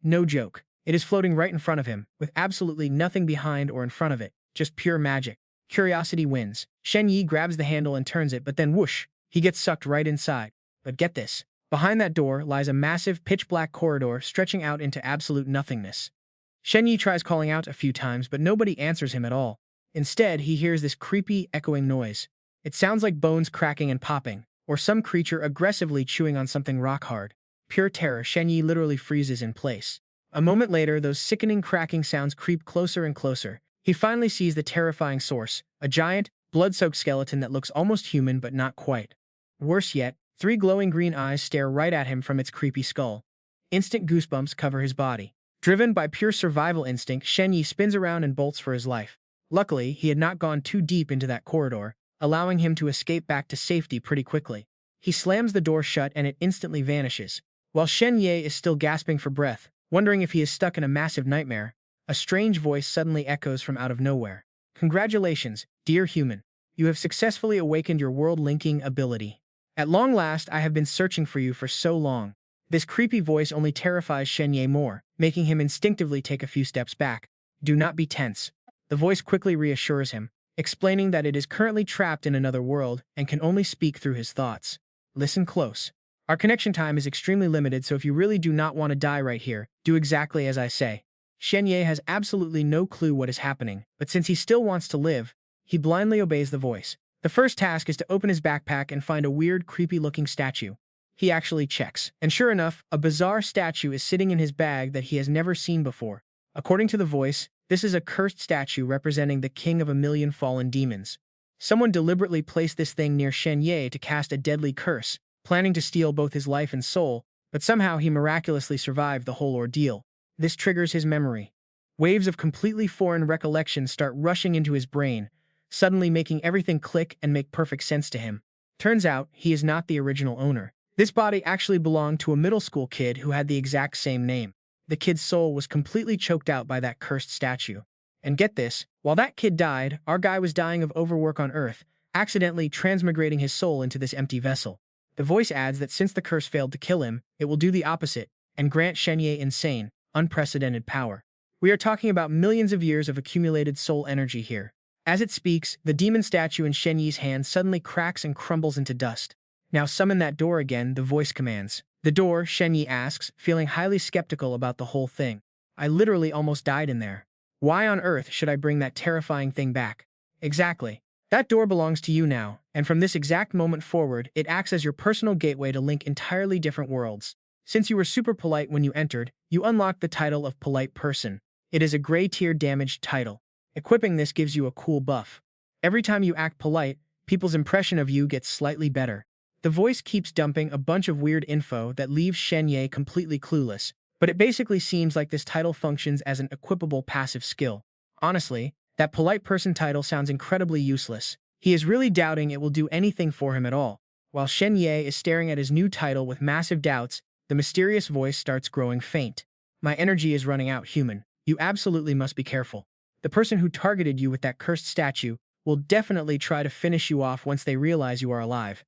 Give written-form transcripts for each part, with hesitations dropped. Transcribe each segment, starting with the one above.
No joke. It is floating right in front of him, with absolutely nothing behind or in front of it, just pure magic. Curiosity wins. Shen Ye grabs the handle and turns it, but then whoosh, he gets sucked right inside. But get this. Behind that door lies a massive, pitch-black corridor stretching out into absolute nothingness. Shen Ye tries calling out a few times, but nobody answers him at all. Instead, he hears this creepy, echoing noise. It sounds like bones cracking and popping, or some creature aggressively chewing on something rock-hard. Pure terror, Shen Ye literally freezes in place. A moment later, those sickening cracking sounds creep closer and closer. He finally sees the terrifying source, a giant, blood-soaked skeleton that looks almost human but not quite. Worse yet, 3 glowing green eyes stare right at him from its creepy skull. Instant goosebumps cover his body. Driven by pure survival instinct, Shen Ye spins around and bolts for his life. Luckily, he had not gone too deep into that corridor, allowing him to escape back to safety pretty quickly. He slams the door shut and it instantly vanishes. While Shen Ye is still gasping for breath, wondering if he is stuck in a massive nightmare, a strange voice suddenly echoes from out of nowhere. Congratulations, dear human. You have successfully awakened your world-linking ability. At long last, I have been searching for you for so long. This creepy voice only terrifies Shen Ye more, making him instinctively take a few steps back. Do not be tense. The voice quickly reassures him, explaining that it is currently trapped in another world and can only speak through his thoughts. Listen close. Our connection time is extremely limited, so if you really do not want to die right here, do exactly as I say. Shen Ye has absolutely no clue what is happening, but since he still wants to live, he blindly obeys the voice. The first task is to open his backpack and find a weird, creepy-looking statue. He actually checks, and sure enough, a bizarre statue is sitting in his bag that he has never seen before. According to the voice, this is a cursed statue representing the king of a million fallen demons. Someone deliberately placed this thing near Shen Ye to cast a deadly curse, planning to steal both his life and soul, but somehow he miraculously survived the whole ordeal. This triggers his memory. Waves of completely foreign recollections start rushing into his brain, suddenly making everything click and make perfect sense to him. Turns out, he is not the original owner. This body actually belonged to a middle school kid who had the exact same name. The kid's soul was completely choked out by that cursed statue. And get this, while that kid died, our guy was dying of overwork on Earth, accidentally transmigrating his soul into this empty vessel. The voice adds that since the curse failed to kill him, it will do the opposite, and grant Shen Ye insane, unprecedented power. We are talking about millions of years of accumulated soul energy here. As it speaks, the demon statue in Shen Ye's hand suddenly cracks and crumbles into dust. Now summon that door again, the voice commands. The door, Shen Ye asks, feeling highly skeptical about the whole thing. I literally almost died in there. Why on earth should I bring that terrifying thing back? Exactly. That door belongs to you now, and from this exact moment forward, it acts as your personal gateway to link entirely different worlds. Since you were super polite when you entered, you unlocked the title of Polite Person. It is a gray-tier damaged title. Equipping this gives you a cool buff. Every time you act polite, people's impression of you gets slightly better. The voice keeps dumping a bunch of weird info that leaves Shen Ye completely clueless, but it basically seems like this title functions as an equipable passive skill. Honestly, that Polite Person title sounds incredibly useless. He is really doubting it will do anything for him at all. While Shen Ye is staring at his new title with massive doubts, the mysterious voice starts growing faint. My energy is running out, human. You absolutely must be careful. The person who targeted you with that cursed statue will definitely try to finish you off once they realize you are alive.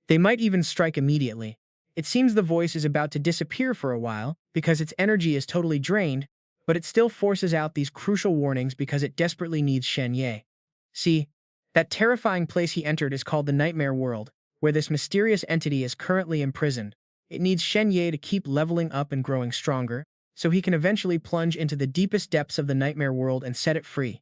They might even strike immediately. It seems the voice is about to disappear for a while because its energy is totally drained, but it still forces out these crucial warnings because it desperately needs Shen Ye. See, that terrifying place he entered is called the Nightmare World, where this mysterious entity is currently imprisoned. It needs Shen Ye to keep leveling up and growing stronger, so he can eventually plunge into the deepest depths of the Nightmare World and set it free.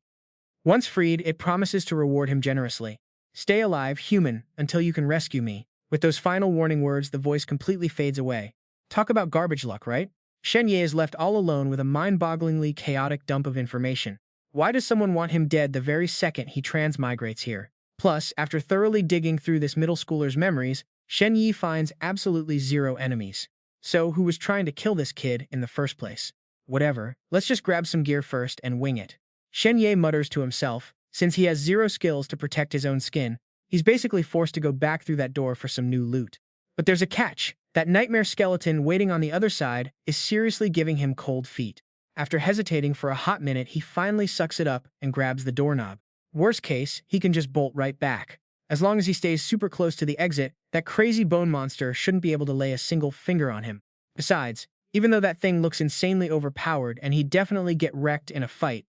Once freed, it promises to reward him generously. Stay alive, human, until you can rescue me. With those final warning words, the voice completely fades away. Talk about garbage luck, right? Shen Ye is left all alone with a mind-bogglingly chaotic dump of information. Why does someone want him dead the very second he transmigrates here? Plus, after thoroughly digging through this middle schooler's memories, Shen Ye finds absolutely zero enemies. So, who was trying to kill this kid in the first place? Whatever, let's just grab some gear first and wing it. Shen Ye mutters to himself. Since he has zero skills to protect his own skin, he's basically forced to go back through that door for some new loot. But there's a catch. That nightmare skeleton waiting on the other side is seriously giving him cold feet. After hesitating for a hot minute, he finally sucks it up and grabs the doorknob. Worst case, he can just bolt right back. As long as he stays super close to the exit, that crazy bone monster shouldn't be able to lay a single finger on him. Besides, Even though that thing looks insanely overpowered and he'd definitely get wrecked in a fight,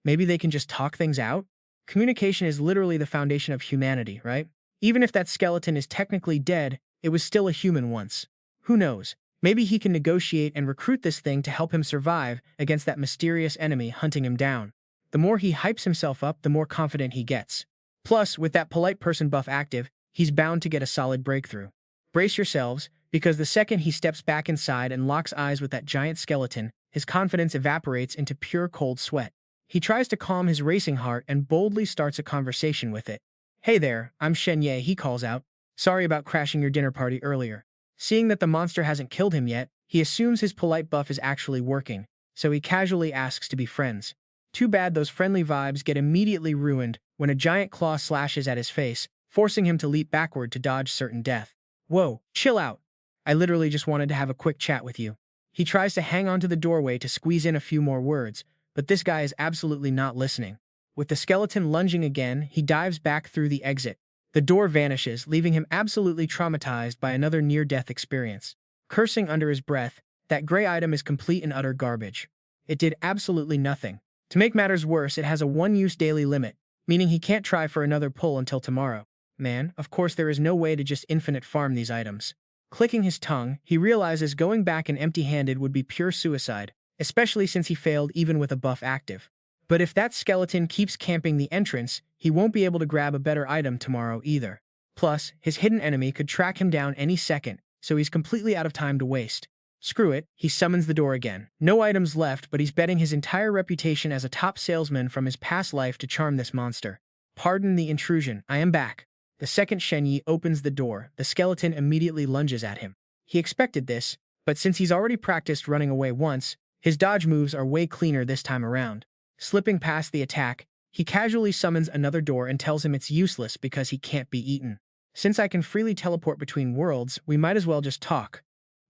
maybe they can just talk things out? Communication is literally the foundation of humanity, right? Even if that skeleton is technically dead, it was still a human once. Who knows? Maybe he can negotiate and recruit this thing to help him survive against that mysterious enemy hunting him down. The more he hypes himself up, the more confident he gets. Plus, with that polite person buff active, he's bound to get a solid breakthrough. Brace yourselves, because the second he steps back inside and locks eyes with that giant skeleton, his confidence evaporates into pure cold sweat. He tries to calm his racing heart and boldly starts a conversation with it. "Hey there, I'm Shen Ye," he calls out. "Sorry about crashing your dinner party earlier." Seeing that the monster hasn't killed him yet, he assumes his polite buff is actually working, so he casually asks to be friends. Too bad those friendly vibes get immediately ruined when a giant claw slashes at his face, forcing him to leap backward to dodge certain death. "Whoa, chill out. I literally just wanted to have a quick chat with you." He tries to hang onto the doorway to squeeze in a few more words, but this guy is absolutely not listening. With the skeleton lunging again, he dives back through the exit. The door vanishes, leaving him absolutely traumatized by another near-death experience. Cursing under his breath, that gray item is complete and utter garbage. It did absolutely nothing. To make matters worse, it has a one-use daily limit, meaning he can't try for another pull until tomorrow. Man, of course there is no way to just infinite farm these items. Clicking his tongue, he realizes going back and empty-handed would be pure suicide, especially since he failed even with a buff active. But if that skeleton keeps camping the entrance, he won't be able to grab a better item tomorrow either. Plus, his hidden enemy could track him down any second, so he's completely out of time to waste. Screw it, he summons the door again. No items left, but he's betting his entire reputation as a top salesman from his past life to charm this monster. "Pardon the intrusion, I am back." The second Shen Ye opens the door, the skeleton immediately lunges at him. He expected this, but since he's already practiced running away once, his dodge moves are way cleaner this time around. Slipping past the attack, he casually summons another door and tells him it's useless because he can't be eaten. "Since I can freely teleport between worlds, we might as well just talk.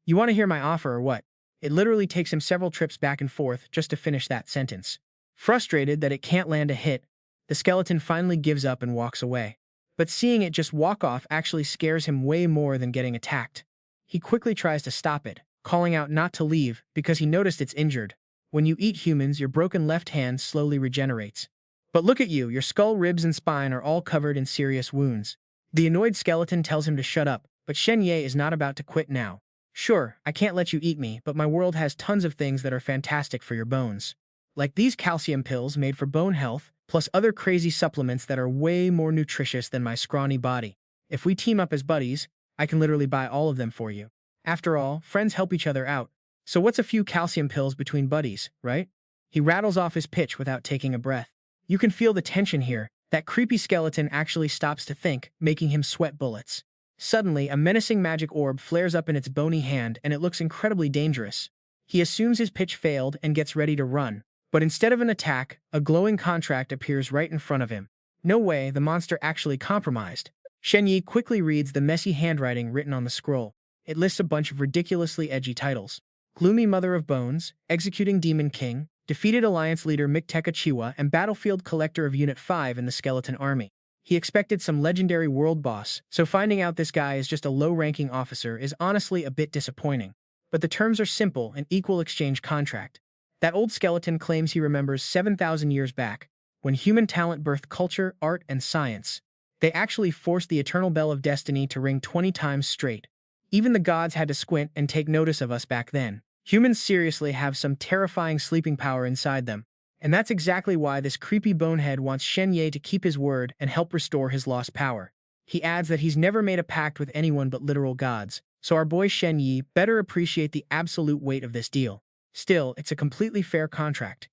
You want to hear my offer or what?" It literally takes him several trips back and forth just to finish that sentence. Frustrated that it can't land a hit, the skeleton finally gives up and walks away. But seeing it just walk off actually scares him way more than getting attacked. He quickly tries to stop it, calling out not to leave because he noticed it's injured. When you eat humans, your broken left hand slowly regenerates. But look at you, your skull, ribs, and spine are all covered in serious wounds. The annoyed skeleton tells him to shut up, but Shen Ye is not about to quit now. "Sure, I can't let you eat me, but my world has tons of things that are fantastic for your bones. Like these calcium pills made for bone health, plus other crazy supplements that are way more nutritious than my scrawny body. If we team up as buddies, I can literally buy all of them for you. After all, friends help each other out. So what's a few calcium pills between buddies, right?" He rattles off his pitch without taking a breath. You can feel the tension here. That creepy skeleton actually stops to think, making him sweat bullets. Suddenly, a menacing magic orb flares up in its bony hand and it looks incredibly dangerous. He assumes his pitch failed and gets ready to run. But instead of an attack, a glowing contract appears right in front of him. No way, the monster actually compromised. Shen Ye quickly reads the messy handwriting written on the scroll. It lists a bunch of ridiculously edgy titles. Gloomy Mother of Bones, Executing Demon King, Defeated Alliance Leader Mikteka Chiwa, and Battlefield Collector of Unit 5 in the Skeleton Army. He expected some legendary world boss, so finding out this guy is just a low-ranking officer is honestly a bit disappointing. But the terms are simple, an equal exchange contract. That old skeleton claims he remembers 7,000 years back, when human talent birthed culture, art, and science. They actually forced the eternal bell of destiny to ring 20 times straight. Even the gods had to squint and take notice of us back then. Humans seriously have some terrifying sleeping power inside them. And that's exactly why this creepy bonehead wants Shen Ye to keep his word and help restore his lost power. He adds that he's never made a pact with anyone but literal gods, so our boy Shen Ye better appreciate the absolute weight of this deal. Still, it's a completely fair contract.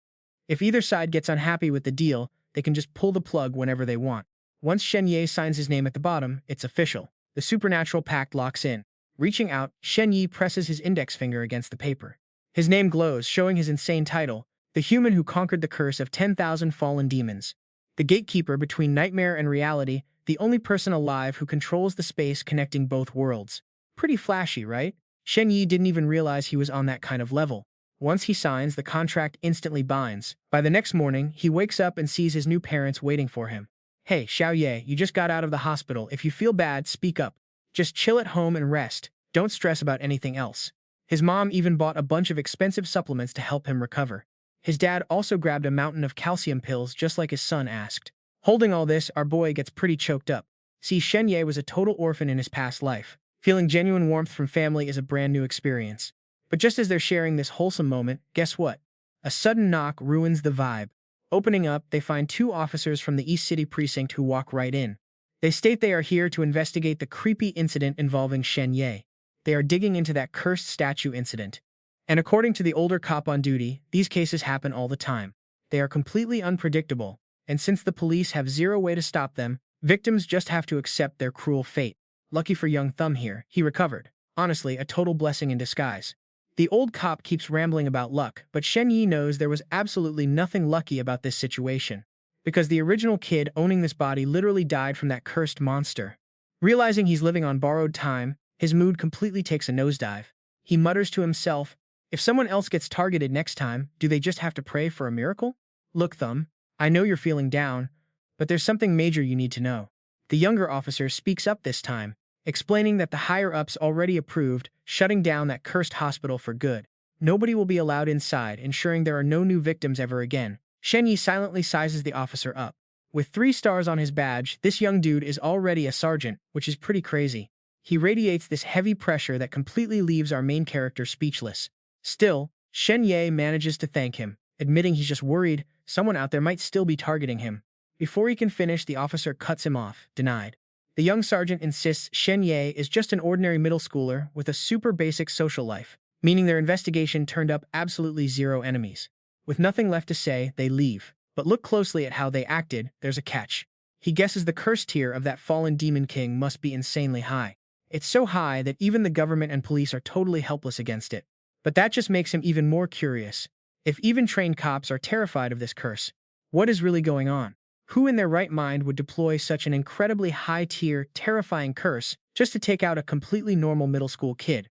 If either side gets unhappy with the deal, they can just pull the plug whenever they want. Once Shen Ye signs his name at the bottom, it's official. The supernatural pact locks in. Reaching out, Shen Ye presses his index finger against the paper. His name glows, showing his insane title, the human who conquered the curse of 10,000 fallen demons. The gatekeeper between nightmare and reality, the only person alive who controls the space connecting both worlds. Pretty flashy, right? Shen Ye didn't even realize he was on that kind of level. Once he signs, the contract instantly binds. By the next morning, he wakes up and sees his new parents waiting for him. "Hey, Xiao Ye, you just got out of the hospital. If you feel bad, speak up. Just chill at home and rest. Don't stress about anything else." His mom even bought a bunch of expensive supplements to help him recover. His dad also grabbed a mountain of calcium pills just like his son asked. Holding all this, our boy gets pretty choked up. See, Shen Ye was a total orphan in his past life. Feeling genuine warmth from family is a brand new experience. But just as they're sharing this wholesome moment, guess what? A sudden knock ruins the vibe. Opening up, they find two officers from the East City precinct who walk right in. They state they are here to investigate the creepy incident involving Shen Ye. They are digging into that cursed statue incident. And according to the older cop on duty, these cases happen all the time. They are completely unpredictable, and since the police have zero way to stop them, victims just have to accept their cruel fate. Lucky for young Thumb here, he recovered. Honestly, a total blessing in disguise. The old cop keeps rambling about luck, but Shen Ye knows there was absolutely nothing lucky about this situation. Because the original kid owning this body literally died from that cursed monster. Realizing he's living on borrowed time, his mood completely takes a nosedive. He mutters to himself, if someone else gets targeted next time, do they just have to pray for a miracle? Look, Thumb, I know you're feeling down, but there's something major you need to know. The younger officer speaks up this time, explaining that the higher-ups already approved shutting down that cursed hospital for good. Nobody will be allowed inside, ensuring there are no new victims ever again. Shen Ye silently sizes the officer up. With 3 stars on his badge, this young dude is already a sergeant, which is pretty crazy. He radiates this heavy pressure that completely leaves our main character speechless. Still, Shen Ye manages to thank him, admitting he's just worried someone out there might still be targeting him. Before he can finish, the officer cuts him off, denied. The young sergeant insists Shen Ye is just an ordinary middle schooler with a super basic social life, meaning their investigation turned up absolutely 0 enemies. With nothing left to say, they leave. But look closely at how they acted, there's a catch. He guesses the curse tier of that fallen demon king must be insanely high. It's so high that even the government and police are totally helpless against it. But that just makes him even more curious. If even trained cops are terrified of this curse, what is really going on? Who in their right mind would deploy such an incredibly high-tier, terrifying curse just to take out a completely normal middle school kid?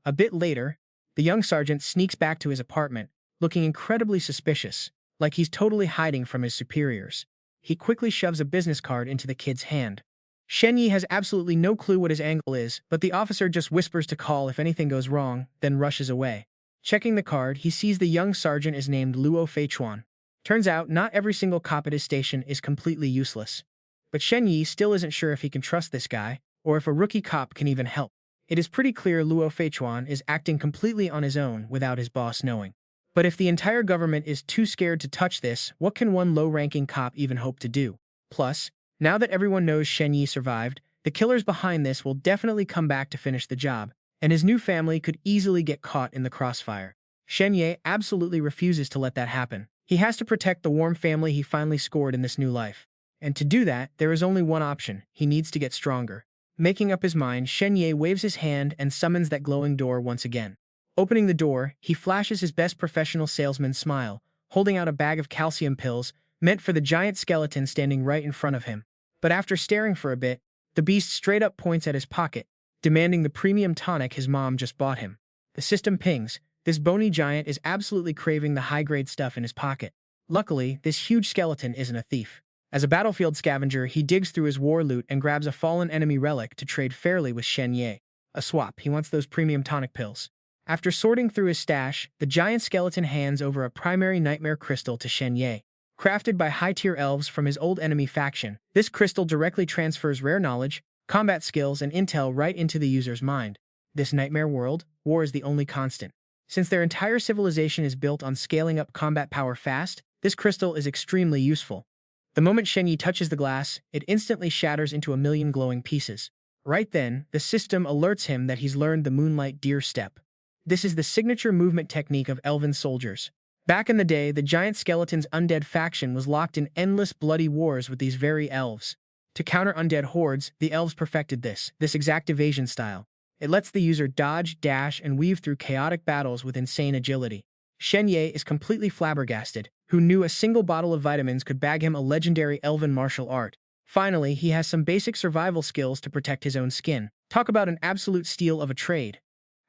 A bit later, the young sergeant sneaks back to his apartment, looking incredibly suspicious, like he's totally hiding from his superiors. He quickly shoves a business card into the kid's hand. Shen Ye has absolutely no clue what his angle is, but the officer just whispers to call if anything goes wrong, then rushes away. Checking the card, he sees the young sergeant is named Luo Feichuan. Turns out, not every single cop at his station is completely useless. But Shen Ye still isn't sure if he can trust this guy, or if a rookie cop can even help. It is pretty clear Luo Feichuan is acting completely on his own without his boss knowing. But if the entire government is too scared to touch this, what can one low-ranking cop even hope to do? Plus, now that everyone knows Shen Ye survived, the killers behind this will definitely come back to finish the job, and his new family could easily get caught in the crossfire. Shen Ye absolutely refuses to let that happen. He has to protect the warm family he finally scored in this new life. And to do that, there is only one option. He needs to get stronger. Making up his mind, Shen Ye waves his hand and summons that glowing door once again. Opening the door, he flashes his best professional salesman smile, holding out a bag of calcium pills meant for the giant skeleton standing right in front of him. But after staring for a bit, the beast straight up points at his pocket, demanding the premium tonic his mom just bought him. The system pings. This bony giant is absolutely craving the high-grade stuff in his pocket. Luckily, this huge skeleton isn't a thief. As a battlefield scavenger, he digs through his war loot and grabs a fallen enemy relic to trade fairly with Shen Ye. A swap, he wants those premium tonic pills. After sorting through his stash, the giant skeleton hands over a primary nightmare crystal to Shen Ye. Crafted by high-tier elves from his old enemy faction, this crystal directly transfers rare knowledge, combat skills, and intel right into the user's mind. This nightmare world, war is the only constant. Since their entire civilization is built on scaling up combat power fast, this crystal is extremely useful. The moment Shen Ye touches the glass, it instantly shatters into a million glowing pieces. Right then, the system alerts him that he's learned the Moonlight Deer Step. This is the signature movement technique of elven soldiers. Back in the day, the giant skeleton's undead faction was locked in endless bloody wars with these very elves. To counter undead hordes, the elves perfected this exact evasion style. It lets the user dodge, dash, and weave through chaotic battles with insane agility. Shen Ye is completely flabbergasted. Who knew a single bottle of vitamins could bag him a legendary elven martial art? Finally, he has some basic survival skills to protect his own skin. Talk about an absolute steal of a trade.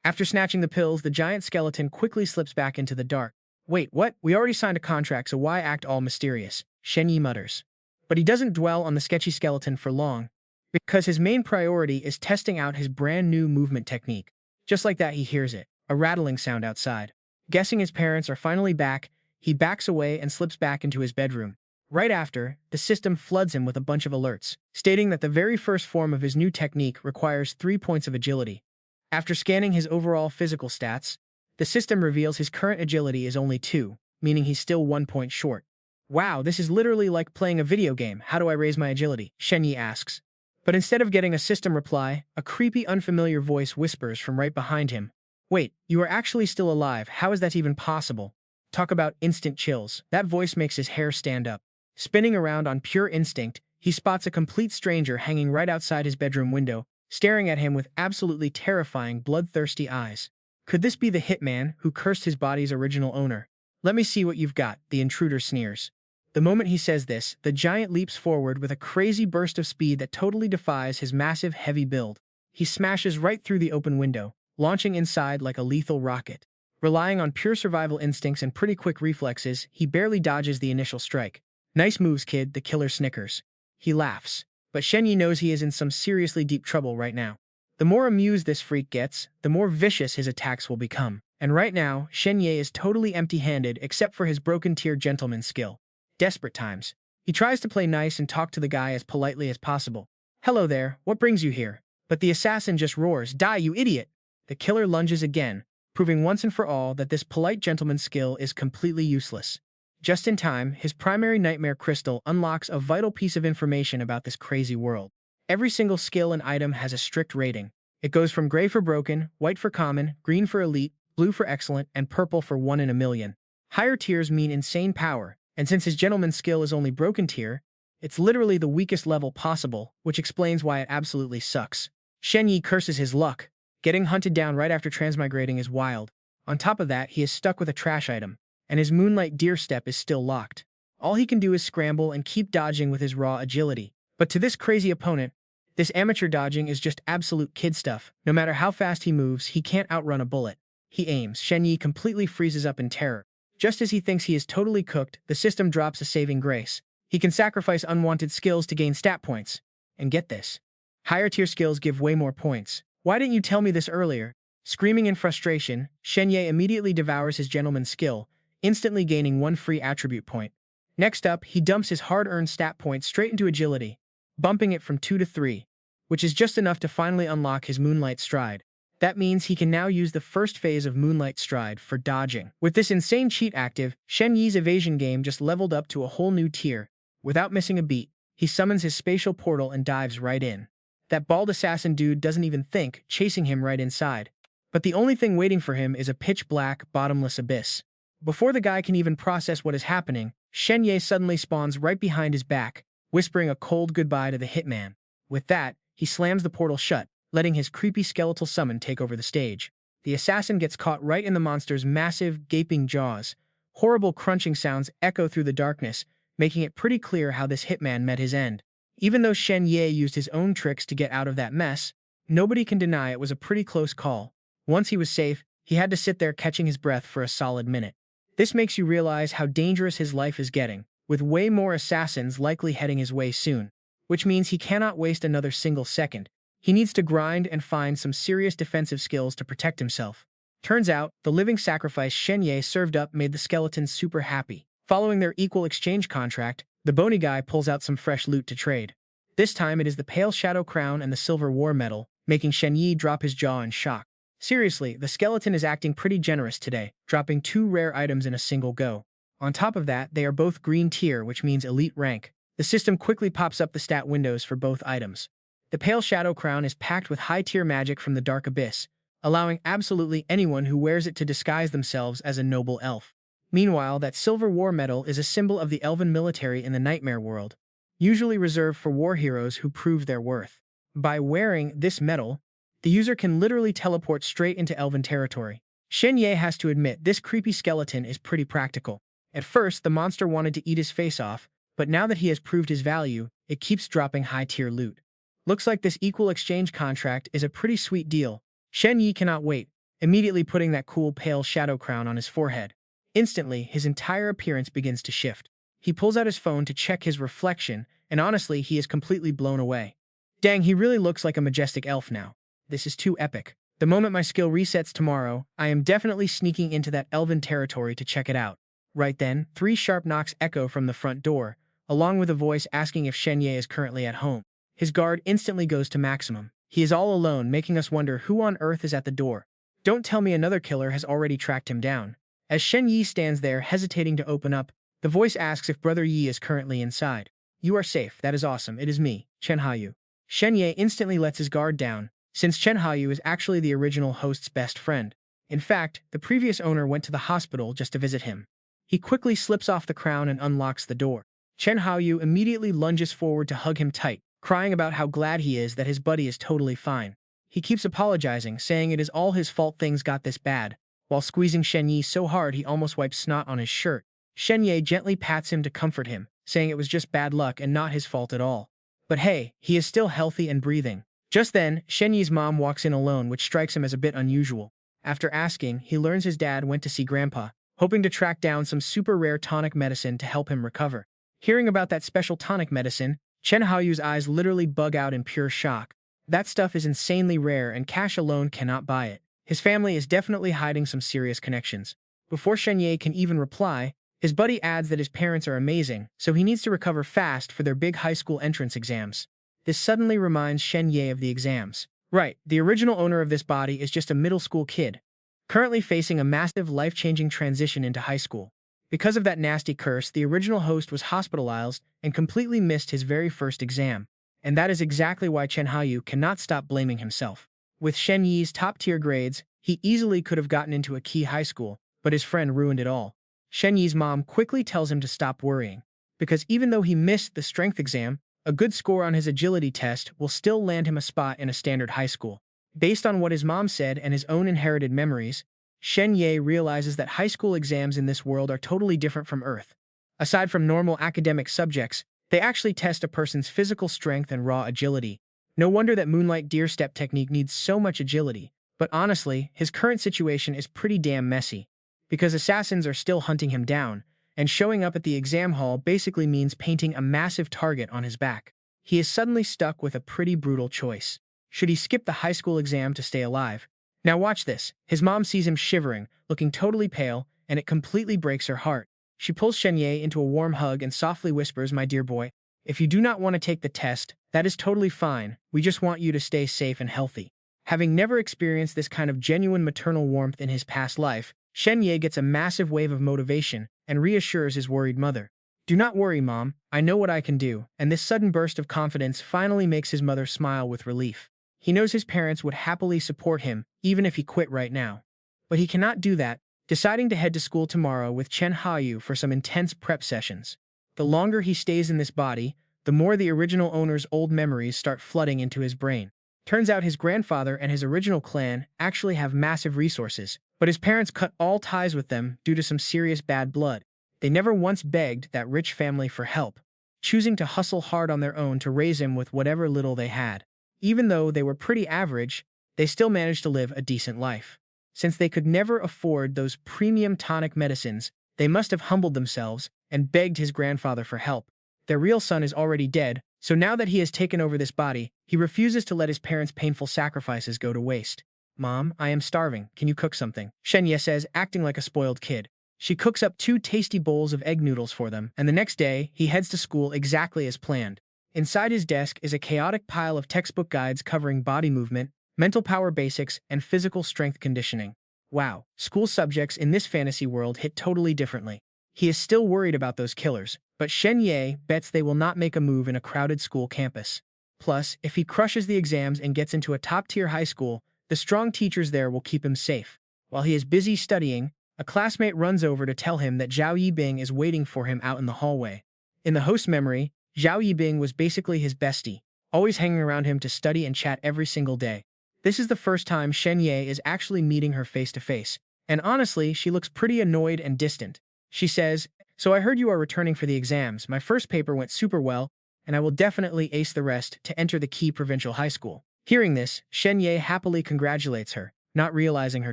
After snatching the pills, the giant skeleton quickly slips back into the dark. Wait, what? We already signed a contract, so why act all mysterious? Shen Ye mutters. But he doesn't dwell on the sketchy skeleton for long, because his main priority is testing out his brand new movement technique. Just like that, he hears it. a rattling sound outside. Guessing his parents are finally back, he backs away and slips back into his bedroom. Right after, the system floods him with a bunch of alerts, stating that the very first form of his new technique requires 3 points of agility. After scanning his overall physical stats, the system reveals his current agility is only 2, meaning he's still 1 point short. Wow, this is literally like playing a video game. How do I raise my agility? Shen Ye asks. But instead of getting a system reply, a creepy, unfamiliar voice whispers from right behind him. Wait, you are actually still alive. How is that even possible? Talk about instant chills. That voice makes his hair stand up. Spinning around on pure instinct, he spots a complete stranger hanging right outside his bedroom window, staring at him with absolutely terrifying, bloodthirsty eyes. Could this be the hitman who cursed his body's original owner? Let me see what you've got, the intruder sneers. The moment he says this, the giant leaps forward with a crazy burst of speed that totally defies his massive, heavy build. He smashes right through the open window, launching inside like a lethal rocket. Relying on pure survival instincts and pretty quick reflexes, he barely dodges the initial strike. Nice moves, kid, the killer snickers. He laughs, but Shen Ye knows he is in some seriously deep trouble right now. The more amused this freak gets, the more vicious his attacks will become. And right now, Shen Ye is totally empty-handed except for his broken-tier gentleman skill. Desperate times. He tries to play nice and talk to the guy as politely as possible. Hello there, what brings you here? But the assassin just roars, die, you idiot! The killer lunges again, proving once and for all that this polite gentleman's skill is completely useless. Just in time, his primary nightmare crystal unlocks a vital piece of information about this crazy world. Every single skill and item has a strict rating. It goes from gray for broken, white for common, green for elite, blue for excellent, and purple for 1 in a million. Higher tiers mean insane power, and since his gentleman's skill is only broken tier, it's literally the weakest level possible, which explains why it absolutely sucks. Shen Ye curses his luck. Getting hunted down right after transmigrating is wild. On top of that, he is stuck with a trash item, and his moonlight deer step is still locked. All he can do is scramble and keep dodging with his raw agility. But to this crazy opponent, this amateur dodging is just absolute kid stuff. No matter how fast he moves, he can't outrun a bullet. He aims. Shen Ye completely freezes up in terror. Just as he thinks he is totally cooked, the system drops a saving grace. He can sacrifice unwanted skills to gain stat points. And get this. Higher tier skills give way more points. Why didn't you tell me this earlier? Screaming in frustration, Shen Ye immediately devours his gentleman's skill, instantly gaining 1 free attribute point. Next up, he dumps his hard-earned stat points straight into agility, bumping it from 2 to 3, which is just enough to finally unlock his Moonlight Stride. That means he can now use the first phase of Moonlight Stride for dodging. With this insane cheat active, Shen Ye's evasion game just leveled up to a whole new tier. Without missing a beat, he summons his spatial portal and dives right in. That bald assassin dude doesn't even think, chasing him right inside. But the only thing waiting for him is a pitch-black, bottomless abyss. Before the guy can even process what is happening, Shen Ye suddenly spawns right behind his back, whispering a cold goodbye to the hitman. With that, he slams the portal shut, letting his creepy skeletal summon take over the stage. The assassin gets caught right in the monster's massive, gaping jaws. Horrible crunching sounds echo through the darkness, making it pretty clear how this hitman met his end. Even though Shen Ye used his own tricks to get out of that mess, nobody can deny it was a pretty close call. Once he was safe, he had to sit there catching his breath for a solid minute. This makes you realize how dangerous his life is getting, with way more assassins likely heading his way soon. Which means he cannot waste another single second. He needs to grind and find some serious defensive skills to protect himself. Turns out, the living sacrifice Shen Ye served up made the skeletons super happy. Following their equal exchange contract, the bony guy pulls out some fresh loot to trade. This time it is the Pale Shadow Crown and the Silver War Medal, making Shen Ye drop his jaw in shock. Seriously, the skeleton is acting pretty generous today, dropping 2 rare items in a single go. On top of that, they are both green tier, which means elite rank. The system quickly pops up the stat windows for both items. The Pale Shadow Crown is packed with high-tier magic from the Dark Abyss, allowing absolutely anyone who wears it to disguise themselves as a noble elf. Meanwhile, that Silver War Medal is a symbol of the elven military in the Nightmare world, usually reserved for war heroes who prove their worth. By wearing this medal, the user can literally teleport straight into elven territory. Shen Ye has to admit this creepy skeleton is pretty practical. At first, the monster wanted to eat his face off, but now that he has proved his value, it keeps dropping high-tier loot. Looks like this equal exchange contract is a pretty sweet deal. Shen Ye cannot wait, immediately putting that cool Pale Shadow Crown on his forehead. Instantly, his entire appearance begins to shift. He pulls out his phone to check his reflection, and honestly, he is completely blown away. Dang, he really looks like a majestic elf now. This is too epic. The moment my skill resets tomorrow, I am definitely sneaking into that elven territory to check it out. Right then, 3 sharp knocks echo from the front door, along with a voice asking if Shen Ye is currently at home. His guard instantly goes to maximum. He is all alone, making us wonder who on earth is at the door. Don't tell me another killer has already tracked him down. As Shen Ye stands there hesitating to open up, the voice asks if Brother Yi is currently inside. You are safe, that is awesome, it is me, Chen Haoyu. Shen Ye instantly lets his guard down, since Chen Haoyu is actually the original host's best friend. In fact, the previous owner went to the hospital just to visit him. He quickly slips off the crown and unlocks the door. Chen Haoyu immediately lunges forward to hug him tight, crying about how glad he is that his buddy is totally fine. He keeps apologizing, saying it is all his fault things got this bad, while squeezing Shen Ye so hard he almost wipes snot on his shirt. Shen Ye gently pats him to comfort him, saying it was just bad luck and not his fault at all. But hey, he is still healthy and breathing. Just then, Shen Ye's mom walks in alone, which strikes him as a bit unusual. After asking, he learns his dad went to see Grandpa, hoping to track down some super rare tonic medicine to help him recover. Hearing about that special tonic medicine, Chen Haoyu's eyes literally bug out in pure shock. That stuff is insanely rare and cash alone cannot buy it. His family is definitely hiding some serious connections. Before Shen Ye can even reply, his buddy adds that his parents are amazing, so he needs to recover fast for their big high school entrance exams. This suddenly reminds Shen Ye of the exams. Right, the original owner of this body is just a middle school kid, currently facing a massive life-changing transition into high school. Because of that nasty curse, the original host was hospitalized and completely missed his very first exam. And that is exactly why Chen Haoyu cannot stop blaming himself. With Shen Ye's top-tier grades, he easily could have gotten into a key high school, but his friend ruined it all. Shen Ye's mom quickly tells him to stop worrying, because even though he missed the strength exam, a good score on his agility test will still land him a spot in a standard high school. Based on what his mom said and his own inherited memories, Shen Ye realizes that high school exams in this world are totally different from Earth. Aside from normal academic subjects, they actually test a person's physical strength and raw agility. No wonder that Moonlight Deer Step technique needs so much agility. But honestly, his current situation is pretty damn messy, because assassins are still hunting him down, and showing up at the exam hall basically means painting a massive target on his back. He is suddenly stuck with a pretty brutal choice. Should he skip the high school exam to stay alive? Now watch this. His mom sees him shivering, looking totally pale, and it completely breaks her heart. She pulls Shen Ye into a warm hug and softly whispers, "My dear boy, if you do not want to take the test, that is totally fine. We just want you to stay safe and healthy." Having never experienced this kind of genuine maternal warmth in his past life, Shen Ye gets a massive wave of motivation and reassures his worried mother. "Do not worry, Mom. I know what I can do." And this sudden burst of confidence finally makes his mother smile with relief. He knows his parents would happily support him, even if he quit right now. But he cannot do that, deciding to head to school tomorrow with Chen Haoyu for some intense prep sessions. The longer he stays in this body, the more the original owner's old memories start flooding into his brain. Turns out his grandfather and his original clan actually have massive resources, but his parents cut all ties with them due to some serious bad blood. They never once begged that rich family for help, choosing to hustle hard on their own to raise him with whatever little they had. Even though they were pretty average, they still managed to live a decent life. Since they could never afford those premium tonic medicines, they must have humbled themselves and begged his grandfather for help. Their real son is already dead, so now that he has taken over this body, he refuses to let his parents' painful sacrifices go to waste. "Mom, I am starving. Can you cook something?" Shen Ye says, acting like a spoiled kid. She cooks up 2 tasty bowls of egg noodles for them, and the next day, he heads to school exactly as planned. Inside his desk is a chaotic pile of textbook guides covering body movement, mental power basics, and physical strength conditioning. Wow, school subjects in this fantasy world hit totally differently. He is still worried about those killers, but Shen Ye bets they will not make a move in a crowded school campus. Plus, if he crushes the exams and gets into a top-tier high school, the strong teachers there will keep him safe. While he is busy studying, a classmate runs over to tell him that Zhao Yibing is waiting for him out in the hallway. In the host's memory, Zhao Yibing was basically his bestie, always hanging around him to study and chat every single day. This is the first time Shen Ye is actually meeting her face-to-face, and honestly, she looks pretty annoyed and distant. She says, "So I heard you are returning for the exams. My first paper went super well, and I will definitely ace the rest to enter the key provincial high school." Hearing this, Shen Ye happily congratulates her, not realizing her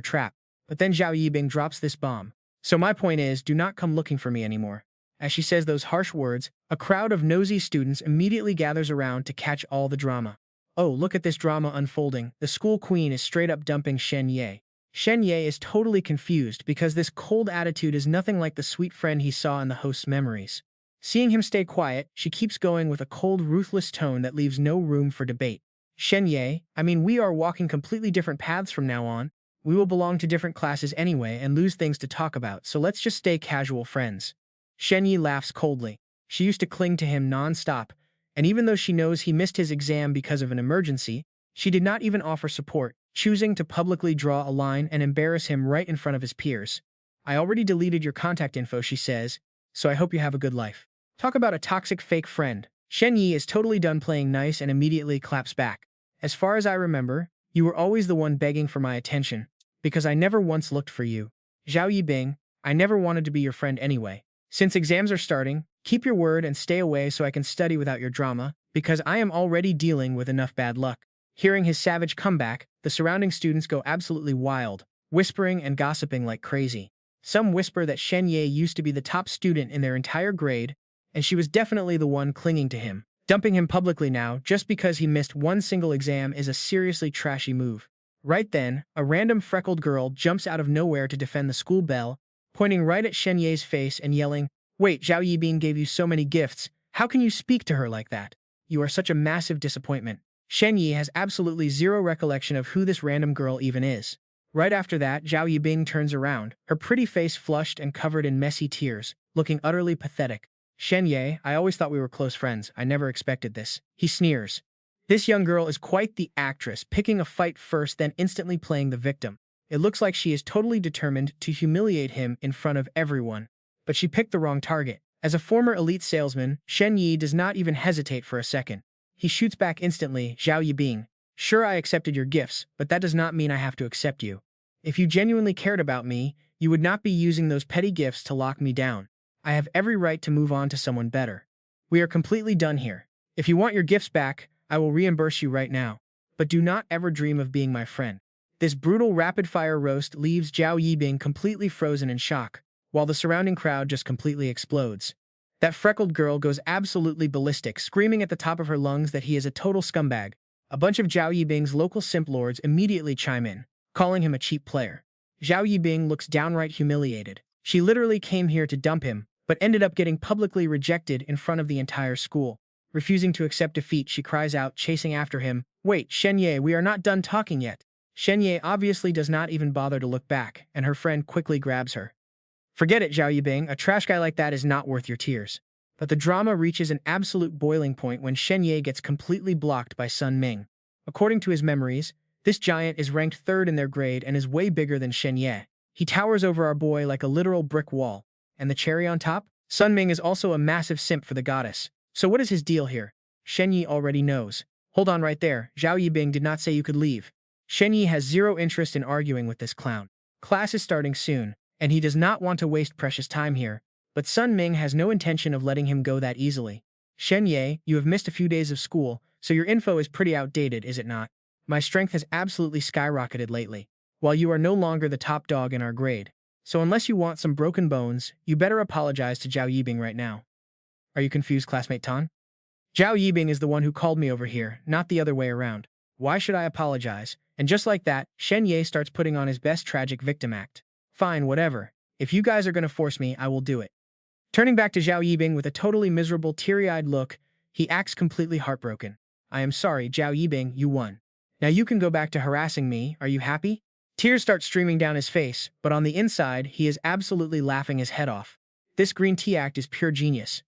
trap. But then Zhao Yibing drops this bomb. "So my point is, do not come looking for me anymore." As she says those harsh words, a crowd of nosy students immediately gathers around to catch all the drama. Oh, look at this drama unfolding. The school queen is straight up dumping Shen Ye. Shen Ye is totally confused because this cold attitude is nothing like the sweet friend he saw in the host's memories. Seeing him stay quiet, she keeps going with a cold, ruthless tone that leaves no room for debate. Shen Ye, I mean, we are walking completely different paths from now on. We will belong to different classes anyway and lose things to talk about, so let's just stay casual friends. Shen Ye laughs coldly. She used to cling to him non-stop, and even though she knows he missed his exam because of an emergency, she did not even offer support, choosing to publicly draw a line and embarrass him right in front of his peers. I already deleted your contact info, she says, so I hope you have a good life. Talk about a toxic fake friend. Shen Ye is totally done playing nice and immediately claps back. As far as I remember, you were always the one begging for my attention, because I never once looked for you. Zhao Yibing, I never wanted to be your friend anyway. Since exams are starting, keep your word and stay away so I can study without your drama, because I am already dealing with enough bad luck. Hearing his savage comeback, the surrounding students go absolutely wild, whispering and gossiping like crazy. Some whisper that Shen Ye used to be the top student in their entire grade, and she was definitely the one clinging to him. Dumping him publicly now just because he missed one single exam is a seriously trashy move. Right then, a random freckled girl jumps out of nowhere to defend the school bell, pointing right at Shen Ye's face and yelling, "Wait, Zhao Yibing gave you so many gifts. How can you speak to her like that? You are such a massive disappointment." Shen Ye has absolutely zero recollection of who this random girl even is. Right after that, Zhao Yibing turns around, her pretty face flushed and covered in messy tears, looking utterly pathetic. "Shen Ye, I always thought we were close friends. I never expected this." He sneers. This young girl is quite the actress, picking a fight first then instantly playing the victim. It looks like she is totally determined to humiliate him in front of everyone. But she picked the wrong target. As a former elite salesman, Shen Ye does not even hesitate for a second. He shoots back instantly, "Zhao Yibing, sure I accepted your gifts, but that does not mean I have to accept you. If you genuinely cared about me, you would not be using those petty gifts to lock me down. I have every right to move on to someone better. We are completely done here. If you want your gifts back, I will reimburse you right now. But do not ever dream of being my friend." This brutal rapid-fire roast leaves Zhao Yibing completely frozen in shock, while the surrounding crowd just completely explodes. That freckled girl goes absolutely ballistic, screaming at the top of her lungs that he is a total scumbag. A bunch of Zhao Yibing's local simp lords immediately chime in, calling him a cheap player. Zhao Yibing looks downright humiliated. She literally came here to dump him, but ended up getting publicly rejected in front of the entire school. Refusing to accept defeat, she cries out, chasing after him, "Wait, Shen Ye, we are not done talking yet." Shen Ye obviously does not even bother to look back, and her friend quickly grabs her. "Forget it, Zhao Yibing, a trash guy like that is not worth your tears." But the drama reaches an absolute boiling point when Shen Ye gets completely blocked by Sun Ming. According to his memories, this giant is ranked third in their grade and is way bigger than Shen Ye. He towers over our boy like a literal brick wall. And the cherry on top? Sun Ming is also a massive simp for the goddess. So what is his deal here? Shen Ye already knows. Hold on right there, Zhao Yibing did not say you could leave. Shen Ye has zero interest in arguing with this clown. Class is starting soon, and he does not want to waste precious time here, but Sun Ming has no intention of letting him go that easily. "Shen Ye, you have missed a few days of school, so your info is pretty outdated, is it not? My strength has absolutely skyrocketed lately, while you are no longer the top dog in our grade. So unless you want some broken bones, you better apologize to Zhao Yibing right now." Are you confused, classmate Tan? Zhao Yibing is the one who called me over here, not the other way around. Why should I apologize? And just like that, Shen Ye starts putting on his best tragic victim act. Fine, whatever. If you guys are going to force me, I will do it. Turning back to Zhao Yibing with a totally miserable, teary-eyed look, he acts completely heartbroken. "I am sorry, Zhao Yibing, you won. Now you can go back to harassing me, are you happy?" Tears start streaming down his face, but on the inside, he is absolutely laughing his head off. This green tea act is pure genius.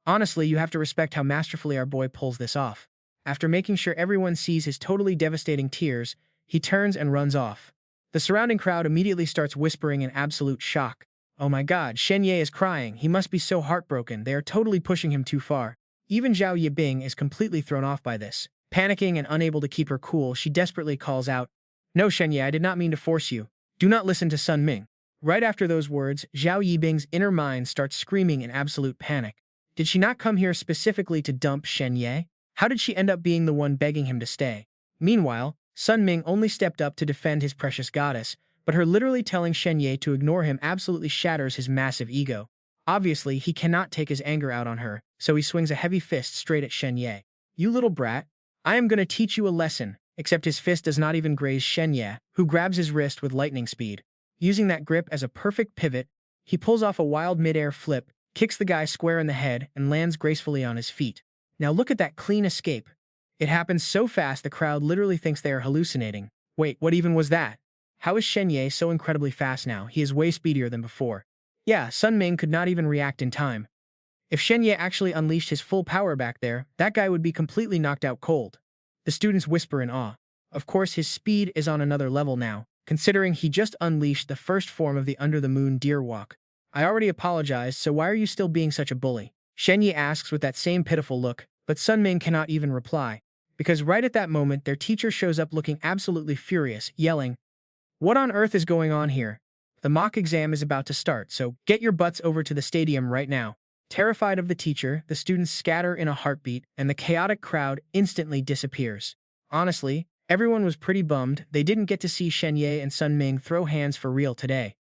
Honestly, you have to respect how masterfully our boy pulls this off. After making sure everyone sees his totally devastating tears, he turns and runs off. The surrounding crowd immediately starts whispering in absolute shock. "Oh my god, Shen Ye is crying. He must be so heartbroken. They are totally pushing him too far." Even Zhao Yibing is completely thrown off by this. Panicking and unable to keep her cool, she desperately calls out, "No, Shen Ye, I did not mean to force you. Do not listen to Sun Ming." Right after those words, Zhao Yibing's inner mind starts screaming in absolute panic. Did she not come here specifically to dump Shen Ye? How did she end up being the one begging him to stay? Meanwhile, Sun Ming only stepped up to defend his precious goddess, but her literally telling Shen Ye to ignore him absolutely shatters his massive ego. Obviously, he cannot take his anger out on her, so he swings a heavy fist straight at Shen Ye. "You little brat. I am gonna teach you a lesson, except his fist does not even graze Shen Ye, who grabs his wrist with lightning speed. Using that grip as a perfect pivot, he pulls off a wild mid-air flip, kicks the guy square in the head, and lands gracefully on his feet. Now look at that clean escape. It happens so fast the crowd literally thinks they are hallucinating. Wait, what even was that? How is Shen Ye so incredibly fast now? He is way speedier than before. Yeah, Sun Ming could not even react in time. If Shen Ye actually unleashed his full power back there, that guy would be completely knocked out cold. The students whisper in awe. Of course, his speed is on another level now, considering he just unleashed the first form of the under-the-moon deer walk. I already apologized, so why are you still being such a bully? Shen Ye asks with that same pitiful look, but Sun Ming cannot even reply. Because right at that moment, their teacher shows up looking absolutely furious, yelling, "What on earth is going on here? The mock exam is about to start, so get your butts over to the stadium right now." Terrified of the teacher, the students scatter in a heartbeat, and the chaotic crowd instantly disappears. Honestly, everyone was pretty bummed they didn't get to see Shen Ye and Sun Ming throw hands for real today.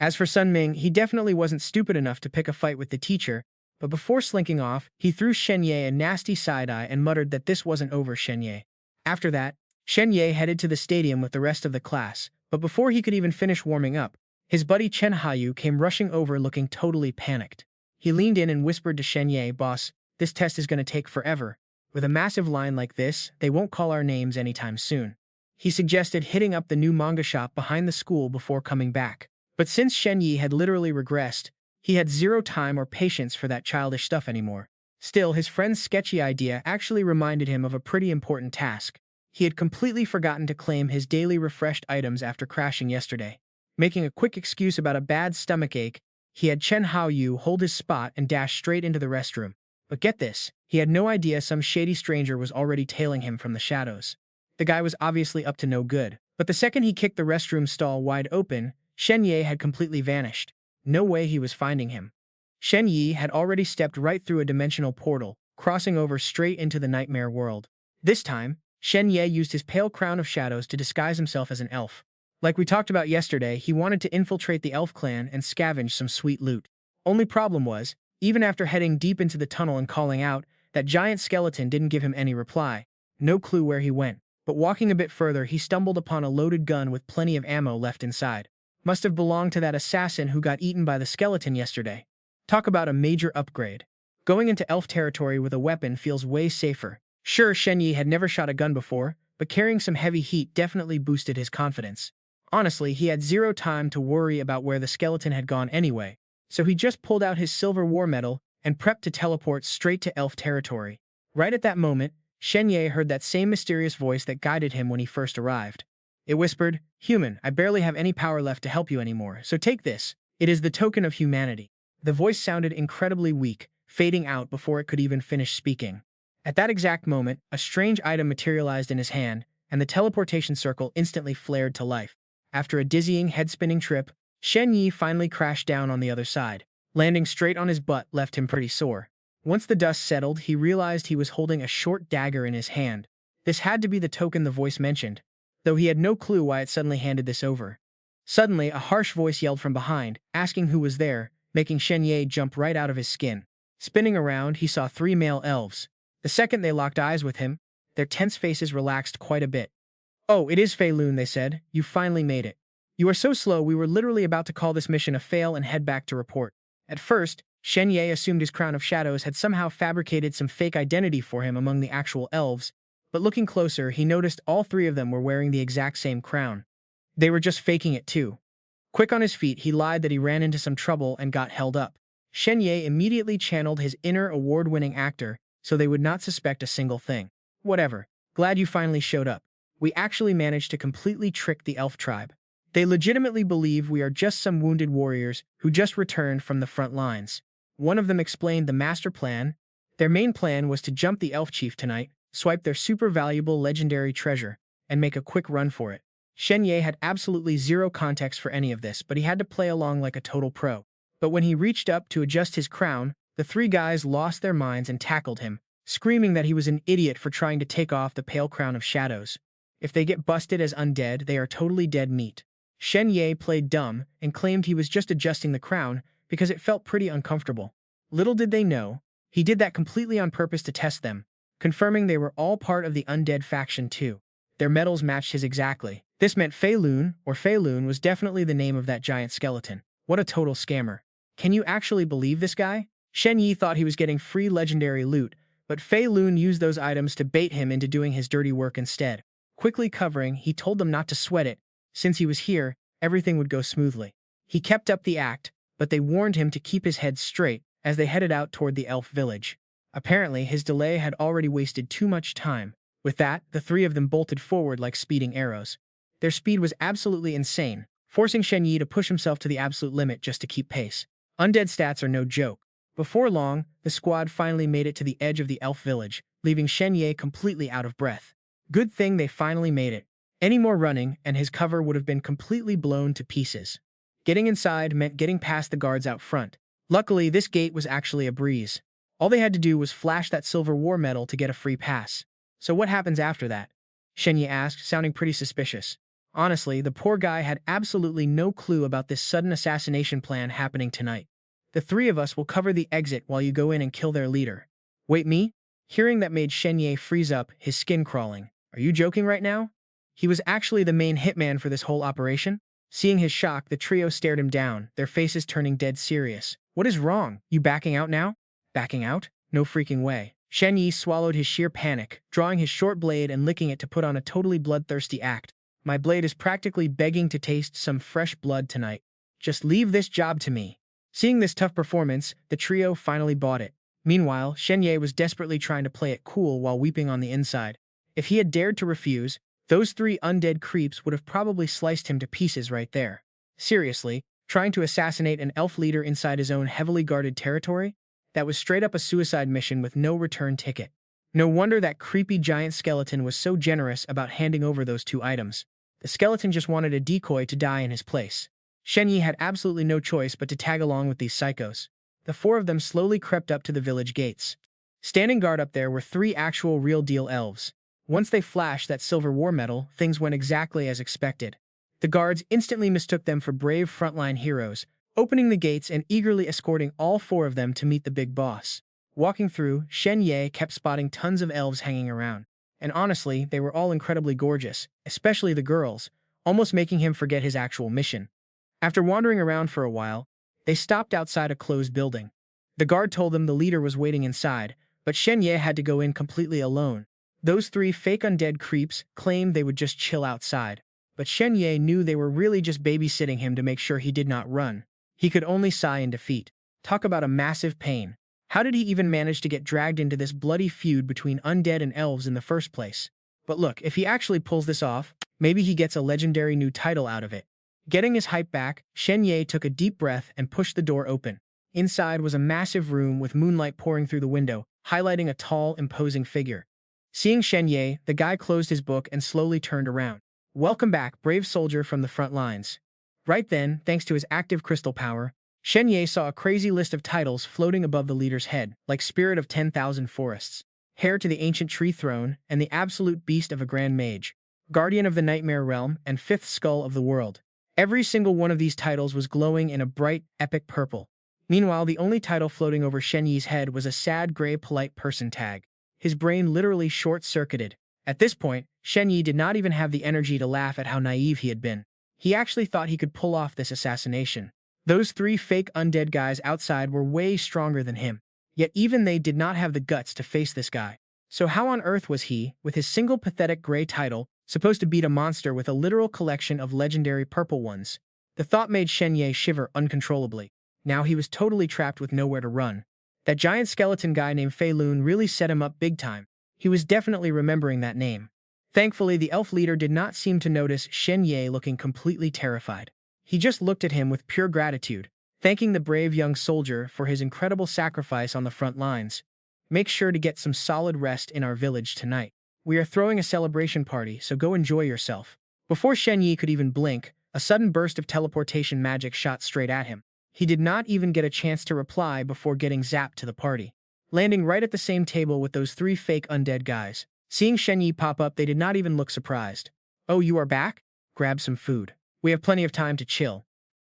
As for Sun Ming, he definitely wasn't stupid enough to pick a fight with the teacher, but before slinking off, he threw Shen Ye a nasty side-eye and muttered that this wasn't over Shen Ye. After that, Shen Ye headed to the stadium with the rest of the class, but before he could even finish warming up, his buddy Chen Hayu came rushing over looking totally panicked. He leaned in and whispered to Shen Ye, "Boss, this test is going to take forever. With a massive line like this, they won't call our names anytime soon." He suggested hitting up the new manga shop behind the school before coming back. But since Shen Ye had literally regressed, he had zero time or patience for that childish stuff anymore. Still, his friend's sketchy idea actually reminded him of a pretty important task. He had completely forgotten to claim his daily refreshed items after crashing yesterday. Making a quick excuse about a bad stomachache, he had Chen Haoyu hold his spot and dash straight into the restroom. But get this, he had no idea some shady stranger was already tailing him from the shadows. The guy was obviously up to no good, but the second he kicked the restroom stall wide open, Shen Ye had completely vanished. No way he was finding him. Shen Ye had already stepped right through a dimensional portal, crossing over straight into the nightmare world. This time, Shen Ye used his pale crown of shadows to disguise himself as an elf. Like we talked about yesterday, he wanted to infiltrate the elf clan and scavenge some sweet loot. Only problem was, even after heading deep into the tunnel and calling out, that giant skeleton didn't give him any reply. No clue where he went. But walking a bit further, he stumbled upon a loaded gun with plenty of ammo left inside. Must have belonged to that assassin who got eaten by the skeleton yesterday. Talk about a major upgrade. Going into elf territory with a weapon feels way safer. Sure, Shen Ye had never shot a gun before, but carrying some heavy heat definitely boosted his confidence. Honestly, he had zero time to worry about where the skeleton had gone anyway, so he just pulled out his silver war medal and prepped to teleport straight to elf territory. Right at that moment, Shen Ye heard that same mysterious voice that guided him when he first arrived. It whispered, "Human, I barely have any power left to help you anymore, so take this. It is the token of humanity." The voice sounded incredibly weak, fading out before it could even finish speaking. At that exact moment, a strange item materialized in his hand, and the teleportation circle instantly flared to life. After a dizzying, head-spinning trip, Shen Ye finally crashed down on the other side. Landing straight on his butt left him pretty sore. Once the dust settled, he realized he was holding a short dagger in his hand. This had to be the token the voice mentioned, though he had no clue why it suddenly handed this over. Suddenly, a harsh voice yelled from behind, asking who was there, making Shen Ye jump right out of his skin. Spinning around, he saw 3 male elves. The second they locked eyes with him, their tense faces relaxed quite a bit. "Oh, it is Fei Lun," they said. "You finally made it. You are so slow we were literally about to call this mission a fail and head back to report." At first, Shen Ye assumed his crown of shadows had somehow fabricated some fake identity for him among the actual elves, but looking closer, he noticed all 3 of them were wearing the exact same crown. They were just faking it too. Quick on his feet, he lied that he ran into some trouble and got held up. Shen Ye immediately channeled his inner award-winning actor so they would not suspect a single thing. "Whatever. Glad you finally showed up. We actually managed to completely trick the elf tribe. They legitimately believe we are just some wounded warriors who just returned from the front lines." One of them explained the master plan. Their main plan was to jump the elf chief tonight, swipe their super valuable legendary treasure, and make a quick run for it. Shen Ye had absolutely zero context for any of this, but he had to play along like a total pro. But when he reached up to adjust his crown, the 3 guys lost their minds and tackled him, screaming that he was an idiot for trying to take off the pale crown of shadows. If they get busted as undead, they are totally dead meat. Shen Ye played dumb and claimed he was just adjusting the crown because it felt pretty uncomfortable. Little did they know, he did that completely on purpose to test them. confirming they were all part of the undead faction too. Their medals matched his exactly. This meant Fei Lun, or Fei Lun, was definitely the name of that giant skeleton. What a total scammer. Can you actually believe this guy? Shen Ye thought he was getting free legendary loot, but Fei Lun used those items to bait him into doing his dirty work instead. Quickly covering, he told them not to sweat it. Since he was here, everything would go smoothly. He kept up the act, but they warned him to keep his head straight as they headed out toward the elf village. Apparently, his delay had already wasted too much time. With that, the three of them bolted forward like speeding arrows. Their speed was absolutely insane, forcing Shen Ye to push himself to the absolute limit just to keep pace. Undead stats are no joke. Before long, the squad finally made it to the edge of the elf village, leaving Shen Ye completely out of breath. Good thing they finally made it. Any more running, and his cover would have been completely blown to pieces. Getting inside meant getting past the guards out front. Luckily, this gate was actually a breeze. All they had to do was flash that silver war medal to get a free pass. So what happens after that? Shen Ye asked, sounding pretty suspicious. Honestly, the poor guy had absolutely no clue about this sudden assassination plan happening tonight. The three of us will cover the exit while you go in and kill their leader. Wait, me? Hearing that made Shen Ye freeze up, his skin crawling. Are you joking right now? He was actually the main hitman for this whole operation? Seeing his shock, the trio stared him down, their faces turning dead serious. What is wrong? You backing out now? Backing out? No freaking way. Shen Ye swallowed his sheer panic, drawing his short blade and licking it to put on a totally bloodthirsty act. My blade is practically begging to taste some fresh blood tonight. Just leave this job to me. Seeing this tough performance, the trio finally bought it. Meanwhile, Shen Ye was desperately trying to play it cool while weeping on the inside. If he had dared to refuse, those three undead creeps would have probably sliced him to pieces right there. Seriously, trying to assassinate an elf leader inside his own heavily guarded territory? That was straight up a suicide mission with no return ticket. No wonder that creepy giant skeleton was so generous about handing over those two items. The skeleton just wanted a decoy to die in his place. Shen Ye had absolutely no choice but to tag along with these psychos. The four of them slowly crept up to the village gates. Standing guard up there were three actual real-deal elves. Once they flashed that silver war medal, things went exactly as expected. The guards instantly mistook them for brave frontline heroes, opening the gates and eagerly escorting all four of them to meet the big boss. Walking through, Shen Ye kept spotting tons of elves hanging around. And honestly, they were all incredibly gorgeous, especially the girls, almost making him forget his actual mission. After wandering around for a while, they stopped outside a closed building. The guard told them the leader was waiting inside, but Shen Ye had to go in completely alone. Those three fake undead creeps claimed they would just chill outside, but Shen Ye knew they were really just babysitting him to make sure he did not run. He could only sigh in defeat. Talk about a massive pain. How did he even manage to get dragged into this bloody feud between undead and elves in the first place? But look, if he actually pulls this off, maybe he gets a legendary new title out of it. Getting his hype back, Shen Ye took a deep breath and pushed the door open. Inside was a massive room with moonlight pouring through the window, highlighting a tall, imposing figure. Seeing Shen Ye, the guy closed his book and slowly turned around. Welcome back, brave soldier from the front lines. Right then, thanks to his active crystal power, Shen Ye saw a crazy list of titles floating above the leader's head, like Spirit of 10,000 Forests, Heir to the Ancient Tree Throne, and the Absolute Beast of a Grand Mage, Guardian of the Nightmare Realm, and Fifth Skull of the World. Every single one of these titles was glowing in a bright, epic purple. Meanwhile, the only title floating over Shen Ye's head was a sad gray polite person tag. His brain literally short-circuited. At this point, Shen Ye did not even have the energy to laugh at how naive he had been. He actually thought he could pull off this assassination. Those three fake undead guys outside were way stronger than him. Yet even they did not have the guts to face this guy. So how on earth was he, with his single pathetic gray title, supposed to beat a monster with a literal collection of legendary purple ones? The thought made Shen Ye shiver uncontrollably. Now he was totally trapped with nowhere to run. That giant skeleton guy named Fei Lun really set him up big time. He was definitely remembering that name. Thankfully, the elf leader did not seem to notice Shen Ye looking completely terrified. He just looked at him with pure gratitude, thanking the brave young soldier for his incredible sacrifice on the front lines. Make sure to get some solid rest in our village tonight. We are throwing a celebration party, so go enjoy yourself. Before Shen Ye could even blink, a sudden burst of teleportation magic shot straight at him. He did not even get a chance to reply before getting zapped to the party, landing right at the same table with those three fake undead guys. Seeing Shen Ye pop up, they did not even look surprised. Oh, you are back? Grab some food. We have plenty of time to chill.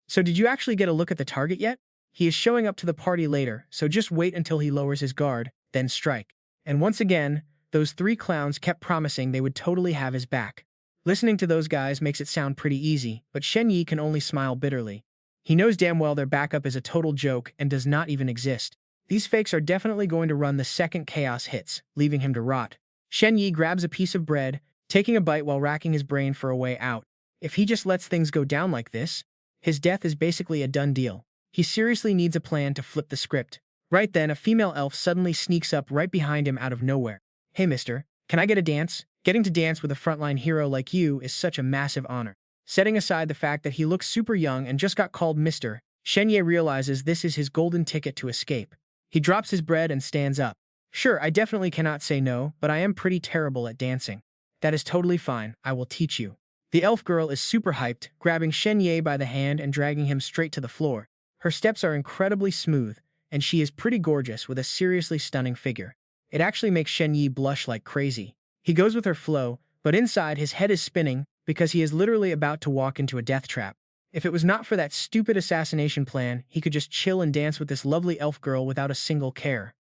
So did you actually get a look at the target yet? He is showing up to the party later, so just wait until he lowers his guard, then strike. And once again, those three clowns kept promising they would totally have his back. Listening to those guys makes it sound pretty easy, but Shen Ye can only smile bitterly. He knows damn well their backup is a total joke and does not even exist. These fakes are definitely going to run the second chaos hits, leaving him to rot. Shen Ye grabs a piece of bread, taking a bite while racking his brain for a way out. If he just lets things go down like this, his death is basically a done deal. He seriously needs a plan to flip the script. Right then, a female elf suddenly sneaks up right behind him out of nowhere. "Hey mister, can I get a dance? Getting to dance with a frontline hero like you is such a massive honor." Setting aside the fact that he looks super young and just got called mister, Shen Ye realizes this is his golden ticket to escape. He drops his bread and stands up. "Sure, I definitely cannot say no, but I am pretty terrible at dancing." "That is totally fine, I will teach you." The elf girl is super hyped, grabbing Shen Ye by the hand and dragging him straight to the floor. Her steps are incredibly smooth, and she is pretty gorgeous with a seriously stunning figure. It actually makes Shen Ye blush like crazy. He goes with her flow, but inside his head is spinning because he is literally about to walk into a death trap. If it was not for that stupid assassination plan, he could just chill and dance with this lovely elf girl without a single care.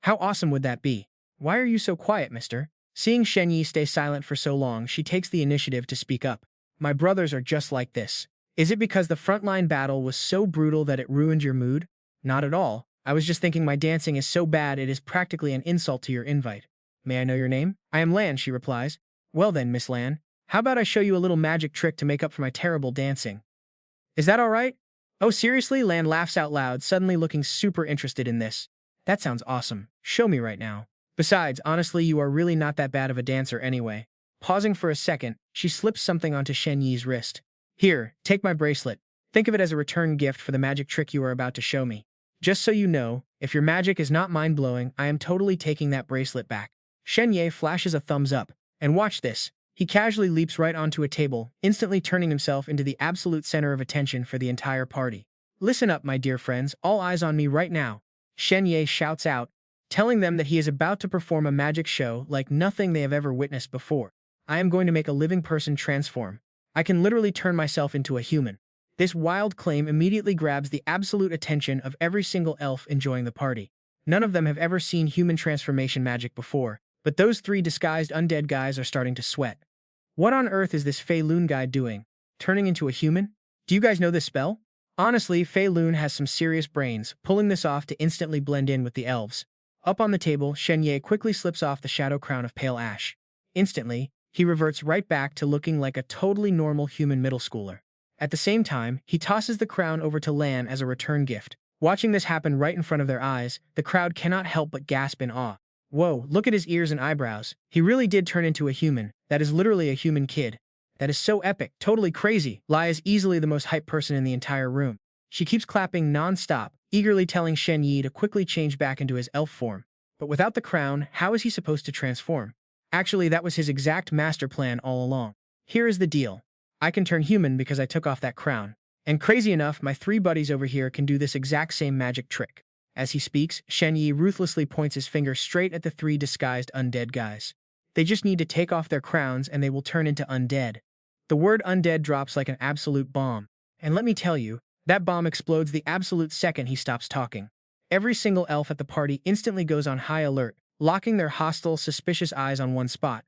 How awesome would that be? "Why are you so quiet, mister?" Seeing Shen Ye stay silent for so long, she takes the initiative to speak up. "My brothers are just like this. Is it because the frontline battle was so brutal that it ruined your mood?" "Not at all. I was just thinking my dancing is so bad it is practically an insult to your invite." "May I know your name?" "I am Lan," she replies. "Well then, Miss Lan, how about I show you a little magic trick to make up for my terrible dancing? Is that all right?" "Oh seriously?" Lan laughs out loud, suddenly looking super interested in this. "That sounds awesome. Show me right now. Besides, honestly, you are really not that bad of a dancer anyway." Pausing for a second, she slips something onto Shen Ye's wrist. "Here, take my bracelet. Think of it as a return gift for the magic trick you are about to show me. Just so you know, if your magic is not mind-blowing, I am totally taking that bracelet back." Shen Ye flashes a thumbs up. And watch this. He casually leaps right onto a table, instantly turning himself into the absolute center of attention for the entire party. "Listen up, my dear friends, all eyes on me right now." Shen Ye shouts out, telling them that he is about to perform a magic show like nothing they have ever witnessed before. "I am going to make a living person transform. I can literally turn myself into a human." This wild claim immediately grabs the absolute attention of every single elf enjoying the party. None of them have ever seen human transformation magic before, but those three disguised undead guys are starting to sweat. What on earth is this Fei Lun guy doing? Turning into a human? Do you guys know this spell? Honestly, Fei Lun has some serious brains, pulling this off to instantly blend in with the elves. Up on the table, Shen Ye quickly slips off the shadow crown of pale ash. Instantly, he reverts right back to looking like a totally normal human middle schooler. At the same time, he tosses the crown over to Lan as a return gift. Watching this happen right in front of their eyes, the crowd cannot help but gasp in awe. Whoa, look at his ears and eyebrows. He really did turn into a human. That is literally a human kid. That is so epic, totally crazy. Lai is easily the most hyped person in the entire room. She keeps clapping non-stop, eagerly telling Shen Ye to quickly change back into his elf form. But without the crown, how is he supposed to transform? Actually, that was his exact master plan all along. Here is the deal. I can turn human because I took off that crown. And crazy enough, my three buddies over here can do this exact same magic trick. As he speaks, Shen Ye ruthlessly points his finger straight at the three disguised undead guys. They just need to take off their crowns and they will turn into undead. The word undead drops like an absolute bomb. And let me tell you, that bomb explodes the absolute second he stops talking. Every single elf at the party instantly goes on high alert, locking their hostile, suspicious eyes on one spot.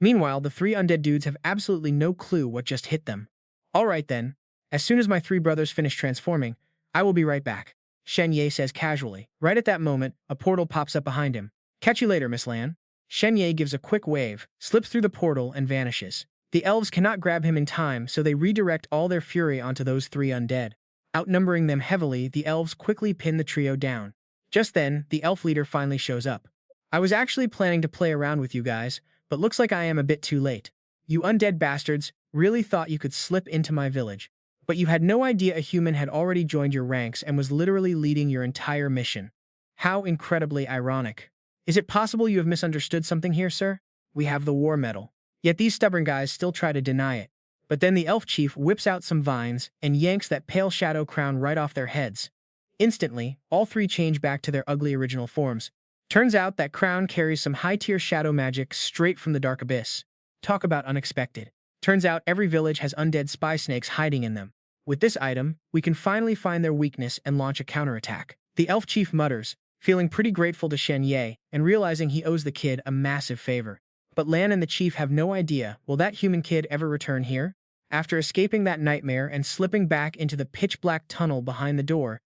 Meanwhile, the three undead dudes have absolutely no clue what just hit them. Alright then, as soon as my three brothers finish transforming, I will be right back, Shen Ye says casually. Right at that moment, a portal pops up behind him. Catch you later, Miss Lan. Shen Ye gives a quick wave, slips through the portal, and vanishes. The elves cannot grab him in time, so they redirect all their fury onto those three undead. Outnumbering them heavily, the elves quickly pin the trio down. Just then, the elf leader finally shows up. I was actually planning to play around with you guys, but looks like I am a bit too late. You undead bastards really thought you could slip into my village. But you had no idea a human had already joined your ranks and was literally leading your entire mission. How incredibly ironic. Is it possible you have misunderstood something here, sir? We have the war medal. Yet these stubborn guys still try to deny it. But then the elf chief whips out some vines and yanks that pale shadow crown right off their heads. Instantly, all three change back to their ugly original forms. Turns out that crown carries some high-tier shadow magic straight from the dark abyss. Talk about unexpected. Turns out every village has undead spy snakes hiding in them. With this item, we can finally find their weakness and launch a counterattack. The elf chief mutters, feeling pretty grateful to Shen Ye and realizing he owes the kid a massive favor. But Lan and the chief have no idea, will that human kid ever return here? After escaping that nightmare and slipping back into the pitch-black tunnel behind the door,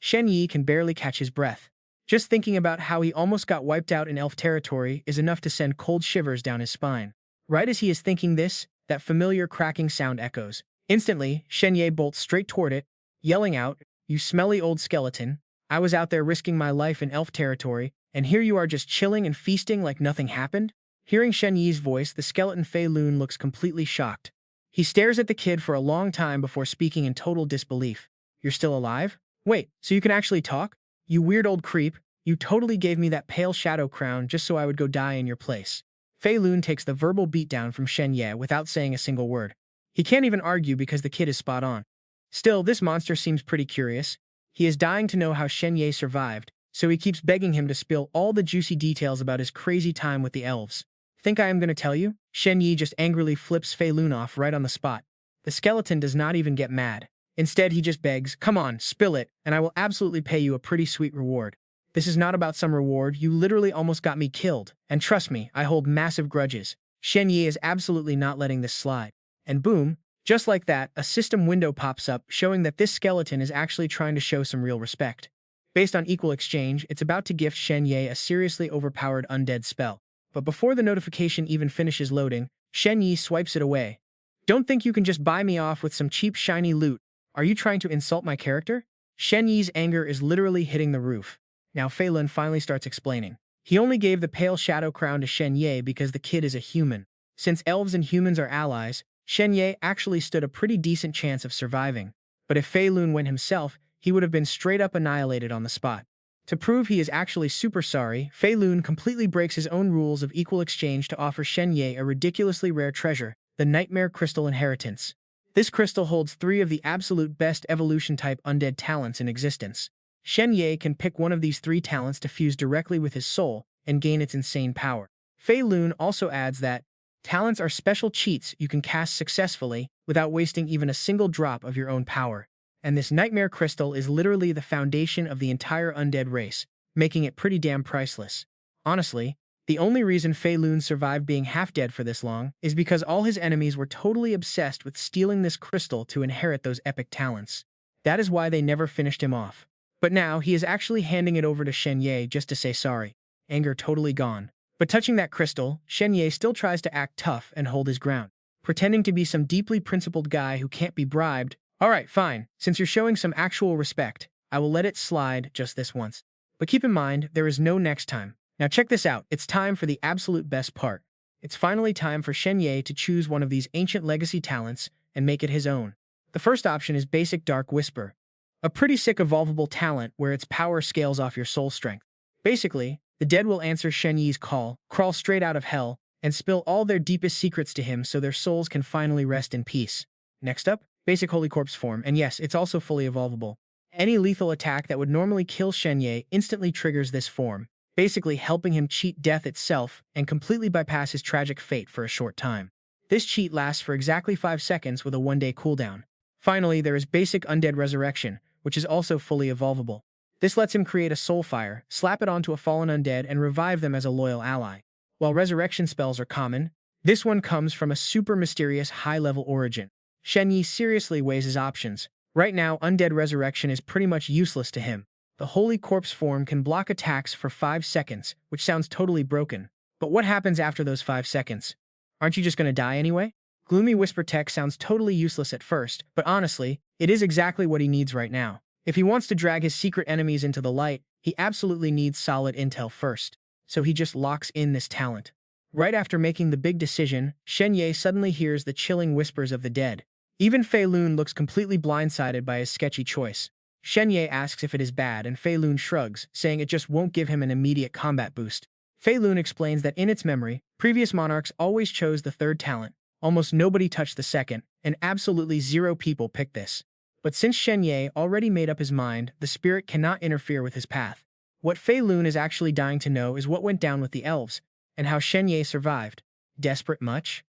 Shen Ye can barely catch his breath. Just thinking about how he almost got wiped out in elf territory is enough to send cold shivers down his spine. Right as he is thinking this, that familiar cracking sound echoes. Instantly, Shen Ye bolts straight toward it, yelling out, "You smelly old skeleton, I was out there risking my life in elf territory, and here you are just chilling and feasting like nothing happened?" Hearing Shen Ye's voice, the skeleton Fei Lun looks completely shocked. He stares at the kid for a long time before speaking in total disbelief. "You're still alive? Wait, so you can actually talk? You weird old creep, you totally gave me that pale shadow crown just so I would go die in your place." Fei Lun takes the verbal beatdown from Shen Ye without saying a single word. He can't even argue because the kid is spot on. Still, this monster seems pretty curious. He is dying to know how Shen Ye survived, so he keeps begging him to spill all the juicy details about his crazy time with the elves. "Think I am going to tell you?" Shen Ye just angrily flips Fei Lun off right on the spot. The skeleton does not even get mad. Instead, he just begs, "Come on, spill it, and I will absolutely pay you a pretty sweet reward." "This is not about some reward, you literally almost got me killed, and trust me, I hold massive grudges." Shen Ye is absolutely not letting this slide. And boom, just like that, a system window pops up showing that this skeleton is actually trying to show some real respect. Based on equal exchange, it's about to gift Shen Ye a seriously overpowered undead spell. But before the notification even finishes loading, Shen Ye swipes it away. "Don't think you can just buy me off with some cheap shiny loot. Are you trying to insult my character?" Shen Ye's anger is literally hitting the roof. Now Fei Lun finally starts explaining. He only gave the pale shadow crown to Shen Ye because the kid is a human. Since elves and humans are allies, Shen Ye actually stood a pretty decent chance of surviving. But if Fei Lun went himself, he would have been straight up annihilated on the spot. To prove he is actually super sorry, Fei Lun completely breaks his own rules of equal exchange to offer Shen Ye a ridiculously rare treasure, the Nightmare Crystal Inheritance. This crystal holds 3 of the absolute best evolution-type undead talents in existence. Shen Ye can pick one of these 3 talents to fuse directly with his soul and gain its insane power. Fei Lun also adds that talents are special cheats you can cast successfully without wasting even a single drop of your own power. And this Nightmare Crystal is literally the foundation of the entire undead race, making it pretty damn priceless. Honestly, the only reason Fei Lun survived being half-dead for this long is because all his enemies were totally obsessed with stealing this crystal to inherit those epic talents. That is why they never finished him off. But now, he is actually handing it over to Shen Ye just to say sorry. Anger totally gone. But touching that crystal, Shen Ye still tries to act tough and hold his ground, pretending to be some deeply principled guy who can't be bribed. "Alright, fine. Since you're showing some actual respect, I will let it slide just this once. But keep in mind, there is no next time. Now check this out, it's time for the absolute best part. It's finally time for Shen Ye to choose one of these ancient legacy talents and make it his own. The first option is Basic Dark Whisper, a pretty sick evolvable talent where its power scales off your soul strength. Basically, the dead will answer Shen Ye's call, crawl straight out of hell, and spill all their deepest secrets to him so their souls can finally rest in peace. Next up, Basic Holy Corpse form, and yes, it's also fully evolvable. Any lethal attack that would normally kill Shen Ye instantly triggers this form, basically helping him cheat death itself and completely bypass his tragic fate for a short time. This cheat lasts for exactly 5 seconds with a 1-day cooldown. Finally, there is Basic Undead Resurrection, which is also fully evolvable. This lets him create a soul fire, slap it onto a fallen undead, and revive them as a loyal ally. While resurrection spells are common, this one comes from a super mysterious high-level origin. Shen Ye seriously weighs his options. Right now, Undead Resurrection is pretty much useless to him. The Holy Corpse form can block attacks for 5 seconds, which sounds totally broken. But what happens after those 5 seconds? Aren't you just gonna die anyway? Gloomy Whisper Tech sounds totally useless at first, but honestly, it is exactly what he needs right now. If he wants to drag his secret enemies into the light, he absolutely needs solid intel first. So he just locks in this talent. Right after making the big decision, Shen Ye suddenly hears the chilling whispers of the dead. Even Fei Lun looks completely blindsided by his sketchy choice. Shen Ye asks if it is bad, and Fei Lun shrugs, saying it just won't give him an immediate combat boost. Fei Lun explains that in its memory, previous monarchs always chose the third talent, almost nobody touched the second, and absolutely 0 people picked this. But since Shen Ye already made up his mind, the spirit cannot interfere with his path. What Fei Lun is actually dying to know is what went down with the elves, and how Shen Ye survived. Desperate much?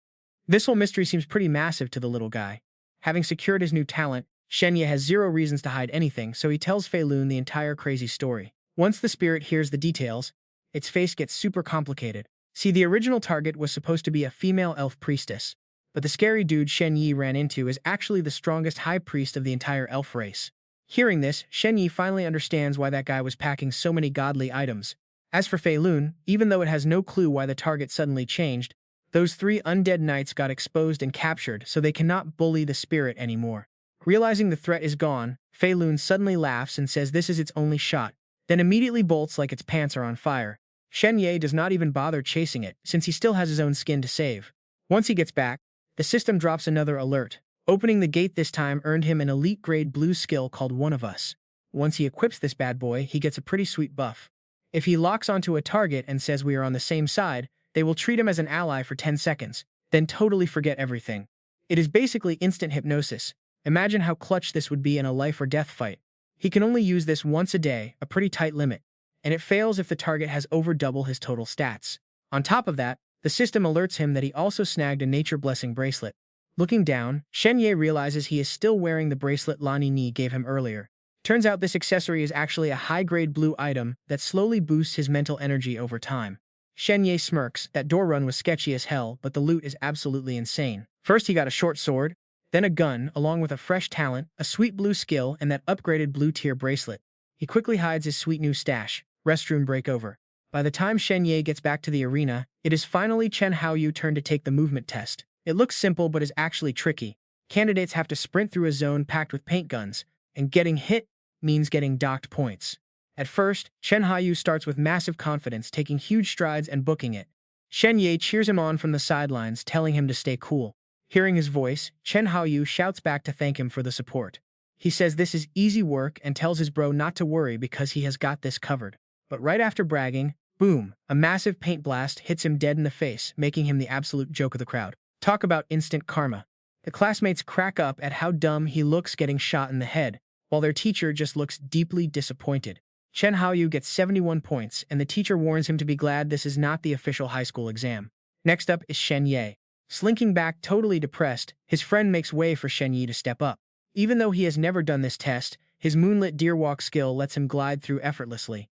This whole mystery seems pretty massive to the little guy. Having secured his new talent, Shen Ye has 0 reasons to hide anything, so he tells Fei Lun the entire crazy story. Once the spirit hears the details, its face gets super complicated. See, the original target was supposed to be a female elf priestess, but the scary dude Shen Ye ran into is actually the strongest high priest of the entire elf race. Hearing this, Shen Ye finally understands why that guy was packing so many godly items. As for Fei Lun, even though it has no clue why the target suddenly changed, those 3 undead knights got exposed and captured, so they cannot bully the spirit anymore. Realizing the threat is gone, Fei Lun suddenly laughs and says this is its only shot, then immediately bolts like its pants are on fire. Shen Ye does not even bother chasing it, since he still has his own skin to save. Once he gets back, the system drops another alert. Opening the gate this time earned him an elite-grade blue skill called One of Us. Once he equips this bad boy, he gets a pretty sweet buff. If he locks onto a target and says we are on the same side, they will treat him as an ally for 10 seconds, then totally forget everything. It is basically instant hypnosis. Imagine how clutch this would be in a life or death fight. He can only use this once a day, a pretty tight limit, and it fails if the target has over double his total stats. On top of that, the system alerts him that he also snagged a nature blessing bracelet. Looking down, Shen Ye realizes he is still wearing the bracelet Lani Ni gave him earlier. Turns out this accessory is actually a high-grade blue item that slowly boosts his mental energy over time. Shen Ye smirks. That door run was sketchy as hell, but the loot is absolutely insane. First he got a short sword, then a gun, along with a fresh talent, a sweet blue skill, and that upgraded blue tier bracelet. He quickly hides his sweet new stash. Restroom break over. By the time Shen Ye gets back to the arena, it is finally Chen Haoyu's turn to take the movement test. It looks simple but is actually tricky. Candidates have to sprint through a zone packed with paint guns, and getting hit means getting docked points. At first, Chen Haoyu starts with massive confidence, taking huge strides and booking it. Shen Ye cheers him on from the sidelines, telling him to stay cool. Hearing his voice, Chen Haoyu shouts back to thank him for the support. He says this is easy work and tells his bro not to worry because he has got this covered. But right after bragging, boom, a massive paint blast hits him dead in the face, making him the absolute joke of the crowd. Talk about instant karma. The classmates crack up at how dumb he looks getting shot in the head, while their teacher just looks deeply disappointed. Chen Haoyu gets 71 points, and the teacher warns him to be glad this is not the official high school exam. Next up is Shen Ye. Slinking back totally depressed, his friend makes way for Shen Ye to step up. Even though he has never done this test, his moonlit deer walk skill lets him glide through effortlessly.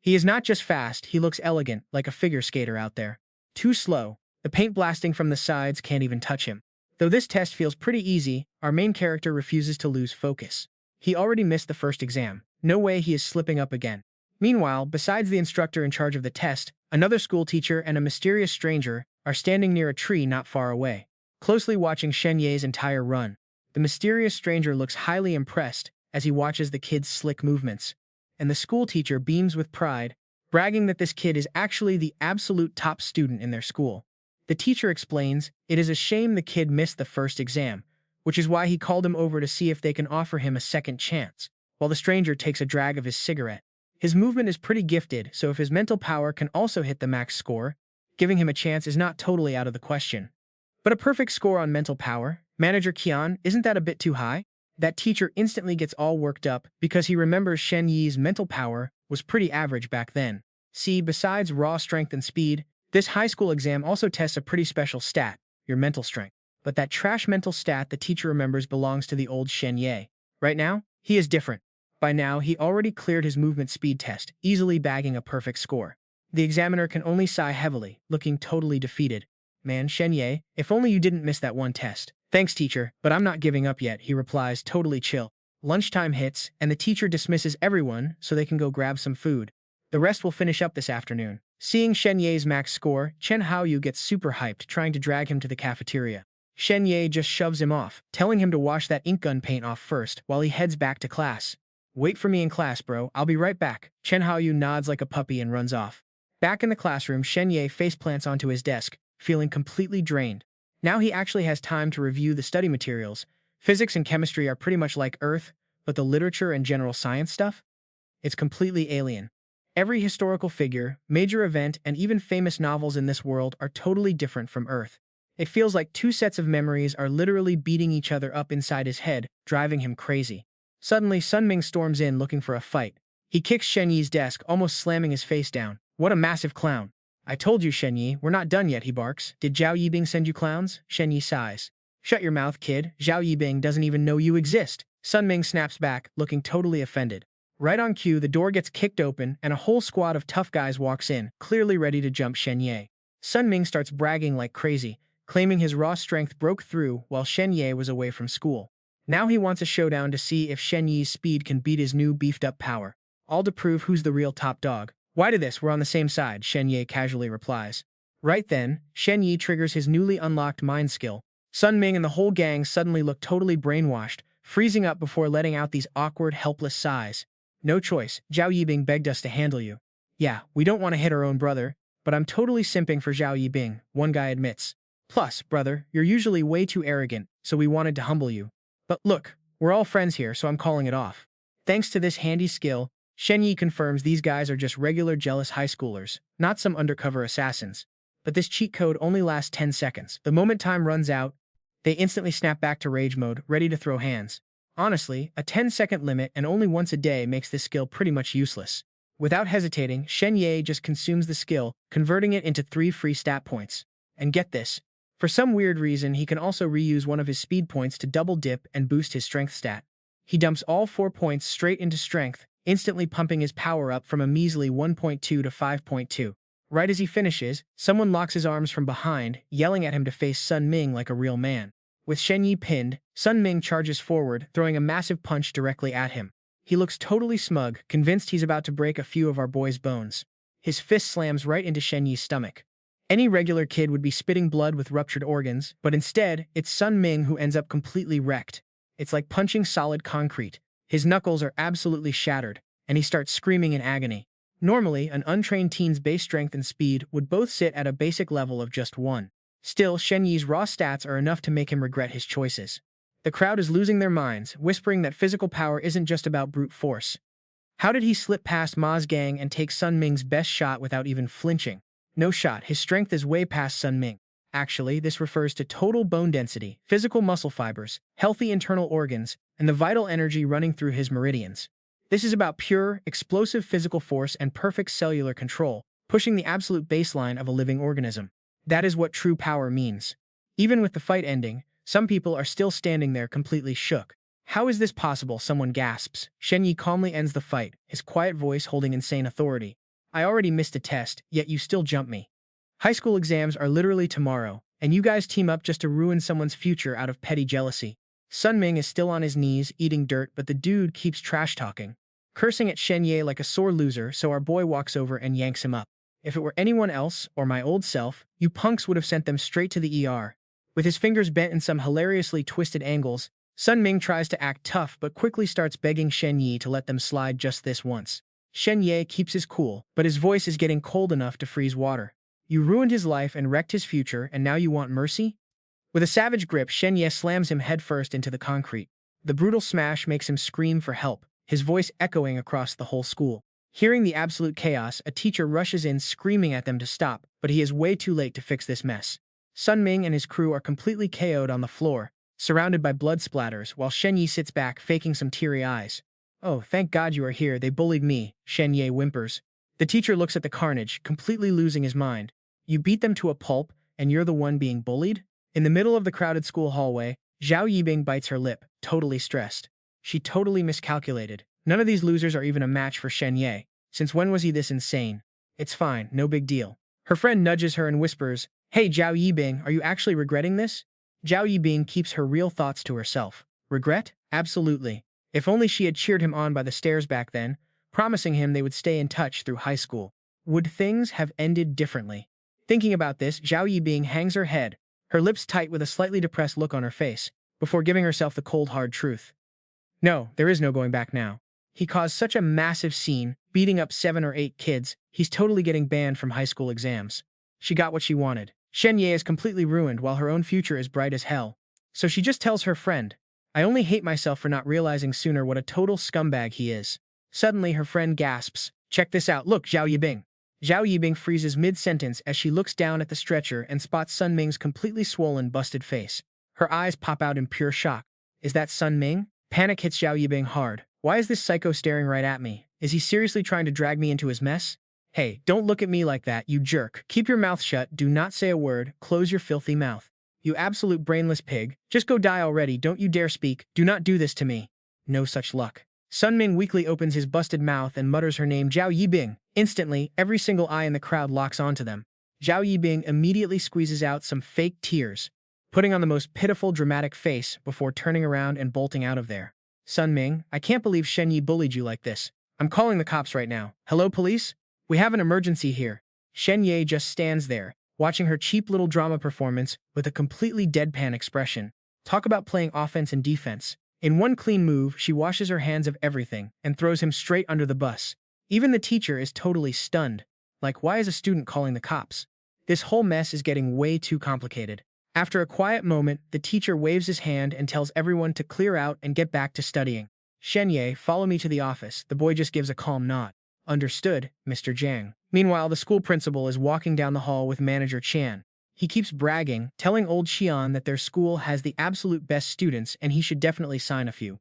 He is not just fast, he looks elegant, like a figure skater out there. Too slow, the paint blasting from the sides can't even touch him. Though this test feels pretty easy, our main character refuses to lose focus. He already missed the first exam. No way he is slipping up again. Meanwhile, besides the instructor in charge of the test, another school teacher and a mysterious stranger are standing near a tree not far away, closely watching Shen Ye's entire run. The mysterious stranger looks highly impressed as he watches the kid's slick movements, and the school teacher beams with pride, bragging that this kid is actually the absolute top student in their school. The teacher explains it is a shame the kid missed the first exam, which is why he called him over to see if they can offer him a second chance, while the stranger takes a drag of his cigarette. His movement is pretty gifted, so if his mental power can also hit the max score, giving him a chance is not totally out of the question. But a perfect score on mental power? Manager Qian, isn't that a bit too high? That teacher instantly gets all worked up because he remembers Shen Ye's mental power was pretty average back then. See, besides raw strength and speed, this high school exam also tests a pretty special stat, your mental strength. But that trash mental stat the teacher remembers belongs to the old Shen Ye. Right now, he is different. By now, he already cleared his movement speed test, easily bagging a perfect score. The examiner can only sigh heavily, looking totally defeated. Man, Shen Ye, if only you didn't miss that one test. Thanks, teacher, but I'm not giving up yet, he replies, totally chill. Lunchtime hits, and the teacher dismisses everyone so they can go grab some food. The rest will finish up this afternoon. Seeing Shen Ye's max score, Chen Haoyu gets super hyped, trying to drag him to the cafeteria. Shen Ye just shoves him off, telling him to wash that ink gun paint off first while he heads back to class. Wait for me in class, bro. I'll be right back. Chen Haoyu nods like a puppy and runs off. Back in the classroom, Shen Ye faceplants onto his desk, feeling completely drained. Now he actually has time to review the study materials. Physics and chemistry are pretty much like Earth, but the literature and general science stuff? It's completely alien. Every historical figure, major event, and even famous novels in this world are totally different from Earth. It feels like two sets of memories are literally beating each other up inside his head, driving him crazy. Suddenly, Sun Ming storms in looking for a fight. He kicks Shen Ye's desk, almost slamming his face down. What a massive clown. I told you, Shen Ye, we're not done yet, he barks. Did Zhao Yibing send you clowns? Shen Ye sighs. Shut your mouth, kid. Zhao Yibing doesn't even know you exist. Sun Ming snaps back, looking totally offended. Right on cue, the door gets kicked open, and a whole squad of tough guys walks in, clearly ready to jump Shen Ye. Sun Ming starts bragging like crazy, claiming his raw strength broke through while Shen Ye was away from school. Now he wants a showdown to see if Shen Ye's speed can beat his new beefed-up power. All to prove who's the real top dog. Why do this? We're on the same side, Shen Ye casually replies. Right then, Shen Ye triggers his newly unlocked mind skill. Sun Ming and the whole gang suddenly look totally brainwashed, freezing up before letting out these awkward, helpless sighs. No choice, Zhao Yibing begged us to handle you. Yeah, we don't want to hit our own brother, but I'm totally simping for Zhao Yibing, one guy admits. Plus, brother, you're usually way too arrogant, so we wanted to humble you. But look, we're all friends here, so I'm calling it off. Thanks to this handy skill, Shen Ye confirms these guys are just regular jealous high schoolers, not some undercover assassins. But this cheat code only lasts 10 seconds. The moment time runs out, they instantly snap back to rage mode, ready to throw hands. Honestly, a 10-second limit and only once a day makes this skill pretty much useless. Without hesitating, Shen Ye just consumes the skill, converting it into 3 free stat points. And get this, for some weird reason he can also reuse one of his speed points to double dip and boost his strength stat. He dumps all 4 points straight into strength, instantly pumping his power up from a measly 1.2 to 5.2. Right as he finishes, someone locks his arms from behind, yelling at him to face Sun Ming like a real man. With Shen Ye pinned, Sun Ming charges forward, throwing a massive punch directly at him. He looks totally smug, convinced he's about to break a few of our boys' bones. His fist slams right into Shen Ye's stomach. Any regular kid would be spitting blood with ruptured organs, but instead, it's Sun Ming who ends up completely wrecked. It's like punching solid concrete. His knuckles are absolutely shattered, and he starts screaming in agony. Normally, an untrained teen's base strength and speed would both sit at a basic level of just 1. Still, Shen Ye's raw stats are enough to make him regret his choices. The crowd is losing their minds, whispering that physical power isn't just about brute force. How did he slip past Ma's gang and take Sun Ming's best shot without even flinching? No shot, his strength is way past Sun Ming. Actually, this refers to total bone density, physical muscle fibers, healthy internal organs, and the vital energy running through his meridians. This is about pure, explosive physical force and perfect cellular control, pushing the absolute baseline of a living organism. That is what true power means. Even with the fight ending, some people are still standing there completely shook. How is this possible? Someone gasps. Shen Ye calmly ends the fight, his quiet voice holding insane authority. I already missed a test, yet you still jump me. High school exams are literally tomorrow, and you guys team up just to ruin someone's future out of petty jealousy. Sun Ming is still on his knees, eating dirt, but the dude keeps trash-talking, cursing at Shen Ye like a sore loser, so our boy walks over and yanks him up. If it were anyone else, or my old self, you punks would have sent them straight to the ER. With his fingers bent in some hilariously twisted angles, Sun Ming tries to act tough but quickly starts begging Shen Ye to let them slide just this once. Shen Ye keeps his cool, but his voice is getting cold enough to freeze water. You ruined his life and wrecked his future, and now you want mercy? With a savage grip, Shen Ye slams him headfirst into the concrete. The brutal smash makes him scream for help, his voice echoing across the whole school. Hearing the absolute chaos, a teacher rushes in screaming at them to stop, but he is way too late to fix this mess. Sun Ming and his crew are completely KO'd on the floor, surrounded by blood splatters, while Shen Ye sits back, faking some teary eyes. Oh, thank God you are here, they bullied me, Shen Ye whimpers. The teacher looks at the carnage, completely losing his mind. You beat them to a pulp, and you're the one being bullied? In the middle of the crowded school hallway, Zhao Yibing bites her lip, totally stressed. She totally miscalculated. None of these losers are even a match for Shen Ye. Since when was he this insane? It's fine, no big deal. Her friend nudges her and whispers, Hey Zhao Yibing, are you actually regretting this? Zhao Yibing keeps her real thoughts to herself. Regret? Absolutely. If only she had cheered him on by the stairs back then, promising him they would stay in touch through high school. Would things have ended differently? Thinking about this, Zhao Yibing hangs her head, her lips tight with a slightly depressed look on her face, before giving herself the cold hard truth. No, there is no going back now. He caused such a massive scene, beating up 7 or 8 kids, he's totally getting banned from high school exams. She got what she wanted. Shen Ye is completely ruined while her own future is bright as hell. So she just tells her friend, I only hate myself for not realizing sooner what a total scumbag he is. Suddenly her friend gasps, check this out, look, Zhao Yibing. Zhao Yibing freezes mid-sentence as she looks down at the stretcher and spots Sun Ming's completely swollen, busted face. Her eyes pop out in pure shock. Is that Sun Ming? Panic hits Zhao Yibing hard. Why is this psycho staring right at me? Is he seriously trying to drag me into his mess? Hey, don't look at me like that, you jerk. Keep your mouth shut, do not say a word, close your filthy mouth. You absolute brainless pig. Just go die already, don't you dare speak. Do not do this to me. No such luck. Sun Ming weakly opens his busted mouth and mutters her name, Zhao Yibing. Instantly, every single eye in the crowd locks onto them. Zhao Yibing immediately squeezes out some fake tears, putting on the most pitiful dramatic face before turning around and bolting out of there. Sun Ming, I can't believe Shen Ye bullied you like this. I'm calling the cops right now. Hello, police? We have an emergency here. Shen Ye just stands there, watching her cheap little drama performance with a completely deadpan expression. Talk about playing offense and defense. In one clean move, she washes her hands of everything and throws him straight under the bus. Even the teacher is totally stunned. Like, why is a student calling the cops? This whole mess is getting way too complicated. After a quiet moment, the teacher waves his hand and tells everyone to clear out and get back to studying. Shen Ye, follow me to the office. The boy just gives a calm nod. Understood, Mr. Jiang. Meanwhile, the school principal is walking down the hall with manager Chan. He keeps bragging, telling old Xian that their school has the absolute best students and he should definitely sign a few.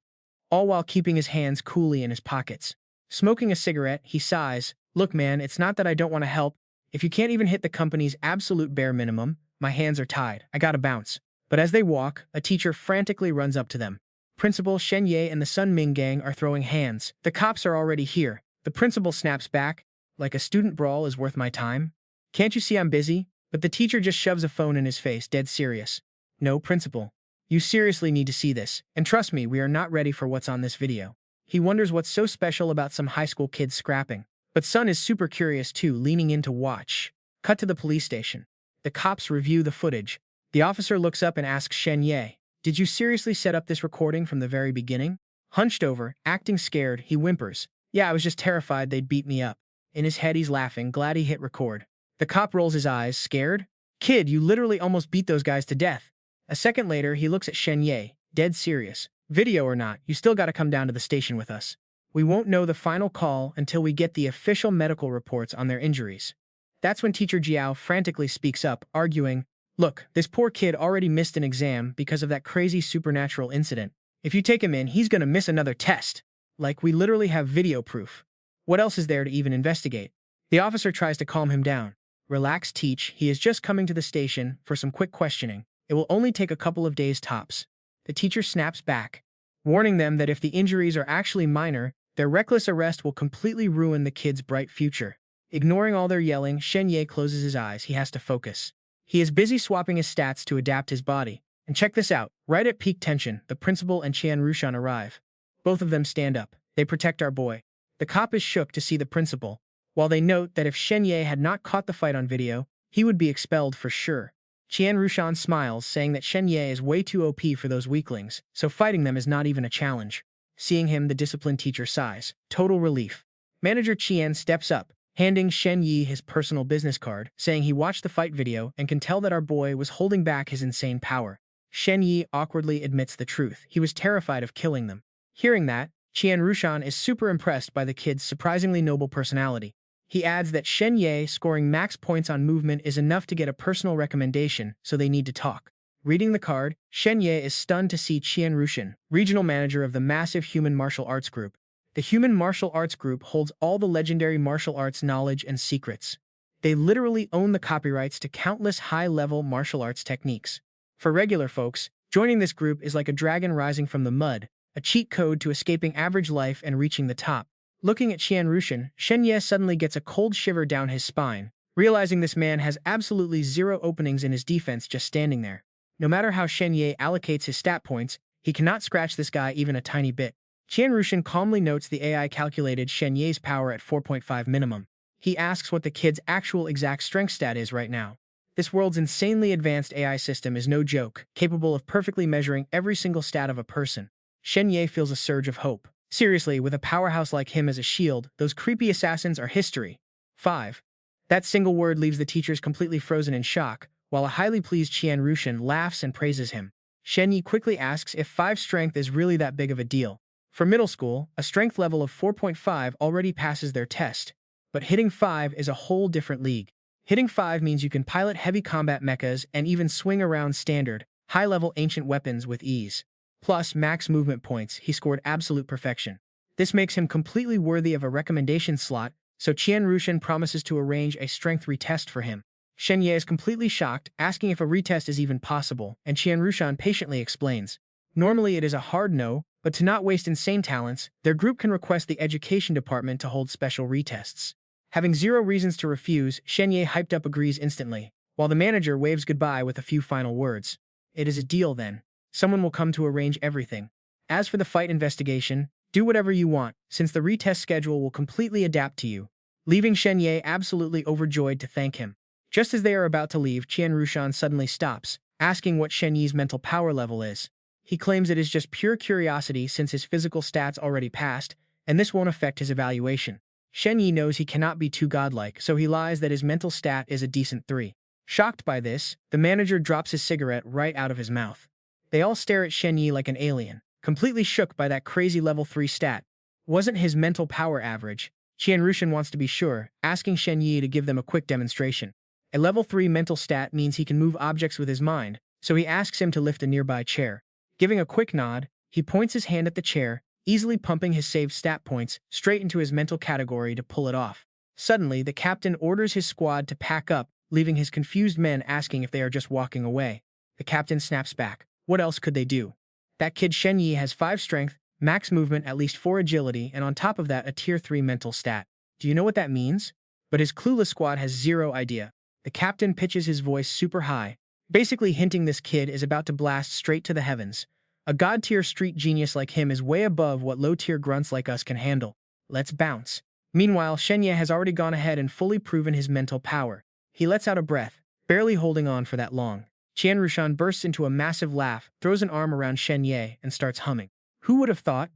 All while keeping his hands coolly in his pockets. Smoking a cigarette, he sighs, look man, it's not that I don't want to help. If you can't even hit the company's absolute bare minimum, my hands are tied. I gotta bounce. But as they walk, a teacher frantically runs up to them. Principal Shen Ye and the Sun Ming gang are throwing hands. The cops are already here. The principal snaps back, like a student brawl is worth my time. Can't you see I'm busy? But the teacher just shoves a phone in his face, dead serious. No, principal. You seriously need to see this. And trust me, we are not ready for what's on this video. He wonders what's so special about some high school kids scrapping. But Sun is super curious too, leaning in to watch. Cut to the police station. The cops review the footage. The officer looks up and asks Shen Ye, did you seriously set up this recording from the very beginning? Hunched over, acting scared, he whimpers. Yeah, I was just terrified they'd beat me up. In his head, he's laughing, glad he hit record. The cop rolls his eyes, scared. Kid, you literally almost beat those guys to death. A second later, he looks at Shen Ye, dead serious. Video or not, you still gotta come down to the station with us. We won't know the final call until we get the official medical reports on their injuries. That's when Teacher Jiao frantically speaks up, arguing, look, this poor kid already missed an exam because of that crazy supernatural incident. If you take him in, he's gonna miss another test. Like, we literally have video proof. What else is there to even investigate? The officer tries to calm him down. Relax, Teach, he is just coming to the station for some quick questioning. It will only take a couple of days tops. The teacher snaps back, warning them that if the injuries are actually minor, their reckless arrest will completely ruin the kid's bright future. Ignoring all their yelling, Shen Ye closes his eyes. He has to focus. He is busy swapping his stats to adapt his body. And check this out. Right at peak tension, the principal and Qian Rushan arrive. Both of them stand up. They protect our boy. The cop is shook to see the principal, while they note that if Shen Ye had not caught the fight on video, he would be expelled for sure. Qian Rushan smiles, saying that Shen Ye is way too OP for those weaklings, so fighting them is not even a challenge. Seeing him, the disciplined teacher sighs. Total relief. Manager Qian steps up, handing Shen Ye his personal business card, saying he watched the fight video and can tell that our boy was holding back his insane power. Shen Ye awkwardly admits the truth. He was terrified of killing them. Hearing that, Qian Rushan is super impressed by the kid's surprisingly noble personality. He adds that Shen Ye scoring max points on movement is enough to get a personal recommendation, so they need to talk. Reading the card, Shen Ye is stunned to see Qian Rushan, regional manager of the massive human martial arts group. The human martial arts group holds all the legendary martial arts knowledge and secrets. They literally own the copyrights to countless high-level martial arts techniques. For regular folks, joining this group is like a dragon rising from the mud, a cheat code to escaping average life and reaching the top. Looking at Qian Rushan, Shen Ye suddenly gets a cold shiver down his spine, realizing this man has absolutely zero openings in his defense just standing there. No matter how Shen Ye allocates his stat points, he cannot scratch this guy even a tiny bit. Qian Rushan calmly notes the AI calculated Shen Ye's power at 4.5 minimum. He asks what the kid's actual exact strength stat is right now. This world's insanely advanced AI system is no joke, capable of perfectly measuring every single stat of a person. Shen Ye feels a surge of hope. Seriously, with a powerhouse like him as a shield, those creepy assassins are history. 5. That single word leaves the teachers completely frozen in shock, while a highly pleased Qian Rushan laughs and praises him. Shen Ye quickly asks if 5 strength is really that big of a deal. For middle school, a strength level of 4.5 already passes their test, but hitting 5 is a whole different league. Hitting 5 means you can pilot heavy combat mechas and even swing around standard, high-level ancient weapons with ease. Plus max movement points, he scored absolute perfection. This makes him completely worthy of a recommendation slot, so Qian Rushan promises to arrange a strength retest for him. Shen Ye is completely shocked, asking if a retest is even possible, and Qian Rushan patiently explains. Normally it is a hard no, but to not waste insane talents, their group can request the education department to hold special retests. Having zero reasons to refuse, Shen Ye hyped up agrees instantly, while the manager waves goodbye with a few final words. It is a deal then. Someone will come to arrange everything. As for the fight investigation, do whatever you want, since the retest schedule will completely adapt to you. Leaving Shen Ye absolutely overjoyed to thank him. Just as they are about to leave, Qian Rushan suddenly stops, asking what Shen Ye's mental power level is. He claims it is just pure curiosity since his physical stats already passed, and this won't affect his evaluation. Shen Ye knows he cannot be too godlike, so he lies that his mental stat is a decent 3. Shocked by this, the manager drops his cigarette right out of his mouth. They all stare at Shen Ye like an alien, completely shook by that crazy level 3 stat. Wasn't his mental power average? Qian Rushan wants to be sure, asking Shen Ye to give them a quick demonstration. A level 3 mental stat means he can move objects with his mind, so he asks him to lift a nearby chair. Giving a quick nod, he points his hand at the chair, easily pumping his saved stat points straight into his mental category to pull it off. Suddenly, the captain orders his squad to pack up, leaving his confused men asking if they are just walking away. The captain snaps back. What else could they do? That kid Shen Ye has 5 strength, max movement, at least 4 agility, and on top of that a tier 3 mental stat. Do you know what that means? But his clueless squad has zero idea. The captain pitches his voice super high, basically hinting this kid is about to blast straight to the heavens. A god-tier street genius like him is way above what low-tier grunts like us can handle. Let's bounce. Meanwhile, Shen Ye has already gone ahead and fully proven his mental power. He lets out a breath, barely holding on for that long. Qian Rushan bursts into a massive laugh, throws an arm around Shen Ye, and starts humming. Who would have thought?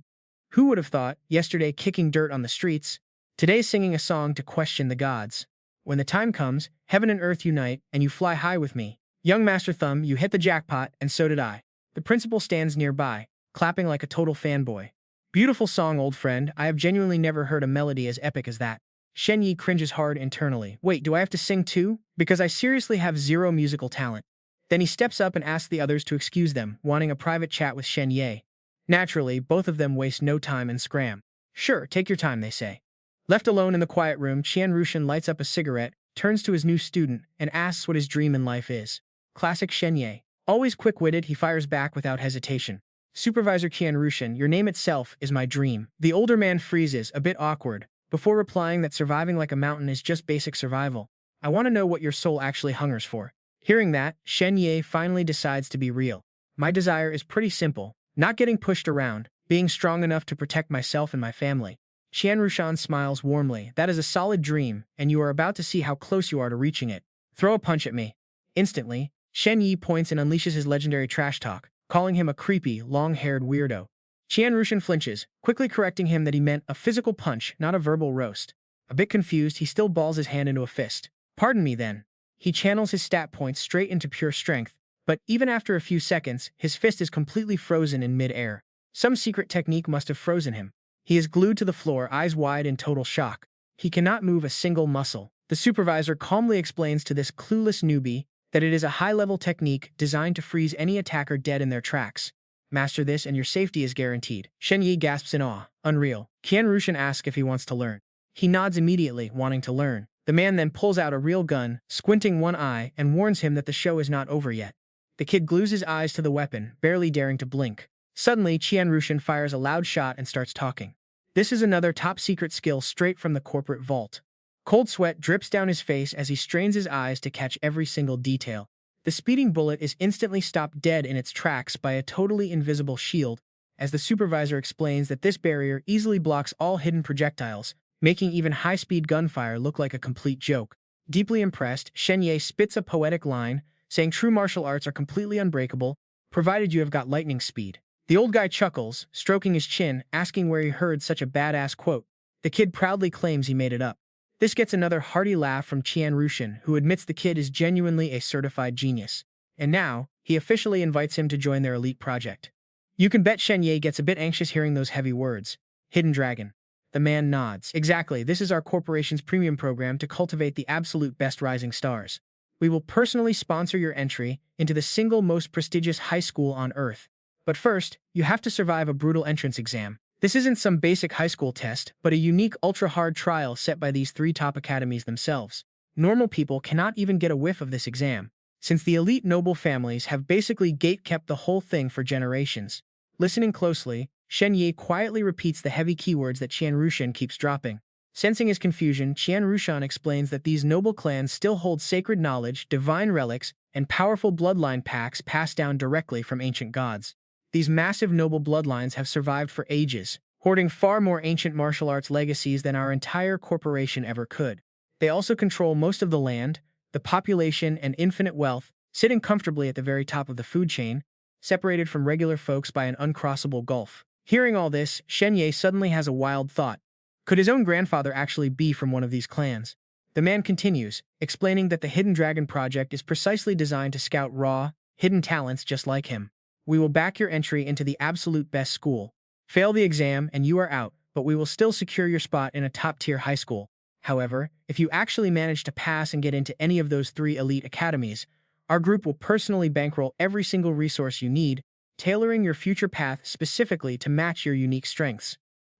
Who would have thought, yesterday kicking dirt on the streets, today singing a song to question the gods. When the time comes, heaven and earth unite, and you fly high with me. Young Master Thumb, you hit the jackpot, and so did I. The principal stands nearby, clapping like a total fanboy. Beautiful song, old friend. I have genuinely never heard a melody as epic as that. Shen Ye cringes hard internally. Wait, do I have to sing too? Because I seriously have zero musical talent. Then he steps up and asks the others to excuse them, wanting a private chat with Shen Ye. Naturally, both of them waste no time and scram. Sure, take your time, they say. Left alone in the quiet room, Qian Rushan lights up a cigarette, turns to his new student, and asks what his dream in life is. Classic Shen Ye. Always quick-witted, he fires back without hesitation. Supervisor Qian Rushan, your name itself is my dream. The older man freezes, a bit awkward, before replying that surviving like a mountain is just basic survival. I want to know what your soul actually hungers for. Hearing that, Shen Ye finally decides to be real. My desire is pretty simple. Not getting pushed around, being strong enough to protect myself and my family. Qian Rushan smiles warmly. That is a solid dream, and you are about to see how close you are to reaching it. Throw a punch at me. Instantly, Shen Ye points and unleashes his legendary trash talk, calling him a creepy, long-haired weirdo. Qian Rushan flinches, quickly correcting him that he meant a physical punch, not a verbal roast. A bit confused, he still balls his hand into a fist. Pardon me then. He channels his stat points straight into pure strength, but even after a few seconds, his fist is completely frozen in mid-air. Some secret technique must have frozen him. He is glued to the floor, eyes wide in total shock. He cannot move a single muscle. The supervisor calmly explains to this clueless newbie that it is a high-level technique designed to freeze any attacker dead in their tracks. Master this and your safety is guaranteed. Shen Ye gasps in awe. Unreal. Qian Rushan asks if he wants to learn. He nods immediately, wanting to learn. The man then pulls out a real gun, squinting one eye, and warns him that the show is not over yet. The kid glues his eyes to the weapon, barely daring to blink. Suddenly, Qian Rushan fires a loud shot and starts talking. This is another top-secret skill straight from the corporate vault. Cold sweat drips down his face as he strains his eyes to catch every single detail. The speeding bullet is instantly stopped dead in its tracks by a totally invisible shield, as the supervisor explains that this barrier easily blocks all hidden projectiles, making even high-speed gunfire look like a complete joke. Deeply impressed, Shen Ye spits a poetic line, saying true martial arts are completely unbreakable, provided you have got lightning speed. The old guy chuckles, stroking his chin, asking where he heard such a badass quote. The kid proudly claims he made it up. This gets another hearty laugh from Qian Rushan, who admits the kid is genuinely a certified genius. And now, he officially invites him to join their elite project. You can bet Shen Ye gets a bit anxious hearing those heavy words. Hidden Dragon. The man nods. Exactly, this is our corporation's premium program to cultivate the absolute best rising stars. We will personally sponsor your entry into the single most prestigious high school on Earth. But first, you have to survive a brutal entrance exam. This isn't some basic high school test, but a unique ultra-hard trial set by these 3 top academies themselves. Normal people cannot even get a whiff of this exam, since the elite noble families have basically gate-kept the whole thing for generations. Listening closely, Shen Ye quietly repeats the heavy keywords that Qian Rushan keeps dropping. Sensing his confusion, Qian Rushan explains that these noble clans still hold sacred knowledge, divine relics, and powerful bloodline pacts passed down directly from ancient gods. These massive noble bloodlines have survived for ages, hoarding far more ancient martial arts legacies than our entire corporation ever could. They also control most of the land, the population, and infinite wealth, sitting comfortably at the very top of the food chain, separated from regular folks by an uncrossable gulf. Hearing all this, Shen Ye suddenly has a wild thought. Could his own grandfather actually be from one of these clans? The man continues, explaining that the Hidden Dragon Project is precisely designed to scout raw, hidden talents just like him. We will back your entry into the absolute best school. Fail the exam and you are out, but we will still secure your spot in a top-tier high school. However, if you actually manage to pass and get into any of those 3 elite academies, our group will personally bankroll every single resource you need, tailoring your future path specifically to match your unique strengths.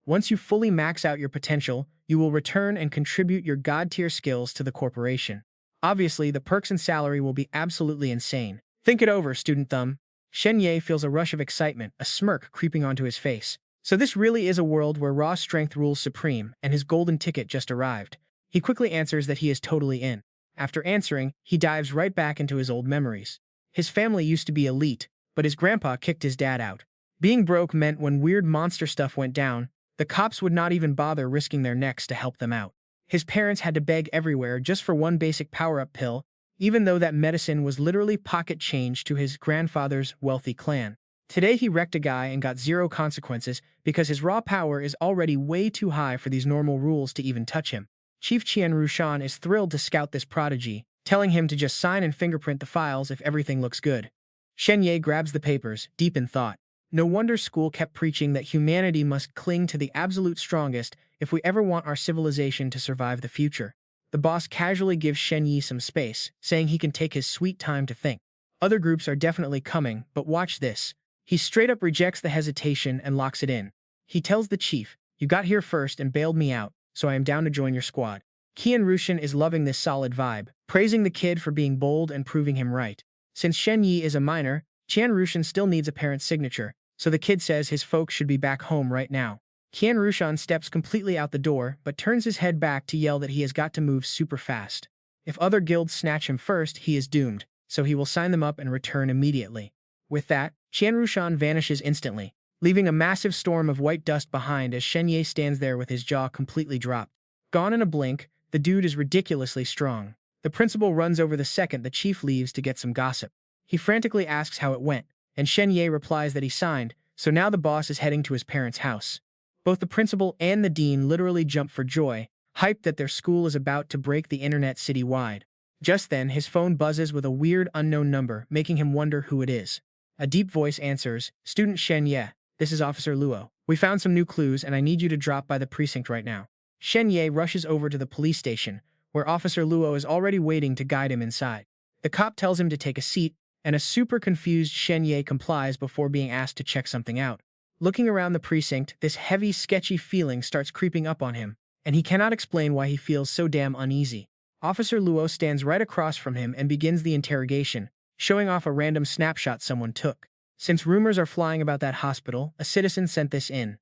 Once you fully max out your potential, you will return and contribute your god-tier skills to the corporation. Obviously, the perks and salary will be absolutely insane. Think it over, student thumb. Shen Ye feels a rush of excitement, a smirk creeping onto his face. So this really is a world where raw strength rules supreme, and his golden ticket just arrived. He quickly answers that he is totally in. After answering, he dives right back into his old memories. His family used to be elite, but his grandpa kicked his dad out. Being broke meant when weird monster stuff went down, the cops would not even bother risking their necks to help them out. His parents had to beg everywhere just for one basic power-up pill, even though that medicine was literally pocket change to his grandfather's wealthy clan. Today he wrecked a guy and got 0 consequences because his raw power is already way too high for these normal rules to even touch him. Chief Qian Rushan is thrilled to scout this prodigy, telling him to just sign and fingerprint the files if everything looks good. Shen Ye grabs the papers, deep in thought. No wonder school kept preaching that humanity must cling to the absolute strongest if we ever want our civilization to survive the future. The boss casually gives Shen Ye some space, saying he can take his sweet time to think. Other groups are definitely coming, but watch this. He straight up rejects the hesitation and locks it in. He tells the chief, "You got here first and bailed me out, so I am down to join your squad." Qian Rushan is loving this solid vibe, praising the kid for being bold and proving him right. Since Shen Ye is a minor, Qian Rushan still needs a parent's signature, so the kid says his folks should be back home right now. Qian Rushan steps completely out the door, but turns his head back to yell that he has got to move super fast. If other guilds snatch him first, he is doomed, so he will sign them up and return immediately. With that, Qian Rushan vanishes instantly, leaving a massive storm of white dust behind as Shen Ye stands there with his jaw completely dropped. Gone in a blink, the dude is ridiculously strong. The principal runs over the second the chief leaves to get some gossip. He frantically asks how it went, and Shen Ye replies that he signed, so now the boss is heading to his parents' house. Both the principal and the dean literally jump for joy, hyped that their school is about to break the internet citywide. Just then, his phone buzzes with a weird unknown number, making him wonder who it is. A deep voice answers, "Student Shen Ye, this is Officer Luo. We found some new clues and I need you to drop by the precinct right now." Shen Ye rushes over to the police station, where Officer Luo is already waiting to guide him inside. The cop tells him to take a seat, and a super confused Shen Ye complies before being asked to check something out. Looking around the precinct, this heavy, sketchy feeling starts creeping up on him, and he cannot explain why he feels so damn uneasy. Officer Luo stands right across from him and begins the interrogation, showing off a random snapshot someone took. Since rumors are flying about that hospital, a citizen sent this in.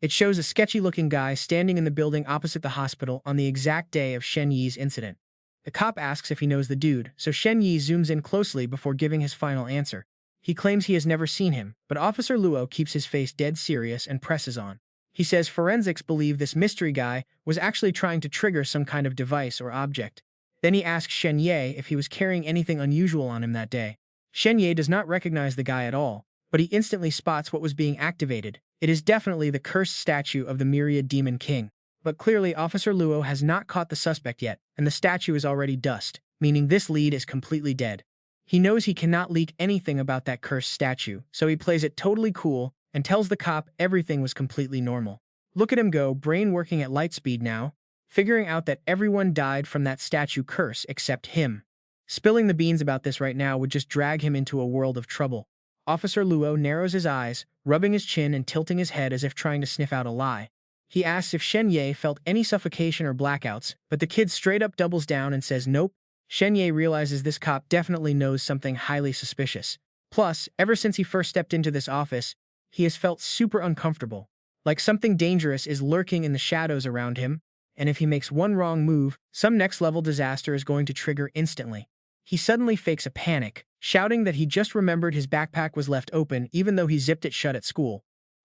It shows a sketchy-looking guy standing in the building opposite the hospital on the exact day of Shen Ye's incident. The cop asks if he knows the dude, so Shen Ye zooms in closely before giving his final answer. He claims he has never seen him, but Officer Luo keeps his face dead serious and presses on. He says forensics believe this mystery guy was actually trying to trigger some kind of device or object. Then he asks Shen Ye if he was carrying anything unusual on him that day. Shen Ye does not recognize the guy at all, but he instantly spots what was being activated. It is definitely the cursed statue of the Myriad Demon King. But clearly Officer Luo has not caught the suspect yet, and the statue is already dust, meaning this lead is completely dead. He knows he cannot leak anything about that cursed statue, so he plays it totally cool and tells the cop everything was completely normal. Look at him go, brain working at light speed now, figuring out that everyone died from that statue curse except him. Spilling the beans about this right now would just drag him into a world of trouble. Officer Luo narrows his eyes, rubbing his chin and tilting his head as if trying to sniff out a lie. He asks if Shen Ye felt any suffocation or blackouts, but the kid straight up doubles down and says nope. Shen Ye realizes this cop definitely knows something highly suspicious. Plus, ever since he first stepped into this office, He has felt super uncomfortable, like something dangerous is lurking in the shadows around him, and if he makes one wrong move, some next-level disaster is going to trigger instantly. He suddenly fakes a panic, shouting that he just remembered his backpack was left open even though he zipped it shut at school.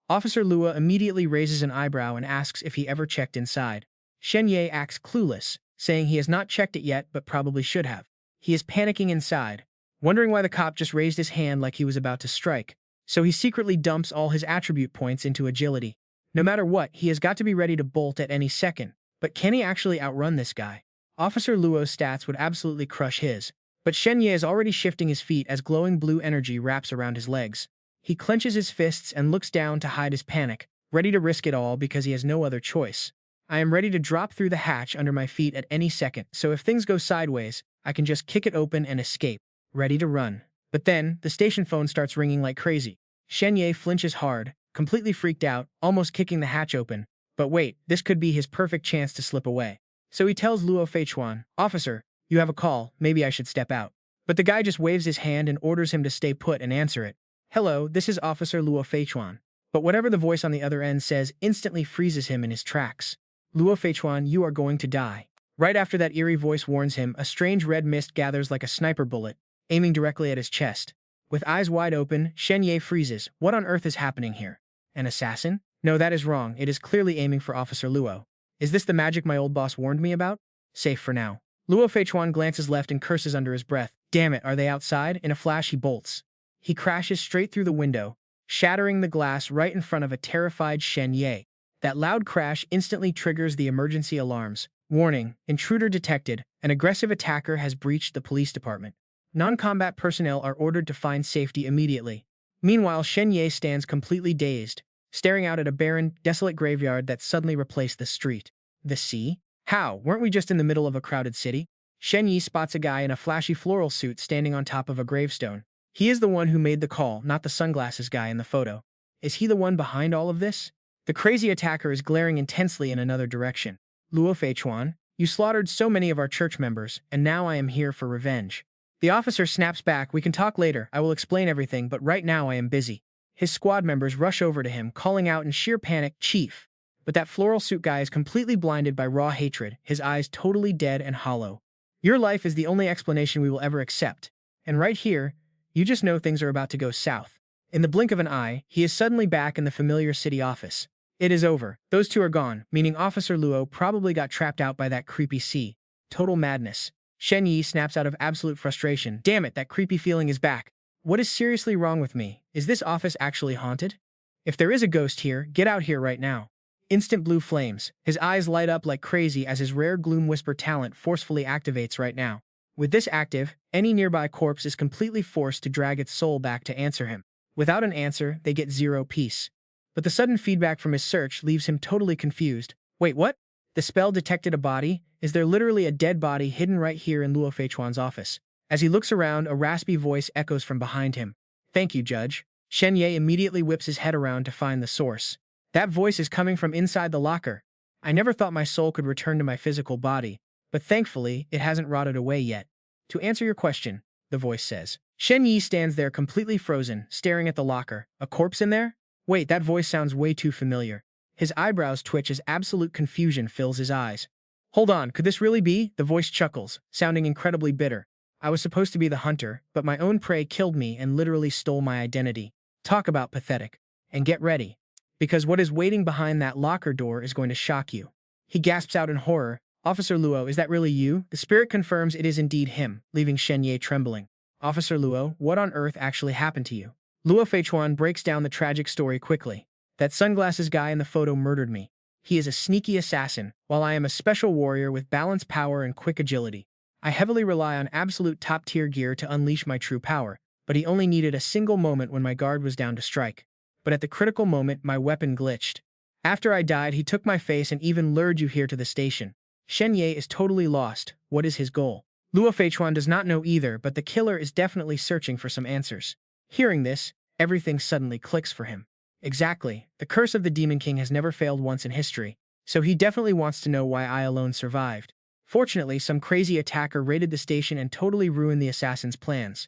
Officer Lua immediately raises an eyebrow and asks if he ever checked inside. Shen Ye acts clueless, saying he has not checked it yet but probably should have. He is panicking inside, wondering why the cop just raised his hand like he was about to strike, so he secretly dumps all his attribute points into agility. No matter what, he has got to be ready to bolt at any second. But can he actually outrun this guy? Officer Luo's stats would absolutely crush his, but Shen Ye is already shifting his feet as glowing blue energy wraps around his legs. He clenches his fists and looks down to hide his panic, ready to risk it all because he has no other choice. I am ready to drop through the hatch under my feet at any second, so if things go sideways, I can just kick it open and escape. Ready to run. But then, the station phone starts ringing like crazy. Shen Ye flinches hard, completely freaked out, almost kicking the hatch open. But wait, this could be his perfect chance to slip away. So he tells Luo Feichuan, "Officer, you have a call, maybe I should step out." But the guy just waves his hand and orders him to stay put and answer it. "Hello, this is Officer Luo Feichuan." But whatever the voice on the other end says instantly freezes him in his tracks. "Luo Feichuan, you are going to die." Right after that eerie voice warns him, a strange red mist gathers like a sniper bullet, aiming directly at his chest. With eyes wide open, Shen Ye freezes. What on earth is happening here? An assassin? No, that is wrong. It is clearly aiming for Officer Luo. Is this the magic my old boss warned me about? Safe for now. Luo Feichuan glances left and curses under his breath. Damn it, are they outside? In a flash, he bolts. He crashes straight through the window, shattering the glass right in front of a terrified Shen Ye. That loud crash instantly triggers the emergency alarms. Warning, intruder detected. An aggressive attacker has breached the police department. Non-combat personnel are ordered to find safety immediately. Meanwhile, Shen Ye stands completely dazed, staring out at a barren, desolate graveyard that suddenly replaced the street. The sea? How? Weren't we just in the middle of a crowded city? Shen Ye spots a guy in a flashy floral suit standing on top of a gravestone. He is the one who made the call, not the sunglasses guy in the photo. Is he the one behind all of this? The crazy attacker is glaring intensely in another direction. Luo Feichuan, you slaughtered so many of our church members, and now I am here for revenge. The officer snaps back. We can talk later. I will explain everything, but right now I am busy. His squad members rush over to him, calling out in sheer panic, "Chief!" But that floral suit guy is completely blinded by raw hatred, his eyes totally dead and hollow. Your life is the only explanation we will ever accept. And right here, you just know things are about to go south. In the blink of an eye, he is suddenly back in the familiar city office. It is over. Those two are gone, meaning Officer Luo probably got trapped out by that creepy sea. Total madness. Shen Ye snaps out of absolute frustration. Damn it, that creepy feeling is back. What is seriously wrong with me? Is this office actually haunted? If there is a ghost here, get out here right now. Instant blue flames. His eyes light up like crazy as his rare Gloom Whisper talent forcefully activates right now. With this active, any nearby corpse is completely forced to drag its soul back to answer him. Without an answer, they get 0 peace. But the sudden feedback from his search leaves him totally confused. Wait, what? The spell detected a body? Is there literally a dead body hidden right here in Luo Feichuan's office? As he looks around, a raspy voice echoes from behind him. Thank you, Judge. Shen Ye immediately whips his head around to find the source. That voice is coming from inside the locker. I never thought my soul could return to my physical body, but thankfully, it hasn't rotted away yet. To answer your question, the voice says. Shen Ye stands there completely frozen, staring at the locker. A corpse in there? Wait, that voice sounds way too familiar. His eyebrows twitch as absolute confusion fills his eyes. Hold on, could this really be? The voice chuckles, sounding incredibly bitter. I was supposed to be the hunter, but my own prey killed me and literally stole my identity. Talk about pathetic. And get ready, because what is waiting behind that locker door is going to shock you. He gasps out in horror. Officer Luo, is that really you? The spirit confirms it is indeed him, leaving Shen Ye trembling. Officer Luo, what on earth actually happened to you? Luo Feichuan breaks down the tragic story quickly. That sunglasses guy in the photo murdered me. He is a sneaky assassin, while I am a special warrior with balanced power and quick agility. I heavily rely on absolute top-tier gear to unleash my true power, but he only needed a single moment when my guard was down to strike. But at the critical moment, my weapon glitched. After I died, he took my face and even lured you here to the station. Shen Ye is totally lost. What is his goal? Luo Feichuan does not know either, but the killer is definitely searching for some answers. Hearing this, everything suddenly clicks for him. Exactly. The curse of the Demon King has never failed once in history, so he definitely wants to know why I alone survived. Fortunately, some crazy attacker raided the station and totally ruined the assassin's plans.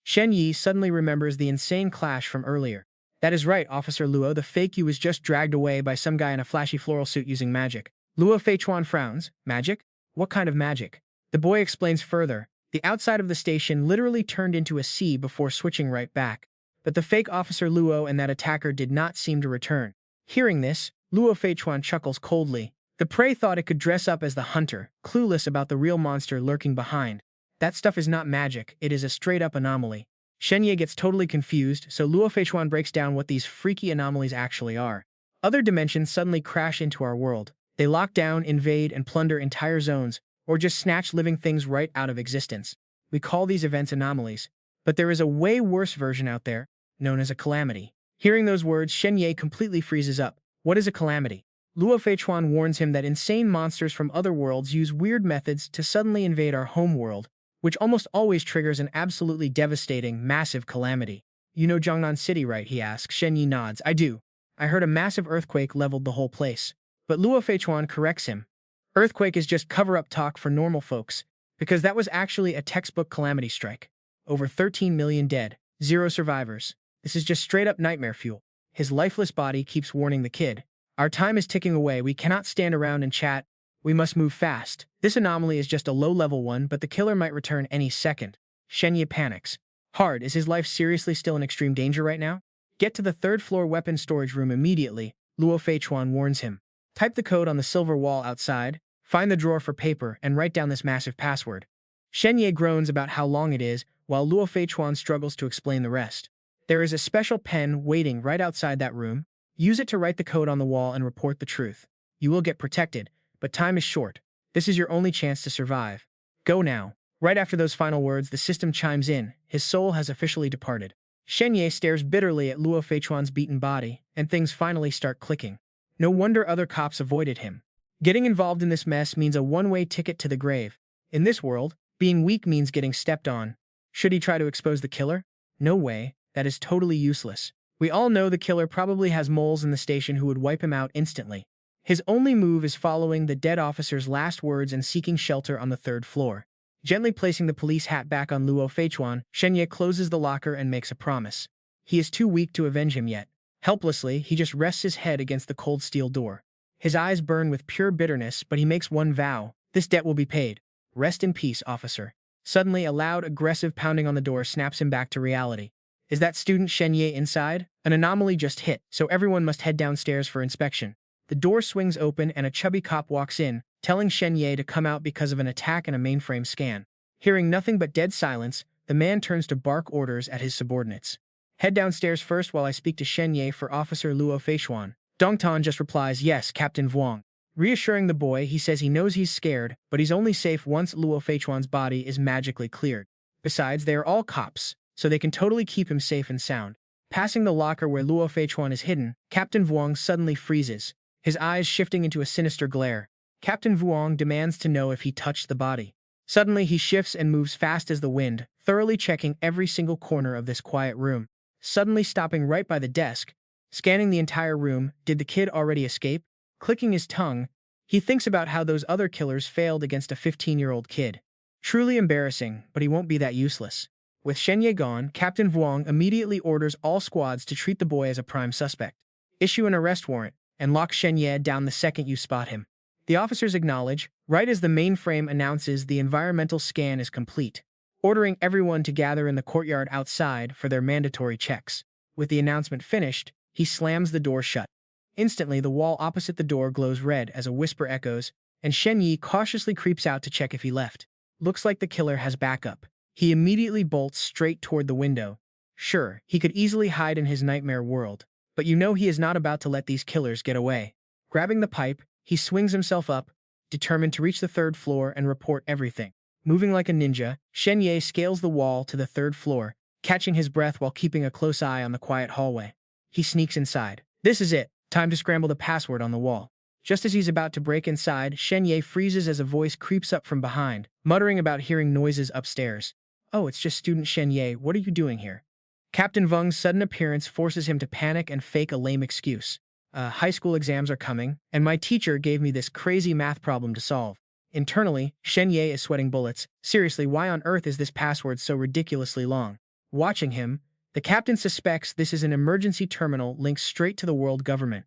Shen Ye suddenly remembers the insane clash from earlier. That is right, Officer Luo. The fake you was just dragged away by some guy in a flashy floral suit using magic. Luo Feichuan frowns. Magic? What kind of magic? The boy explains further. The outside of the station literally turned into a sea before switching right back. But the fake Officer Luo and that attacker did not seem to return. Hearing this, Luo Feichuan chuckles coldly. The prey thought it could dress up as the hunter, clueless about the real monster lurking behind. That stuff is not magic, it is a straight-up anomaly. Shen Ye gets totally confused, so Luo Feichuan breaks down what these freaky anomalies actually are. Other dimensions suddenly crash into our world. They lock down, invade, and plunder entire zones, or just snatch living things right out of existence. We call these events anomalies. But there is a way worse version out there, known as a calamity. Hearing those words, Shen Ye completely freezes up. What is a calamity? Luo Feichuan warns him that insane monsters from other worlds use weird methods to suddenly invade our home world, which almost always triggers an absolutely devastating, massive calamity. You know Jiangnan City, right? He asks. Shen Ye nods. I do. I heard a massive earthquake leveled the whole place. But Luo Feichuan corrects him. Earthquake is just cover-up talk for normal folks, because that was actually a textbook calamity strike. Over 13 million dead, 0 survivors. This is just straight-up nightmare fuel. His lifeless body keeps warning the kid. Our time is ticking away. We cannot stand around and chat. We must move fast. This anomaly is just a low-level one, but the killer might return any second. Shen Ye panics. Hard, is his life seriously still in extreme danger right now? Get to the third-floor weapons storage room immediately, Luo Feichuan warns him. Type the code on the silver wall outside, find the drawer for paper, and write down this massive password. Shen Ye groans about how long it is, while Luo Feichuan struggles to explain the rest. There is a special pen waiting right outside that room. Use it to write the code on the wall and report the truth. You will get protected, but time is short. This is your only chance to survive. Go now. Right after those final words, the system chimes in. His soul has officially departed. Shen Ye stares bitterly at Luo Feichuan's beaten body, and things finally start clicking. No wonder other cops avoided him. Getting involved in this mess means a one-way ticket to the grave. In this world, being weak means getting stepped on. Should he try to expose the killer? No way. That is totally useless. We all know the killer probably has moles in the station who would wipe him out instantly. His only move is following the dead officer's last words and seeking shelter on the 3rd floor. Gently placing the police hat back on Luo Feichuan, Shen Ye closes the locker and makes a promise. He is too weak to avenge him yet. Helplessly, he just rests his head against the cold steel door. His eyes burn with pure bitterness, but he makes one vow. This debt will be paid. Rest in peace, officer. Suddenly, a loud, aggressive pounding on the door snaps him back to reality. Is that student Shen Ye inside? An anomaly just hit, so everyone must head downstairs for inspection. The door swings open and a chubby cop walks in, telling Shen Ye to come out because of an attack and a mainframe scan. Hearing nothing but dead silence, the man turns to bark orders at his subordinates. Head downstairs first while I speak to Shen Ye for Officer Luo Feichuan. Dongtan just replies, yes, Captain Vuong. Reassuring the boy, he says he knows he's scared, but he's only safe once Luo Feichuan's body is magically cleared. Besides, they are all cops, so they can totally keep him safe and sound. Passing the locker where Luo Feichuan is hidden, Captain Vuong suddenly freezes, his eyes shifting into a sinister glare. Captain Vuong demands to know if he touched the body. Suddenly, he shifts and moves fast as the wind, thoroughly checking every single corner of this quiet room. Suddenly stopping right by the desk, scanning the entire room. Did the kid already escape? Clicking his tongue, he thinks about how those other killers failed against a 15-year-old kid. Truly embarrassing, but he won't be that useless. With Shen Ye gone, Captain Vuong immediately orders all squads to treat the boy as a prime suspect. Issue an arrest warrant, and lock Shen Ye down the second you spot him. The officers acknowledge, right as the mainframe announces the environmental scan is complete, ordering everyone to gather in the courtyard outside for their mandatory checks. With the announcement finished, he slams the door shut. Instantly, the wall opposite the door glows red as a whisper echoes, and Shen Ye cautiously creeps out to check if he left. Looks like the killer has backup. He immediately bolts straight toward the window. Sure, he could easily hide in his nightmare world, but you know he is not about to let these killers get away. Grabbing the pipe, he swings himself up, determined to reach the 3rd floor and report everything. Moving like a ninja, Shen Ye scales the wall to the 3rd floor, catching his breath while keeping a close eye on the quiet hallway. He sneaks inside. This is it. Time to scramble the password on the wall. Just as he's about to break inside, Shen Ye freezes as a voice creeps up from behind, muttering about hearing noises upstairs. Oh, it's just student Shen Ye. What are you doing here? Captain Vuong's sudden appearance forces him to panic and fake a lame excuse. High school exams are coming, and my teacher gave me this crazy math problem to solve. Internally, Shen Ye is sweating bullets. Seriously, why on earth is this password so ridiculously long? Watching him, The captain suspects this is an emergency terminal linked straight to the world government.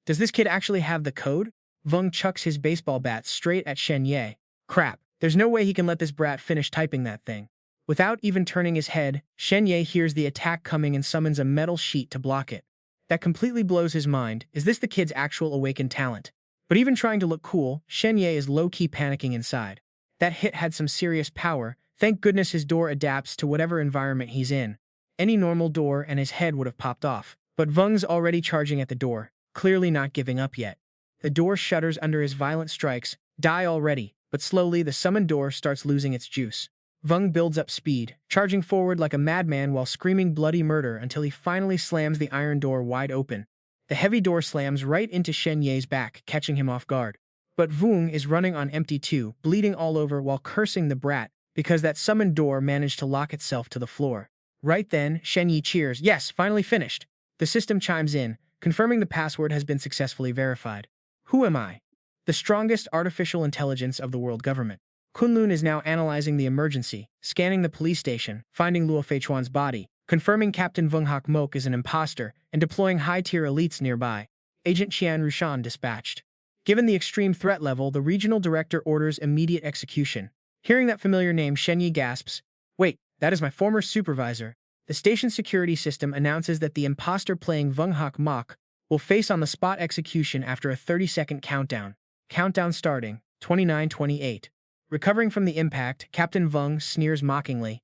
Does this kid actually have the code? Vung chucks his baseball bat straight at Shen Ye. Crap, there's no way he can let this brat finish typing that thing. Without even turning his head, Shen Ye hears the attack coming and summons a metal sheet to block it. That completely blows his mind. Is this the kid's actual awakened talent? But even trying to look cool, Shen Ye is low-key panicking inside. That hit had some serious power. Thank goodness his door adapts to whatever environment he's in. Any normal door and his head would have popped off. But Vung's already charging at the door, clearly not giving up yet. The door shudders under his violent strikes. Die already, but slowly the summoned door starts losing its juice. Vung builds up speed, charging forward like a madman while screaming bloody murder until he finally slams the iron door wide open. The heavy door slams right into Shen Ye's back, catching him off guard. But Vung is running on empty too, bleeding all over while cursing the brat because that summoned door managed to lock itself to the floor. Right then, Shen Ye cheers. Yes, finally finished. The system chimes in, confirming the password has been successfully verified. Who am I? The strongest artificial intelligence of the world government. Kunlun is now analyzing the emergency, scanning the police station, finding Luo Feichuan's body, confirming Captain Vung Hak Mok is an imposter, and deploying high-tier elites nearby. Agent Qian Rushan dispatched. Given the extreme threat level, the regional director orders immediate execution. Hearing that familiar name, Shen Ye gasps. Wait, that is my former supervisor. The station security system announces that the imposter playing Vung Hak Mok will face on-the-spot execution after a 30-second countdown. Countdown starting, 29:28. Recovering from the impact, Captain Vung sneers mockingly.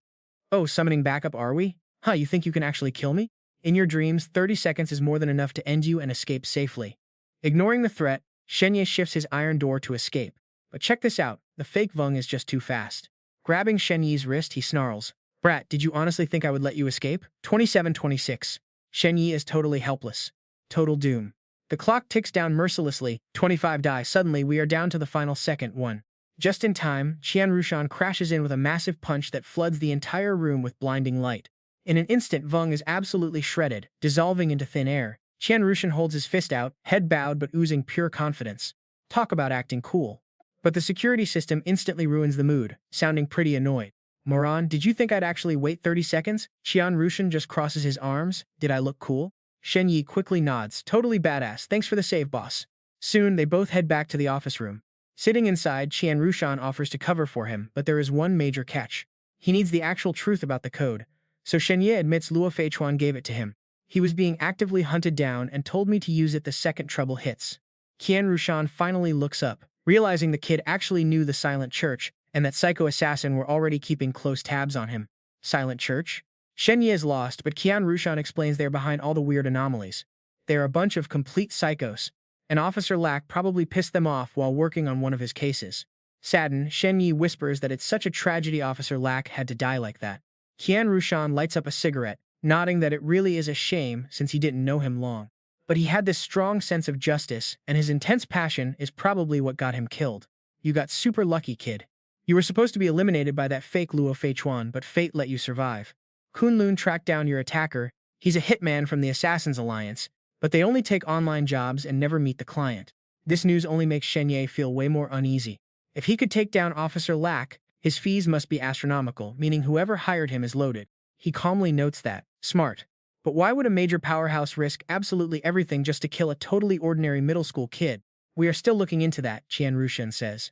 Oh, summoning backup are we? Huh, you think you can actually kill me? In your dreams, 30 seconds is more than enough to end you and escape safely. Ignoring the threat, Shen Ye shifts his iron door to escape. But check this out, the fake Vung is just too fast. Grabbing Shen Ye's wrist, he snarls. Brat, did you honestly think I would let you escape? 27:26. Shen Ye is totally helpless. Total doom. The clock ticks down mercilessly, 25 die. Suddenly, we are down to the final second, 1. Just in time, Qian Rushan crashes in with a massive punch that floods the entire room with blinding light. In an instant, Vung is absolutely shredded, dissolving into thin air. Qian Rushan holds his fist out, head bowed but oozing pure confidence. Talk about acting cool. But the security system instantly ruins the mood, sounding pretty annoyed. Moron, did you think I'd actually wait 30 seconds? Qian Rushan just crosses his arms. Did I look cool? Shen Ye quickly nods. Totally badass. Thanks for the save, boss. Soon, they both head back to the office room. Sitting inside, Qian Rushan offers to cover for him, but there is one major catch. He needs the actual truth about the code. So Shen Ye admits Luo Feichuan gave it to him. He was being actively hunted down and told me to use it the second trouble hits. Qian Rushan finally looks up, realizing the kid actually knew the Silent Church, and that Psycho Assassin were already keeping close tabs on him. Silent Church? Shen Ye is lost, but Qian Rushan explains they're behind all the weird anomalies. They're a bunch of complete psychos. And Officer Lack probably pissed them off while working on one of his cases. Saddened, Shen Ye whispers that it's such a tragedy Officer Lack had to die like that. Qian Rushan lights up a cigarette, nodding that it really is a shame since he didn't know him long. But he had this strong sense of justice, and his intense passion is probably what got him killed. You got super lucky, kid. You were supposed to be eliminated by that fake Luo Feichuan, but fate let you survive. Kunlun tracked down your attacker. He's a hitman from the Assassin's Alliance, but they only take online jobs and never meet the client. This news only makes Shen Ye feel way more uneasy. If he could take down Officer Lack, his fees must be astronomical, meaning whoever hired him is loaded. He calmly notes that. Smart. But why would a major powerhouse risk absolutely everything just to kill a totally ordinary middle school kid? We are still looking into that, Qian Rushan says.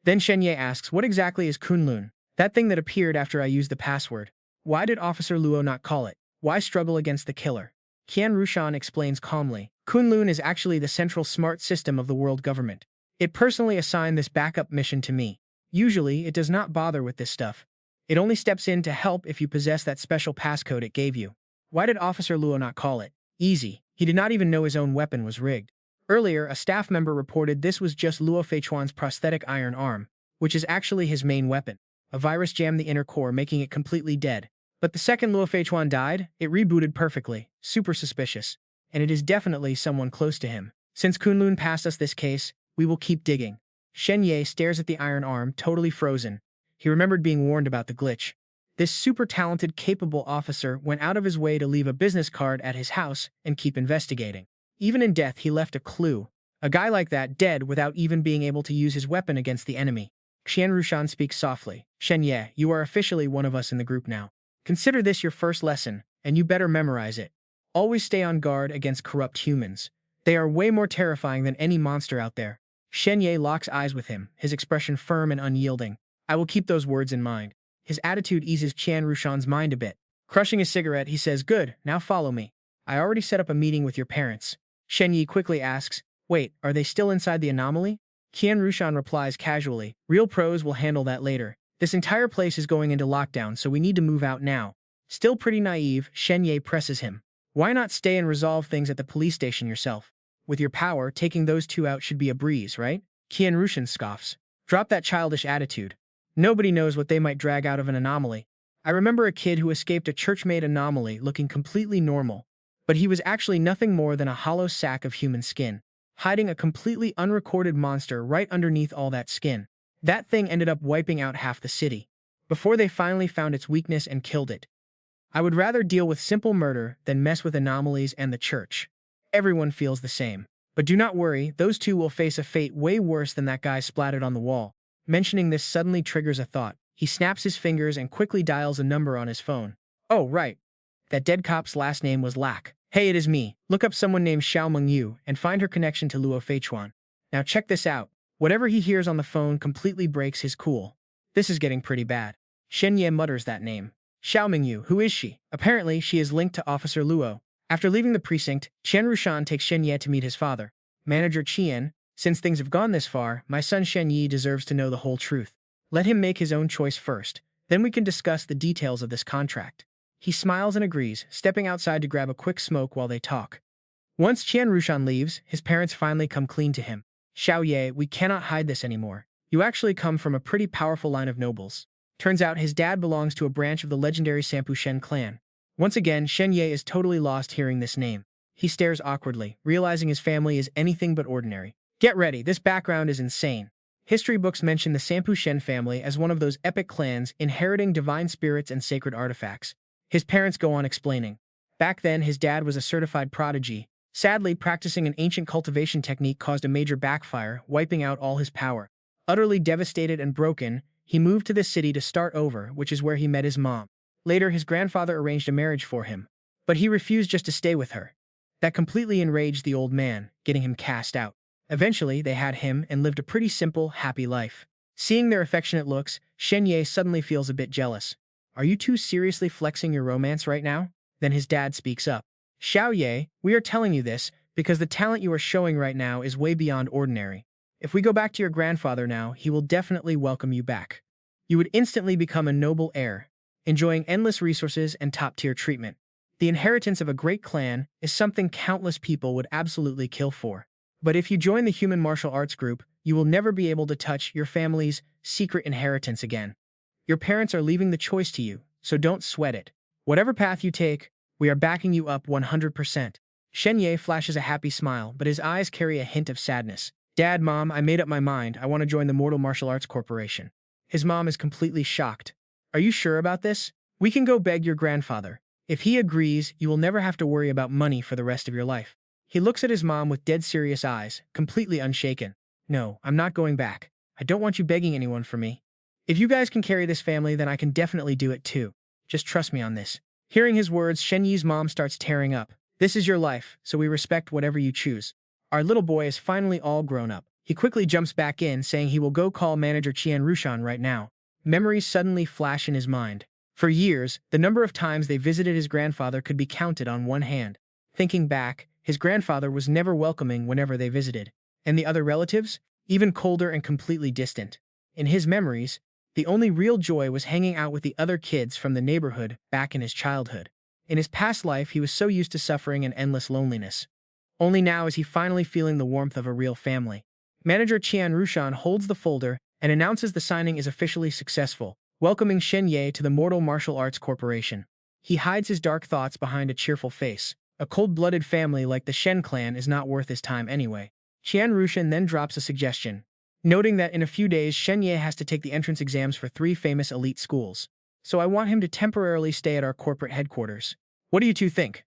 Then Shen Ye asks, what exactly is Kunlun? That thing that appeared after I used the password. Why did Officer Luo not call it? Why struggle against the killer? Qian Rushan explains calmly. Kunlun is actually the central smart system of the world government. It personally assigned this backup mission to me. Usually, it does not bother with this stuff. It only steps in to help if you possess that special passcode it gave you. Why did Officer Luo not call it? Easy. He did not even know his own weapon was rigged. Earlier, a staff member reported this was just Luo Feichuan's prosthetic iron arm, which is actually his main weapon. A virus jammed the inner core, making it completely dead. But the second Luo Feichuan died, it rebooted perfectly. Super suspicious. And it is definitely someone close to him. Since Kunlun passed us this case, we will keep digging. Shen Ye stares at the iron arm, totally frozen. He remembered being warned about the glitch. This super talented, capable officer went out of his way to leave a business card at his house and keep investigating. Even in death, he left a clue. A guy like that dead without even being able to use his weapon against the enemy. Qian Rushan speaks softly. Shen Ye, you are officially one of us in the group now. Consider this your first lesson. and you better memorize it. Always stay on guard against corrupt humans. They are way more terrifying than any monster out there. Shen Ye locks eyes with him, his expression firm and unyielding. I will keep those words in mind. His attitude eases Qian Rushan's mind a bit. Crushing his cigarette, he says, "Good, now follow me. I already set up a meeting with your parents." Shen Ye quickly asks, "Wait, are they still inside the anomaly?" Qian Rushan replies casually, "Real pros will handle that later. This entire place is going into lockdown, so we need to move out now." Still pretty naive, Shen Ye presses him. "Why not stay and resolve things at the police station yourself? With your power, taking those two out should be a breeze, right?" Qian Rushan scoffs. "Drop that childish attitude. Nobody knows what they might drag out of an anomaly. I remember a kid who escaped a church-made anomaly looking completely normal, but he was actually nothing more than a hollow sack of human skin, hiding a completely unrecorded monster right underneath all that skin. That thing ended up wiping out half the city, before they finally found its weakness and killed it. I would rather deal with simple murder than mess with anomalies and the church. Everyone feels the same. But do not worry, those two will face a fate way worse than that guy splattered on the wall." Mentioning this suddenly triggers a thought. He snaps his fingers and quickly dials a number on his phone. "Oh, right. That dead cop's last name was Lack. Hey, it is me. Look up someone named Xiaomeng Yu and find her connection to Luo Feichuan. Now check this out." Whatever he hears on the phone completely breaks his cool. This is getting pretty bad. Shen Ye mutters that name. Xiaomeng Yu, who is she? Apparently, she is linked to Officer Luo. After leaving the precinct, Qian Rushan takes Shen Ye to meet his father, Manager Qian. "Since things have gone this far, my son Shen Ye deserves to know the whole truth. Let him make his own choice first, then we can discuss the details of this contract." He smiles and agrees, stepping outside to grab a quick smoke while they talk. Once Qian Rushan leaves, his parents finally come clean to him. "Xiao Ye, we cannot hide this anymore. You actually come from a pretty powerful line of nobles." Turns out his dad belongs to a branch of the legendary Sampu Shen clan. Once again, Shen Ye is totally lost hearing this name. He stares awkwardly, realizing his family is anything but ordinary. Get ready, this background is insane. History books mention the Sampu Shen family as one of those epic clans inheriting divine spirits and sacred artifacts. His parents go on explaining. Back then, his dad was a certified prodigy. Sadly, practicing an ancient cultivation technique caused a major backfire, wiping out all his power. Utterly devastated and broken, he moved to the city to start over, which is where he met his mom. Later, his grandfather arranged a marriage for him, but he refused just to stay with her. That completely enraged the old man, getting him cast out. Eventually, they had him and lived a pretty simple, happy life. Seeing their affectionate looks, Shen Ye suddenly feels a bit jealous. "Are you two seriously flexing your romance right now?" Then his dad speaks up. "Xiao Ye, we are telling you this because the talent you are showing right now is way beyond ordinary. If we go back to your grandfather now, he will definitely welcome you back. You would instantly become a noble heir, enjoying endless resources and top-tier treatment. The inheritance of a great clan is something countless people would absolutely kill for. But if you join the human martial arts group, you will never be able to touch your family's secret inheritance again. Your parents are leaving the choice to you, so don't sweat it. Whatever path you take, we are backing you up 100%. Shen Ye flashes a happy smile, but his eyes carry a hint of sadness. "Dad, Mom, I made up my mind. I want to join the Mortal Martial Arts Corporation." His mom is completely shocked. "Are you sure about this? We can go beg your grandfather. If he agrees, you will never have to worry about money for the rest of your life." He looks at his mom with dead serious eyes, completely unshaken. "No, I'm not going back. I don't want you begging anyone for me. If you guys can carry this family, then I can definitely do it too. Just trust me on this." Hearing his words, Shen Yi's mom starts tearing up. "This is your life, so we respect whatever you choose. Our little boy is finally all grown up." He quickly jumps back in, saying he will go call Manager Qian Rushan right now. Memories suddenly flash in his mind. For years, the number of times they visited his grandfather could be counted on one hand. Thinking back, his grandfather was never welcoming whenever they visited. And the other relatives? Even colder and completely distant. In his memories, the only real joy was hanging out with the other kids from the neighborhood back in his childhood. In his past life, he was so used to suffering and endless loneliness. Only now is he finally feeling the warmth of a real family. Manager Qian Rushan holds the folder and announces the signing is officially successful, welcoming Shen Ye to the Mortal Martial Arts Corporation. He hides his dark thoughts behind a cheerful face. A cold-blooded family like the Shen clan is not worth his time anyway. Qian Rushan then drops a suggestion, noting that in a few days Shen Ye has to take the entrance exams for 3 famous elite schools. "So I want him to temporarily stay at our corporate headquarters. What do you two think?"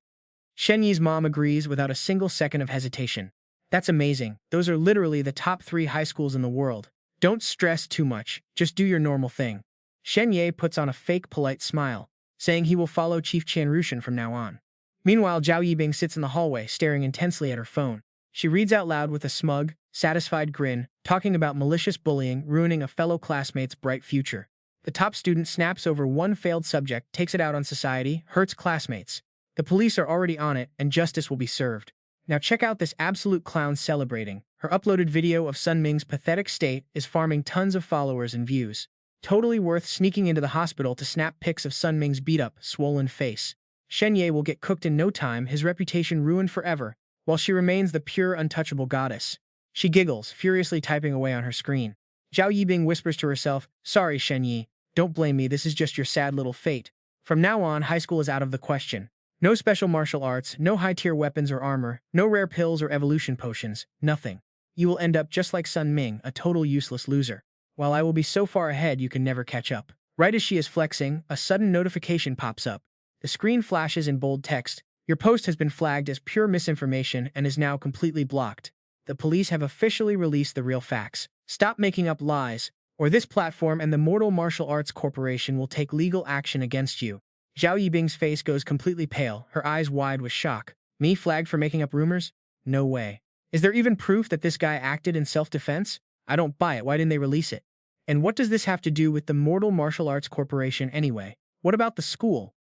Shen Yi's mom agrees without a single second of hesitation. "That's amazing. Those are literally the top 3 high schools in the world. Don't stress too much. Just do your normal thing." Shen Ye puts on a fake polite smile. saying he will follow Chief Qianrushan from now on. Meanwhile, Zhao Yibing sits in the hallway, staring intensely at her phone. She reads out loud with a smug, satisfied grin, talking about malicious bullying ruining a fellow classmate's bright future. The top student snaps over one failed subject, takes it out on society, hurts classmates. The police are already on it, and justice will be served. Now check out this absolute clown celebrating. Her uploaded video of Sun Ming's pathetic state is farming tons of followers and views. Totally worth sneaking into the hospital to snap pics of Sun Ming's beat-up, swollen face. Shen Ye will get cooked in no time, his reputation ruined forever, while she remains the pure, untouchable goddess. She giggles, furiously typing away on her screen. Zhao Yibing whispers to herself, "Sorry, Shen Ye. Don't blame me, this is just your sad little fate. From now on, high school is out of the question. No special martial arts, no high-tier weapons or armor, no rare pills or evolution potions, nothing. You will end up just like Sun Ming, a total useless loser. While I will be so far ahead you can never catch up." Right as she is flexing, a sudden notification pops up. The screen flashes in bold text. "Your post has been flagged as pure misinformation and is now completely blocked. The police have officially released the real facts. Stop making up lies, or this platform and the Mortal Martial Arts Corporation will take legal action against you." Zhao Yibing's face goes completely pale, her eyes wide with shock. Me flagged for making up rumors? No way. Is there even proof that this guy acted in self-defense? I don't buy it. Why didn't they release it? And what does this have to do with the Mortal Martial Arts Corporation anyway? What about the school?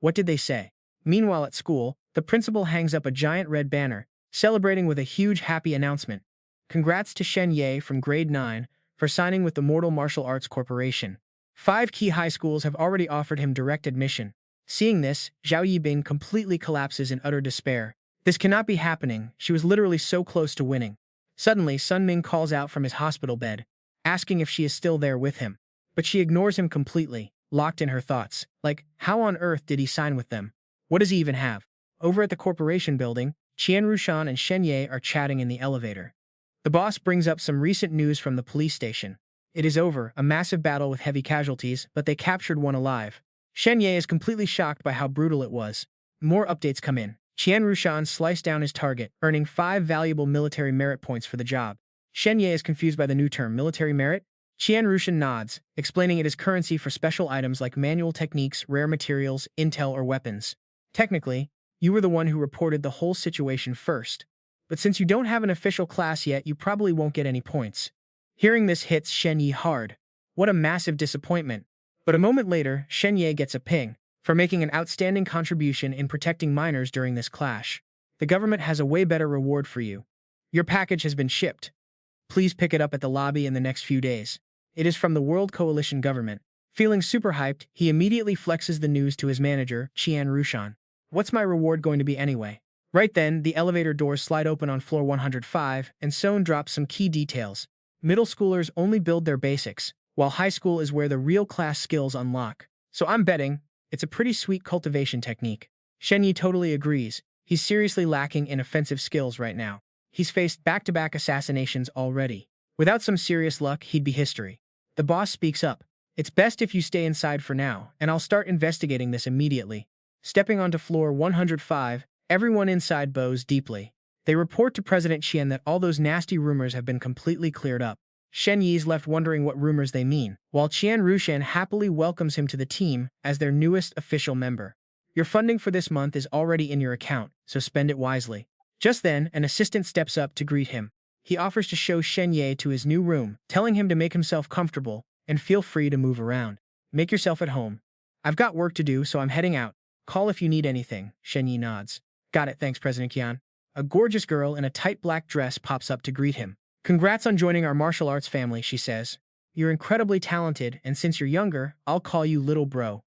What did they say? Meanwhile at school, the principal hangs up a giant red banner, celebrating with a huge happy announcement. Congrats to Shen Ye from grade 9 for signing with the Mortal Martial Arts Corporation. 5 key high schools have already offered him direct admission. Seeing this, Zhao Yibing completely collapses in utter despair. This cannot be happening, she was literally so close to winning. Suddenly, Sun Ming calls out from his hospital bed, asking if she is still there with him. But she ignores him completely, locked in her thoughts. Like, how on earth did he sign with them? What does he even have? Over at the corporation building, Qianrushan and Shen Ye are chatting in the elevator. The boss brings up some recent news from the police station. It is over, a massive battle with heavy casualties, but they captured one alive. Shen Ye is completely shocked by how brutal it was. More updates come in. Qianrushan sliced down his target, earning 5 valuable military merit points for the job. Shen Ye is confused by the new term, military merit. Qianrushan nods, explaining it is currency for special items like manual techniques, rare materials, intel, or weapons. Technically, you were the one who reported the whole situation first. But since you don't have an official class yet, you probably won't get any points. Hearing this hits Shen Ye hard. What a massive disappointment. But a moment later, Shen Ye gets a ping for making an outstanding contribution in protecting minors during this clash. The government has a way better reward for you. Your package has been shipped. Please pick it up at the lobby in the next few days. It is from the World Coalition government. Feeling super hyped, he immediately flexes the news to his manager, Qianrushan. What's my reward going to be anyway? Right then, the elevator doors slide open on floor 105, and Sohn drops some key details. Middle schoolers only build their basics, while high school is where the real class skills unlock. So I'm betting it's a pretty sweet cultivation technique. Shen Ye totally agrees. He's seriously lacking in offensive skills right now. He's faced back-to-back assassinations already. Without some serious luck, he'd be history. The boss speaks up. It's best if you stay inside for now, and I'll start investigating this immediately. Stepping onto floor 105, everyone inside bows deeply. They report to President Qian that all those nasty rumors have been completely cleared up. Shen Ye's left wondering what rumors they mean, while Qianrushan happily welcomes him to the team as their newest official member. Your funding for this month is already in your account, so spend it wisely. Just then, an assistant steps up to greet him. He offers to show Shen Ye to his new room, telling him to make himself comfortable and feel free to move around. Make yourself at home. I've got work to do, so I'm heading out. Call if you need anything, Shen Ye nods. Got it, thanks, President Qian. A gorgeous girl in a tight black dress pops up to greet him. Congrats on joining our martial arts family, she says. You're incredibly talented, and since you're younger, I'll call you little bro.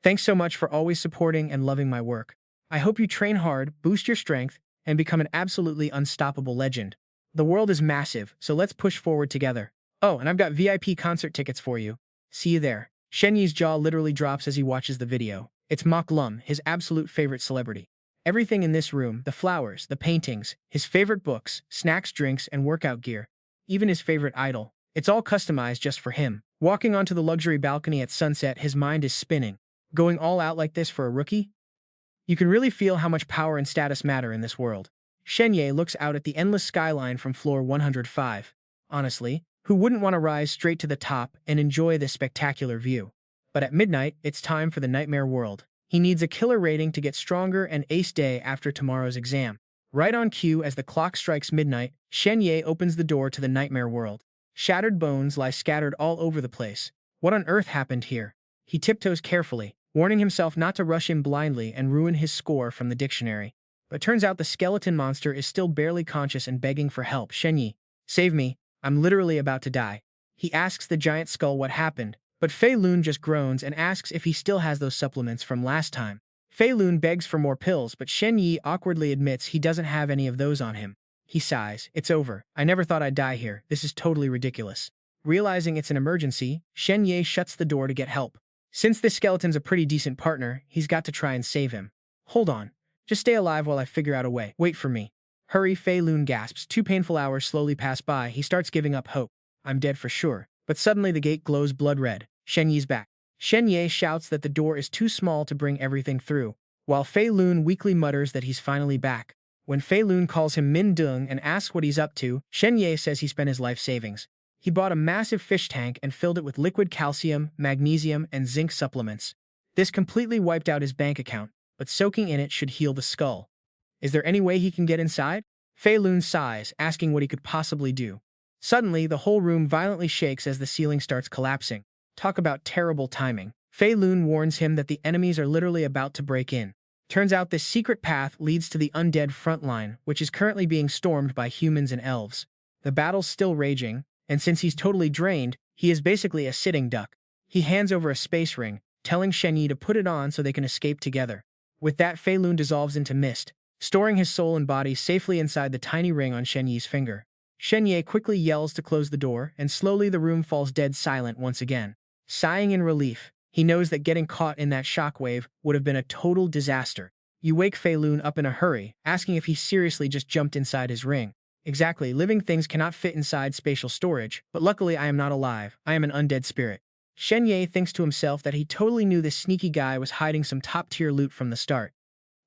Thanks so much for always supporting and loving my work. I hope you train hard, boost your strength, and become an absolutely unstoppable legend. The world is massive, so let's push forward together. Oh, and I've got VIP concert tickets for you. See you there. Shen Ye's jaw literally drops as he watches the video. It's Mok Lum, his absolute favorite celebrity. Everything in this room, the flowers, the paintings, his favorite books, snacks, drinks, and workout gear, even his favorite idol, it's all customized just for him. Walking onto the luxury balcony at sunset, his mind is spinning. Going all out like this for a rookie? You can really feel how much power and status matter in this world. Shen Ye looks out at the endless skyline from floor 105. Honestly, who wouldn't want to rise straight to the top and enjoy this spectacular view? But at midnight, it's time for the nightmare world. He needs a killer rating to get stronger and ace day after tomorrow's exam. Right on cue as the clock strikes midnight, Shen Ye opens the door to the nightmare world. Shattered bones lie scattered all over the place. What on earth happened here? He tiptoes carefully, warning himself not to rush in blindly and ruin his score from the dictionary. But turns out the skeleton monster is still barely conscious and begging for help. Shen Ye, save me, I'm literally about to die. He asks the giant skull what happened, but Fei Lun just groans and asks if he still has those supplements from last time. Fei Lun begs for more pills, but Shen Ye awkwardly admits he doesn't have any of those on him. He sighs, it's over. I never thought I'd die here. This is totally ridiculous. Realizing it's an emergency, Shen Ye shuts the door to get help. Since this skeleton's a pretty decent partner, he's got to try and save him. Hold on. Just stay alive while I figure out a way. Wait for me. Hurry, Fei Lun gasps. 2 painful hours slowly pass by. He starts giving up hope. I'm dead for sure. But suddenly the gate glows blood red. Shen Ye's back. Shen Ye shouts that the door is too small to bring everything through, while Fei Lun weakly mutters that he's finally back. When Fei Lun calls him Min Dung and asks what he's up to, Shen Ye says he spent his life savings. He bought a massive fish tank and filled it with liquid calcium, magnesium, and zinc supplements. This completely wiped out his bank account, but soaking in it should heal the skull. Is there any way he can get inside? Fei Lun sighs, asking what he could possibly do. Suddenly, the whole room violently shakes as the ceiling starts collapsing. Talk about terrible timing. Fei Lun warns him that the enemies are literally about to break in. Turns out this secret path leads to the undead front line, which is currently being stormed by humans and elves. The battle's still raging, and since he's totally drained, he is basically a sitting duck. He hands over a space ring, telling Shen Ye to put it on so they can escape together. With that, Fei Lun dissolves into mist, storing his soul and body safely inside the tiny ring on Shen Ye's finger. Shen Ye quickly yells to close the door, and slowly the room falls dead silent once again. Sighing in relief, he knows that getting caught in that shockwave would have been a total disaster. You wake Fei Lun up in a hurry, asking if he seriously just jumped inside his ring. Exactly, living things cannot fit inside spatial storage, but luckily I am not alive. I am an undead spirit. Shen Ye thinks to himself that he totally knew this sneaky guy was hiding some top-tier loot from the start.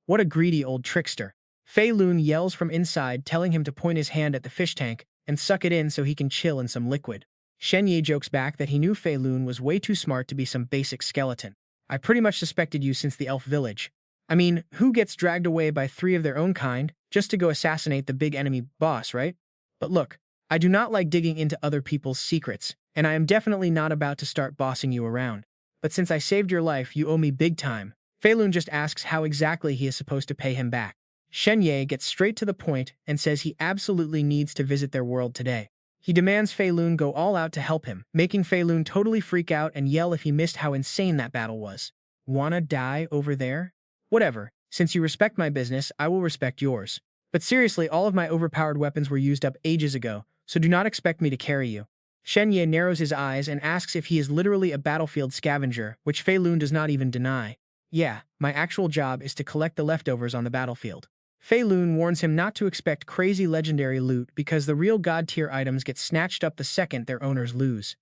What a greedy old trickster. Fei Lun yells from inside, telling him to point his hand at the fish tank and suck it in so he can chill in some liquid. Shen Ye jokes back that he knew Fei Lun was way too smart to be some basic skeleton. I pretty much suspected you since the elf village. I mean, who gets dragged away by 3 of their own kind just to go assassinate the big enemy boss, right? But look, I do not like digging into other people's secrets, and I am definitely not about to start bossing you around. But since I saved your life, you owe me big time. Fei Lun just asks how exactly he is supposed to pay him back. Shen Ye gets straight to the point and says he absolutely needs to visit their world today. He demands Fei Lun go all out to help him, making Fei Lun totally freak out and yell if he missed how insane that battle was. Wanna die over there? Whatever. Since you respect my business, I will respect yours. But seriously, all of my overpowered weapons were used up ages ago, so do not expect me to carry you. Shen Ye narrows his eyes and asks if he is literally a battlefield scavenger, which Fei Lun does not even deny. Yeah, my actual job is to collect the leftovers on the battlefield. Fei Lun warns him not to expect crazy legendary loot because the real god-tier items get snatched up the second their owners lose.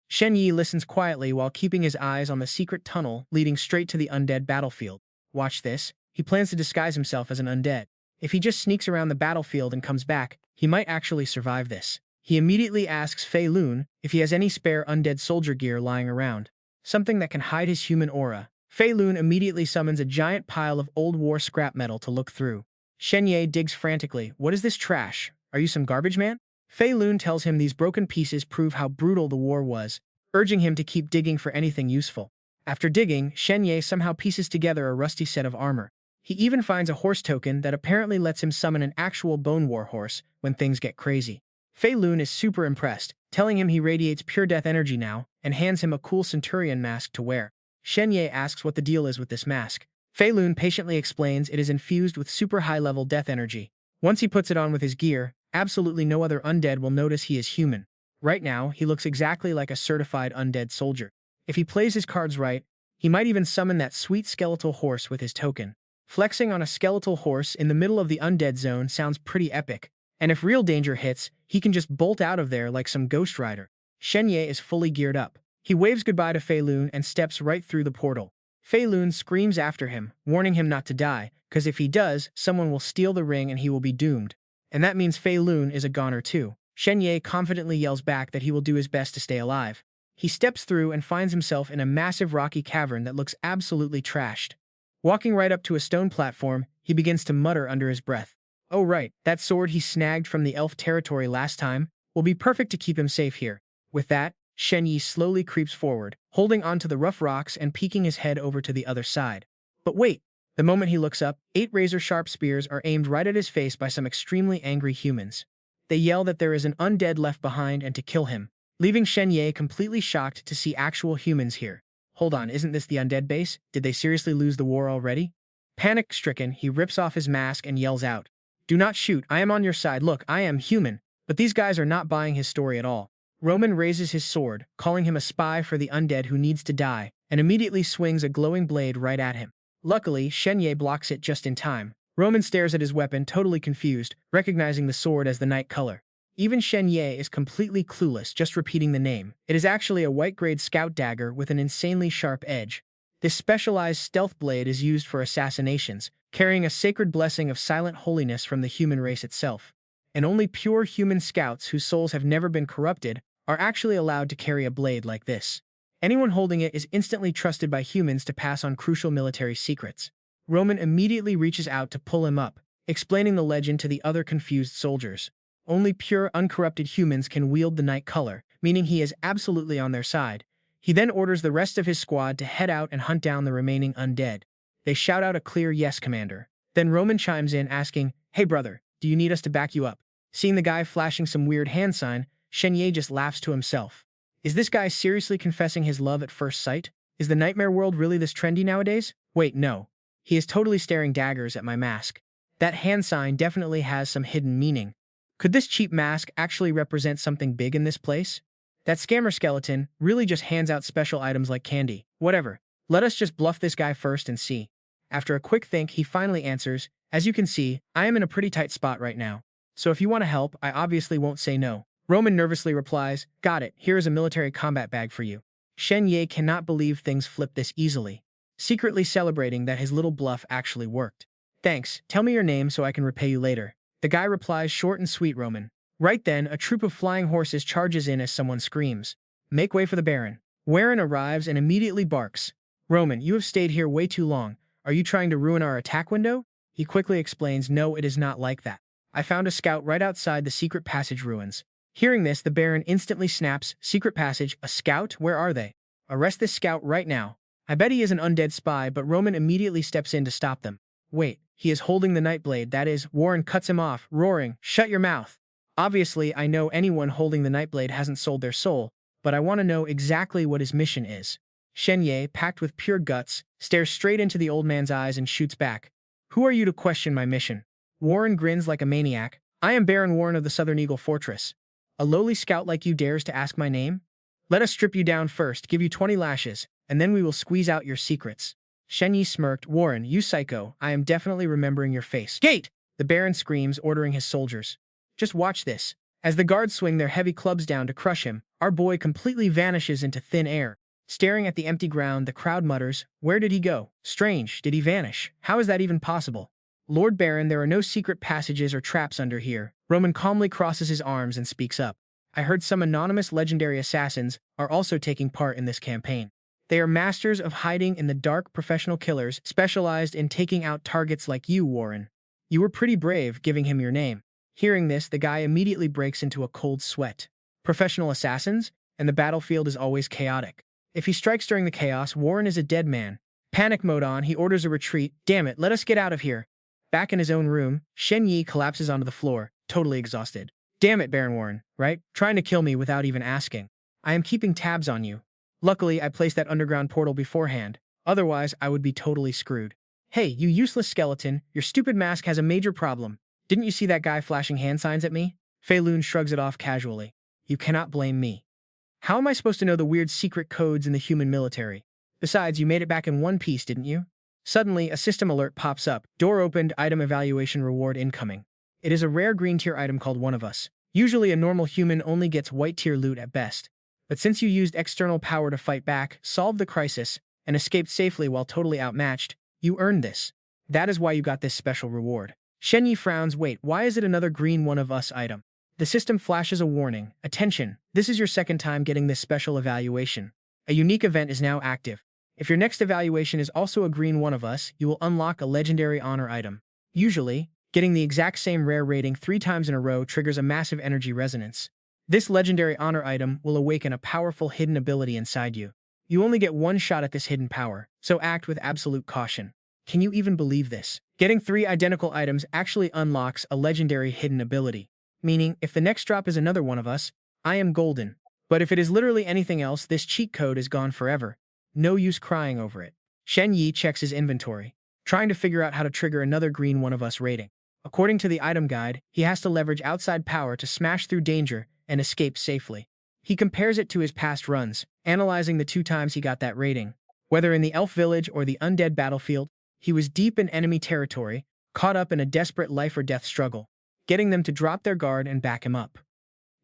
Shen Ye listens quietly while keeping his eyes on the secret tunnel leading straight to the undead battlefield. Watch this. He plans to disguise himself as an undead. If he just sneaks around the battlefield and comes back, he might actually survive this. He immediately asks Fei Lun if he has any spare undead soldier gear lying around, something that can hide his human aura. Fei Lun immediately summons a giant pile of old war scrap metal to look through. Shen Ye digs frantically. What is this trash? Are you some garbage man? Fei Lun tells him these broken pieces prove how brutal the war was, urging him to keep digging for anything useful. After digging, Shen Ye somehow pieces together a rusty set of armor. He even finds a horse token that apparently lets him summon an actual bone war horse when things get crazy. Fei Lun is super impressed, telling him he radiates pure death energy now, and hands him a cool centurion mask to wear. Shen Ye asks what the deal is with this mask. Fei Lun patiently explains it is infused with super high-level death energy. Once he puts it on with his gear, absolutely no other undead will notice he is human. Right now, he looks exactly like a certified undead soldier. If he plays his cards right, he might even summon that sweet skeletal horse with his token. Flexing on a skeletal horse in the middle of the undead zone sounds pretty epic, and if real danger hits, he can just bolt out of there like some ghost rider. Shen Ye is fully geared up. He waves goodbye to Fei Lun and steps right through the portal. Fei Lun screams after him, warning him not to die, because if he does, someone will steal the ring and he will be doomed. And that means Fei Lun is a goner too. Shen Ye confidently yells back that he will do his best to stay alive. He steps through and finds himself in a massive rocky cavern that looks absolutely trashed. Walking right up to a stone platform, he begins to mutter under his breath. Oh right, that sword he snagged from the elf territory last time will be perfect to keep him safe here. With that, Shen Ye slowly creeps forward, holding onto the rough rocks and peeking his head over to the other side. But wait! The moment he looks up, 8 razor-sharp spears are aimed right at his face by some extremely angry humans. They yell that there is an undead left behind and to kill him, leaving Shen Ye completely shocked to see actual humans here. Hold on, isn't this the undead base? Did they seriously lose the war already? Panic-stricken, he rips off his mask and yells out, "Do not shoot, I am on your side, look, I am human." But these guys are not buying his story at all. Roman raises his sword, calling him a spy for the undead who needs to die, and immediately swings a glowing blade right at him. Luckily, Shen Ye blocks it just in time. Roman stares at his weapon, totally confused, recognizing the sword as the night color. Even Shen Ye is completely clueless, just repeating the name. It is actually a white-grade scout dagger with an insanely sharp edge. This specialized stealth blade is used for assassinations, carrying a sacred blessing of silent holiness from the human race itself. And only pure human scouts whose souls have never been corrupted are actually allowed to carry a blade like this. Anyone holding it is instantly trusted by humans to pass on crucial military secrets. Roman immediately reaches out to pull him up, explaining the legend to the other confused soldiers. Only pure, uncorrupted humans can wield the night color, meaning he is absolutely on their side. He then orders the rest of his squad to head out and hunt down the remaining undead. They shout out a clear "Yes, Commander." Then Roman chimes in asking, "Hey brother, do you need us to back you up?" Seeing the guy flashing some weird hand sign, Shen Ye just laughs to himself. Is this guy seriously confessing his love at first sight? Is the nightmare world really this trendy nowadays? Wait, no. He is totally staring daggers at my mask. That hand sign definitely has some hidden meaning. Could this cheap mask actually represent something big in this place? That scammer skeleton really just hands out special items like candy. Whatever. Let us just bluff this guy first and see. After a quick think, he finally answers, "As you can see, I am in a pretty tight spot right now. So if you want to help, I obviously won't say no." Roman nervously replies, "Got it, here is a military combat bag for you." Shen Ye cannot believe things flipped this easily, secretly celebrating that his little bluff actually worked. "Thanks, tell me your name so I can repay you later." The guy replies short and sweet, "Roman." Right then, a troop of flying horses charges in as someone screams, "Make way for the Baron." Warren arrives and immediately barks, "Roman, you have stayed here way too long. Are you trying to ruin our attack window?" He quickly explains, "No, it is not like that. I found a scout right outside the secret passage ruins." Hearing this, the Baron instantly snaps, "Secret passage? A scout? Where are they? Arrest this scout right now." I bet he is an undead spy, but Roman immediately steps in to stop them. Wait, he is holding the Nightblade, that is. Warren cuts him off, roaring, "Shut your mouth." Obviously, I know anyone holding the Nightblade hasn't sold their soul, but I want to know exactly what his mission is. Shen Ye, packed with pure guts, stares straight into the old man's eyes and shoots back, "Who are you to question my mission?" Warren grins like a maniac, "I am Baron Warren of the Southern Eagle Fortress. A lowly scout like you dares to ask my name? Let us strip you down first, give you 20 lashes, and then we will squeeze out your secrets." Shen Ye smirked, "Warren, you psycho, I am definitely remembering your face." "Gate!" The Baron screams, ordering his soldiers. Just watch this. As the guards swing their heavy clubs down to crush him, our boy completely vanishes into thin air. Staring at the empty ground, the crowd mutters, "Where did he go? Strange, did he vanish? How is that even possible?" "Lord Baron, there are no secret passages or traps under here." Roman calmly crosses his arms and speaks up. "I heard some anonymous legendary assassins are also taking part in this campaign. They are masters of hiding in the dark, professional killers specialized in taking out targets like you, Warren. You were pretty brave giving him your name." Hearing this, the guy immediately breaks into a cold sweat. Professional assassins? And the battlefield is always chaotic. If he strikes during the chaos, Warren is a dead man. Panic mode on, he orders a retreat. "Damn it, let us get out of here." Back in his own room, Shen Ye collapses onto the floor, totally exhausted. "Damn it, Baron Warren, right? Trying to kill me without even asking. I am keeping tabs on you. Luckily, I placed that underground portal beforehand. Otherwise, I would be totally screwed. Hey, you useless skeleton, your stupid mask has a major problem. Didn't you see that guy flashing hand signs at me?" Fei Lun shrugs it off casually. "You cannot blame me. How am I supposed to know the weird secret codes in the human military? Besides, you made it back in one piece, didn't you?" Suddenly, a system alert pops up. "Door opened, item evaluation reward incoming." It is a rare green tier item called One of Us. Usually a normal human only gets white tier loot at best. But since you used external power to fight back, solved the crisis, and escaped safely while totally outmatched, you earned this. That is why you got this special reward. Shen Yi frowns, "Wait, why is it another green One of Us item? The system flashes a warning. Attention, this is your second time getting this special evaluation. A unique event is now active. If your next evaluation is also a green one of us, you will unlock a legendary honor item. Usually, getting the exact same rare rating 3 times in a row triggers a massive energy resonance. This legendary honor item will awaken a powerful hidden ability inside you. You only get one shot at this hidden power, so act with absolute caution. Can you even believe this? Getting 3 identical items actually unlocks a legendary hidden ability. Meaning, if the next drop is another one of us, I am golden. But if it is literally anything else, this cheat code is gone forever. No use crying over it. Shen Ye checks his inventory, trying to figure out how to trigger another green one of us rating. According to the item guide, he has to leverage outside power to smash through danger and escape safely. He compares it to his past runs, analyzing the 2 times he got that rating. Whether in the elf village or the undead battlefield, he was deep in enemy territory, caught up in a desperate life-or-death struggle, getting them to drop their guard and back him up.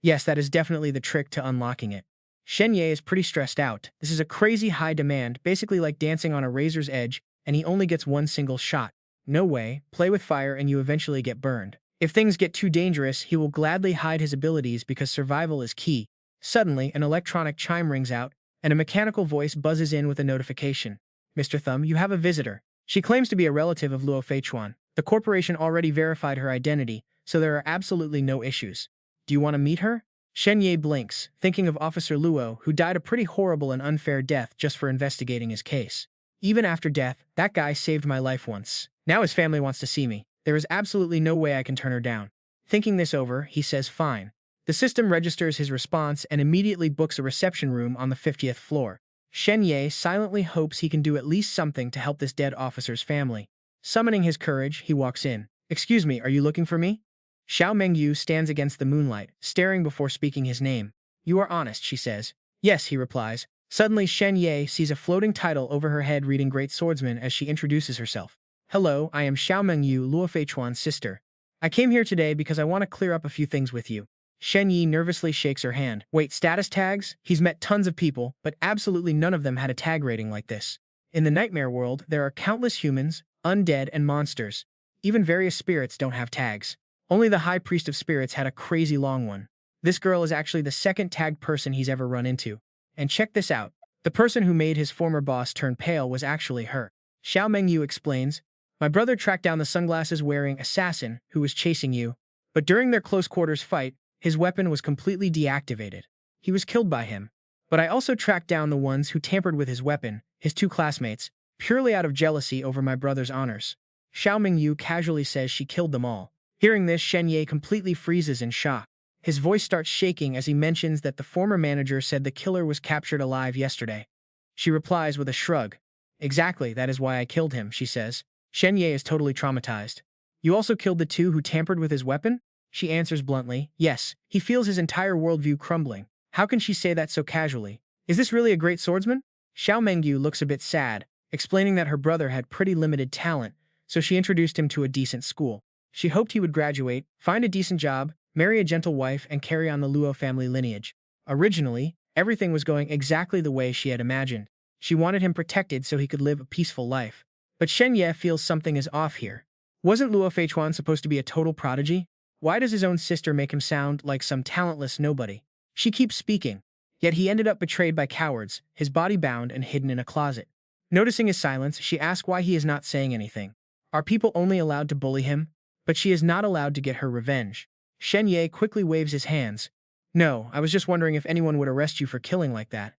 Yes, that is definitely the trick to unlocking it. Shen Ye is pretty stressed out. This is a crazy high demand, basically like dancing on a razor's edge, and he only gets one single shot. No way, play with fire and you eventually get burned. If things get too dangerous, he will gladly hide his abilities because survival is key. Suddenly, an electronic chime rings out, and a mechanical voice buzzes in with a notification. Mr. Thumb, you have a visitor. She claims to be a relative of Luo Feichuan. The corporation already verified her identity, so there are absolutely no issues. Do you want to meet her? Shen Ye blinks, thinking of Officer Luo, who died a pretty horrible and unfair death just for investigating his case. Even after death, that guy saved my life once. Now his family wants to see me. There is absolutely no way I can turn her down. Thinking this over, he says fine. The system registers his response and immediately books a reception room on the 50th floor. Shen Ye silently hopes he can do at least something to help this dead officer's family. Summoning his courage, he walks in. Excuse me, are you looking for me? Xiao Mengyu stands against the moonlight, staring before speaking his name. You are honest, she says. Yes, he replies. Suddenly Shen Ye sees a floating title over her head reading Great Swordsman as she introduces herself. Hello, I am Xiao Mengyu, Luo Feichuan's sister. I came here today because I want to clear up a few things with you. Shen Ye nervously shakes her hand. Wait, status tags? He's met tons of people, but absolutely none of them had a tag rating like this. In the nightmare world, there are countless humans, undead, and monsters. Even various spirits don't have tags. Only the High Priest of Spirits had a crazy long one. This girl is actually the second tagged person he's ever run into. And check this out. The person who made his former boss turn pale was actually her. Xiao Mengyu explains, my brother tracked down the sunglasses-wearing assassin who was chasing you, but during their close-quarters fight, his weapon was completely deactivated. He was killed by him. But I also tracked down the ones who tampered with his weapon, his 2 classmates, purely out of jealousy over my brother's honors. Xiao Mengyu casually says she killed them all. Hearing this, Shen Ye completely freezes in shock. His voice starts shaking as he mentions that the former manager said the killer was captured alive yesterday. She replies with a shrug. Exactly, that is why I killed him, she says. Shen Ye is totally traumatized. You also killed the 2 who tampered with his weapon? She answers bluntly, yes. He feels his entire worldview crumbling. How can she say that so casually? Is this really a great swordsman? Xiao Mengyu looks a bit sad, explaining that her brother had pretty limited talent, so she introduced him to a decent school. She hoped he would graduate, find a decent job, marry a gentle wife, and carry on the Luo family lineage. Originally, everything was going exactly the way she had imagined. She wanted him protected so he could live a peaceful life. But Shen Ye feels something is off here. Wasn't Luo Feichuan supposed to be a total prodigy? Why does his own sister make him sound like some talentless nobody? She keeps speaking. Yet he ended up betrayed by cowards, his body bound and hidden in a closet. Noticing his silence, she asks why he is not saying anything. Are people only allowed to bully him? But she is not allowed to get her revenge. Shen Ye quickly waves his hands. No, I was just wondering if anyone would arrest you for killing like that.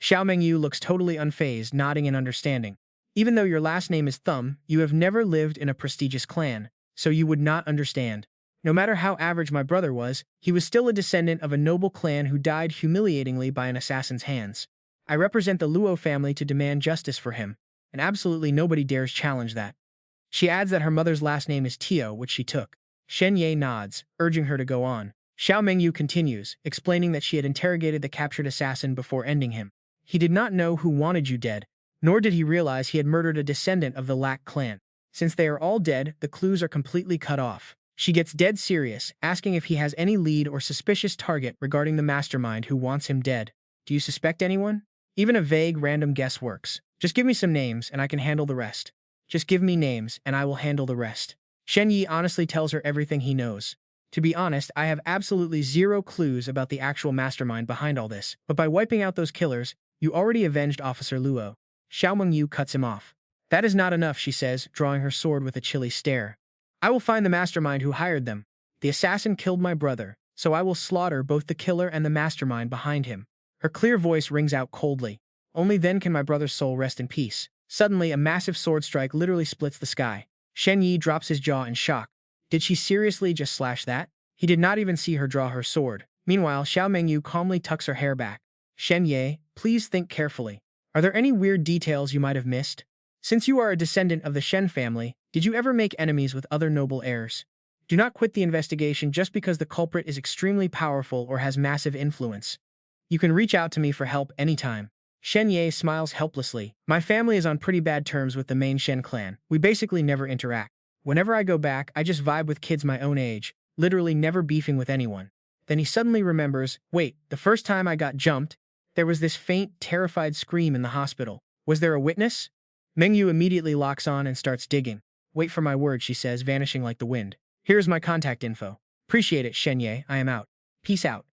Xiao Mengyu looks totally unfazed, nodding in understanding. Even though your last name is Thumb, you have never lived in a prestigious clan, so you would not understand. No matter how average my brother was, he was still a descendant of a noble clan who died humiliatingly by an assassin's hands. I represent the Luo family to demand justice for him, and absolutely nobody dares challenge that. She adds that her mother's last name is Tio, which she took. Shen Ye nods, urging her to go on. Xiao Mengyu continues, explaining that she had interrogated the captured assassin before ending him. He did not know who wanted you dead, nor did he realize he had murdered a descendant of the Lac clan. Since they are all dead, the clues are completely cut off. She gets dead serious, asking if he has any lead or suspicious target regarding the mastermind who wants him dead. Do you suspect anyone? Even a vague, random guess works. Just give me some names and I can handle the rest. Just give me names and I will handle the rest. Shen Ye honestly tells her everything he knows. To be honest, I have absolutely zero clues about the actual mastermind behind all this, but by wiping out those killers, you already avenged Officer Luo. Xiao Mengyu cuts him off. That is not enough, she says, drawing her sword with a chilly stare. I will find the mastermind who hired them. The assassin killed my brother, so I will slaughter both the killer and the mastermind behind him. Her clear voice rings out coldly. Only then can my brother's soul rest in peace. Suddenly, a massive sword strike literally splits the sky. Shen Ye drops his jaw in shock. Did she seriously just slash that? He did not even see her draw her sword. Meanwhile, Xiao Mengyu calmly tucks her hair back. Shen Ye, please think carefully. Are there any weird details you might have missed? Since you are a descendant of the Shen family, did you ever make enemies with other noble heirs? Do not quit the investigation just because the culprit is extremely powerful or has massive influence. You can reach out to me for help anytime. Shen Ye smiles helplessly. My family is on pretty bad terms with the main Shen clan. We basically never interact. Whenever I go back, I just vibe with kids my own age, literally never beefing with anyone. Then he suddenly remembers, wait, the first time I got jumped, there was this faint, terrified scream in the hospital. Was there a witness? Mengyu immediately locks on and starts digging. Wait for my word, she says, vanishing like the wind. Here's my contact info. Appreciate it, Shen Ye. I am out. Peace out.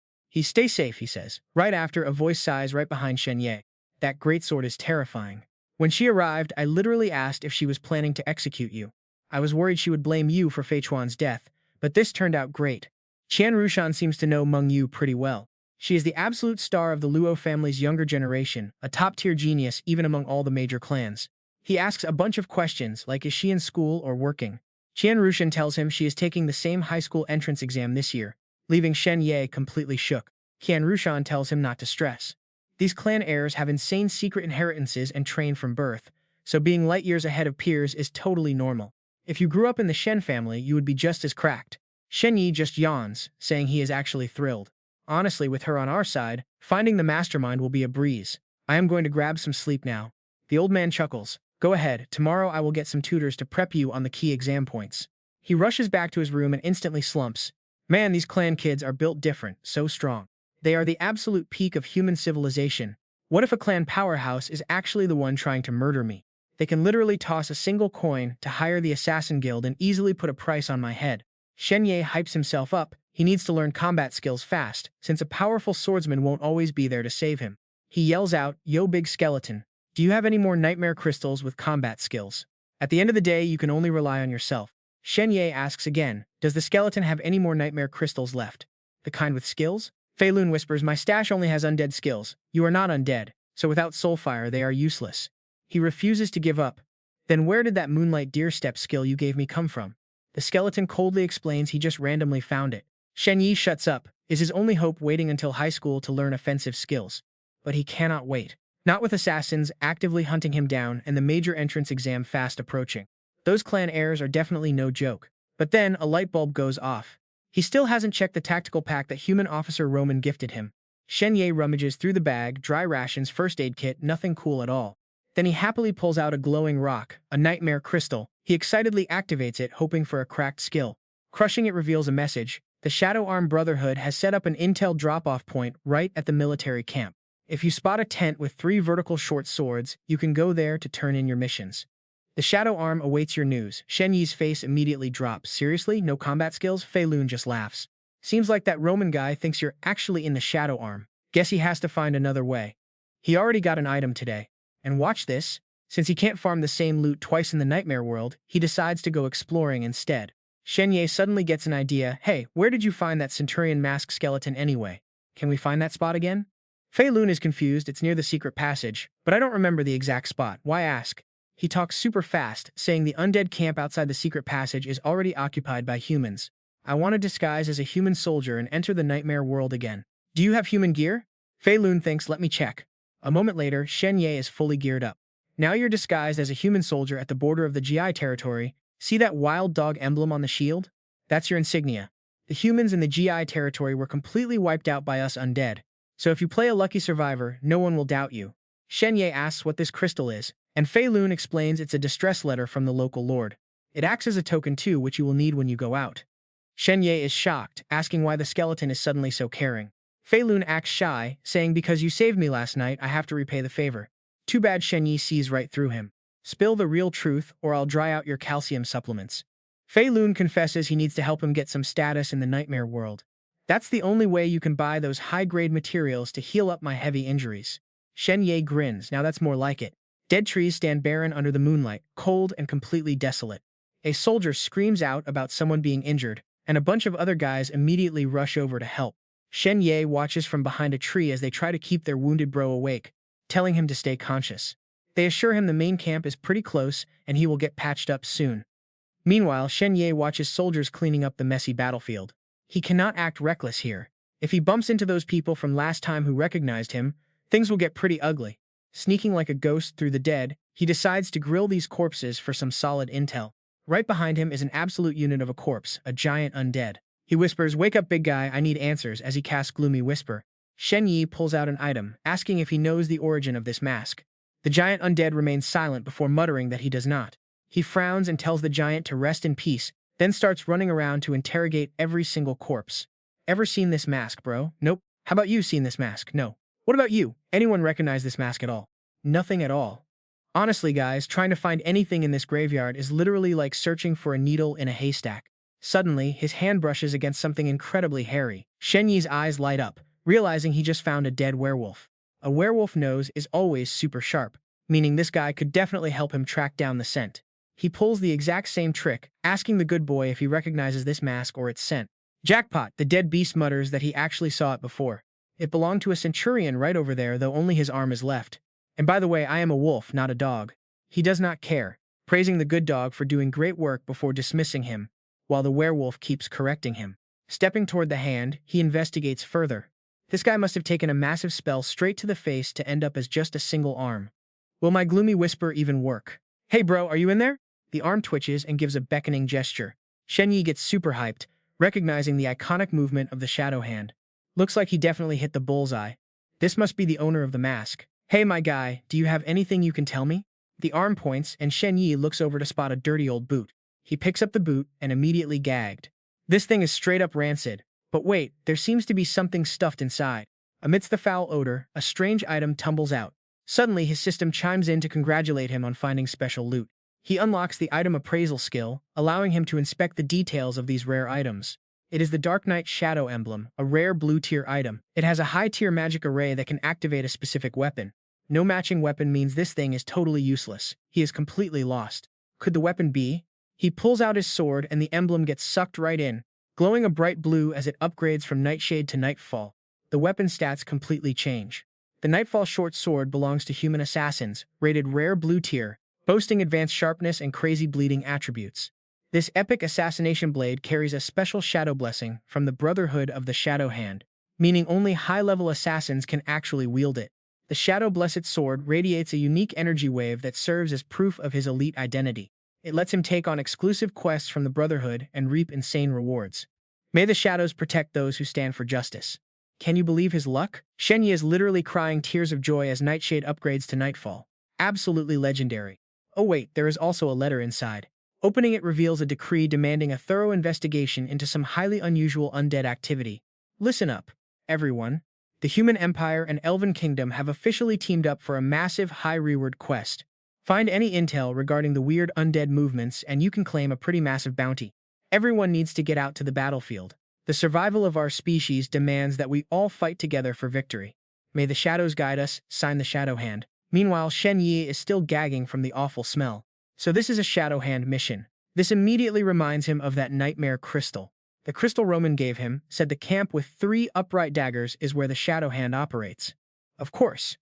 Stay safe, he says. Right after, a voice sighs right behind Shen Ye. That greatsword is terrifying. When she arrived, I literally asked if she was planning to execute you. I was worried she would blame you for Fei Chuan's death, but this turned out great. Qian Rushan seems to know Meng Yu pretty well. She is the absolute star of the Luo family's younger generation, a top-tier genius even among all the major clans. He asks a bunch of questions, like is she in school or working? Qian Rushan tells him she is taking the same high school entrance exam this year, leaving Shen Ye completely shook. Qian Rushan tells him not to stress. These clan heirs have insane secret inheritances and train from birth, so being light years ahead of peers is totally normal. If you grew up in the Shen family, you would be just as cracked. Shen Ye just yawns, saying he is actually thrilled. Honestly, with her on our side, finding the mastermind will be a breeze. I am going to grab some sleep now. The old man chuckles. Go ahead, tomorrow I will get some tutors to prep you on the key exam points. He rushes back to his room and instantly slumps. Man, these clan kids are built different, so strong. They are the absolute peak of human civilization. What if a clan powerhouse is actually the one trying to murder me? They can literally toss a single coin to hire the assassin guild and easily put a price on my head. Shen Ye hypes himself up. He needs to learn combat skills fast, since a powerful swordsman won't always be there to save him. He yells out, "Yo, big skeleton. Do you have any more nightmare crystals with combat skills?" At the end of the day, you can only rely on yourself. Shen Ye asks again, does the skeleton have any more nightmare crystals left? The kind with skills? Fei Lun whispers, my stash only has undead skills. You are not undead, so without soulfire they are useless. He refuses to give up. Then where did that moonlight deer step skill you gave me come from? The skeleton coldly explains he just randomly found it. Shen Ye shuts up. Is his only hope waiting until high school to learn offensive skills? But he cannot wait. Not with assassins actively hunting him down and the major entrance exam fast approaching. Those clan heirs are definitely no joke. But then a light bulb goes off. He still hasn't checked the tactical pack that human officer Roman gifted him. Shen Ye rummages through the bag, dry rations, first aid kit, nothing cool at all. Then he happily pulls out a glowing rock, a nightmare crystal. He excitedly activates it, hoping for a cracked skill. Crushing it reveals a message. The Shadow Arm Brotherhood has set up an intel drop-off point right at the military camp. If you spot a tent with 3 vertical short swords, you can go there to turn in your missions. The Shadow Arm awaits your news. Shen Ye's face immediately drops. Seriously? No combat skills? Fei Lun just laughs. Seems like that Roman guy thinks you're actually in the Shadow Arm. Guess he has to find another way. He already got an item today. And watch this. Since he can't farm the same loot twice in the Nightmare world, he decides to go exploring instead. Shen Ye suddenly gets an idea. Hey, where did you find that Centurion mask skeleton anyway? Can we find that spot again? Fei Lun is confused. It's near the secret passage, but I don't remember the exact spot. Why ask? He talks super fast, saying the undead camp outside the secret passage is already occupied by humans. I want to disguise as a human soldier and enter the Nightmare world again. Do you have human gear? Fei Lun thinks, let me check. A moment later, Shen Ye is fully geared up. Now you're disguised as a human soldier at the border of the GI territory. See that wild dog emblem on the shield? That's your insignia. The humans in the GI territory were completely wiped out by us undead. So if you play a lucky survivor, no one will doubt you. Shen Ye asks what this crystal is, and Fei Lun explains it's a distress letter from the local lord. It acts as a token too, which you will need when you go out. Shen Ye is shocked, asking why the skeleton is suddenly so caring. Fei Lun acts shy, saying because you saved me last night, I have to repay the favor. Too bad. Shen Ye sees right through him. Spill the real truth or I'll dry out your calcium supplements. Fei Lun confesses he needs to help him get some status in the nightmare world. That's the only way you can buy those high-grade materials to heal up my heavy injuries. Shen Ye grins, now that's more like it. Dead trees stand barren under the moonlight, cold and completely desolate. A soldier screams out about someone being injured, and a bunch of other guys immediately rush over to help. Shen Ye watches from behind a tree as they try to keep their wounded bro awake, telling him to stay conscious. They assure him the main camp is pretty close and he will get patched up soon. Meanwhile, Shen Ye watches soldiers cleaning up the messy battlefield. He cannot act reckless here. If he bumps into those people from last time who recognized him, things will get pretty ugly. Sneaking like a ghost through the dead, he decides to grill these corpses for some solid intel. Right behind him is an absolute unit of a corpse, a giant undead. He whispers, "Wake up, big guy, I need answers," as he casts Gloomy Whisper. Shen Ye pulls out an item, asking if he knows the origin of this mask. The giant undead remains silent before muttering that he does not. He frowns and tells the giant to rest in peace, then starts running around to interrogate every single corpse. "Ever seen this mask, bro?" "Nope." "How about you seen this mask?" "No." "What about you? Anyone recognize this mask at all?" "Nothing at all." Honestly, guys, trying to find anything in this graveyard is literally like searching for a needle in a haystack. Suddenly, his hand brushes against something incredibly hairy. Shen Yi's eyes light up, realizing he just found a dead werewolf. A werewolf nose is always super sharp, meaning this guy could definitely help him track down the scent. He pulls the exact same trick, asking the good boy if he recognizes this mask or its scent. Jackpot, the dead beast mutters that he actually saw it before. It belonged to a centurion right over there, though only his arm is left. And by the way, I am a wolf, not a dog. He does not care, praising the good dog for doing great work before dismissing him, while the werewolf keeps correcting him. Stepping toward the hand, he investigates further. This guy must have taken a massive spell straight to the face to end up as just a single arm. Will my Gloomy Whisper even work? "Hey bro, are you in there?" The arm twitches and gives a beckoning gesture. Shen Ye gets super hyped, recognizing the iconic movement of the shadow hand. Looks like he definitely hit the bullseye. This must be the owner of the mask. "Hey my guy, do you have anything you can tell me?" The arm points and Shen Ye looks over to spot a dirty old boot. He picks up the boot and immediately gagged. This thing is straight up rancid. But wait, there seems to be something stuffed inside. Amidst the foul odor, a strange item tumbles out. Suddenly, his system chimes in to congratulate him on finding special loot. He unlocks the item appraisal skill, allowing him to inspect the details of these rare items. It is the Dark Knight Shadow Emblem, a rare blue-tier item. It has a high-tier magic array that can activate a specific weapon. No matching weapon means this thing is totally useless. He is completely lost. Could the weapon be? He pulls out his sword and the emblem gets sucked right in, glowing a bright blue as it upgrades from Nightshade to Nightfall. The weapon stats completely change. The Nightfall short sword belongs to human assassins, rated rare blue tier, boasting advanced sharpness and crazy bleeding attributes. This epic assassination blade carries a special shadow blessing from the Brotherhood of the Shadow Hand, meaning only high-level assassins can actually wield it. The Shadow-Blessed sword radiates a unique energy wave that serves as proof of his elite identity. It lets him take on exclusive quests from the Brotherhood and reap insane rewards. May the shadows protect those who stand for justice. Can you believe his luck? Shen Ye is literally crying tears of joy as Nightshade upgrades to Nightfall. Absolutely legendary. Oh wait, there is also a letter inside. Opening it reveals a decree demanding a thorough investigation into some highly unusual undead activity. Listen up, everyone. The Human Empire and Elven Kingdom have officially teamed up for a massive high-reward quest. Find any intel regarding the weird undead movements and you can claim a pretty massive bounty. Everyone needs to get out to the battlefield. The survival of our species demands that we all fight together for victory. May the shadows guide us, sign the Shadow Hand. Meanwhile, Shen Ye is still gagging from the awful smell. So this is a Shadow Hand mission. This immediately reminds him of that nightmare crystal. The crystal Roman gave him said the camp with 3 upright daggers is where the Shadow Hand operates. Of course.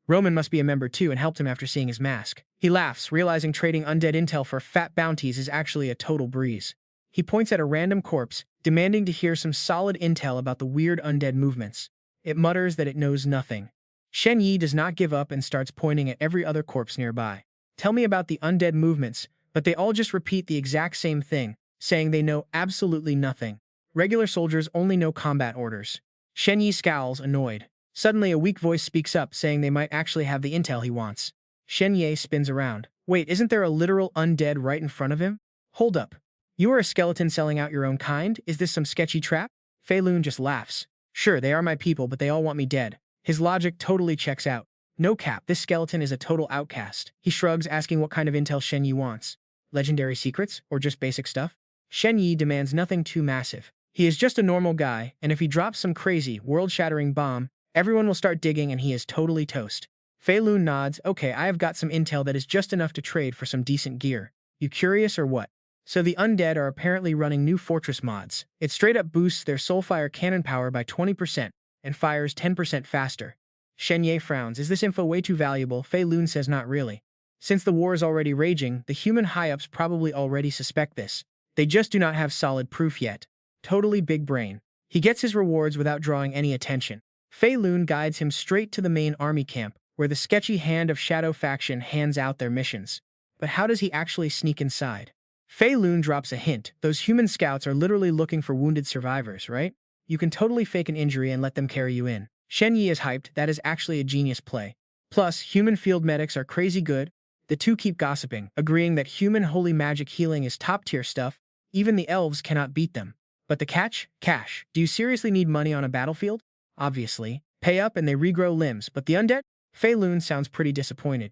Roman must be a member too and helped him after seeing his mask. He laughs, realizing trading undead intel for fat bounties is actually a total breeze. He points at a random corpse, demanding to hear some solid intel about the weird undead movements. It mutters that it knows nothing. Shen Ye does not give up and starts pointing at every other corpse nearby. Tell me about the undead movements, but they all just repeat the exact same thing, saying they know absolutely nothing. Regular soldiers only know combat orders. Shen Ye scowls, annoyed. Suddenly a weak voice speaks up, saying they might actually have the intel he wants. Shen Ye spins around. Wait, isn't there a literal undead right in front of him? Hold up. You are a skeleton selling out your own kind? Is this some sketchy trap? Fei Lun just laughs. Sure, they are my people, but they all want me dead. His logic totally checks out. No cap, this skeleton is a total outcast. He shrugs, asking what kind of intel Shen Ye wants. Legendary secrets, or just basic stuff? Shen Ye demands nothing too massive. He is just a normal guy, and if he drops some crazy, world-shattering bomb, everyone will start digging and he is totally toast. Fei Lun nods. Okay, I have got some intel that is just enough to trade for some decent gear. You curious or what? So the undead are apparently running new fortress mods. It straight up boosts their soulfire cannon power by 20% and fires 10% faster. Shen Ye frowns. Is this info way too valuable? Fei Lun says not really. Since the war is already raging, the human high-ups probably already suspect this. They just do not have solid proof yet. Totally big brain. He gets his rewards without drawing any attention. Fei Lun guides him straight to the main army camp, where the sketchy Hand of Shadow faction hands out their missions. But how does he actually sneak inside? Fei Lun drops a hint. Those human scouts are literally looking for wounded survivors, right? You can totally fake an injury and let them carry you in. Shen Ye is hyped. That is actually a genius play. Plus, human field medics are crazy good. The two keep gossiping, agreeing that human holy magic healing is top-tier stuff. Even the elves cannot beat them. But the catch? Cash. Do you seriously need money on a battlefield? Obviously. Pay up and they regrow limbs, but the undead? Fei Lun sounds pretty disappointed.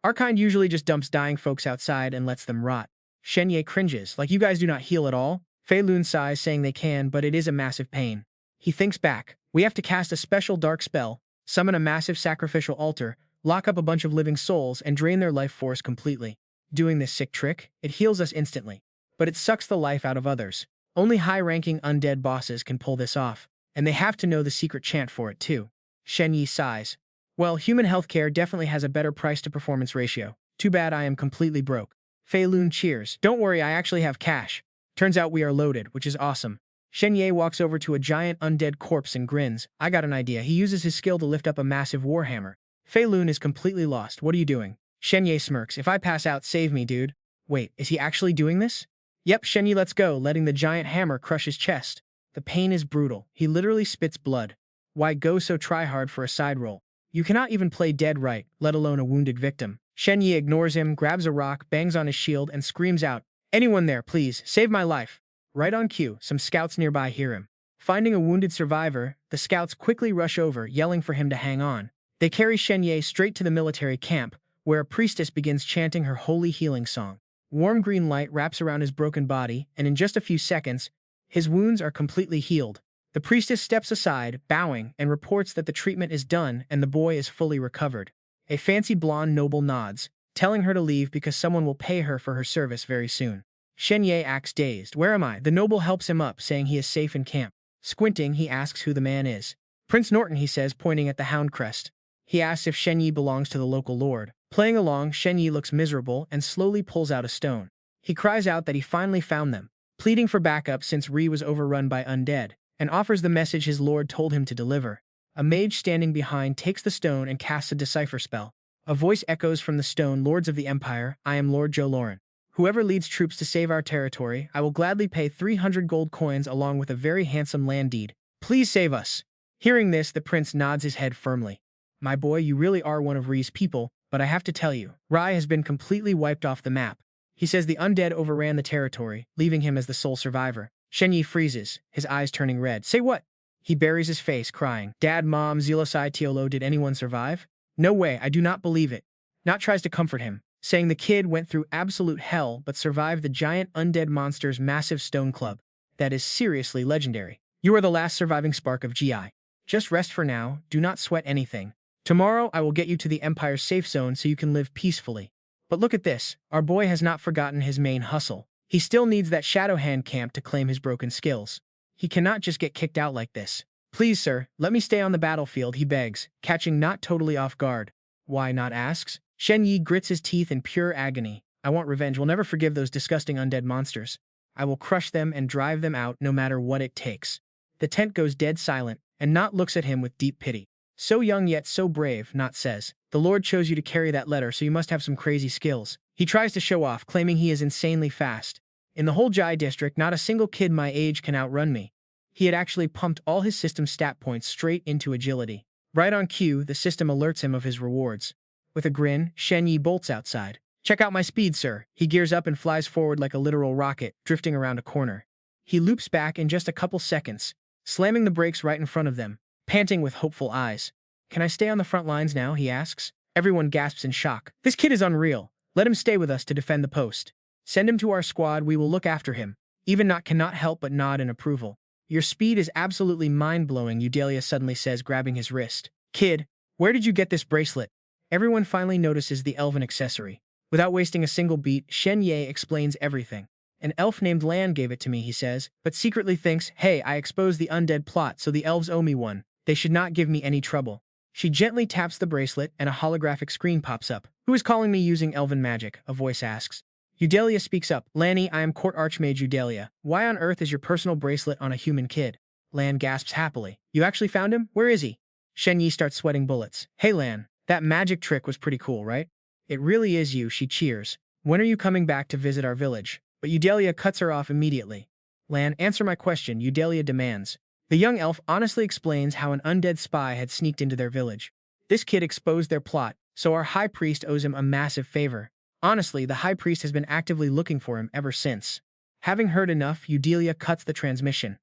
Our kind usually just dumps dying folks outside and lets them rot. Shen Ye cringes. Like you guys do not heal at all? Fei Lun sighs, saying they can, but it is a massive pain. He thinks back. We have to cast a special dark spell, summon a massive sacrificial altar, lock up a bunch of living souls, and drain their life force completely. Doing this sick trick, it heals us instantly. But it sucks the life out of others. Only high-ranking undead bosses can pull this off, and they have to know the secret chant for it too. Shen Ye sighs. Well, human healthcare definitely has a better price-to-performance ratio. Too bad I am completely broke. Fei Lun cheers. Don't worry, I actually have cash. Turns out we are loaded, which is awesome. Shen Ye walks over to a giant undead corpse and grins. I got an idea. He uses his skill to lift up a massive warhammer. Fei Lun is completely lost. What are you doing? Shen Ye smirks. If I pass out, save me, dude. Wait, is he actually doing this? Yep, Shen Ye lets go, letting the giant hammer crush his chest. The pain is brutal. He literally spits blood. Why go so try-hard for a side roll? You cannot even play dead right, let alone a wounded victim. Shen Ye ignores him, grabs a rock, bangs on his shield, and screams out, "Anyone there, please, save my life." Right on cue, some scouts nearby hear him. Finding a wounded survivor, the scouts quickly rush over, yelling for him to hang on. They carry Shen Ye straight to the military camp, where a priestess begins chanting her holy healing song. Warm green light wraps around his broken body, and in just a few seconds, his wounds are completely healed. The priestess steps aside, bowing, and reports that the treatment is done and the boy is fully recovered. A fancy blonde noble nods, telling her to leave because someone will pay her for her service very soon. Shen Ye acts dazed. Where am I? The noble helps him up, saying he is safe in camp. Squinting, he asks who the man is. Prince Norton, he says, pointing at the hound crest. He asks if Shen Ye belongs to the local lord. Playing along, Shen Ye looks miserable and slowly pulls out a stone. He cries out that he finally found them, pleading for backup since Ri was overrun by undead, and offers the message his lord told him to deliver. A mage standing behind takes the stone and casts a decipher spell. A voice echoes from the stone, "Lords of the Empire, I am Lord Joe Lauren. Whoever leads troops to save our territory, I will gladly pay 300 gold coins along with a very handsome land deed. Please save us." Hearing this, the prince nods his head firmly. My boy, you really are one of Ri's people, but I have to tell you, Rai has been completely wiped off the map. He says the undead overran the territory, leaving him as the sole survivor. Shen Ye freezes, his eyes turning red. Say what? He buries his face, crying. Dad, Mom, Zelosai Tiolo, did anyone survive? No way, I do not believe it. Not tries to comfort him, saying the kid went through absolute hell but survived the giant undead monster's massive stone club. That is seriously legendary. You are the last surviving spark of GI. Just rest for now, do not sweat anything. Tomorrow I will get you to the Empire's safe zone so you can live peacefully. But look at this, our boy has not forgotten his main hustle. He still needs that Shadow Hand camp to claim his broken skills. He cannot just get kicked out like this. Please, sir, let me stay on the battlefield, he begs, catching not totally off guard. Why not, asks? Shen Ye grits his teeth in pure agony. I want revenge. Will never forgive those disgusting undead monsters. I will crush them and drive them out no matter what it takes. The tent goes dead silent, and Not looks at him with deep pity. So young yet so brave, Not says. The Lord chose you to carry that letter, so you must have some crazy skills. He tries to show off, claiming he is insanely fast. In the whole Jai district, not a single kid my age can outrun me. He had actually pumped all his system stat points straight into agility. Right on cue, the system alerts him of his rewards. With a grin, Shen Ye bolts outside. Check out my speed, sir. He gears up and flies forward like a literal rocket, drifting around a corner. He loops back in just a couple seconds, slamming the brakes right in front of them, panting with hopeful eyes. Can I stay on the front lines now, he asks. Everyone gasps in shock. This kid is unreal. Let him stay with us to defend the post. Send him to our squad, we will look after him. Even not cannot help but nod in approval. Your speed is absolutely mind-blowing, Eudalia suddenly says, grabbing his wrist. Kid, where did you get this bracelet? Everyone finally notices the elven accessory. Without wasting a single beat, Shen Ye explains everything. An elf named Lan gave it to me, he says, but secretly thinks, hey, I exposed the undead plot, so the elves owe me one. They should not give me any trouble. She gently taps the bracelet, and a holographic screen pops up. Who is calling me using elven magic? A voice asks. Eudalia speaks up. Lanny, I am Court Archmage Eudalia. Why on earth is your personal bracelet on a human kid? Lan gasps happily. You actually found him? Where is he? Shen Ye starts sweating bullets. Hey Lan, that magic trick was pretty cool, right? It really is you, she cheers. When are you coming back to visit our village? But Eudalia cuts her off immediately. Lan, answer my question, Eudalia demands. The young elf honestly explains how an undead spy had sneaked into their village. This kid exposed their plot, so our high priest owes him a massive favor. Honestly, the high priest has been actively looking for him ever since. Having heard enough, Eudalia cuts the transmission.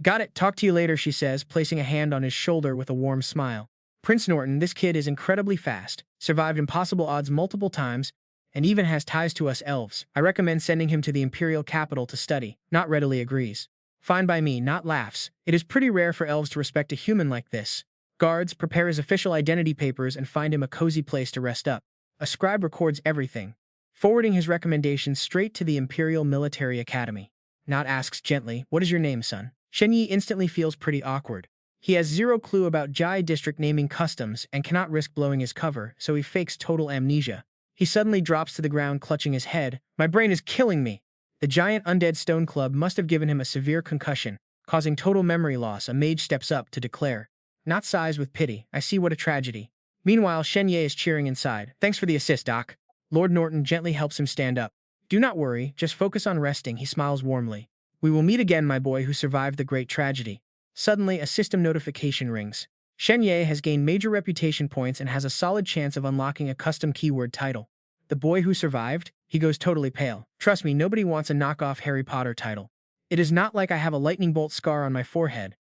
Got it, talk to you later, she says, placing a hand on his shoulder with a warm smile. Prince Norton, this kid is incredibly fast, survived impossible odds multiple times, and even has ties to us elves. I recommend sending him to the imperial capital to study. Not readily agrees. Fine by me, not laughs. It is pretty rare for elves to respect a human like this. Guards, prepare his official identity papers and find him a cozy place to rest up. A scribe records everything, forwarding his recommendations straight to the Imperial Military Academy. Not asks gently, what is your name, son? Shen Ye instantly feels pretty awkward. He has zero clue about Jai district naming customs and cannot risk blowing his cover, so he fakes total amnesia. He suddenly drops to the ground, clutching his head. My brain is killing me. The giant undead stone club must have given him a severe concussion, causing total memory loss. A mage steps up to declare. Not sighs with pity. I see, what a tragedy. Meanwhile, Shen Ye is cheering inside. Thanks for the assist, Doc. Lord Norton gently helps him stand up. Do not worry, just focus on resting, he smiles warmly. We will meet again, my boy who survived the great tragedy. Suddenly, a system notification rings. Shen Ye has gained major reputation points and has a solid chance of unlocking a custom keyword title. The boy who survived? He goes totally pale. Trust me, nobody wants a knockoff Harry Potter title. It is not like I have a lightning bolt scar on my forehead.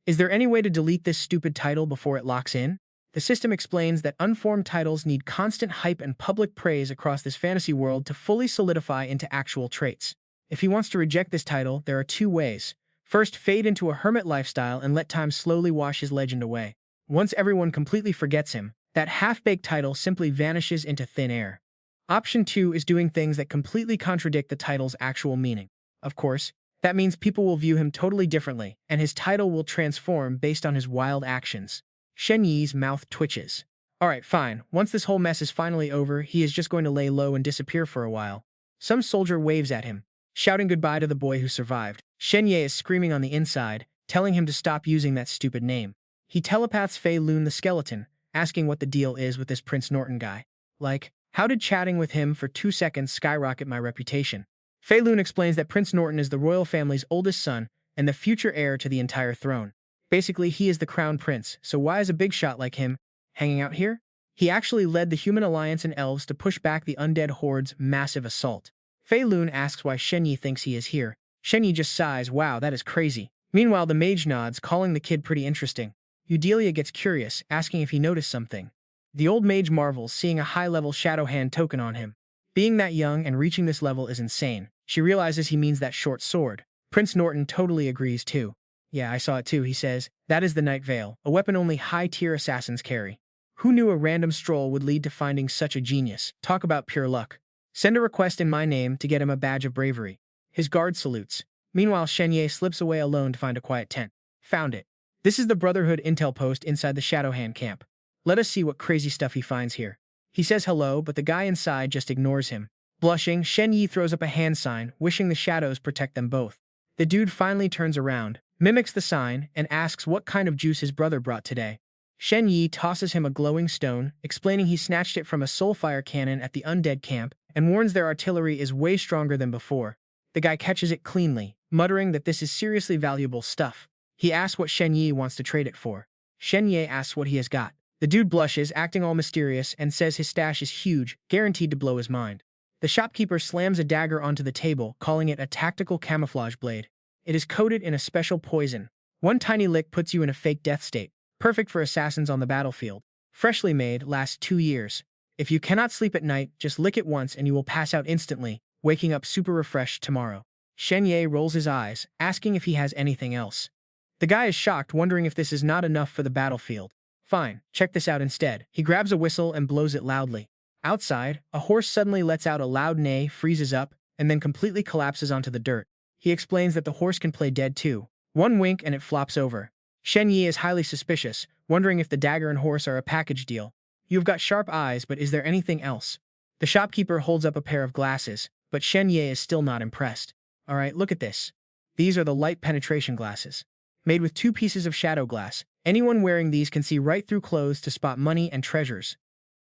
Is there any way to delete this stupid title before it locks in? The system explains that unformed titles need constant hype and public praise across this fantasy world to fully solidify into actual traits. If he wants to reject this title, there are two ways. First, fade into a hermit lifestyle and let time slowly wash his legend away. Once everyone completely forgets him, that half-baked title simply vanishes into thin air. Option 2 is doing things that completely contradict the title's actual meaning. Of course, that means people will view him totally differently, and his title will transform based on his wild actions. Shen Ye's mouth twitches. Alright, fine. Once this whole mess is finally over, he is just going to lay low and disappear for a while. Some soldier waves at him, shouting goodbye to the boy who survived. Shen Ye is screaming on the inside, telling him to stop using that stupid name. He telepaths Fei Lun the skeleton, asking what the deal is with this Prince Norton guy. Like, how did chatting with him for 2 seconds skyrocket my reputation? Fei Lun explains that Prince Norton is the royal family's oldest son and the future heir to the entire throne. Basically, he is the crown prince, so why is a big shot like him hanging out here? He actually led the human alliance and elves to push back the undead horde's massive assault. Fei Lun asks why Shen Ye thinks he is here. Shen Ye just sighs, wow, that is crazy. Meanwhile, the mage nods, calling the kid pretty interesting. Eudalia gets curious, asking if he noticed something. The old mage marvels, seeing a high-level shadow hand token on him. Being that young and reaching this level is insane. She realizes he means that short sword. Prince Norton totally agrees too. Yeah, I saw it too, he says. That is the Night Veil, a weapon only high-tier assassins carry. Who knew a random stroll would lead to finding such a genius? Talk about pure luck. Send a request in my name to get him a badge of bravery. His guard salutes. Meanwhile, Shen Ye slips away alone to find a quiet tent. Found it. This is the Brotherhood intel post inside the Shadowhand camp. Let us see what crazy stuff he finds here. He says hello, but the guy inside just ignores him. Blushing, Shen Ye throws up a hand sign, wishing the shadows protect them both. The dude finally turns around, mimics the sign, and asks what kind of juice his brother brought today. Shen Ye tosses him a glowing stone, explaining he snatched it from a soulfire cannon at the undead camp, and warns their artillery is way stronger than before. The guy catches it cleanly, muttering that this is seriously valuable stuff. He asks what Shen Ye wants to trade it for. Shen Ye asks what he has got. The dude blushes, acting all mysterious, and says his stash is huge, guaranteed to blow his mind. The shopkeeper slams a dagger onto the table, calling it a tactical camouflage blade. It is coated in a special poison. One tiny lick puts you in a fake death state, perfect for assassins on the battlefield. Freshly made, lasts 2 years. If you cannot sleep at night, just lick it once and you will pass out instantly, waking up super refreshed tomorrow. Shen Ye rolls his eyes, asking if he has anything else. The guy is shocked, wondering if this is not enough for the battlefield. Fine, check this out instead. He grabs a whistle and blows it loudly. Outside, a horse suddenly lets out a loud neigh, freezes up, and then completely collapses onto the dirt. He explains that the horse can play dead too. One wink and it flops over. Shen Ye is highly suspicious, wondering if the dagger and horse are a package deal. You've got sharp eyes, but is there anything else? The shopkeeper holds up a pair of glasses, but Shen Ye is still not impressed. Alright, look at this. These are the light penetration glasses. Made with 2 pieces of shadow glass. Anyone wearing these can see right through clothes to spot money and treasures.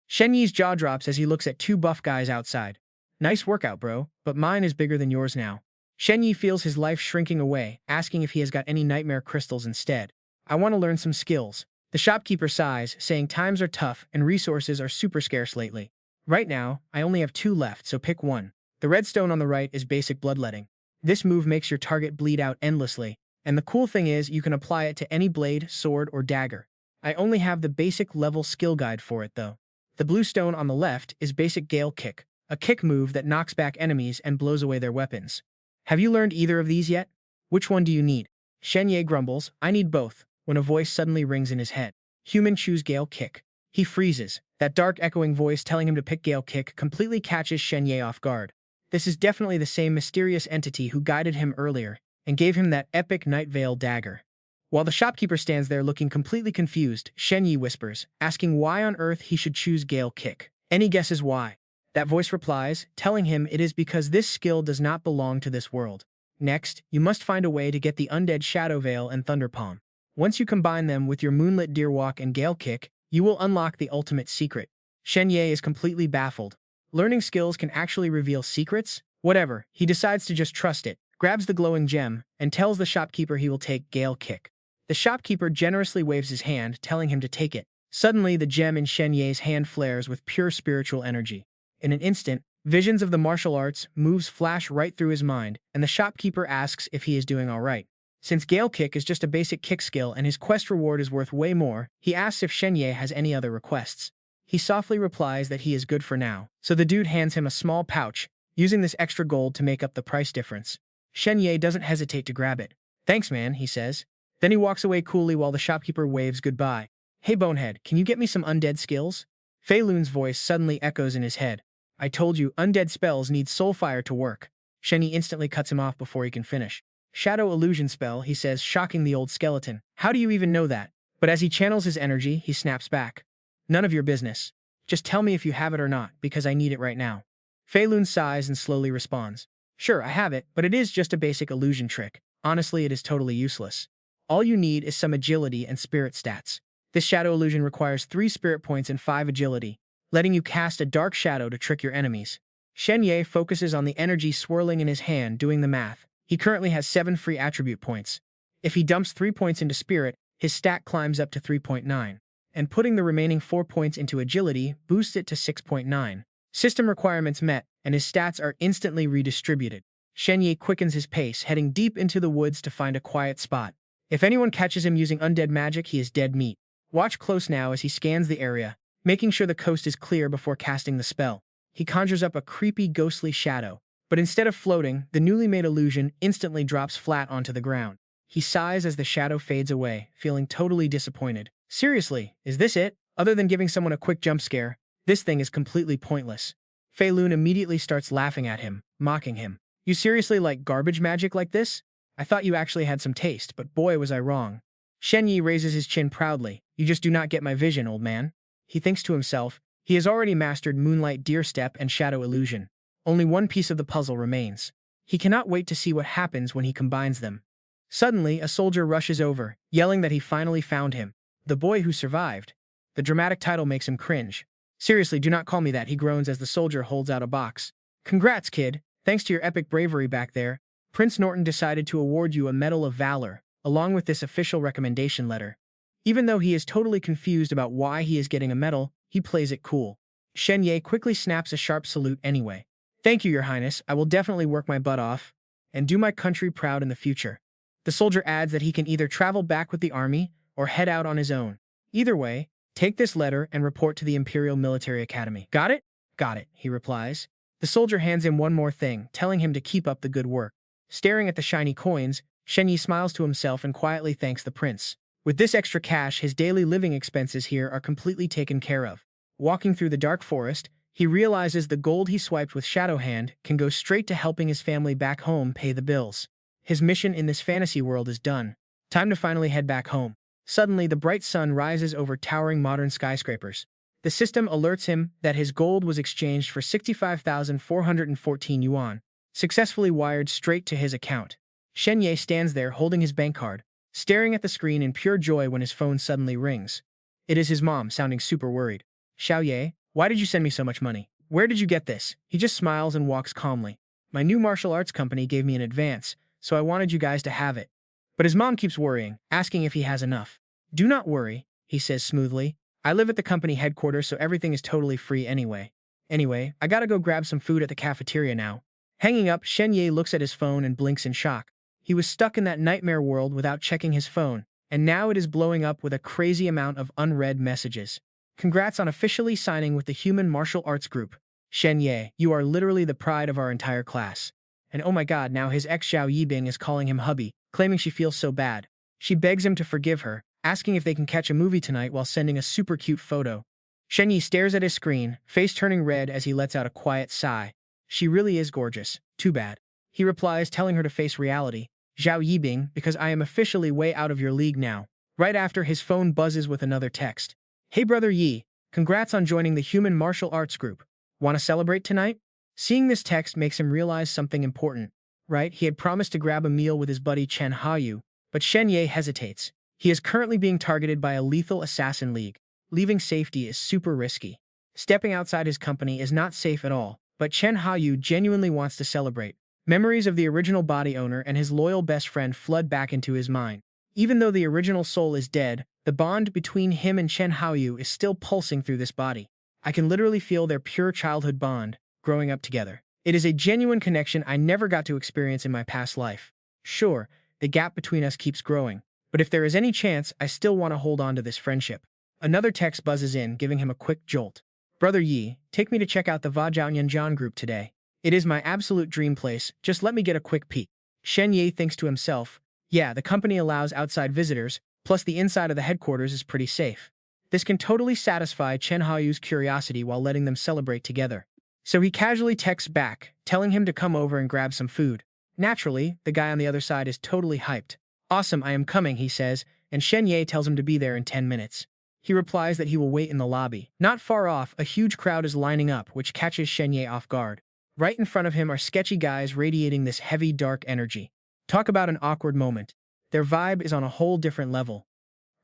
Shen Ye's jaw drops as he looks at 2 buff guys outside. Nice workout, bro, but mine is bigger than yours now. Shen Ye feels his life shrinking away, asking if he has got any nightmare crystals instead. I want to learn some skills. The shopkeeper sighs, saying times are tough and resources are super scarce lately. Right now, I only have 2 left, so pick one. The red stone on the right is basic bloodletting. This move makes your target bleed out endlessly, and the cool thing is you can apply it to any blade, sword, or dagger. I only have the basic level skill guide for it though. The blue stone on the left is basic gale kick, a kick move that knocks back enemies and blows away their weapons. Have you learned either of these yet? Which one do you need? Shen Ye grumbles, I need both, when a voice suddenly rings in his head. Human, choose gale kick. He freezes. That dark echoing voice telling him to pick gale kick completely catches Shen Ye off guard. This is definitely the same mysterious entity who guided him earlier and gave him that epic Night Veil dagger. While the shopkeeper stands there looking completely confused, Shen Ye whispers, asking why on earth he should choose gale kick. Any guesses why? That voice replies, telling him it is because this skill does not belong to this world. Next, you must find a way to get the undead Shadow Veil and Thunder Palm. Once you combine them with your Moonlit Deer Walk and Gale Kick, you will unlock the ultimate secret. Shen Ye is completely baffled. Learning skills can actually reveal secrets? Whatever, he decides to just trust it, grabs the glowing gem, and tells the shopkeeper he will take Gale Kick. The shopkeeper generously waves his hand, telling him to take it. Suddenly, the gem in Shen Ye's hand flares with pure spiritual energy. In an instant, visions of the martial arts moves flash right through his mind, and the shopkeeper asks if he is doing alright. Since Gale Kick is just a basic kick skill and his quest reward is worth way more, he asks if Shen Ye has any other requests. He softly replies that he is good for now, so the dude hands him a small pouch, using this extra gold to make up the price difference. Shen Ye doesn't hesitate to grab it. Thanks, man, he says. Then he walks away coolly while the shopkeeper waves goodbye. Hey, bonehead, can you get me some undead skills? Fei Lun's voice suddenly echoes in his head. I told you, undead spells need soulfire to work. Shen Ye instantly cuts him off before he can finish. Shadow illusion spell, he says, shocking the old skeleton. How do you even know that? But as he channels his energy, he snaps back. None of your business. Just tell me if you have it or not, because I need it right now. Fei Lun sighs and slowly responds. Sure, I have it, but it is just a basic illusion trick. Honestly, it is totally useless. All you need is some agility and spirit stats. This shadow illusion requires 3 spirit points and 5 agility, letting you cast a dark shadow to trick your enemies. Shen Ye focuses on the energy swirling in his hand, doing the math. He currently has 7 free attribute points. If he dumps 3 points into spirit, his stat climbs up to 3.9. And putting the remaining 4 points into agility boosts it to 6.9. System requirements met, and his stats are instantly redistributed. Shen Ye quickens his pace, heading deep into the woods to find a quiet spot. If anyone catches him using undead magic, he is dead meat. Watch close now as he scans the area, making sure the coast is clear before casting the spell. He conjures up a creepy, ghostly shadow. But instead of floating, the newly made illusion instantly drops flat onto the ground. He sighs as the shadow fades away, feeling totally disappointed. Seriously, is this it? Other than giving someone a quick jump scare, this thing is completely pointless. Fei Lun immediately starts laughing at him, mocking him. You seriously like garbage magic like this? I thought you actually had some taste, but boy was I wrong. Shen Ye raises his chin proudly. You just do not get my vision, old man. He thinks to himself. He has already mastered Moonlight Deer Step and Shadow Illusion. Only one piece of the puzzle remains. He cannot wait to see what happens when he combines them. Suddenly, a soldier rushes over, yelling that he finally found him. The boy who survived. The dramatic title makes him cringe. Seriously, do not call me that, he groans as the soldier holds out a box. Congrats, kid. Thanks to your epic bravery back there, Prince Norton decided to award you a Medal of Valor, along with this official recommendation letter. Even though he is totally confused about why he is getting a medal, he plays it cool. Shen Ye quickly snaps a sharp salute anyway. Thank you, Your Highness. I will definitely work my butt off and do my country proud in the future. The soldier adds that he can either travel back with the army or head out on his own. Either way, take this letter and report to the Imperial Military Academy. Got it? Got it, he replies. The soldier hands him one more thing, telling him to keep up the good work. Staring at the shiny coins, Shen Ye smiles to himself and quietly thanks the prince. With this extra cash, his daily living expenses here are completely taken care of. Walking through the dark forest, he realizes the gold he swiped with Shadow Hand can go straight to helping his family back home pay the bills. His mission in this fantasy world is done. Time to finally head back home. Suddenly, the bright sun rises over towering modern skyscrapers. The system alerts him that his gold was exchanged for 65,414 yuan, successfully wired straight to his account. Shen Ye stands there holding his bank card, staring at the screen in pure joy when his phone suddenly rings. It is his mom, sounding super worried. Xiao Ye, why did you send me so much money? Where did you get this? He just smiles and walks calmly. My new martial arts company gave me an advance, so I wanted you guys to have it. But his mom keeps worrying, asking if he has enough. Do not worry, he says smoothly. I live at the company headquarters, so everything is totally free anyway. Anyway, I gotta go grab some food at the cafeteria now. Hanging up, Shen Ye looks at his phone and blinks in shock. He was stuck in that nightmare world without checking his phone, and now it is blowing up with a crazy amount of unread messages. Congrats on officially signing with the Human Martial Arts Group. Shen Ye, you are literally the pride of our entire class. And oh my god, now his ex Xiao Yibing is calling him hubby, claiming she feels so bad. She begs him to forgive her, asking if they can catch a movie tonight while sending a super cute photo. Shen Ye stares at his screen, face turning red as he lets out a quiet sigh. She really is gorgeous. Too bad. He replies, telling her to face reality. Xiao Yibing, because I am officially way out of your league now. Right after, his phone buzzes with another text. Hey brother Yi, congrats on joining the Human Martial Arts Group. Want to celebrate tonight? Seeing this text makes him realize something important. Right, he had promised to grab a meal with his buddy Chen Haoyu, but Shen Ye hesitates. He is currently being targeted by a lethal assassin league. Leaving safety is super risky. Stepping outside his company is not safe at all, but Chen Haoyu genuinely wants to celebrate. Memories of the original body owner and his loyal best friend flood back into his mind. Even though the original soul is dead, the bond between him and Chen Haoyu is still pulsing through this body. I can literally feel their pure childhood bond, growing up together. It is a genuine connection I never got to experience in my past life. Sure, the gap between us keeps growing, but if there is any chance, I still want to hold on to this friendship. Another text buzzes in, giving him a quick jolt. Brother Yi, take me to check out the Vajiaoyanjian group today. It is my absolute dream place, just let me get a quick peek. Shen Ye thinks to himself, yeah, the company allows outside visitors, plus the inside of the headquarters is pretty safe. This can totally satisfy Chen Haoyu's curiosity while letting them celebrate together. So he casually texts back, telling him to come over and grab some food. Naturally, the guy on the other side is totally hyped. Awesome, I am coming, he says, and Shen Ye tells him to be there in 10 minutes. He replies that he will wait in the lobby. Not far off, a huge crowd is lining up, which catches Shen Ye off guard. Right in front of him are sketchy guys radiating this heavy, dark energy. Talk about an awkward moment. Their vibe is on a whole different level.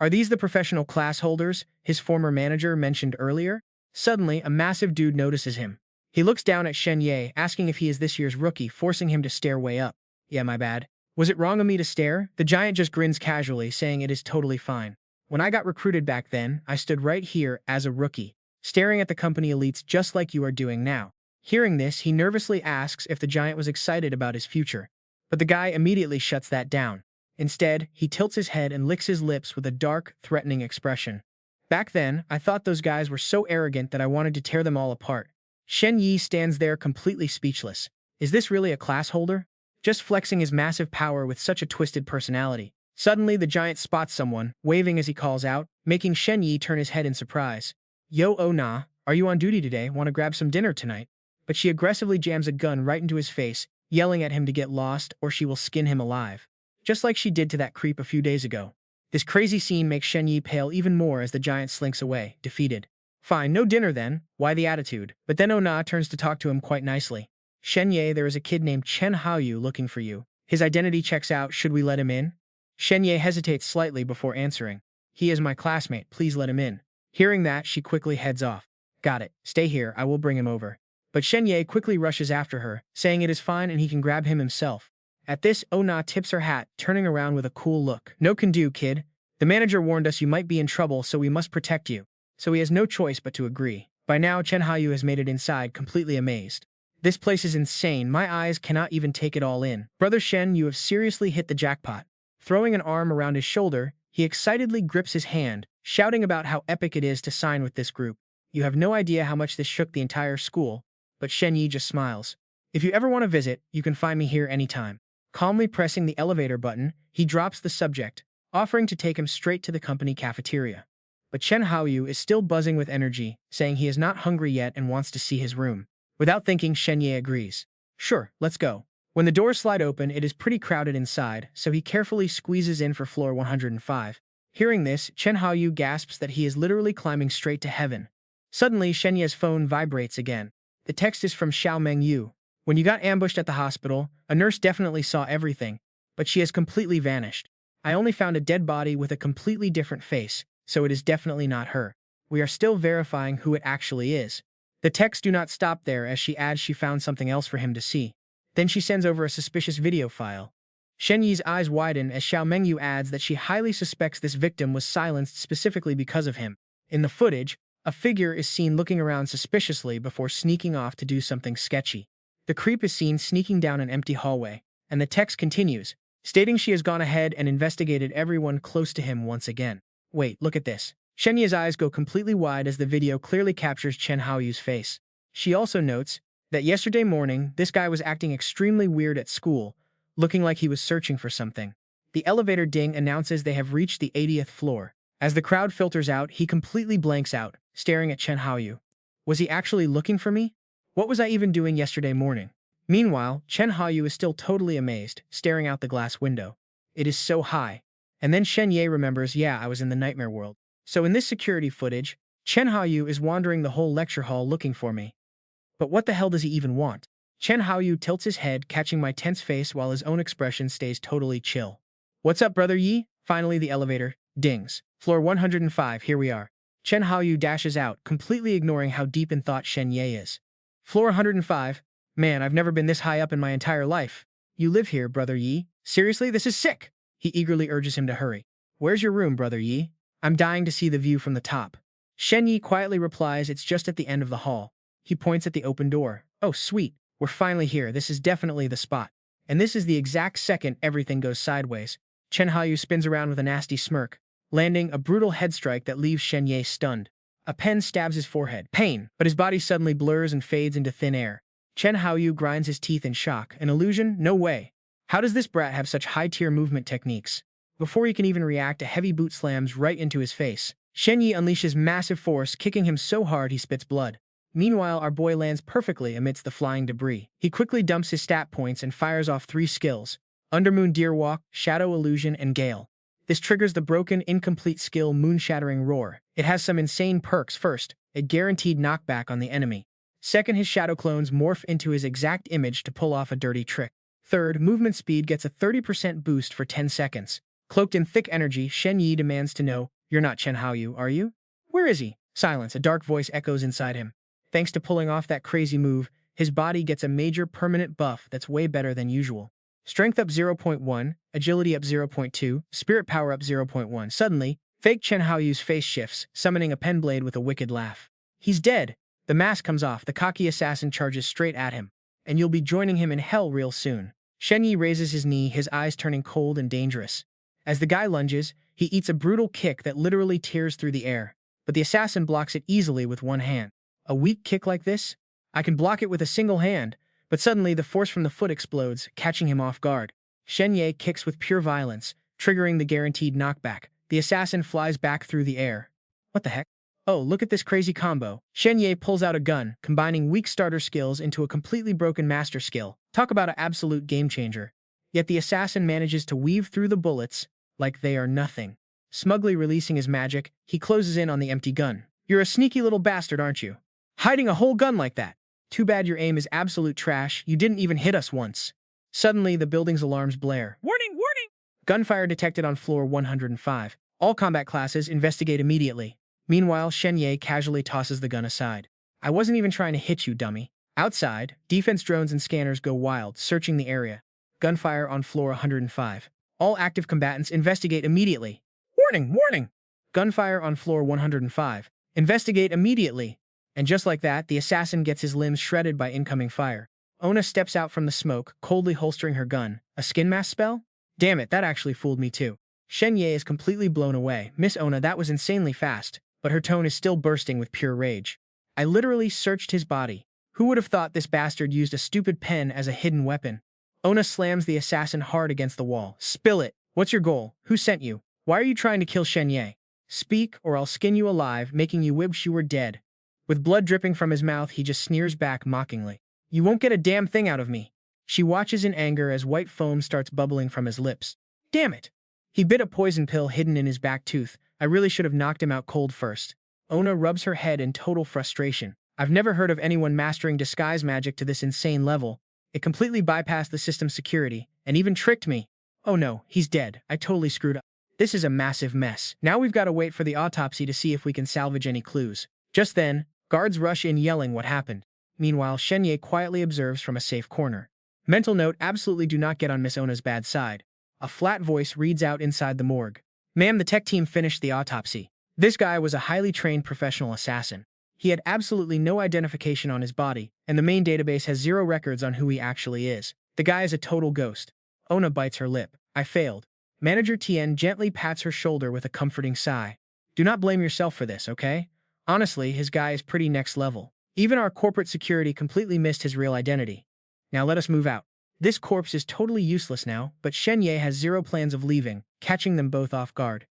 Are these the professional class holders his former manager mentioned earlier? Suddenly, a massive dude notices him. He looks down at Shen Ye, asking if he is this year's rookie, forcing him to stare way up. Yeah, my bad. Was it wrong of me to stare? The giant just grins casually, saying it is totally fine. When I got recruited back then, I stood right here as a rookie, staring at the company elites just like you are doing now. Hearing this, he nervously asks if the giant was excited about his future, but the guy immediately shuts that down. Instead, he tilts his head and licks his lips with a dark, threatening expression. Back then, I thought those guys were so arrogant that I wanted to tear them all apart. Shen Ye stands there completely speechless. Is this really a class holder? Just flexing his massive power with such a twisted personality. Suddenly, the giant spots someone, waving as he calls out, making Shen Ye turn his head in surprise. Yo, oh nah, are you on duty today? Want to grab some dinner tonight? But she aggressively jams a gun right into his face, yelling at him to get lost or she will skin him alive. Just like she did to that creep a few days ago. This crazy scene makes Shen Ye pale even more as the giant slinks away, defeated. Fine, no dinner then. Why the attitude? But then Oh-Na turns to talk to him quite nicely. Shen Ye, there is a kid named Chen Haoyu looking for you. His identity checks out, should we let him in? Shen Ye hesitates slightly before answering. He is my classmate, please let him in. Hearing that, she quickly heads off. Got it, stay here, I will bring him over. But Shen Ye quickly rushes after her, saying it is fine and he can grab him himself. At this, Oh-Na tips her hat, turning around with a cool look. No can do, kid. The manager warned us you might be in trouble, so we must protect you. So he has no choice but to agree. By now, Chen Haoyu has made it inside, completely amazed. This place is insane, my eyes cannot even take it all in. Brother Shen, you have seriously hit the jackpot. Throwing an arm around his shoulder, he excitedly grips his hand, shouting about how epic it is to sign with this group. You have no idea how much this shook the entire school, but Shen Ye just smiles. If you ever want to visit, you can find me here anytime. Calmly pressing the elevator button, he drops the subject, offering to take him straight to the company cafeteria. But Chen Haoyu is still buzzing with energy, saying he is not hungry yet and wants to see his room. Without thinking, Shen Ye agrees. Sure, let's go. When the doors slide open, it is pretty crowded inside, so he carefully squeezes in for floor 105. Hearing this, Chen Haoyu gasps that he is literally climbing straight to heaven. Suddenly, Shen Ye's phone vibrates again. The text is from Xiao Mengyu. When you got ambushed at the hospital, a nurse definitely saw everything, but she has completely vanished. I only found a dead body with a completely different face, so it is definitely not her. We are still verifying who it actually is. The texts do not stop there as she adds she found something else for him to see. Then she sends over a suspicious video file. Shen Ye's eyes widen as Xiao Mengyu adds that she highly suspects this victim was silenced specifically because of him. In the footage, a figure is seen looking around suspiciously before sneaking off to do something sketchy. The creep is seen sneaking down an empty hallway, and the text continues, stating she has gone ahead and investigated everyone close to him once again. Wait, look at this. Shen Ye's eyes go completely wide as the video clearly captures Chen Haoyu's face. She also notes that yesterday morning, this guy was acting extremely weird at school, looking like he was searching for something. The elevator ding announces they have reached the 80th floor. As the crowd filters out, he completely blanks out, staring at Chen Haoyu. Was he actually looking for me? What was I even doing yesterday morning? Meanwhile, Chen Haoyu is still totally amazed, staring out the glass window. It is so high. And then Shen Ye remembers, yeah, I was in the nightmare world. So in this security footage, Chen Haoyu is wandering the whole lecture hall looking for me. But what the hell does he even want? Chen Haoyu tilts his head, catching my tense face while his own expression stays totally chill. What's up, brother Yi? Finally, the elevator dings. Floor 105, here we are. Chen Haoyu dashes out, completely ignoring how deep in thought Shen Ye is. Floor 105. Man, I've never been this high up in my entire life. You live here, brother Yi? Seriously, this is sick! He eagerly urges him to hurry. Where's your room, brother Yi? I'm dying to see the view from the top. Shen Ye quietly replies it's just at the end of the hall. He points at the open door. Oh, sweet. We're finally here. This is definitely the spot. And this is the exact second everything goes sideways. Chen Haoyu spins around with a nasty smirk, landing a brutal head strike that leaves Shen Ye stunned. A pen stabs his forehead. Pain, but his body suddenly blurs and fades into thin air. Chen Haoyu grinds his teeth in shock. An illusion? No way. How does this brat have such high-tier movement techniques? Before he can even react, a heavy boot slams right into his face. Shen Ye unleashes massive force, kicking him so hard he spits blood. Meanwhile, our boy lands perfectly amidst the flying debris. He quickly dumps his stat points and fires off 3 skills: Undermoon Deer Walk, Shadow Illusion, and Gale. This triggers the broken, incomplete skill Moon-Shattering Roar. It has some insane perks. First, a guaranteed knockback on the enemy. Second, his shadow clones morph into his exact image to pull off a dirty trick. Third, movement speed gets a 30% boost for 10 seconds. Cloaked in thick energy, Shen Ye demands to know, "You're not Chen Haoyu, are you?" "Where is he?" Silence. A dark voice echoes inside him. Thanks to pulling off that crazy move, his body gets a major permanent buff that's way better than usual. Strength up 0.1, agility up 0.2, spirit power up 0.1. Suddenly, fake Chen Haoyu's face shifts, summoning a pen blade with a wicked laugh. He's dead. The mask comes off, the cocky assassin charges straight at him. And you'll be joining him in hell real soon. Shen Ye raises his knee, his eyes turning cold and dangerous. As the guy lunges, he eats a brutal kick that literally tears through the air. But the assassin blocks it easily with one hand. A weak kick like this? I can block it with a single hand, but suddenly the force from the foot explodes, catching him off guard. Shen Ye kicks with pure violence, triggering the guaranteed knockback. The assassin flies back through the air. What the heck? Oh, look at this crazy combo. Shen Ye pulls out a gun, combining weak starter skills into a completely broken master skill. Talk about an absolute game changer. Yet the assassin manages to weave through the bullets like they are nothing. Smugly releasing his magic, he closes in on the empty gun. You're a sneaky little bastard, aren't you? Hiding a whole gun like that. Too bad your aim is absolute trash. You didn't even hit us once. Suddenly, the building's alarms blare. Warning, warning! Gunfire detected on floor 105. All combat classes investigate immediately. Meanwhile, Shen Ye casually tosses the gun aside. I wasn't even trying to hit you, dummy. Outside, defense drones and scanners go wild, searching the area. Gunfire on floor 105. All active combatants investigate immediately. Warning, warning! Gunfire on floor 105. Investigate immediately. And just like that, the assassin gets his limbs shredded by incoming fire. Ona steps out from the smoke, coldly holstering her gun. A skin mask spell? Damn it, that actually fooled me too. Shen Ye is completely blown away. Miss Ona, that was insanely fast, but her tone is still bursting with pure rage. I literally searched his body. Who would have thought this bastard used a stupid pen as a hidden weapon? Ona slams the assassin hard against the wall. Spill it. What's your goal? Who sent you? Why are you trying to kill Shen Ye? Speak, or I'll skin you alive, making you wish you were dead. With blood dripping from his mouth, he just sneers back mockingly. You won't get a damn thing out of me. She watches in anger as white foam starts bubbling from his lips. Damn it! He bit a poison pill hidden in his back tooth. I really should have knocked him out cold first. Ona rubs her head in total frustration. I've never heard of anyone mastering disguise magic to this insane level. It completely bypassed the system's security, and even tricked me. Oh no, he's dead. I totally screwed up. This is a massive mess. Now we've got to wait for the autopsy to see if we can salvage any clues. Just then, guards rush in yelling what happened. Meanwhile, Shen Ye quietly observes from a safe corner. Mental note, absolutely do not get on Miss Ona's bad side. A flat voice reads out inside the morgue. Ma'am, the tech team finished the autopsy. This guy was a highly trained professional assassin. He had absolutely no identification on his body, and the main database has zero records on who he actually is. The guy is a total ghost. Ona bites her lip. I failed. Manager Tien gently pats her shoulder with a comforting sigh. Do not blame yourself for this, okay? Honestly, his guy is pretty next level. Even our corporate security completely missed his real identity. Now let us move out. This corpse is totally useless now, but Shen Ye has zero plans of leaving, catching them both off guard.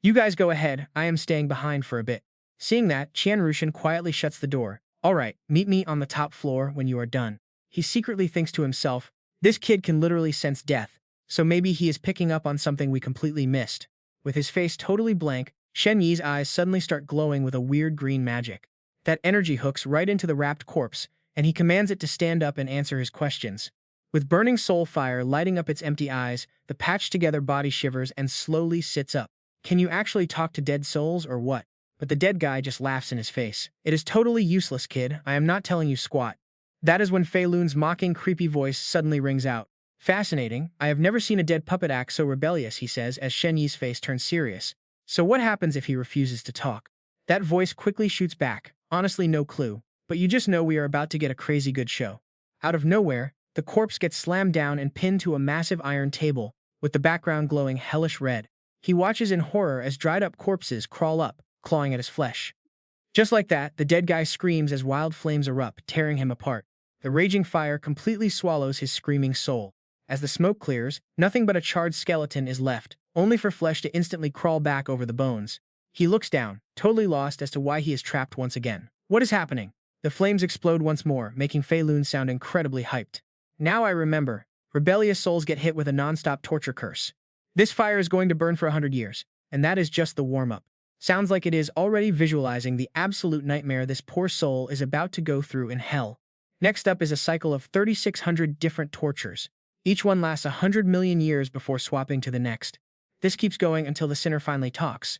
You guys go ahead, I am staying behind for a bit. Seeing that, Qian Rushan quietly shuts the door. Alright, meet me on the top floor when you are done. He secretly thinks to himself, this kid can literally sense death, so maybe he is picking up on something we completely missed. With his face totally blank, Shen Yi's eyes suddenly start glowing with a weird green magic. That energy hooks right into the wrapped corpse, and he commands it to stand up and answer his questions. With burning soul fire lighting up its empty eyes, the patched-together body shivers and slowly sits up. Can you actually talk to dead souls or what? But the dead guy just laughs in his face. It is totally useless, kid. I am not telling you squat. That is when Fei Lun's mocking, creepy voice suddenly rings out. Fascinating. I have never seen a dead puppet act so rebellious, he says as Shen Yi's face turns serious. So what happens if he refuses to talk? That voice quickly shoots back. Honestly, no clue. But you just know we are about to get a crazy good show. Out of nowhere, the corpse gets slammed down and pinned to a massive iron table, with the background glowing hellish red. He watches in horror as dried-up corpses crawl up, clawing at his flesh. Just like that, the dead guy screams as wild flames erupt, tearing him apart. The raging fire completely swallows his screaming soul. As the smoke clears, nothing but a charred skeleton is left, only for flesh to instantly crawl back over the bones. He looks down, totally lost as to why he is trapped once again. What is happening? The flames explode once more, making Fei Lun sound incredibly hyped. Now I remember. Rebellious souls get hit with a non-stop torture curse. This fire is going to burn for 100 years, and that is just the warm-up. Sounds like it is already visualizing the absolute nightmare this poor soul is about to go through in hell. Next up is a cycle of 3,600 different tortures. Each one lasts 100 million years before swapping to the next. This keeps going until the sinner finally talks.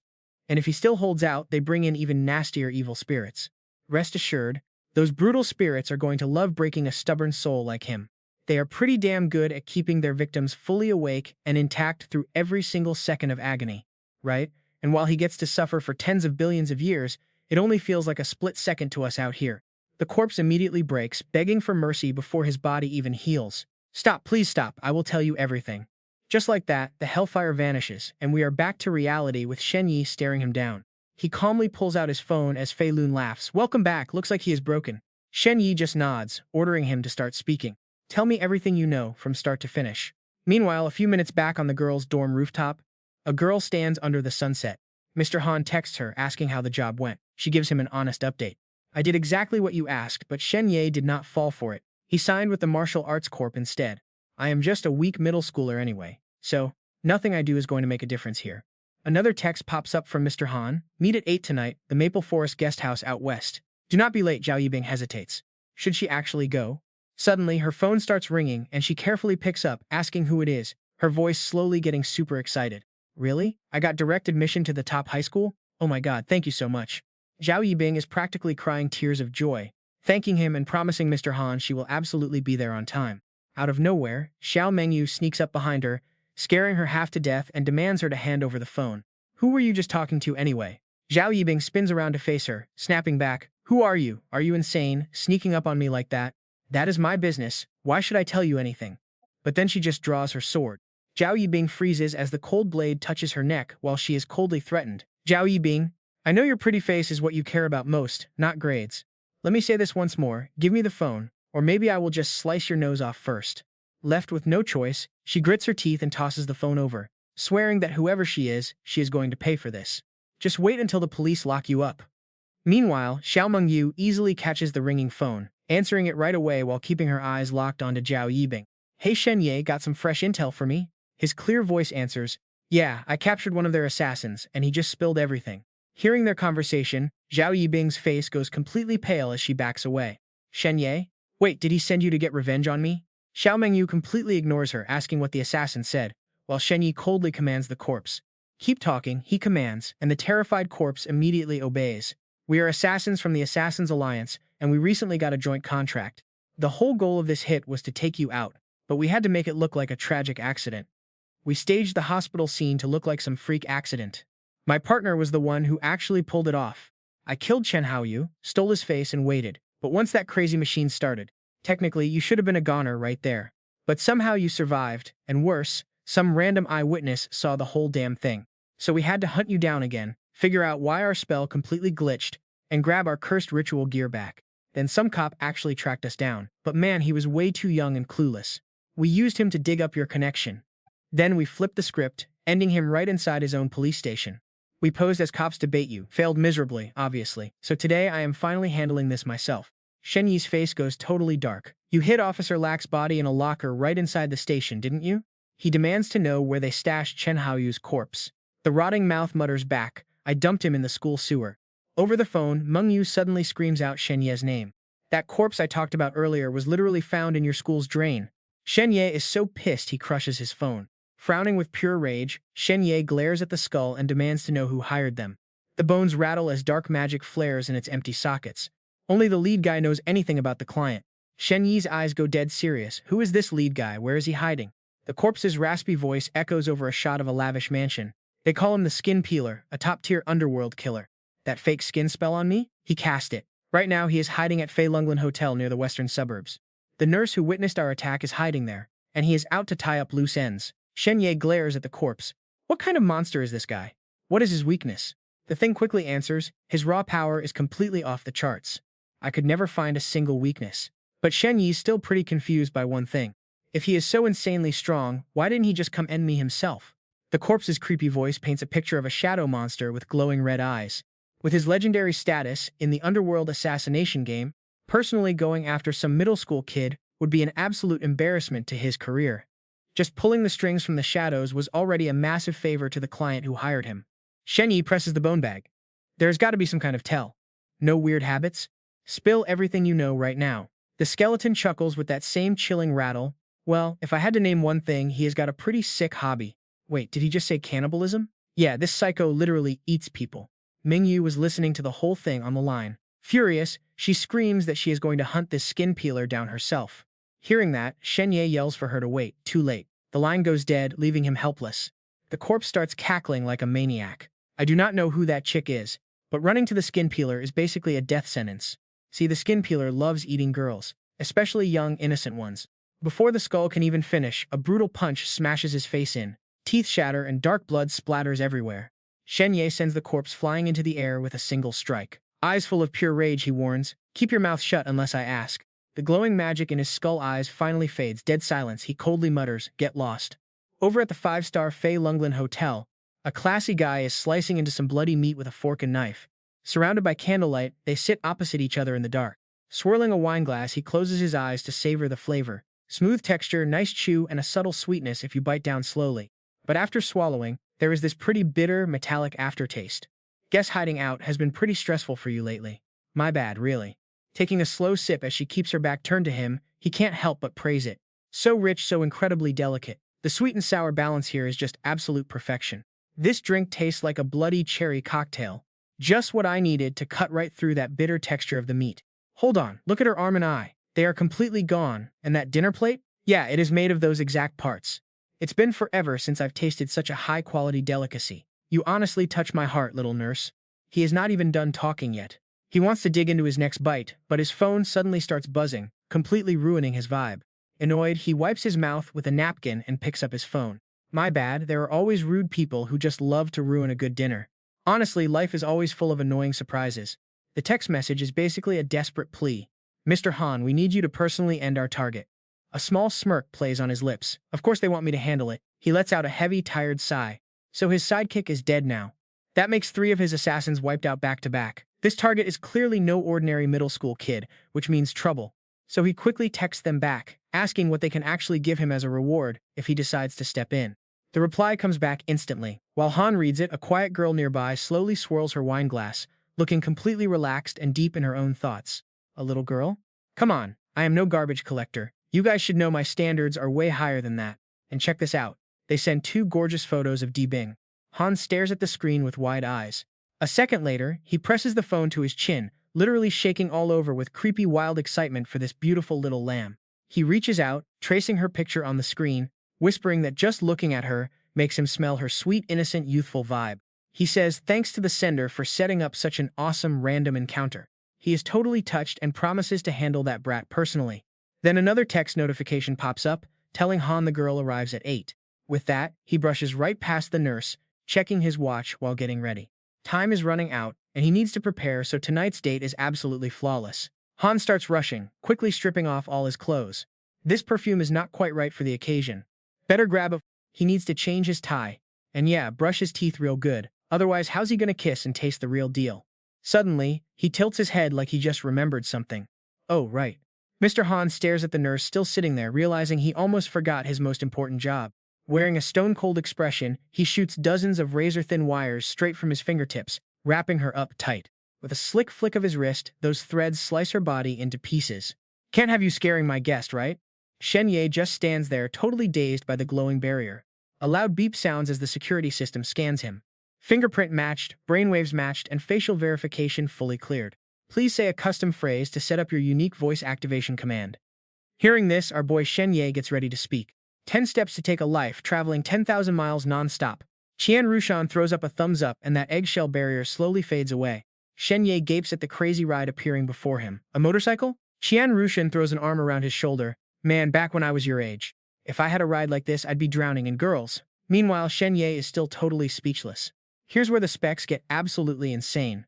And if he still holds out, they bring in even nastier evil spirits. Rest assured, those brutal spirits are going to love breaking a stubborn soul like him. They are pretty damn good at keeping their victims fully awake and intact through every single second of agony, right? And while he gets to suffer for tens of billions of years, it only feels like a split second to us out here. The corpse immediately breaks, begging for mercy before his body even heals. Stop, please stop, I will tell you everything. Just like that, the hellfire vanishes, and we are back to reality with Shen Ye staring him down. He calmly pulls out his phone as Fei Lun laughs. Welcome back, looks like he is broken. Shen Ye just nods, ordering him to start speaking. Tell me everything you know, from start to finish. Meanwhile, a few minutes back on the girls' dorm rooftop, a girl stands under the sunset. Mr. Han texts her, asking how the job went. She gives him an honest update. I did exactly what you asked, but Shen Ye did not fall for it. He signed with the Martial Arts Corp instead. I am just a weak middle schooler anyway, so nothing I do is going to make a difference here. Another text pops up from Mr. Han. Meet at 8 tonight, the Maple Forest guest house out west. Do not be late, Zhao Yibing hesitates. Should she actually go? Suddenly, her phone starts ringing, and she carefully picks up, asking who it is, her voice slowly getting super excited. Really? I got direct admission to the top high school? Oh my god, thank you so much. Zhao Yibing is practically crying tears of joy, thanking him and promising Mr. Han she will absolutely be there on time. Out of nowhere, Xiao Mengyu sneaks up behind her, scaring her half to death and demands her to hand over the phone. Who were you just talking to anyway? Zhao Yibing spins around to face her, snapping back. Who are you? Are you insane, sneaking up on me like that? That is my business. Why should I tell you anything? But then she just draws her sword. Zhao Yibing freezes as the cold blade touches her neck while she is coldly threatened. Zhao Yibing, I know your pretty face is what you care about most, not grades. Let me say this once more, give me the phone, or maybe I will just slice your nose off first. Left with no choice, she grits her teeth and tosses the phone over, swearing that whoever she is going to pay for this. Just wait until the police lock you up. Meanwhile, Xiao Mengyu easily catches the ringing phone, answering it right away while keeping her eyes locked onto Zhao Yibing. Hey Shen Ye, got some fresh intel for me? His clear voice answers, yeah, I captured one of their assassins, and he just spilled everything. Hearing their conversation, Zhao Yibing's face goes completely pale as she backs away. Shen Ye? Wait, did he send you to get revenge on me? Xiao Mengyu completely ignores her, asking what the assassin said, while Shen Ye coldly commands the corpse. Keep talking, he commands, and the terrified corpse immediately obeys. We are assassins from the Assassins Alliance, and we recently got a joint contract. The whole goal of this hit was to take you out, but we had to make it look like a tragic accident. We staged the hospital scene to look like some freak accident. My partner was the one who actually pulled it off. I killed Chen Haoyu, stole his face, and waited, but once that crazy machine started, technically you should have been a goner right there. But somehow you survived, and worse, some random eyewitness saw the whole damn thing. So we had to hunt you down again, figure out why our spell completely glitched, and grab our cursed ritual gear back. Then some cop actually tracked us down, but man, he was way too young and clueless. We used him to dig up your connection. Then we flipped the script, ending him right inside his own police station. We posed as cops to bait you, failed miserably, obviously, so today I am finally handling this myself. Shen Yi's face goes totally dark. You hid Officer Lack's body in a locker right inside the station, didn't you? He demands to know where they stashed Chen Haoyu's corpse. The rotting mouth mutters back, I dumped him in the school sewer. Over the phone, Meng Yu suddenly screams out Shen Ye's name. That corpse I talked about earlier was literally found in your school's drain. Shen Ye is so pissed he crushes his phone. Frowning with pure rage, Shen Ye glares at the skull and demands to know who hired them. The bones rattle as dark magic flares in its empty sockets. Only the lead guy knows anything about the client. Shen Yi's eyes go dead serious. Who is this lead guy? Where is he hiding? The corpse's raspy voice echoes over a shot of a lavish mansion. They call him the Skin Peeler, a top-tier underworld killer. That fake skin spell on me? He cast it. Right now, he is hiding at Fei Lunglan Hotel near the western suburbs. The nurse who witnessed our attack is hiding there, and he is out to tie up loose ends. Shen Ye glares at the corpse. What kind of monster is this guy? What is his weakness? The thing quickly answers, his raw power is completely off the charts. I could never find a single weakness. But Shen Yi's still pretty confused by one thing. If he is so insanely strong, why didn't he just come end me himself? The corpse's creepy voice paints a picture of a shadow monster with glowing red eyes. With his legendary status in the underworld assassination game, personally going after some middle school kid would be an absolute embarrassment to his career. Just pulling the strings from the shadows was already a massive favor to the client who hired him. Shen Ye presses the bone bag. There's got to be some kind of tell. No weird habits? Spill everything you know right now. The skeleton chuckles with that same chilling rattle. Well, if I had to name one thing, he has got a pretty sick hobby. Wait, did he just say cannibalism? Yeah, this psycho literally eats people. Ming Yu was listening to the whole thing on the line. Furious, she screams that she is going to hunt this skin peeler down herself. Hearing that, Shen Ye yells for her to wait. Too late. The line goes dead, leaving him helpless. The corpse starts cackling like a maniac. I do not know who that chick is, but running to the skin peeler is basically a death sentence. See, the skin peeler loves eating girls, especially young, innocent ones. Before the skull can even finish, a brutal punch smashes his face in. Teeth shatter and dark blood splatters everywhere. Shen Ye sends the corpse flying into the air with a single strike. Eyes full of pure rage, he warns, keep your mouth shut unless I ask. The glowing magic in his skull eyes finally fades. Dead silence, he coldly mutters, get lost. Over at the 5-star Fei Lunglan Hotel, a classy guy is slicing into some bloody meat with a fork and knife. Surrounded by candlelight, they sit opposite each other in the dark. Swirling a wine glass, he closes his eyes to savor the flavor. Smooth texture, nice chew, and a subtle sweetness if you bite down slowly. But after swallowing, there is this pretty bitter, metallic aftertaste. Guess hiding out has been pretty stressful for you lately. My bad, really. Taking a slow sip as she keeps her back turned to him, he can't help but praise it. So rich, so incredibly delicate. The sweet and sour balance here is just absolute perfection. This drink tastes like a bloody cherry cocktail. Just what I needed to cut right through that bitter texture of the meat. Hold on, look at her arm and eye. They are completely gone. And that dinner plate? Yeah, it is made of those exact parts. It's been forever since I've tasted such a high-quality delicacy. You honestly touch my heart, little nurse. He is not even done talking yet. He wants to dig into his next bite, but his phone suddenly starts buzzing, completely ruining his vibe. Annoyed, he wipes his mouth with a napkin and picks up his phone. My bad, there are always rude people who just love to ruin a good dinner. Honestly, life is always full of annoying surprises. The text message is basically a desperate plea. Mr. Han, we need you to personally end our target. A small smirk plays on his lips. Of course they want me to handle it. He lets out a heavy, tired sigh. So his sidekick is dead now. That makes 3 of his assassins wiped out back to back. This target is clearly no ordinary middle school kid, which means trouble. So he quickly texts them back, asking what they can actually give him as a reward if he decides to step in. The reply comes back instantly. While Han reads it, a quiet girl nearby slowly swirls her wine glass, looking completely relaxed and deep in her own thoughts. A little girl? Come on, I am no garbage collector. You guys should know my standards are way higher than that. And check this out. They send 2 gorgeous photos of Di Bing. Han stares at the screen with wide eyes. A second later, he presses the phone to his chin, literally shaking all over with creepy wild excitement for this beautiful little lamb. He reaches out, tracing her picture on the screen, whispering that just looking at her makes him smell her sweet, innocent, youthful vibe. He says thanks to the sender for setting up such an awesome random encounter. He is totally touched and promises to handle that brat personally. Then another text notification pops up, telling Han the girl arrives at 8. With that, he brushes right past the nurse, checking his watch while getting ready. Time is running out, and he needs to prepare, so tonight's date is absolutely flawless. Han starts rushing, quickly stripping off all his clothes. This perfume is not quite right for the occasion. Better grab a... He needs to change his tie. And yeah, brush his teeth real good, otherwise how's he gonna kiss and taste the real deal? Suddenly, he tilts his head like he just remembered something. Oh, right. Mr. Han stares at the nurse still sitting there, realizing he almost forgot his most important job. Wearing a stone-cold expression, he shoots dozens of razor-thin wires straight from his fingertips, wrapping her up tight. With a slick flick of his wrist, those threads slice her body into pieces. Can't have you scaring my guest, right? Shen Ye just stands there, totally dazed by the glowing barrier. A loud beep sounds as the security system scans him. Fingerprint matched, brainwaves matched, and facial verification fully cleared. Please say a custom phrase to set up your unique voice activation command. Hearing this, our boy Shen Ye gets ready to speak. 10 steps to take a life, traveling 10,000 miles non-stop. Qian Rushan throws up a thumbs up and that eggshell barrier slowly fades away. Shen Ye gapes at the crazy ride appearing before him. A motorcycle? Qian Rushan throws an arm around his shoulder. Man, back when I was your age. If I had a ride like this, I'd be drowning in girls. Meanwhile, Shen Ye is still totally speechless. Here's where the specs get absolutely insane.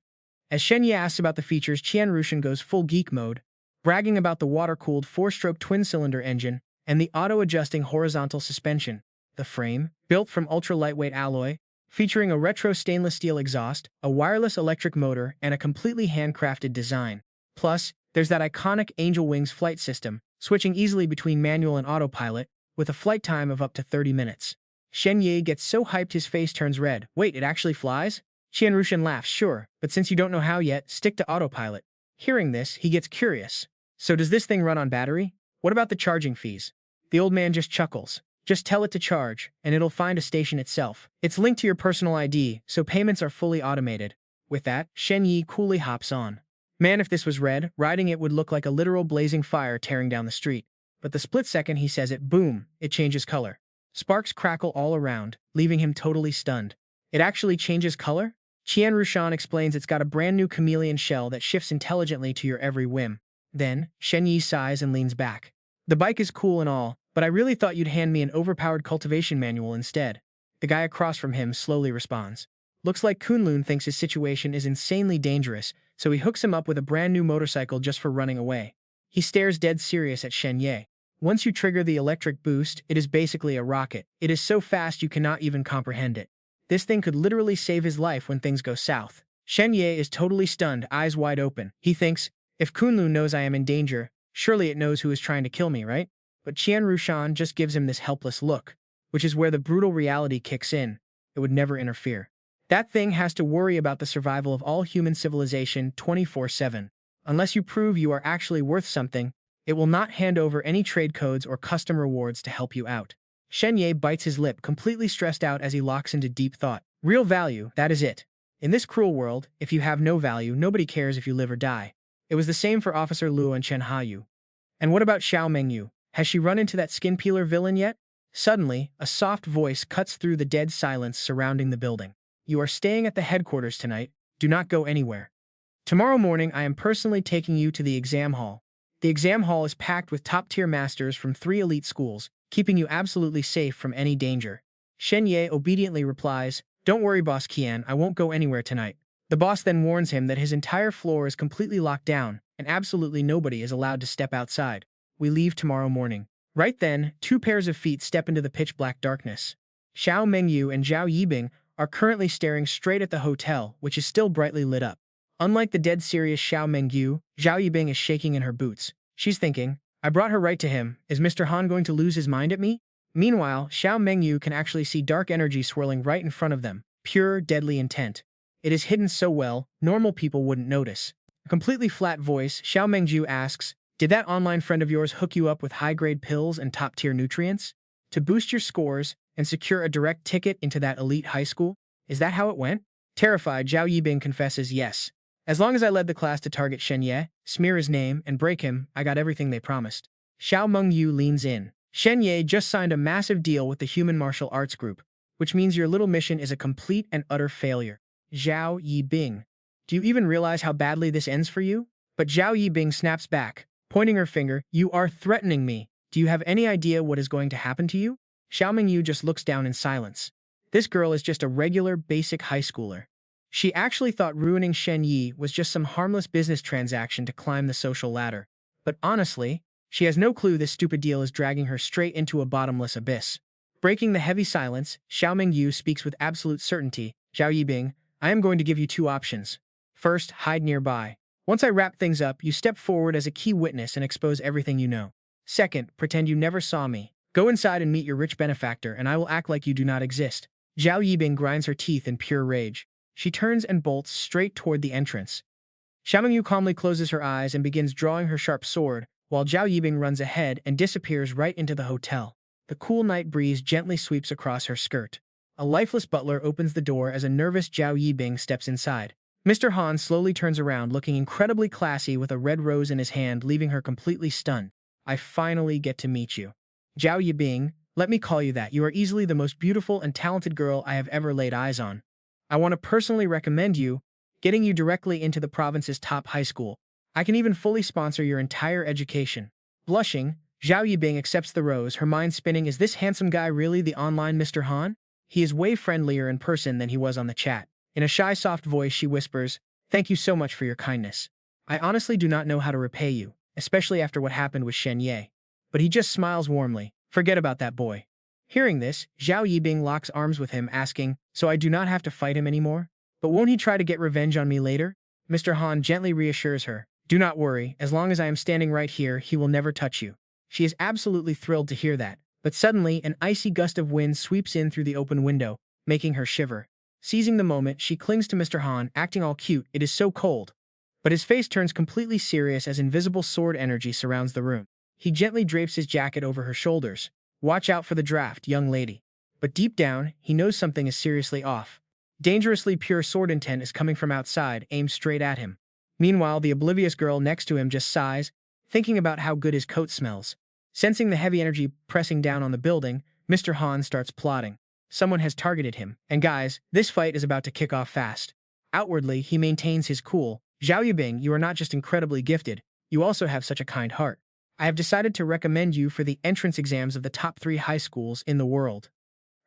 As Shen Ye asks about the features, Qian Rushan goes full geek mode, bragging about the water-cooled 4-stroke twin-cylinder engine and the auto-adjusting horizontal suspension. The frame, built from ultra-lightweight alloy, featuring a retro stainless steel exhaust, a wireless electric motor, and a completely handcrafted design. Plus, there's that iconic Angel Wings flight system, switching easily between manual and autopilot, with a flight time of up to 30 minutes. Shen Ye gets so hyped his face turns red. Wait, it actually flies? Qian Rushan laughs, sure, but since you don't know how yet, stick to autopilot. Hearing this, he gets curious. So does this thing run on battery? What about the charging fees? The old man just chuckles. Just tell it to charge, and it'll find a station itself. It's linked to your personal ID, so payments are fully automated. With that, Shen Ye coolly hops on. Man, if this was red, riding it would look like a literal blazing fire tearing down the street. But the split second he says it, boom, it changes color. Sparks crackle all around, leaving him totally stunned. It actually changes color? Qian Rushan explains it's got a brand new chameleon shell that shifts intelligently to your every whim. Then, Shen Ye sighs and leans back. The bike is cool and all, but I really thought you'd hand me an overpowered cultivation manual instead. The guy across from him slowly responds. Looks like Kunlun thinks his situation is insanely dangerous, so he hooks him up with a brand new motorcycle just for running away. He stares dead serious at Shen Ye. Once you trigger the electric boost, it is basically a rocket. It is so fast you cannot even comprehend it. This thing could literally save his life when things go south. Shen Ye is totally stunned, eyes wide open. He thinks, if Kunlun knows I am in danger, surely it knows who is trying to kill me, right? But Qian Rushan just gives him this helpless look, which is where the brutal reality kicks in. It would never interfere. That thing has to worry about the survival of all human civilization 24/7. Unless you prove you are actually worth something, it will not hand over any trade codes or custom rewards to help you out. Shen Ye bites his lip, completely stressed out as he locks into deep thought. Real value, that is it. In this cruel world, if you have no value, nobody cares if you live or die. It was the same for Officer Luo and Chen Hayu. And what about Xiao Mengyu? Has she run into that skin peeler villain yet? Suddenly, a soft voice cuts through the dead silence surrounding the building. You are staying at the headquarters tonight. Do not go anywhere. Tomorrow morning, I am personally taking you to the exam hall. The exam hall is packed with top-tier masters from 3 elite schools, keeping you absolutely safe from any danger. Shen Ye obediently replies, Don't worry, Boss Qian, I won't go anywhere tonight. The boss then warns him that his entire floor is completely locked down, and absolutely nobody is allowed to step outside. We leave tomorrow morning. Right then, two pairs of feet step into the pitch-black darkness. Xiao Mengyu and Zhao Yibing are currently staring straight at the hotel, which is still brightly lit up. Unlike the dead serious Xiao Mengyu, Zhao Yibing is shaking in her boots. She's thinking, I brought her right to him. Is Mr. Han going to lose his mind at me? Meanwhile, Xiao Mengyu can actually see dark energy swirling right in front of them. Pure, deadly intent. It is hidden so well, normal people wouldn't notice. A completely flat voice, Xiao Mengyu asks, did that online friend of yours hook you up with high-grade pills and top-tier nutrients? To boost your scores and secure a direct ticket into that elite high school? Is that how it went? Terrified, Zhao Yibing confesses yes. As long as I led the class to target Shen Ye, smear his name, and break him, I got everything they promised. Xiao Mengyu leans in. Shen Ye just signed a massive deal with the Human Martial Arts Group, which means your little mission is a complete and utter failure. Zhao Yibing. Do you even realize how badly this ends for you? But Zhao Yibing snaps back, pointing her finger, you are threatening me. Do you have any idea what is going to happen to you? Xiao Mengyu just looks down in silence. This girl is just a regular, basic high schooler. She actually thought ruining Shen Ye was just some harmless business transaction to climb the social ladder. But honestly, she has no clue this stupid deal is dragging her straight into a bottomless abyss. Breaking the heavy silence, Xiao Mengyu speaks with absolute certainty. Zhao Yibing, I am going to give you two options. First, hide nearby. Once I wrap things up, you step forward as a key witness and expose everything you know. Second, pretend you never saw me. Go inside and meet your rich benefactor, and I will act like you do not exist. Zhao Yibing grinds her teeth in pure rage. She turns and bolts straight toward the entrance. Xiao Mengyu calmly closes her eyes and begins drawing her sharp sword, while Zhao Yibing runs ahead and disappears right into the hotel. The cool night breeze gently sweeps across her skirt. A lifeless butler opens the door as a nervous Zhao Yibing steps inside. Mr. Han slowly turns around, looking incredibly classy with a red rose in his hand, leaving her completely stunned. I finally get to meet you. Zhao Yibing, let me call you that. You are easily the most beautiful and talented girl I have ever laid eyes on. I want to personally recommend you, getting you directly into the province's top high school. I can even fully sponsor your entire education. Blushing, Zhao Yibing accepts the rose, her mind spinning. Is this handsome guy really the online Mr. Han? He is way friendlier in person than he was on the chat. In a shy, soft voice, she whispers, thank you so much for your kindness. I honestly do not know how to repay you, especially after what happened with Shen Ye. But he just smiles warmly. Forget about that boy. Hearing this, Zhao Yibing locks arms with him, asking, so I do not have to fight him anymore? But won't he try to get revenge on me later? Mr. Han gently reassures her, do not worry, as long as I am standing right here, he will never touch you. She is absolutely thrilled to hear that. But suddenly, an icy gust of wind sweeps in through the open window, making her shiver. Seizing the moment, she clings to Mr. Han, acting all cute. It is so cold. But his face turns completely serious as invisible sword energy surrounds the room. He gently drapes his jacket over her shoulders. Watch out for the draft, young lady. But deep down, he knows something is seriously off. Dangerously pure sword intent is coming from outside, aimed straight at him. Meanwhile, the oblivious girl next to him just sighs, thinking about how good his coat smells. Sensing the heavy energy pressing down on the building, Mr. Han starts plotting. Someone has targeted him. And guys, this fight is about to kick off fast. Outwardly, he maintains his cool. Zhao Yibing, you are not just incredibly gifted, you also have such a kind heart. I have decided to recommend you for the entrance exams of the top 3 high schools in the world.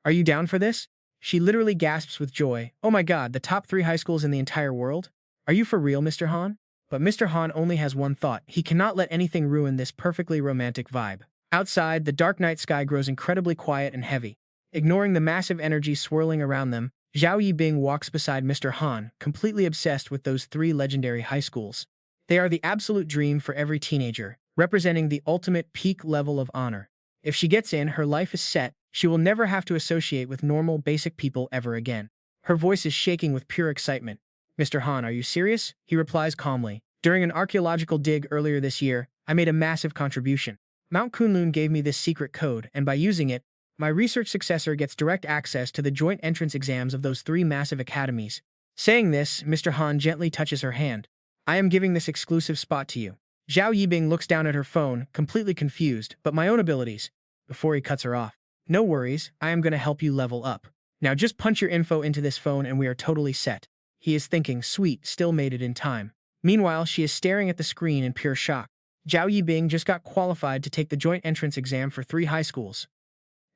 Are you down for this? She literally gasps with joy. Oh my god, the top 3 high schools in the entire world? Are you for real, Mr. Han? But Mr. Han only has one thought. He cannot let anything ruin this perfectly romantic vibe. Outside, the dark night sky grows incredibly quiet and heavy. Ignoring the massive energy swirling around them, Zhao Yibing walks beside Mr. Han, completely obsessed with those 3 legendary high schools. They are the absolute dream for every teenager, representing the ultimate peak level of honor. If she gets in, her life is set. She will never have to associate with normal, basic people ever again. Her voice is shaking with pure excitement. Mr. Han, are you serious? He replies calmly. During an archaeological dig earlier this year, I made a massive contribution. Mount Kunlun gave me this secret code, and by using it, my research successor gets direct access to the joint entrance exams of those 3 massive academies. Saying this, Mr. Han gently touches her hand. I am giving this exclusive spot to you. Zhao Yibing looks down at her phone, completely confused, but my own abilities, before he cuts her off. No worries, I am going to help you level up. Now just punch your info into this phone and we are totally set. He is thinking, sweet, still made it in time. Meanwhile, she is staring at the screen in pure shock. Zhao Yibing just got qualified to take the joint entrance exam for 3 high schools.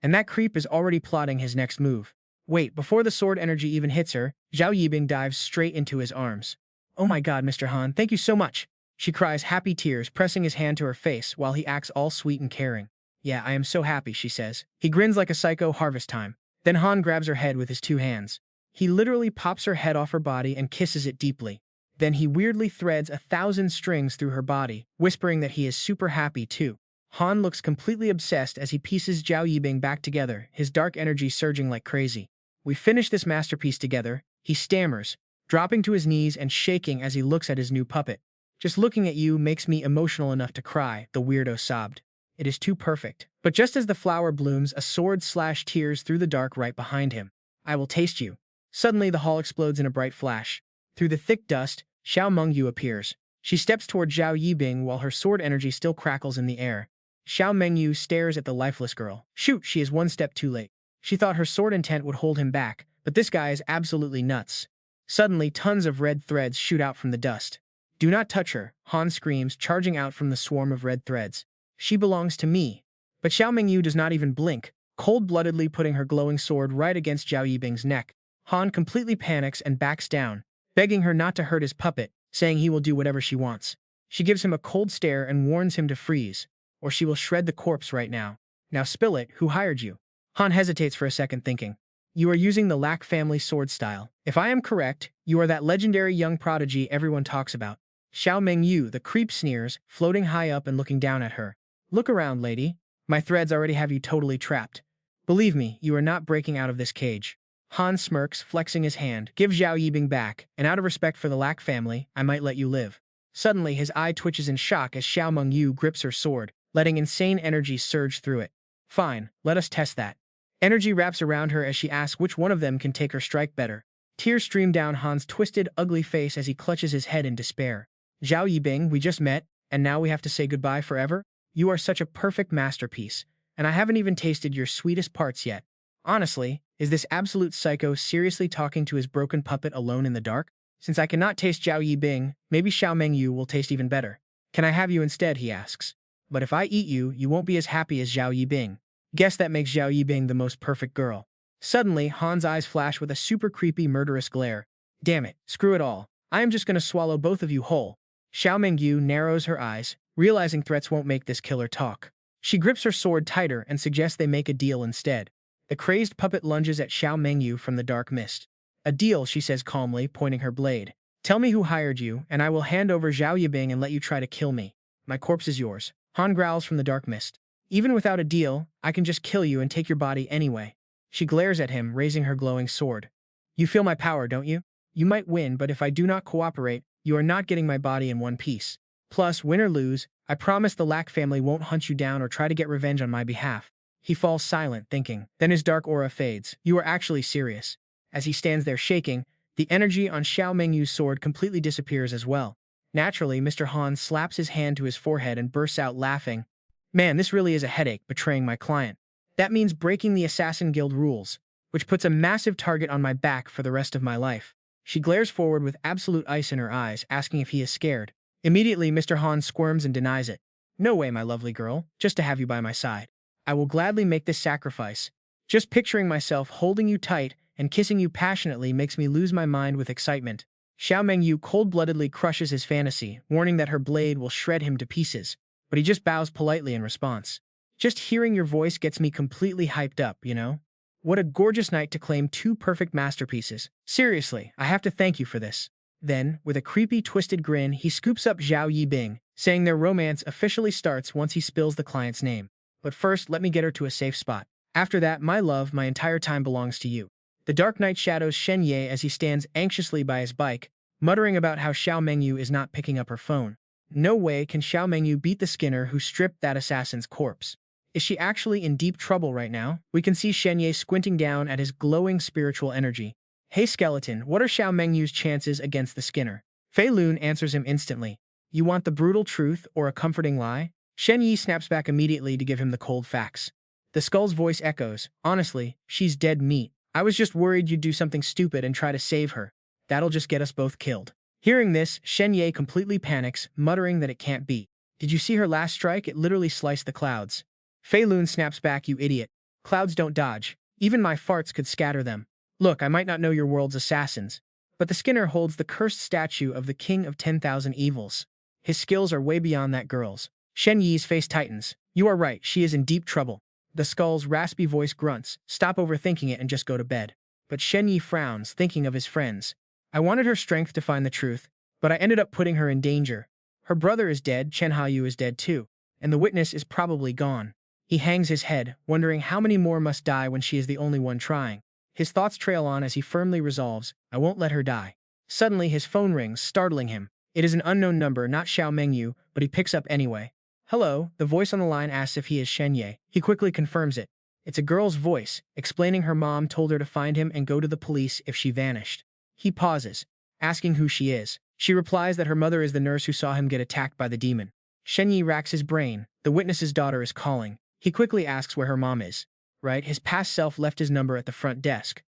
And that creep is already plotting his next move. Wait, before the sword energy even hits her, Zhao Yibing dives straight into his arms. Oh my god, Mr. Han, thank you so much. She cries happy tears, pressing his hand to her face while he acts all sweet and caring. Yeah, I am so happy, she says. He grins like a psycho. Harvest time. Then Han grabs her head with his 2 hands. He literally pops her head off her body and kisses it deeply. Then he weirdly threads 1,000 strings through her body, whispering that he is super happy too. Han looks completely obsessed as he pieces Zhao Yibing back together, his dark energy surging like crazy. We finish this masterpiece together, he stammers, dropping to his knees and shaking as he looks at his new puppet. Just looking at you makes me emotional enough to cry, the weirdo sobbed. It is too perfect. But just as the flower blooms, a sword slashes tears through the dark right behind him. I will taste you. Suddenly the hall explodes in a bright flash. Through the thick dust, Xiao Mengyu appears. She steps toward Zhao Yibing while her sword energy still crackles in the air. Xiao Mengyu stares at the lifeless girl. Shoot, she is one step too late. She thought her sword intent would hold him back, but this guy is absolutely nuts. Suddenly, tons of red threads shoot out from the dust. Do not touch her, Han screams, charging out from the swarm of red threads. She belongs to me. But Xiao Mengyu does not even blink, cold-bloodedly putting her glowing sword right against Zhao Yibing's neck. Han completely panics and backs down, begging her not to hurt his puppet, saying he will do whatever she wants. She gives him a cold stare and warns him to freeze, or she will shred the corpse right now. Now spill it, who hired you? Han hesitates for a second, thinking. You are using the Lack family sword style. If I am correct, you are that legendary young prodigy everyone talks about. Xiao Mengyu, the creep, sneers, floating high up and looking down at her. Look around, lady. My threads already have you totally trapped. Believe me, you are not breaking out of this cage. Han smirks, flexing his hand. Give Zhao Yibing back, and out of respect for the Lack family, I might let you live. Suddenly, his eye twitches in shock as Xiao Mengyu grips her sword, letting insane energy surge through it. Fine, let us test that. Energy wraps around her as she asks which one of them can take her strike better. Tears stream down Han's twisted, ugly face as he clutches his head in despair. Zhao Yibing, we just met, and now we have to say goodbye forever? You are such a perfect masterpiece, and I haven't even tasted your sweetest parts yet. Honestly, is this absolute psycho seriously talking to his broken puppet alone in the dark? Since I cannot taste Zhao Yibing, maybe Xiao Mengyu will taste even better. Can I have you instead, he asks. But if I eat you, you won't be as happy as Zhao Yibing. Guess that makes Zhao Yibing the most perfect girl. Suddenly, Han's eyes flash with a super creepy, murderous glare. Damn it, screw it all. I am just gonna swallow both of you whole. Xiao Mengyu narrows her eyes, realizing threats won't make this killer talk. She grips her sword tighter and suggests they make a deal instead. The crazed puppet lunges at Xiao Mengyu from the dark mist. A deal, she says calmly, pointing her blade. Tell me who hired you, and I will hand over Zhao Yibing and let you try to kill me. My corpse is yours. Han growls from the dark mist. Even without a deal, I can just kill you and take your body anyway. She glares at him, raising her glowing sword. You feel my power, don't you? You might win, but if I do not cooperate, you are not getting my body in one piece. Plus, win or lose, I promise the Lack family won't hunt you down or try to get revenge on my behalf. He falls silent, thinking. Then his dark aura fades. You are actually serious. As he stands there shaking, the energy on Xiao Mengyu's sword completely disappears as well. Naturally, Mr. Han slaps his hand to his forehead and bursts out laughing. Man, this really is a headache, betraying my client. That means breaking the Assassin Guild rules, which puts a massive target on my back for the rest of my life. She glares forward with absolute ice in her eyes, asking if he is scared. Immediately, Mr. Han squirms and denies it. No way, my lovely girl, just to have you by my side. I will gladly make this sacrifice. Just picturing myself holding you tight and kissing you passionately makes me lose my mind with excitement. Xiao Mengyu cold-bloodedly crushes his fantasy, warning that her blade will shred him to pieces, but he just bows politely in response. Just hearing your voice gets me completely hyped up, you know? What a gorgeous night to claim 2 perfect masterpieces. Seriously, I have to thank you for this. Then, with a creepy, twisted grin, he scoops up Zhao Yibing, saying their romance officially starts once he spills the client's name. But first, let me get her to a safe spot. After that, my love, my entire time belongs to you. The dark night shadows Shen Ye as he stands anxiously by his bike, muttering about how Xiao Mengyu is not picking up her phone. No way can Xiao Mengyu beat the Skinner who stripped that assassin's corpse. Is she actually in deep trouble right now? We can see Shen Ye squinting down at his glowing spiritual energy. Hey skeleton, what are Xiao Mengyu's chances against the Skinner? Fei Lun answers him instantly. You want the brutal truth or a comforting lie? Shen Ye snaps back immediately to give him the cold facts. The skull's voice echoes. Honestly, she's dead meat. I was just worried you'd do something stupid and try to save her. That'll just get us both killed. Hearing this, Shen Ye completely panics, muttering that it can't be. Did you see her last strike? It literally sliced the clouds. Fei Lun snaps back, you idiot. Clouds don't dodge. Even my farts could scatter them. Look, I might not know your world's assassins, but the Skinner holds the cursed statue of the King of 10,000 Evils. His skills are way beyond that girl's. Shen Yi's face tightens. You are right, she is in deep trouble. The skull's raspy voice grunts, stop overthinking it and just go to bed. But Shen Ye frowns, thinking of his friends. I wanted her strength to find the truth, but I ended up putting her in danger. Her brother is dead, Chen Haoyu is dead too, and the witness is probably gone. He hangs his head, wondering how many more must die when she is the only one trying. His thoughts trail on as he firmly resolves, I won't let her die. Suddenly his phone rings, startling him. It is an unknown number, not Xiao Mengyu, but he picks up anyway. Hello, the voice on the line asks if he is Shen Ye. He quickly confirms it. It's a girl's voice, explaining her mom told her to find him and go to the police if she vanished. He pauses, asking who she is. She replies that her mother is the nurse who saw him get attacked by the demon. Shen Ye racks his brain. The witness's daughter is calling. He quickly asks where her mom is. Right, his past self left his number at the front desk.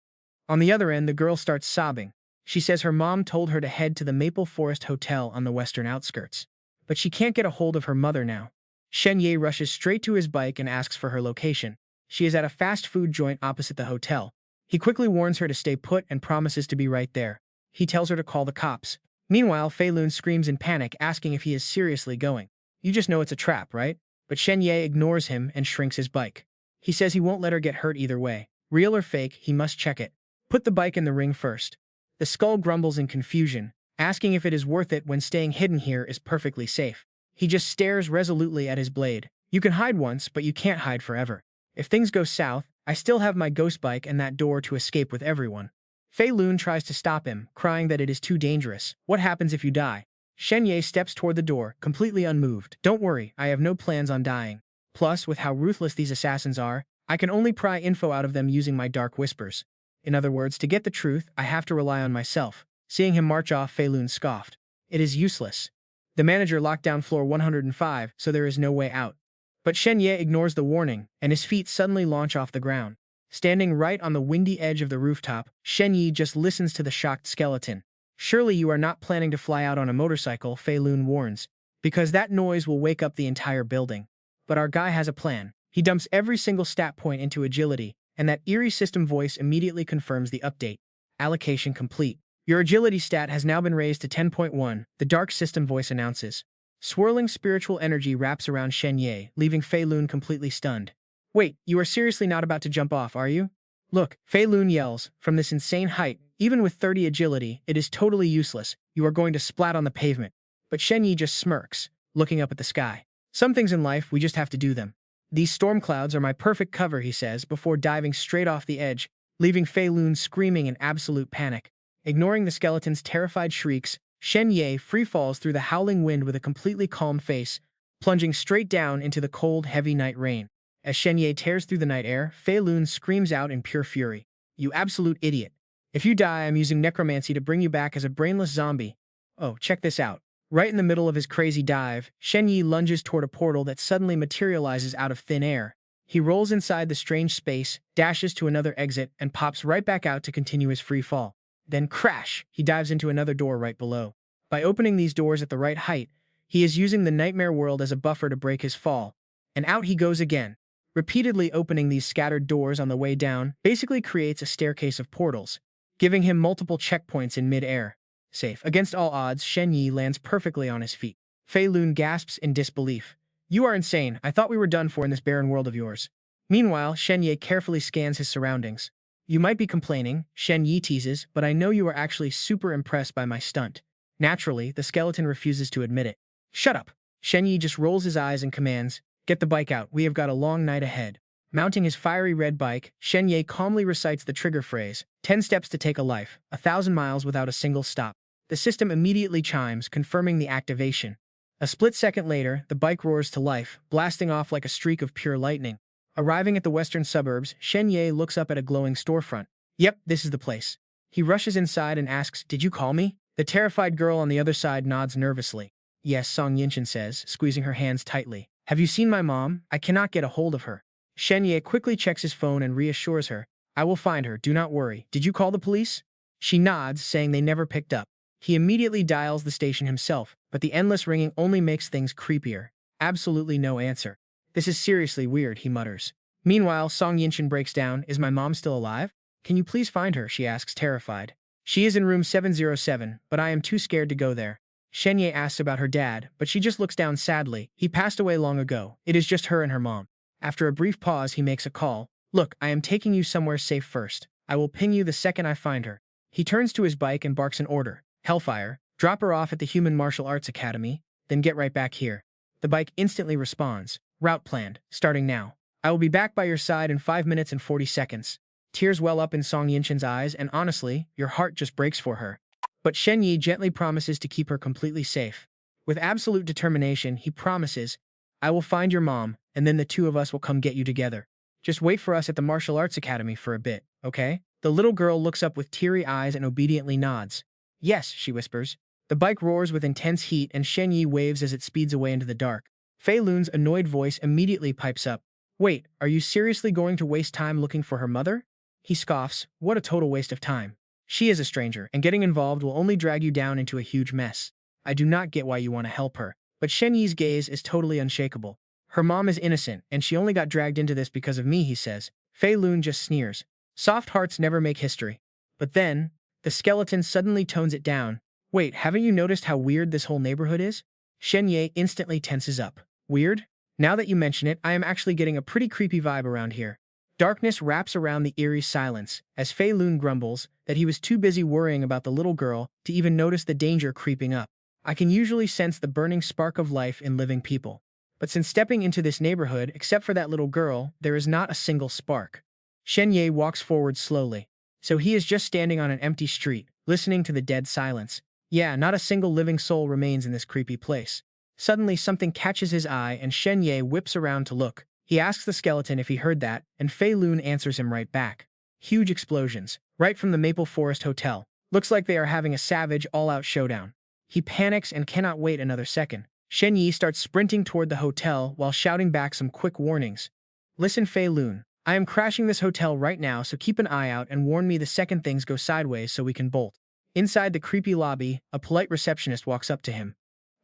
On the other end, the girl starts sobbing. She says her mom told her to head to the Maple Forest Hotel on the western outskirts. But she can't get a hold of her mother now. Shen Ye rushes straight to his bike and asks for her location. She is at a fast food joint opposite the hotel. He quickly warns her to stay put and promises to be right there. He tells her to call the cops. Meanwhile, Fei Lun screams in panic, asking if he is seriously going. You just know it's a trap, right? But Shen Ye ignores him and shrinks his bike. He says he won't let her get hurt either way. Real or fake, he must check it. Put the bike in the ring first. The skull grumbles in confusion, asking if it is worth it when staying hidden here is perfectly safe. He just stares resolutely at his blade. You can hide once, but you can't hide forever. If things go south, I still have my ghost bike and that door to escape with everyone. Fei Lun tries to stop him, crying that it is too dangerous. What happens if you die? Shen Ye steps toward the door, completely unmoved. Don't worry, I have no plans on dying. Plus, with how ruthless these assassins are, I can only pry info out of them using my dark whispers. In other words, to get the truth, I have to rely on myself. Seeing him march off, Fei Lun scoffed. It is useless. The manager locked down floor 105, so there is no way out. But Shen Ye ignores the warning, and his feet suddenly launch off the ground. Standing right on the windy edge of the rooftop, Shen Ye just listens to the shocked skeleton. Surely you are not planning to fly out on a motorcycle, Fei Lun warns, because that noise will wake up the entire building. But our guy has a plan. He dumps every single stat point into agility, and that eerie system voice immediately confirms the update. Allocation complete. Your agility stat has now been raised to 10.1, the dark system voice announces. Swirling spiritual energy wraps around Shen Ye, leaving Fei Lun completely stunned. Wait, you are seriously not about to jump off, are you? Look, Fei Lun yells, from this insane height, even with 30 agility, it is totally useless. You are going to splat on the pavement. But Shen Ye just smirks, looking up at the sky. Some things in life, we just have to do them. These storm clouds are my perfect cover, he says, before diving straight off the edge, leaving Fei Lun screaming in absolute panic. Ignoring the skeleton's terrified shrieks, Shen Ye free falls through the howling wind with a completely calm face, plunging straight down into the cold, heavy night rain. As Shen Ye tears through the night air, Fei Lun screams out in pure fury. You absolute idiot. If you die, I'm using necromancy to bring you back as a brainless zombie. Oh, check this out. Right in the middle of his crazy dive, Shen Ye lunges toward a portal that suddenly materializes out of thin air. He rolls inside the strange space, dashes to another exit, and pops right back out to continue his free fall. Then crash, he dives into another door right below. By opening these doors at the right height, he is using the nightmare world as a buffer to break his fall. And out he goes again. Repeatedly opening these scattered doors on the way down basically creates a staircase of portals, giving him multiple checkpoints in mid-air. Safe. Against all odds, Shen Ye lands perfectly on his feet. Fei Lun gasps in disbelief. You are insane. I thought we were done for in this barren world of yours. Meanwhile, Shen Ye carefully scans his surroundings. You might be complaining, Shen Ye teases, but I know you are actually super impressed by my stunt. Naturally, the skeleton refuses to admit it. Shut up. Shen Ye just rolls his eyes and commands, get the bike out, we have got a long night ahead. Mounting his fiery red bike, Shen Ye calmly recites the trigger phrase, 10 steps to take a life, 1,000 miles without a single stop. The system immediately chimes, confirming the activation. A split second later, the bike roars to life, blasting off like a streak of pure lightning. Arriving at the western suburbs, Shen Ye looks up at a glowing storefront. Yep, this is the place. He rushes inside and asks, did you call me? The terrified girl on the other side nods nervously. Yes, Song Yinshin says, squeezing her hands tightly. Have you seen my mom? I cannot get a hold of her. Shen Ye quickly checks his phone and reassures her. I will find her, do not worry. Did you call the police? She nods, saying they never picked up. He immediately dials the station himself, but the endless ringing only makes things creepier. Absolutely no answer. This is seriously weird, he mutters. Meanwhile, Song Yinshin breaks down. Is my mom still alive? Can you please find her? She asks, terrified. She is in room 707, but I am too scared to go there. Shen Ye asks about her dad, but she just looks down sadly. He passed away long ago. It is just her and her mom. After a brief pause, he makes a call. Look, I am taking you somewhere safe first. I will ping you the second I find her. He turns to his bike and barks an order. Hellfire, drop her off at the Human Martial Arts Academy, then get right back here. The bike instantly responds. Route planned, starting now. I will be back by your side in 5 minutes and 40 seconds. Tears well up in Song Yinchen's eyes, and honestly, your heart just breaks for her. But Shen Ye gently promises to keep her completely safe. With absolute determination, he promises, I will find your mom, and then the two of us will come get you together. Just wait for us at the Martial Arts Academy for a bit, okay? The little girl looks up with teary eyes and obediently nods. Yes, she whispers. The bike roars with intense heat and Shen Ye waves as it speeds away into the dark. Fei Lun's annoyed voice immediately pipes up. Wait, are you seriously going to waste time looking for her mother? He scoffs. What a total waste of time. She is a stranger, and getting involved will only drag you down into a huge mess. I do not get why you want to help her. But Shen Ye's gaze is totally unshakable. Her mom is innocent, and she only got dragged into this because of me, he says. Fei Lun just sneers. Soft hearts never make history. But then, the skeleton suddenly tones it down. Wait, haven't you noticed how weird this whole neighborhood is? Shen Ye instantly tenses up. Weird? Now that you mention it, I am actually getting a pretty creepy vibe around here. Darkness wraps around the eerie silence, as Fei Lun grumbles that he was too busy worrying about the little girl to even notice the danger creeping up. I can usually sense the burning spark of life in living people. But since stepping into this neighborhood, except for that little girl, there is not a single spark. Shen Ye walks forward slowly. So he is just standing on an empty street, listening to the dead silence. Yeah, not a single living soul remains in this creepy place. Suddenly something catches his eye and Shen Ye whips around to look. He asks the skeleton if he heard that, and Fei Lun answers him right back. Huge explosions, right from the Maple Forest Hotel. Looks like they are having a savage, all-out showdown. He panics and cannot wait another second. Shen Ye starts sprinting toward the hotel while shouting back some quick warnings. Listen, Fei Lun, I am crashing this hotel right now, so keep an eye out and warn me the second things go sideways so we can bolt. Inside the creepy lobby, a polite receptionist walks up to him.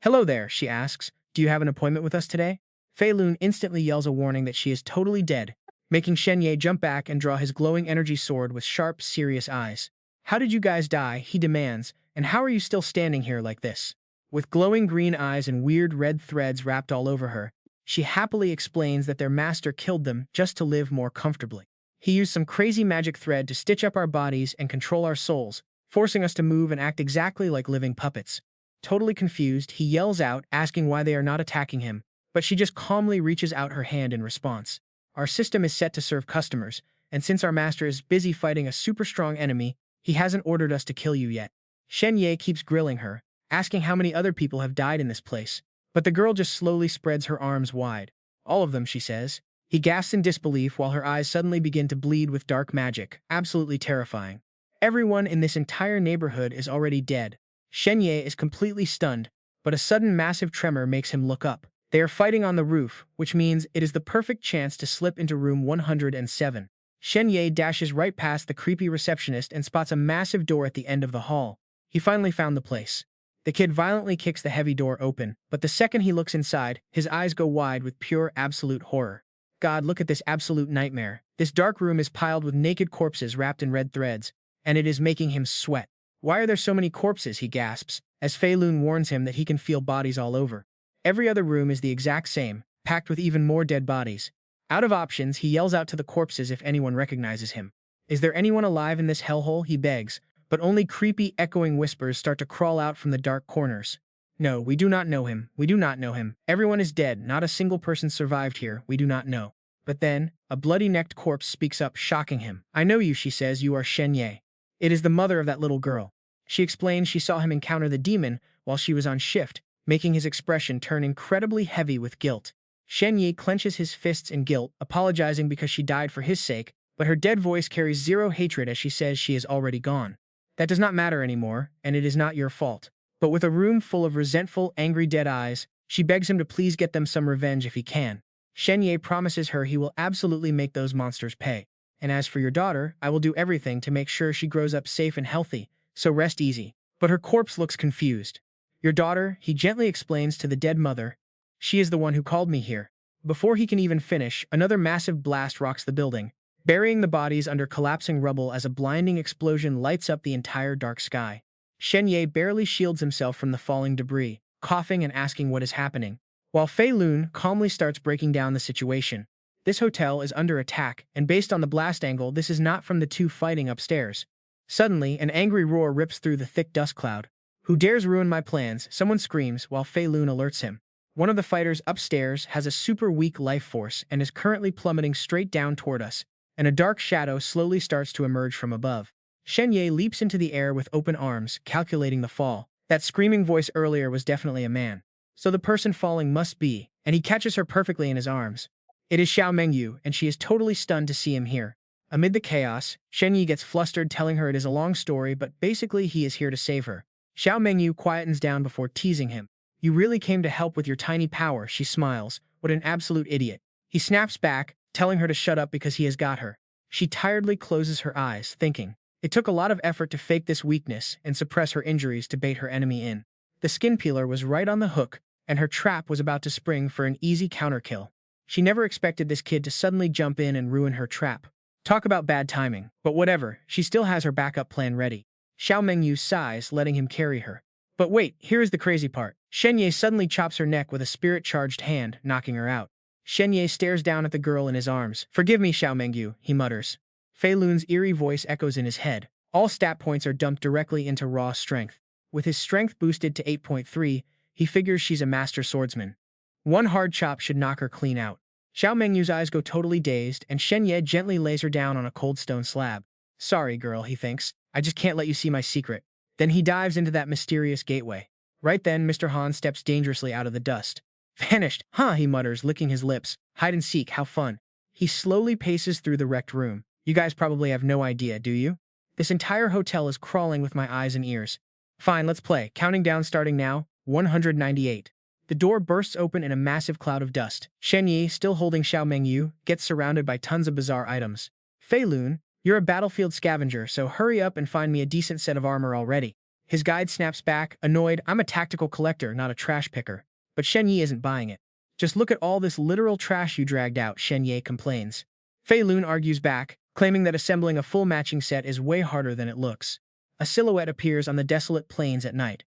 Hello there, she asks. Do you have an appointment with us today? Fei Lun instantly yells a warning that she is totally dead, making Shen Ye jump back and draw his glowing energy sword with sharp, serious eyes. How did you guys die, he demands, and how are you still standing here like this? With glowing green eyes and weird red threads wrapped all over her, she happily explains that their master killed them just to live more comfortably. He used some crazy magic thread to stitch up our bodies and control our souls, forcing us to move and act exactly like living puppets. Totally confused, he yells out, asking why they are not attacking him, but she just calmly reaches out her hand in response. Our system is set to serve customers, and since our master is busy fighting a super strong enemy, he hasn't ordered us to kill you yet. Shen Ye keeps grilling her, asking how many other people have died in this place, but the girl just slowly spreads her arms wide. All of them, she says. He gasps in disbelief while her eyes suddenly begin to bleed with dark magic, absolutely terrifying. Everyone in this entire neighborhood is already dead. Shen Ye is completely stunned, but a sudden massive tremor makes him look up. They are fighting on the roof, which means it is the perfect chance to slip into room 107. Shen Ye dashes right past the creepy receptionist and spots a massive door at the end of the hall. He finally found the place. The kid violently kicks the heavy door open, but the second he looks inside, his eyes go wide with pure absolute horror. God, look at this absolute nightmare. This dark room is piled with naked corpses wrapped in red threads, and it is making him sweat. Why are there so many corpses, he gasps, as Fei Lun warns him that he can feel bodies all over. Every other room is the exact same, packed with even more dead bodies. Out of options, he yells out to the corpses if anyone recognizes him. Is there anyone alive in this hellhole, he begs, but only creepy, echoing whispers start to crawl out from the dark corners. No, we do not know him. We do not know him. Everyone is dead. Not a single person survived here. We do not know. But then, a bloody-necked corpse speaks up, shocking him. I know you, she says. You are Shen Ye. It is the mother of that little girl. She explains she saw him encounter the demon while she was on shift, making his expression turn incredibly heavy with guilt. Shen Ye clenches his fists in guilt, apologizing because she died for his sake, but her dead voice carries zero hatred as she says she is already gone. That does not matter anymore, and it is not your fault. But with a room full of resentful, angry dead eyes, she begs him to please get them some revenge if he can. Shen Ye promises her he will absolutely make those monsters pay. And as for your daughter, I will do everything to make sure she grows up safe and healthy, so rest easy. But her corpse looks confused. Your daughter, he gently explains to the dead mother. She is the one who called me here. Before he can even finish, another massive blast rocks the building, burying the bodies under collapsing rubble as a blinding explosion lights up the entire dark sky. Shen Ye barely shields himself from the falling debris, coughing and asking what is happening, while Fei Lun calmly starts breaking down the situation. This hotel is under attack, and based on the blast angle, this is not from the two fighting upstairs. Suddenly, an angry roar rips through the thick dust cloud. Who dares ruin my plans? Someone screams while Fei Lun alerts him. One of the fighters upstairs has a super weak life force and is currently plummeting straight down toward us, and a dark shadow slowly starts to emerge from above. Shen Ye leaps into the air with open arms, calculating the fall. That screaming voice earlier was definitely a man. So the person falling must be, and he catches her perfectly in his arms. It is Xiao Mengyu, and she is totally stunned to see him here. Amid the chaos, Shen Ye gets flustered, telling her it is a long story, but basically he is here to save her. Xiao Mengyu quietens down before teasing him. You really came to help with your tiny power, she smiles. What an absolute idiot. He snaps back, telling her to shut up because he has got her. She tiredly closes her eyes, thinking. It took a lot of effort to fake this weakness and suppress her injuries to bait her enemy in. The skin peeler was right on the hook, and her trap was about to spring for an easy counterkill. She never expected this kid to suddenly jump in and ruin her trap. Talk about bad timing, but whatever, she still has her backup plan ready. Xiao Mengyu sighs, letting him carry her. But wait, here is the crazy part. Shen Ye suddenly chops her neck with a spirit-charged hand, knocking her out. Shen Ye stares down at the girl in his arms. Forgive me, Xiao Mengyu, he mutters. Fei Lun's eerie voice echoes in his head. All stat points are dumped directly into raw strength. With his strength boosted to 8.3, he figures she's a master swordsman. One hard chop should knock her clean out. Xiao Mengyu's eyes go totally dazed, and Shen Ye gently lays her down on a cold stone slab. Sorry, girl, he thinks. I just can't let you see my secret. Then he dives into that mysterious gateway. Right then, Mr. Han steps dangerously out of the dust. Vanished, huh, he mutters, licking his lips. Hide and seek, how fun. He slowly paces through the wrecked room. You guys probably have no idea, do you? This entire hotel is crawling with my eyes and ears. Fine, let's play. Counting down starting now. 198. The door bursts open in a massive cloud of dust. Shen Ye, still holding Xiao Mengyu, gets surrounded by tons of bizarre items. Fei Lun, you're a battlefield scavenger, so hurry up and find me a decent set of armor already. His guide snaps back, annoyed. I'm a tactical collector, not a trash picker. But Shen Ye isn't buying it. Just look at all this literal trash you dragged out, Shen Ye complains. Fei Lun argues back, claiming that assembling a full matching set is way harder than it looks. A silhouette appears on the desolate plains at night.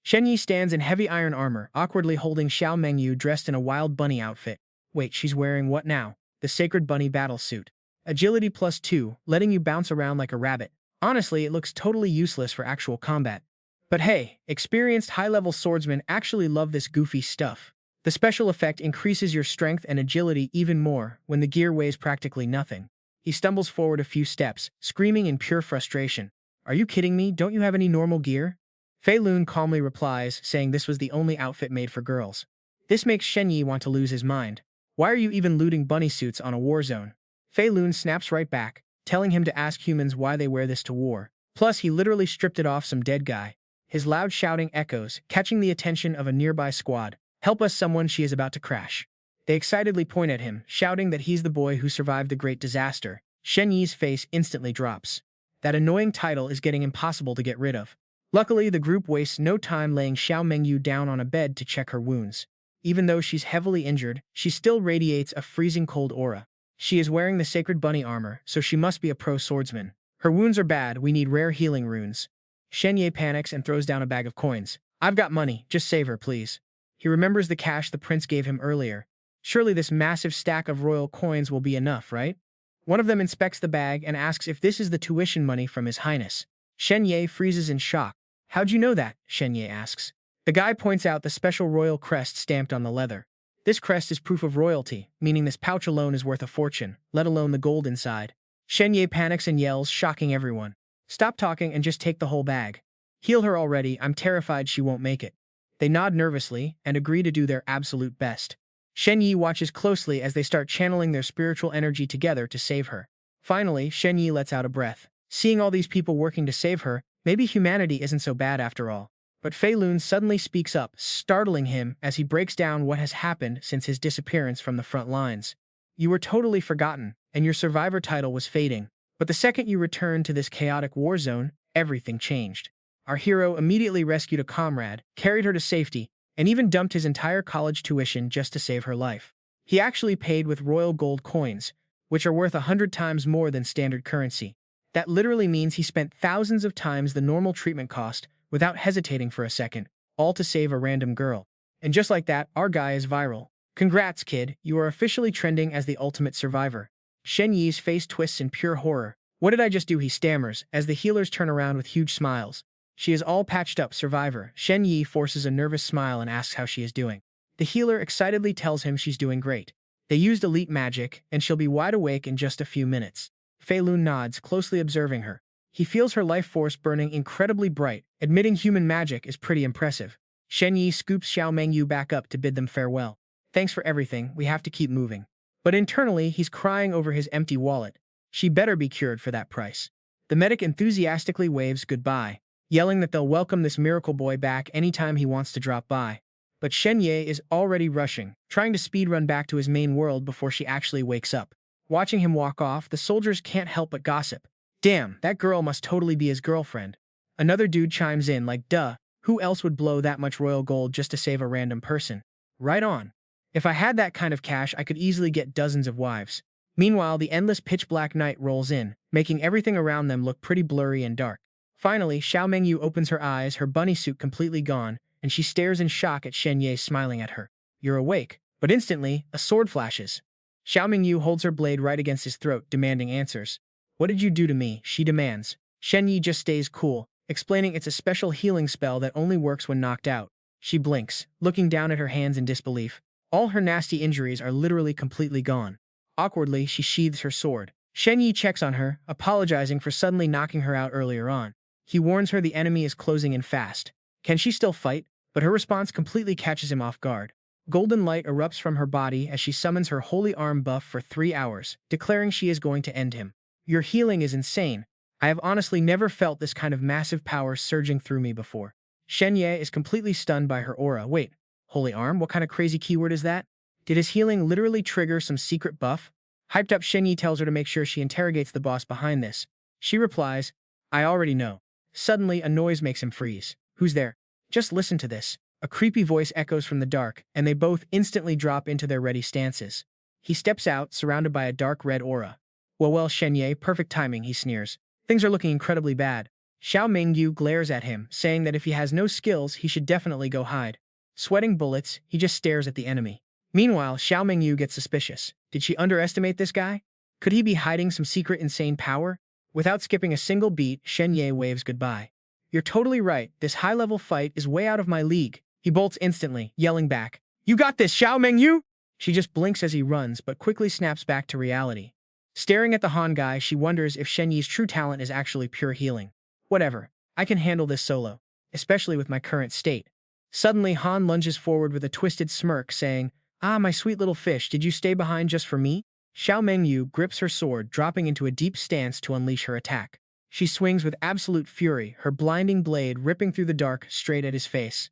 Shen Ye stands in heavy iron armor, awkwardly holding Xiao Mengyu dressed in a wild bunny outfit. Wait, she's wearing what now? The sacred bunny battle suit. Agility +2, letting you bounce around like a rabbit. Honestly, it looks totally useless for actual combat. But hey, experienced high-level swordsmen actually love this goofy stuff. The special effect increases your strength and agility even more when the gear weighs practically nothing. He stumbles forward a few steps, screaming in pure frustration. Are you kidding me? Don't you have any normal gear? Fei Lun calmly replies, saying this was the only outfit made for girls. This makes Shen Ye want to lose his mind. Why are you even looting bunny suits on a war zone? Fei Lun snaps right back, telling him to ask humans why they wear this to war. Plus, he literally stripped it off some dead guy. His loud shouting echoes, catching the attention of a nearby squad. Help us, someone, she is about to crash. They excitedly point at him, shouting that he's the boy who survived the great disaster. Shen Ye's face instantly drops. That annoying title is getting impossible to get rid of. Luckily, the group wastes no time laying Xiao Mengyu down on a bed to check her wounds. Even though she's heavily injured, she still radiates a freezing cold aura. She is wearing the sacred bunny armor, so she must be a pro swordsman. Her wounds are bad, we need rare healing runes. Shen Ye panics and throws down a bag of coins. I've got money, just save her, please. He remembers the cash the prince gave him earlier. Surely this massive stack of royal coins will be enough, right? One of them inspects the bag and asks if this is the tuition money from His Highness. Shen Ye freezes in shock. How'd you know that? Shen Ye asks. The guy points out the special royal crest stamped on the leather. This crest is proof of royalty, meaning this pouch alone is worth a fortune, let alone the gold inside. Shen Ye panics and yells, shocking everyone. Stop talking and just take the whole bag. Heal her already, I'm terrified she won't make it. They nod nervously and agree to do their absolute best. Shen Ye watches closely as they start channeling their spiritual energy together to save her. Finally, Shen Ye lets out a breath. Seeing all these people working to save her, maybe humanity isn't so bad after all. But Fei Lun suddenly speaks up, startling him as he breaks down what has happened since his disappearance from the front lines. You were totally forgotten, and your survivor title was fading. But the second you returned to this chaotic war zone, everything changed. Our hero immediately rescued a comrade, carried her to safety, and even dumped his entire college tuition just to save her life. He actually paid with royal gold coins, which are worth 100 times more than standard currency. That literally means he spent thousands of times the normal treatment cost without hesitating for a second, all to save a random girl. And just like that, our guy is viral. Congrats, kid, you are officially trending as the ultimate survivor. Shen Ye's face twists in pure horror. What did I just do? He stammers, as the healers turn around with huge smiles. She is all patched up, survivor. Shen Ye forces a nervous smile and asks how she is doing. The healer excitedly tells him she's doing great. They used elite magic, and she'll be wide awake in just a few minutes. Fei Lun nods, closely observing her. He feels her life force burning incredibly bright. Admitting human magic is pretty impressive. Shen Ye scoops Xiao Mengyu back up to bid them farewell. Thanks for everything, we have to keep moving. But internally, he's crying over his empty wallet. She better be cured for that price. The medic enthusiastically waves goodbye, yelling that they'll welcome this miracle boy back anytime he wants to drop by. But Shen Ye is already rushing, trying to speedrun back to his main world before she actually wakes up. Watching him walk off, the soldiers can't help but gossip. Damn, that girl must totally be his girlfriend. Another dude chimes in like, duh, who else would blow that much royal gold just to save a random person? Right on. If I had that kind of cash, I could easily get dozens of wives. Meanwhile, the endless pitch-black night rolls in, making everything around them look pretty blurry and dark. Finally, Xiao Mengyu opens her eyes, her bunny suit completely gone, and she stares in shock at Shen Ye smiling at her. You're awake. But instantly, a sword flashes. Xiao Mengyu holds her blade right against his throat, demanding answers. What did you do to me? She demands. Shen Ye just stays cool, explaining it's a special healing spell that only works when knocked out. She blinks, looking down at her hands in disbelief. All her nasty injuries are literally completely gone. Awkwardly, she sheathes her sword. Shen Ye checks on her, apologizing for suddenly knocking her out earlier on. He warns her the enemy is closing in fast. Can she still fight? But her response completely catches him off guard. Golden light erupts from her body as she summons her holy arm buff for 3 hours, declaring she is going to end him. Your healing is insane. I have honestly never felt this kind of massive power surging through me before. Shen Ye is completely stunned by her aura. Wait, holy arm? What kind of crazy keyword is that? Did his healing literally trigger some secret buff? Hyped up, Shen Ye tells her to make sure she interrogates the boss behind this. She replies, I already know. Suddenly, a noise makes him freeze. Who's there? Just listen to this. A creepy voice echoes from the dark, and they both instantly drop into their ready stances. He steps out, surrounded by a dark red aura. Well, Shen Ye, perfect timing, he sneers. Things are looking incredibly bad. Xiao Mengyu glares at him, saying that if he has no skills, he should definitely go hide. Sweating bullets, he just stares at the enemy. Meanwhile, Xiao Mengyu gets suspicious. Did she underestimate this guy? Could he be hiding some secret insane power? Without skipping a single beat, Shen Ye waves goodbye. You're totally right, this high-level fight is way out of my league. He bolts instantly, yelling back, You got this, Xiao Mengyu! She just blinks as he runs, but quickly snaps back to reality. Staring at the Han guy, she wonders if Shen Ye's true talent is actually pure healing. Whatever, I can handle this solo, especially with my current state. Suddenly, Han lunges forward with a twisted smirk, saying, Ah, my sweet little fish, did you stay behind just for me? Xiao Mengyu grips her sword, dropping into a deep stance to unleash her attack. She swings with absolute fury, her blinding blade ripping through the dark straight at his face.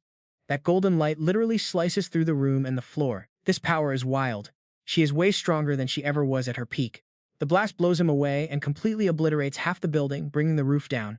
That golden light literally slices through the room and the floor. This power is wild. She is way stronger than she ever was at her peak. The blast blows him away and completely obliterates half the building, bringing the roof down.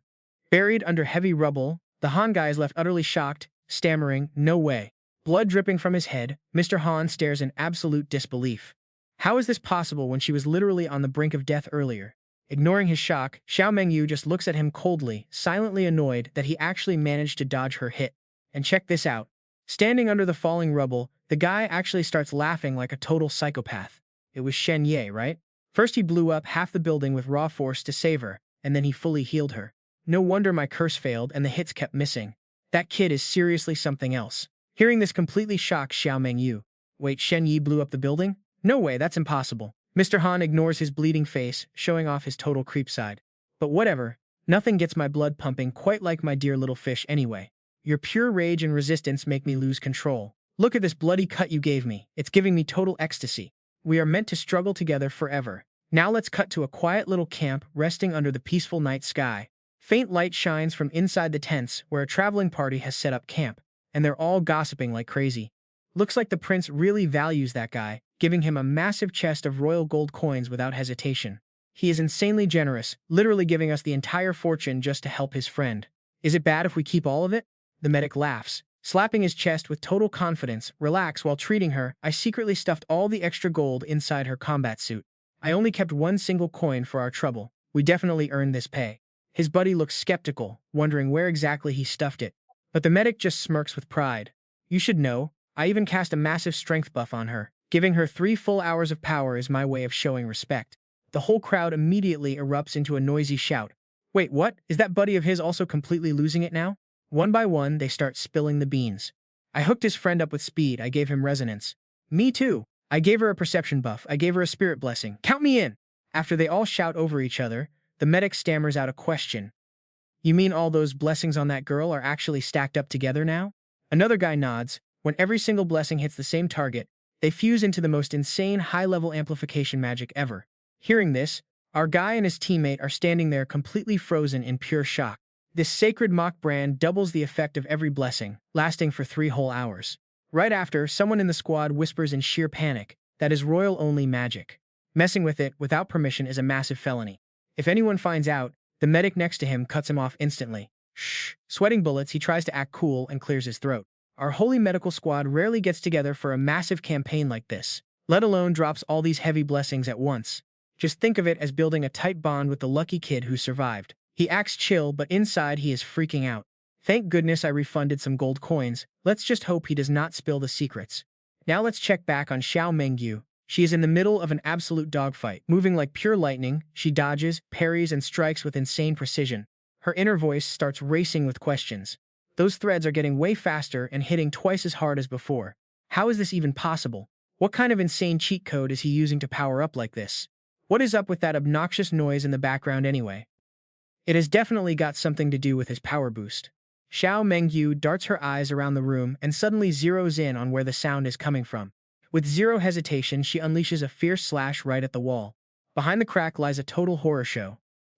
Buried under heavy rubble, the Han guy is left utterly shocked, stammering, No way. Blood dripping from his head, Mr. Han stares in absolute disbelief. How is this possible when she was literally on the brink of death earlier? Ignoring his shock, Xiao Mengyu just looks at him coldly, silently annoyed that he actually managed to dodge her hit. And check this out. Standing under the falling rubble, the guy actually starts laughing like a total psychopath. It was Shen Ye, right? First he blew up half the building with raw force to save her, and then he fully healed her. No wonder my curse failed and the hits kept missing. That kid is seriously something else. Hearing this completely shocks Xiao Mengyu. Wait, Shen Ye blew up the building? No way, that's impossible. Mr. Han ignores his bleeding face, showing off his total creep side. But whatever, nothing gets my blood pumping quite like my dear little fish anyway. Your pure rage and resistance make me lose control. Look at this bloody cut you gave me. It's giving me total ecstasy. We are meant to struggle together forever. Now let's cut to a quiet little camp resting under the peaceful night sky. Faint light shines from inside the tents where a traveling party has set up camp, and they're all gossiping like crazy. Looks like the prince really values that guy, giving him a massive chest of royal gold coins without hesitation. He is insanely generous, literally giving us the entire fortune just to help his friend. Is it bad if we keep all of it? The medic laughs, slapping his chest with total confidence. Relax, while treating her, I secretly stuffed all the extra gold inside her combat suit. I only kept one single coin for our trouble. We definitely earned this pay. His buddy looks skeptical, wondering where exactly he stuffed it. But the medic just smirks with pride. You should know, I even cast a massive strength buff on her. Giving her 3 full hours of power is my way of showing respect. The whole crowd immediately erupts into a noisy shout. Wait, what? Is that buddy of his also completely losing it now? One by one, they start spilling the beans. I hooked his friend up with speed, I gave him resonance. Me too. I gave her a perception buff, I gave her a spirit blessing. Count me in! After they all shout over each other, the medic stammers out a question. You mean all those blessings on that girl are actually stacked up together now? Another guy nods. When every single blessing hits the same target, they fuse into the most insane high-level amplification magic ever. Hearing this, our guy and his teammate are standing there completely frozen in pure shock. This sacred mock brand doubles the effect of every blessing, lasting for 3 whole hours. Right after, someone in the squad whispers in sheer panic, that is royal-only magic. Messing with it without permission is a massive felony. If anyone finds out, the medic next to him cuts him off instantly. Shh. Sweating bullets, he tries to act cool and clears his throat. Our holy medical squad rarely gets together for a massive campaign like this, let alone drops all these heavy blessings at once. Just think of it as building a tight bond with the lucky kid who survived. He acts chill, but inside he is freaking out. Thank goodness I refunded some gold coins. Let's just hope he does not spill the secrets. Now let's check back on Xiao Mengyu. She is in the middle of an absolute dogfight. Moving like pure lightning, she dodges, parries, and strikes with insane precision. Her inner voice starts racing with questions. Those threads are getting way faster and hitting twice as hard as before. How is this even possible? What kind of insane cheat code is he using to power up like this? What is up with that obnoxious noise in the background anyway? It has definitely got something to do with his power boost. Xiao Mengyu darts her eyes around the room and suddenly zeroes in on where the sound is coming from. With zero hesitation, she unleashes a fierce slash right at the wall. Behind the crack lies a total horror show.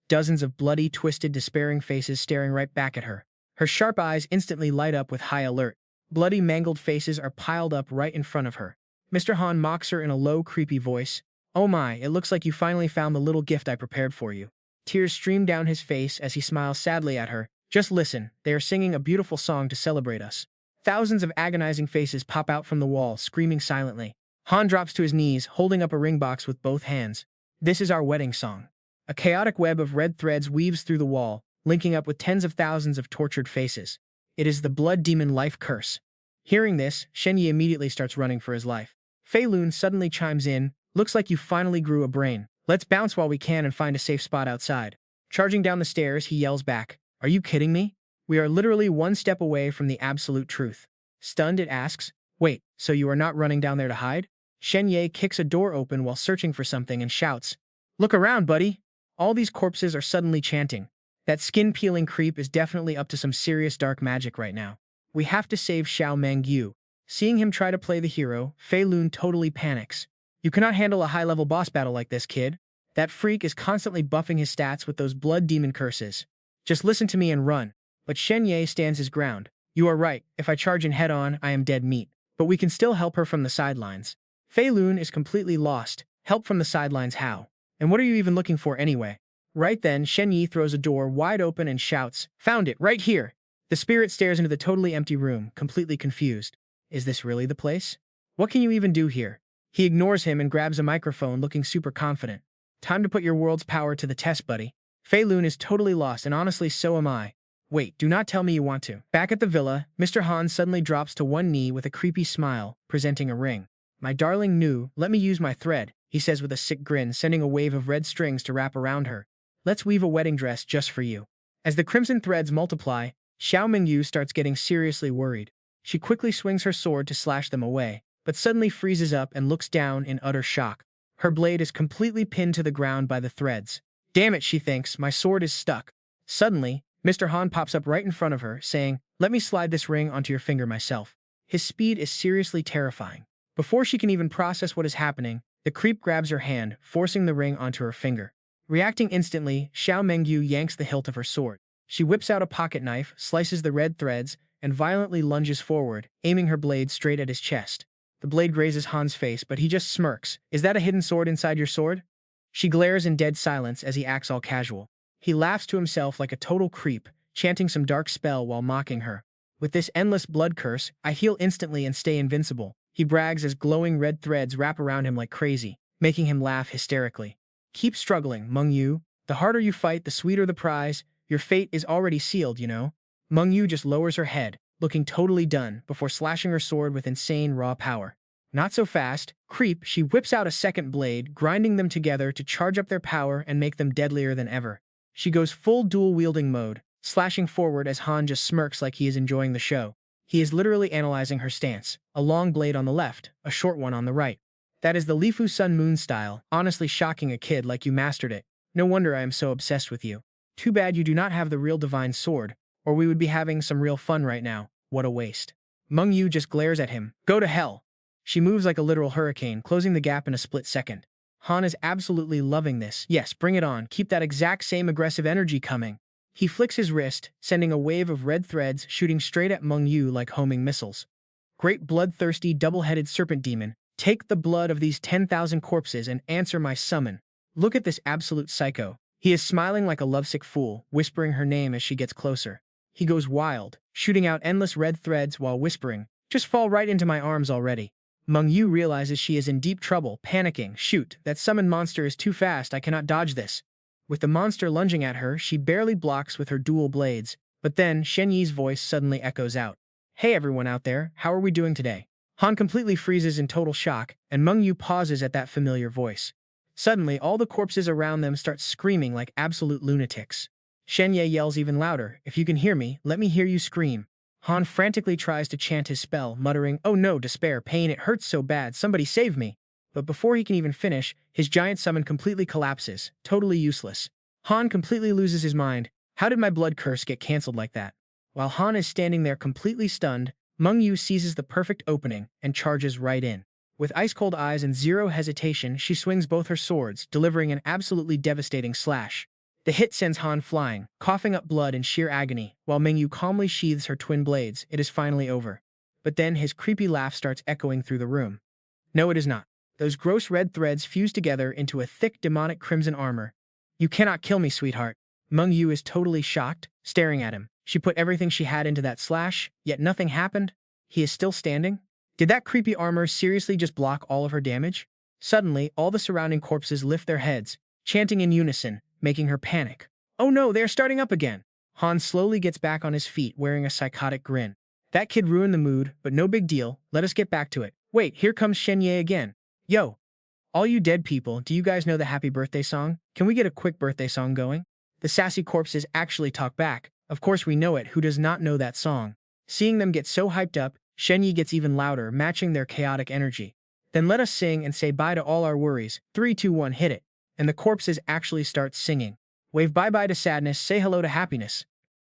Dozens of bloody, twisted, despairing faces staring right back at her. Her sharp eyes instantly light up with high alert. Bloody, mangled faces are piled up right in front of her. Mr. Han mocks her in a low, creepy voice. Oh my, it looks like you finally found the little gift I prepared for you. Tears stream down his face as he smiles sadly at her. Just listen, they are singing a beautiful song to celebrate us. Thousands of agonizing faces pop out from the wall, screaming silently. Han drops to his knees, holding up a ring box with both hands. This is our wedding song. A chaotic web of red threads weaves through the wall, linking up with tens of thousands of tortured faces. It is the blood demon life curse. Hearing this, Shen Ye immediately starts running for his life. Fei Lun suddenly chimes in. Looks like you finally grew a brain. Let's bounce while we can and find a safe spot outside. Charging down the stairs, he yells back. Are you kidding me? We are literally one step away from the absolute truth. Stunned, it asks, wait, so you are not running down there to hide? Shen Ye kicks a door open while searching for something and shouts, look around, buddy! All these corpses are suddenly chanting. That skin-peeling creep is definitely up to some serious dark magic right now. We have to save Xiao Mengyu. Seeing him try to play the hero, Fei Lun totally panics. You cannot handle a high-level boss battle like this, kid. That freak is constantly buffing his stats with those blood demon curses. Just listen to me and run. But Shen Ye stands his ground. You are right, if I charge in head-on, I am dead meat. But we can still help her from the sidelines. Fei Lun is completely lost. Help from the sidelines how? And what are you even looking for anyway? Right then, Shen Ye throws a door wide open and shouts, found it, right here! The spirit stares into the totally empty room, completely confused. Is this really the place? What can you even do here? He ignores him and grabs a microphone, looking super confident. Time to put your world's power to the test, buddy. Fei Lun is totally lost, and honestly, so am I. Wait, do not tell me you want to. Back at the villa, Mr. Han suddenly drops to one knee with a creepy smile, presenting a ring. My darling Nu, let me use my thread, he says with a sick grin, sending a wave of red strings to wrap around her. Let's weave a wedding dress just for you. As the crimson threads multiply, Xiao Mengyu starts getting seriously worried. She quickly swings her sword to slash them away, but suddenly freezes up and looks down in utter shock. Her blade is completely pinned to the ground by the threads. Damn it, she thinks, my sword is stuck. Suddenly, Mr. Han pops up right in front of her, saying, let me slide this ring onto your finger myself. His speed is seriously terrifying. Before she can even process what is happening, the creep grabs her hand, forcing the ring onto her finger. Reacting instantly, Xiao Mengyu yanks the hilt of her sword. She whips out a pocket knife, slices the red threads, and violently lunges forward, aiming her blade straight at his chest. The blade grazes Han's face, but he just smirks. Is that a hidden sword inside your sword? She glares in dead silence as he acts all casual. He laughs to himself like a total creep, chanting some dark spell while mocking her. With this endless blood curse, I heal instantly and stay invincible. He brags as glowing red threads wrap around him like crazy, making him laugh hysterically. Keep struggling, Meng Yu. The harder you fight, the sweeter the prize. Your fate is already sealed, you know. Meng Yu just lowers her head, looking totally done, before slashing her sword with insane raw power. Not so fast. Creep, she whips out a second blade, grinding them together to charge up their power and make them deadlier than ever. She goes full dual-wielding mode, slashing forward as Han just smirks like he is enjoying the show. He is literally analyzing her stance. A long blade on the left, a short one on the right. That is the Lifu Sun Moon style, honestly shocking a kid like you mastered it. No wonder I am so obsessed with you. Too bad you do not have the real divine sword, or we would be having some real fun right now. What a waste. Meng Yu just glares at him. Go to hell. She moves like a literal hurricane, closing the gap in a split second. Han is absolutely loving this. Yes, bring it on. Keep that exact same aggressive energy coming. He flicks his wrist, sending a wave of red threads shooting straight at Meng Yu like homing missiles. Great bloodthirsty double-headed serpent demon, take the blood of these 10,000 corpses and answer my summon. Look at this absolute psycho. He is smiling like a lovesick fool, whispering her name as she gets closer. He goes wild, shooting out endless red threads while whispering, just fall right into my arms already. Meng Yu realizes she is in deep trouble, panicking. Shoot, that summoned monster is too fast, I cannot dodge this. With the monster lunging at her, she barely blocks with her dual blades, but then Shen Ye's voice suddenly echoes out. Hey everyone out there, how are we doing today? Han completely freezes in total shock, and Meng Yu pauses at that familiar voice. Suddenly, all the corpses around them start screaming like absolute lunatics. Shen Ye yells even louder, if you can hear me, let me hear you scream. Han frantically tries to chant his spell, muttering, oh no, despair, pain, it hurts so bad, somebody save me. But before he can even finish, his giant summon completely collapses, totally useless. Han completely loses his mind. How did my blood curse get cancelled like that? While Han is standing there completely stunned, Meng Yu seizes the perfect opening and charges right in. With ice-cold eyes and zero hesitation, she swings both her swords, delivering an absolutely devastating slash. The hit sends Han flying, coughing up blood in sheer agony, while Meng Yu calmly sheathes her twin blades. It is finally over. But then his creepy laugh starts echoing through the room. No, it is not. Those gross red threads fuse together into a thick demonic crimson armor. You cannot kill me, sweetheart. Meng Yu is totally shocked, staring at him. She put everything she had into that slash, yet nothing happened. He is still standing? Did that creepy armor seriously just block all of her damage? Suddenly, all the surrounding corpses lift their heads, chanting in unison, making her panic. Oh no, they are starting up again. Han slowly gets back on his feet, wearing a psychotic grin. That kid ruined the mood, but no big deal. Let us get back to it. Wait, here comes Shen Ye again. Yo, all you dead people, do you guys know the happy birthday song? Can we get a quick birthday song going? The sassy corpses actually talk back. Of course we know it, who does not know that song? Seeing them get so hyped up, Shen Ye gets even louder, matching their chaotic energy. Then let us sing and say bye to all our worries. 3, 2, 1, hit it. And the corpses actually start singing. Wave bye-bye to sadness, say hello to happiness.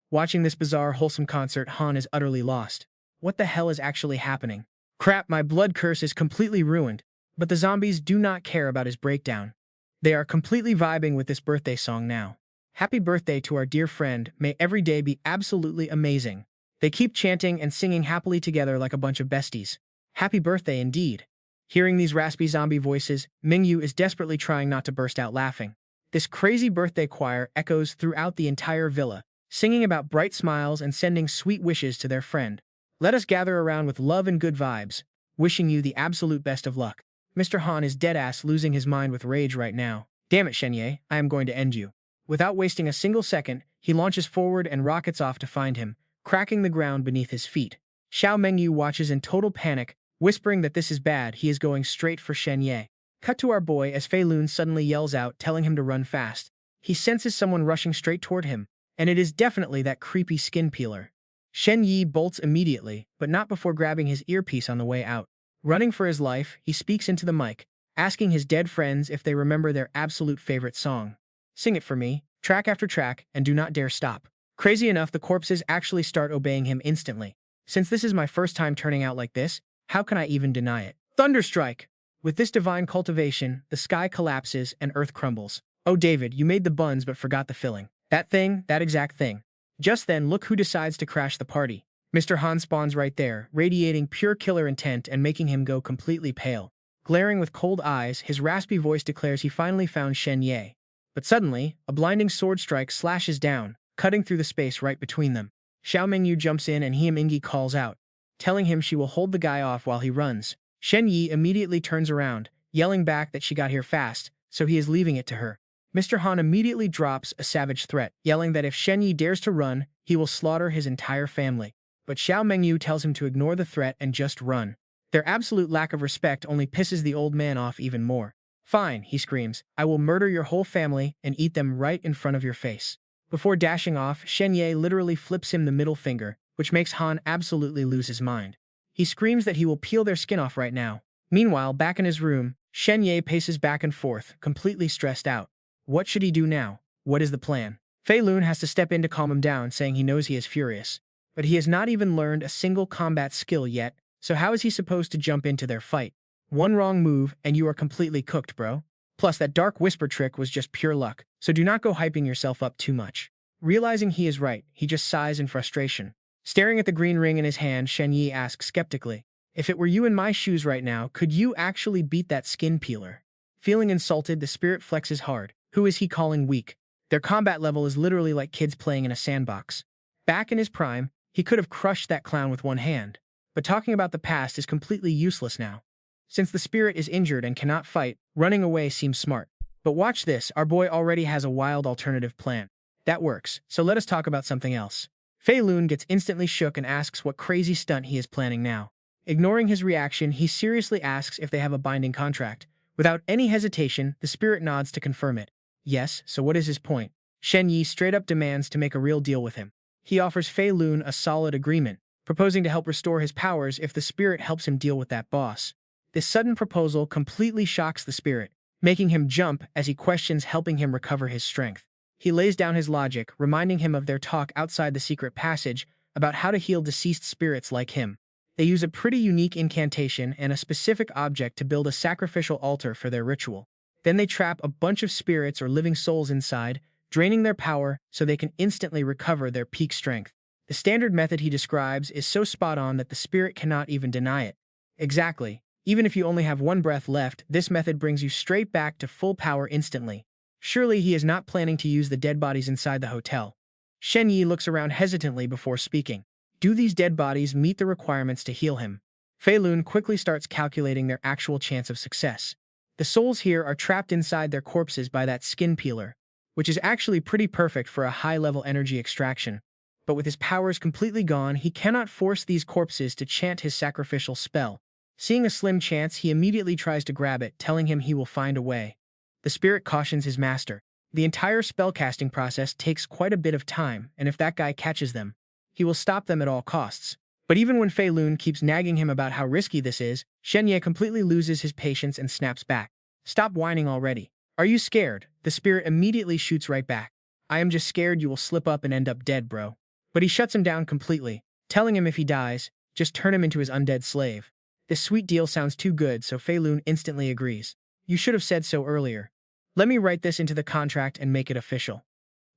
Watching this bizarre, wholesome concert, Han is utterly lost. What the hell is actually happening? Crap, my blood curse is completely ruined. But the zombies do not care about his breakdown. They are completely vibing with this birthday song now. Happy birthday to our dear friend, may every day be absolutely amazing. They keep chanting and singing happily together like a bunch of besties. Happy birthday indeed. Hearing these raspy zombie voices, Meng Yu is desperately trying not to burst out laughing. This crazy birthday choir echoes throughout the entire villa, singing about bright smiles and sending sweet wishes to their friend. Let us gather around with love and good vibes, wishing you the absolute best of luck. Mr. Han is deadass losing his mind with rage right now. Damn it, Shen Ye, I am going to end you. Without wasting a single second, he launches forward and rockets off to find him, cracking the ground beneath his feet. Xiao Mengyu watches in total panic, whispering that this is bad. He is going straight for Shen Ye. Cut to our boy as Fei Lun suddenly yells out, telling him to run fast. He senses someone rushing straight toward him, and it is definitely that creepy skin peeler. Shen Ye bolts immediately, but not before grabbing his earpiece on the way out. Running for his life, he speaks into the mic, asking his dead friends if they remember their absolute favorite song. Sing it for me, track after track, and do not dare stop. Crazy enough, the corpses actually start obeying him instantly. Since this is my first time turning out like this, how can I even deny it? Thunderstrike! With this divine cultivation, the sky collapses and earth crumbles. Oh David, you made the buns but forgot the filling. That thing, that exact thing. Just then, look who decides to crash the party. Mr. Han spawns right there, radiating pure killer intent and making him go completely pale. Glaring with cold eyes, his raspy voice declares he finally found Shen Ye. But suddenly, a blinding sword strike slashes down, cutting through the space right between them. Xiao Mengyu jumps in and He Mingi calls out, telling him she will hold the guy off while he runs. Shen Ye immediately turns around, yelling back that she got here fast, so he is leaving it to her. Mr. Han immediately drops a savage threat, yelling that if Shen Ye dares to run, he will slaughter his entire family. But Xiao Mengyu tells him to ignore the threat and just run. Their absolute lack of respect only pisses the old man off even more. Fine, he screams, I will murder your whole family and eat them right in front of your face. Before dashing off, Shen Ye literally flips him the middle finger, which makes Han absolutely lose his mind. He screams that he will peel their skin off right now. Meanwhile, back in his room, Shen Ye paces back and forth, completely stressed out. What should he do now? What is the plan? Fei Lun has to step in to calm him down, saying he knows he is furious. But he has not even learned a single combat skill yet, so how is he supposed to jump into their fight? One wrong move, and you are completely cooked, bro. Plus, that dark whisper trick was just pure luck, so do not go hyping yourself up too much. Realizing he is right, he just sighs in frustration. Staring at the green ring in his hand, Shen Ye asks skeptically, if it were you in my shoes right now, could you actually beat that skin peeler? Feeling insulted, the spirit flexes hard. Who is he calling weak? Their combat level is literally like kids playing in a sandbox. Back in his prime, he could have crushed that clown with one hand. But talking about the past is completely useless now. Since the spirit is injured and cannot fight, running away seems smart. But watch this, our boy already has a wild alternative plan. That works, so let us talk about something else. Fei Lun gets instantly shook and asks what crazy stunt he is planning now. Ignoring his reaction, he seriously asks if they have a binding contract. Without any hesitation, the spirit nods to confirm it. Yes, so what is his point? Shen Ye straight up demands to make a real deal with him. He offers Fei Lun a solid agreement, proposing to help restore his powers if the spirit helps him deal with that boss. This sudden proposal completely shocks the spirit, making him jump as he questions helping him recover his strength. He lays down his logic, reminding him of their talk outside the secret passage about how to heal deceased spirits like him. They use a pretty unique incantation and a specific object to build a sacrificial altar for their ritual. Then they trap a bunch of spirits or living souls inside, draining their power so they can instantly recover their peak strength. The standard method he describes is so spot on that the spirit cannot even deny it. Exactly. Even if you only have one breath left, this method brings you straight back to full power instantly. Surely he is not planning to use the dead bodies inside the hotel. Shen Ye looks around hesitantly before speaking. Do these dead bodies meet the requirements to heal him? Fei Lun quickly starts calculating their actual chance of success. The souls here are trapped inside their corpses by that skin peeler, which is actually pretty perfect for a high-level energy extraction. But with his powers completely gone, he cannot force these corpses to chant his sacrificial spell. Seeing a slim chance, he immediately tries to grab it, telling him he will find a way. The spirit cautions his master. The entire spellcasting process takes quite a bit of time, and if that guy catches them, he will stop them at all costs. But even when Fei Lun keeps nagging him about how risky this is, Shen Ye completely loses his patience and snaps back. Stop whining already. Are you scared? The spirit immediately shoots right back. I am just scared you will slip up and end up dead, bro. But he shuts him down completely, telling him if he dies, just turn him into his undead slave. This sweet deal sounds too good, so Fei Lun instantly agrees. You should have said so earlier. Let me write this into the contract and make it official.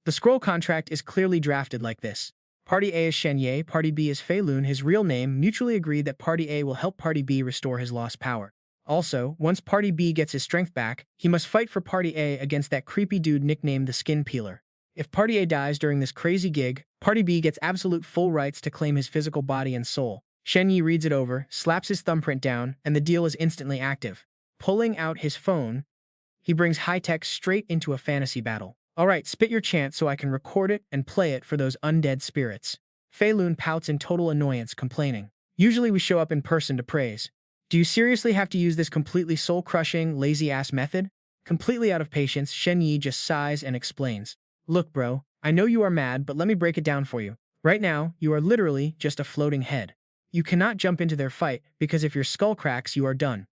The scroll contract is clearly drafted like this. Party A is Shen Ye, Party B is Fei Lun, his real name, mutually agreed that Party A will help Party B restore his lost power. Also, once Party B gets his strength back, he must fight for Party A against that creepy dude nicknamed the Skin Peeler. If Party A dies during this crazy gig, Party B gets absolute full rights to claim his physical body and soul. Shen Ye reads it over, slaps his thumbprint down, and the deal is instantly active. Pulling out his phone, he brings high-tech straight into a fantasy battle. Alright, spit your chant so I can record it and play it for those undead spirits. Fei Lun pouts in total annoyance, complaining. Usually we show up in person to praise. Do you seriously have to use this completely soul-crushing, lazy-ass method? Completely out of patience, Shen Ye just sighs and explains. Look, bro, I know you are mad, but let me break it down for you. Right now, you are literally just a floating head. You cannot jump into their fight, because if your skull cracks, you are done.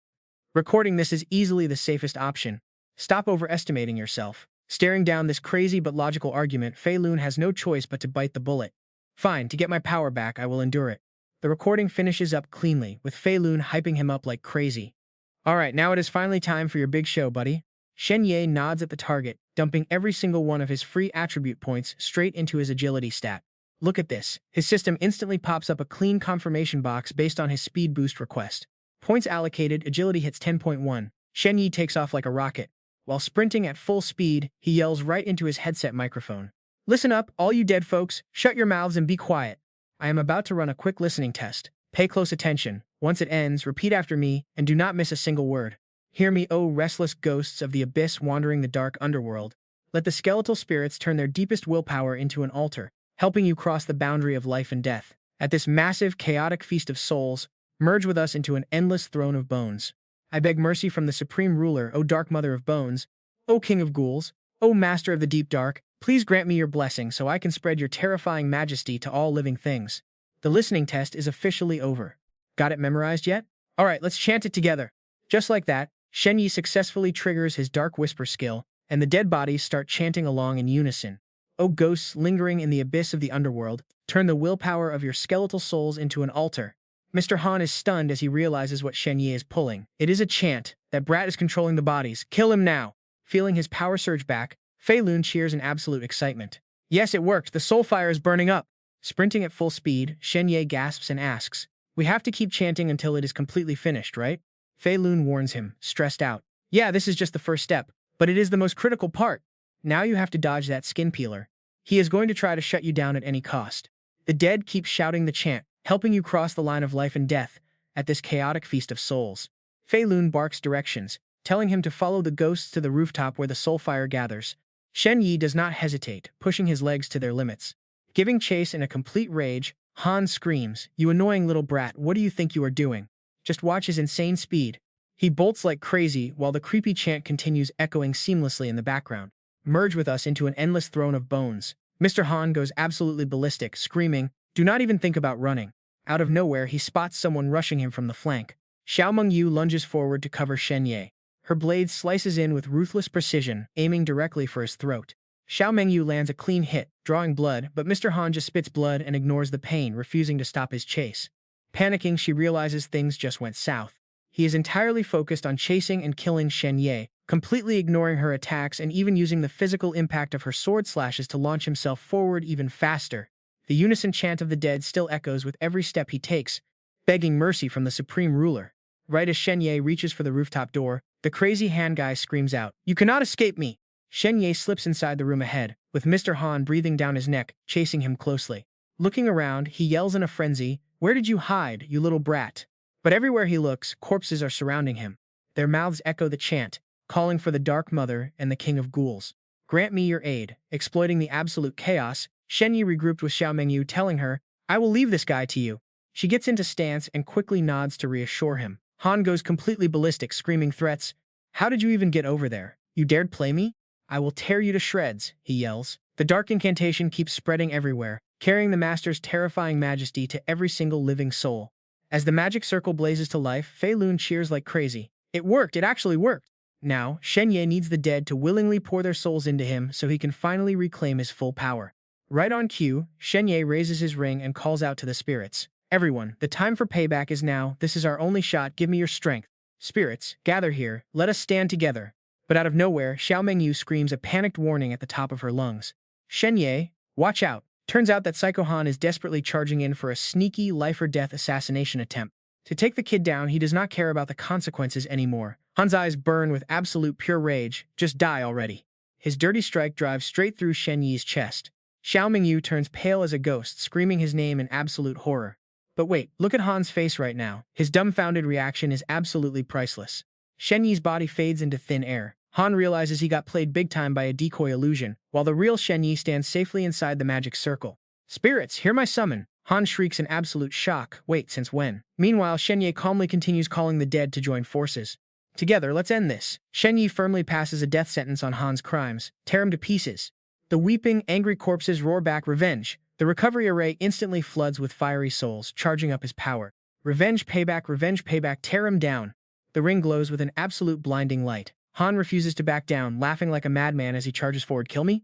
Recording this is easily the safest option. Stop overestimating yourself. Staring down this crazy but logical argument, Fei Lun has no choice but to bite the bullet. Fine, to get my power back, I will endure it. The recording finishes up cleanly, with Fei Lun hyping him up like crazy. Alright, now it is finally time for your big show, buddy. Shen Ye nods at the target, dumping every single one of his free attribute points straight into his agility stat. Look at this. His system instantly pops up a clean confirmation box based on his speed boost request. Points allocated, agility hits 10.1. Shen Ye takes off like a rocket. While sprinting at full speed, he yells right into his headset microphone. Listen up, all you dead folks, shut your mouths and be quiet. I am about to run a quick listening test. Pay close attention. Once it ends, repeat after me, and do not miss a single word. Hear me, O restless ghosts of the abyss wandering the dark underworld. Let the skeletal spirits turn their deepest willpower into an altar, helping you cross the boundary of life and death. At this massive, chaotic feast of souls, merge with us into an endless throne of bones. I beg mercy from the Supreme Ruler, O Dark Mother of Bones, O King of Ghouls, O Master of the Deep Dark, please grant me your blessing so I can spread your terrifying majesty to all living things. The listening test is officially over. Got it memorized yet? Alright, let's chant it together. Just like that, Shen Ye successfully triggers his Dark Whisper skill, and the dead bodies start chanting along in unison. O ghosts lingering in the abyss of the underworld, turn the willpower of your skeletal souls into an altar. Mr. Han is stunned as he realizes what Shen Ye is pulling. It is a chant. That brat is controlling the bodies. Kill him now. Feeling his power surge back, Fei Lun cheers in absolute excitement. Yes, it worked. The soul fire is burning up. Sprinting at full speed, Shen Ye gasps and asks, "We have to keep chanting until it is completely finished, right?" Fei Lun warns him, stressed out. Yeah, this is just the first step, but it is the most critical part. Now you have to dodge that skin peeler. He is going to try to shut you down at any cost. The dead keep shouting the chant, helping you cross the line of life and death at this chaotic feast of souls. Fei Lun barks directions, telling him to follow the ghosts to the rooftop where the soul fire gathers. Shen Ye does not hesitate, pushing his legs to their limits. Giving chase in a complete rage, Han screams, "You annoying little brat, what do you think you are doing? Just watch his insane speed." He bolts like crazy while the creepy chant continues echoing seamlessly in the background. Merge with us into an endless throne of bones. Mr. Han goes absolutely ballistic, screaming, "Do not even think about running." Out of nowhere, he spots someone rushing him from the flank. Xiao Mengyu lunges forward to cover Shen Ye. Her blade slices in with ruthless precision, aiming directly for his throat. Xiao Mengyu lands a clean hit, drawing blood, but Mr. Han just spits blood and ignores the pain, refusing to stop his chase. Panicking, she realizes things just went south. He is entirely focused on chasing and killing Shen Ye, completely ignoring her attacks and even using the physical impact of her sword slashes to launch himself forward even faster. The unison chant of the dead still echoes with every step he takes, begging mercy from the Supreme Ruler. Right as Shen Ye reaches for the rooftop door, the crazy hand guy screams out, "You cannot escape me!" Shen Ye slips inside the room ahead, with Mr. Han breathing down his neck, chasing him closely. Looking around, he yells in a frenzy, "Where did you hide, you little brat?" But everywhere he looks, corpses are surrounding him. Their mouths echo the chant, calling for the Dark Mother and the King of Ghouls. Grant me your aid. Exploiting the absolute chaos, Shen Ye regrouped with Xiao Mengyu, telling her, "I will leave this guy to you." She gets into stance and quickly nods to reassure him. Han goes completely ballistic, screaming threats. "How did you even get over there? You dared play me? I will tear you to shreds," he yells. The dark incantation keeps spreading everywhere, carrying the Master's terrifying majesty to every single living soul. As the magic circle blazes to life, Fei Lun cheers like crazy. It worked! It actually worked! Now, Shen Ye needs the dead to willingly pour their souls into him so he can finally reclaim his full power. Right on cue, Shen Ye raises his ring and calls out to the spirits. "Everyone, the time for payback is now. This is our only shot. Give me your strength. Spirits, gather here. Let us stand together." But out of nowhere, Xiao Mengyu screams a panicked warning at the top of her lungs. "Shen Ye, watch out." Turns out that Psycho Han is desperately charging in for a sneaky life-or-death assassination attempt. To take the kid down, he does not care about the consequences anymore. Han's eyes burn with absolute pure rage. Just die already. His dirty strike drives straight through Shen Ye's chest. Xiao Mengyu turns pale as a ghost, screaming his name in absolute horror. But wait, look at Han's face right now. His dumbfounded reaction is absolutely priceless. Shen Ye's body fades into thin air. Han realizes he got played big time by a decoy illusion, while the real Shen Ye stands safely inside the magic circle. "Spirits, hear my summon!" Han shrieks in absolute shock. Wait, since when? Meanwhile, Shen Ye calmly continues calling the dead to join forces. "Together, let's end this." Shen Ye firmly passes a death sentence on Han's crimes. Tear him to pieces. The weeping, angry corpses roar back revenge. The recovery array instantly floods with fiery souls, charging up his power. Revenge, payback, tear him down. The ring glows with an absolute blinding light. Han refuses to back down, laughing like a madman as he charges forward. "Kill me?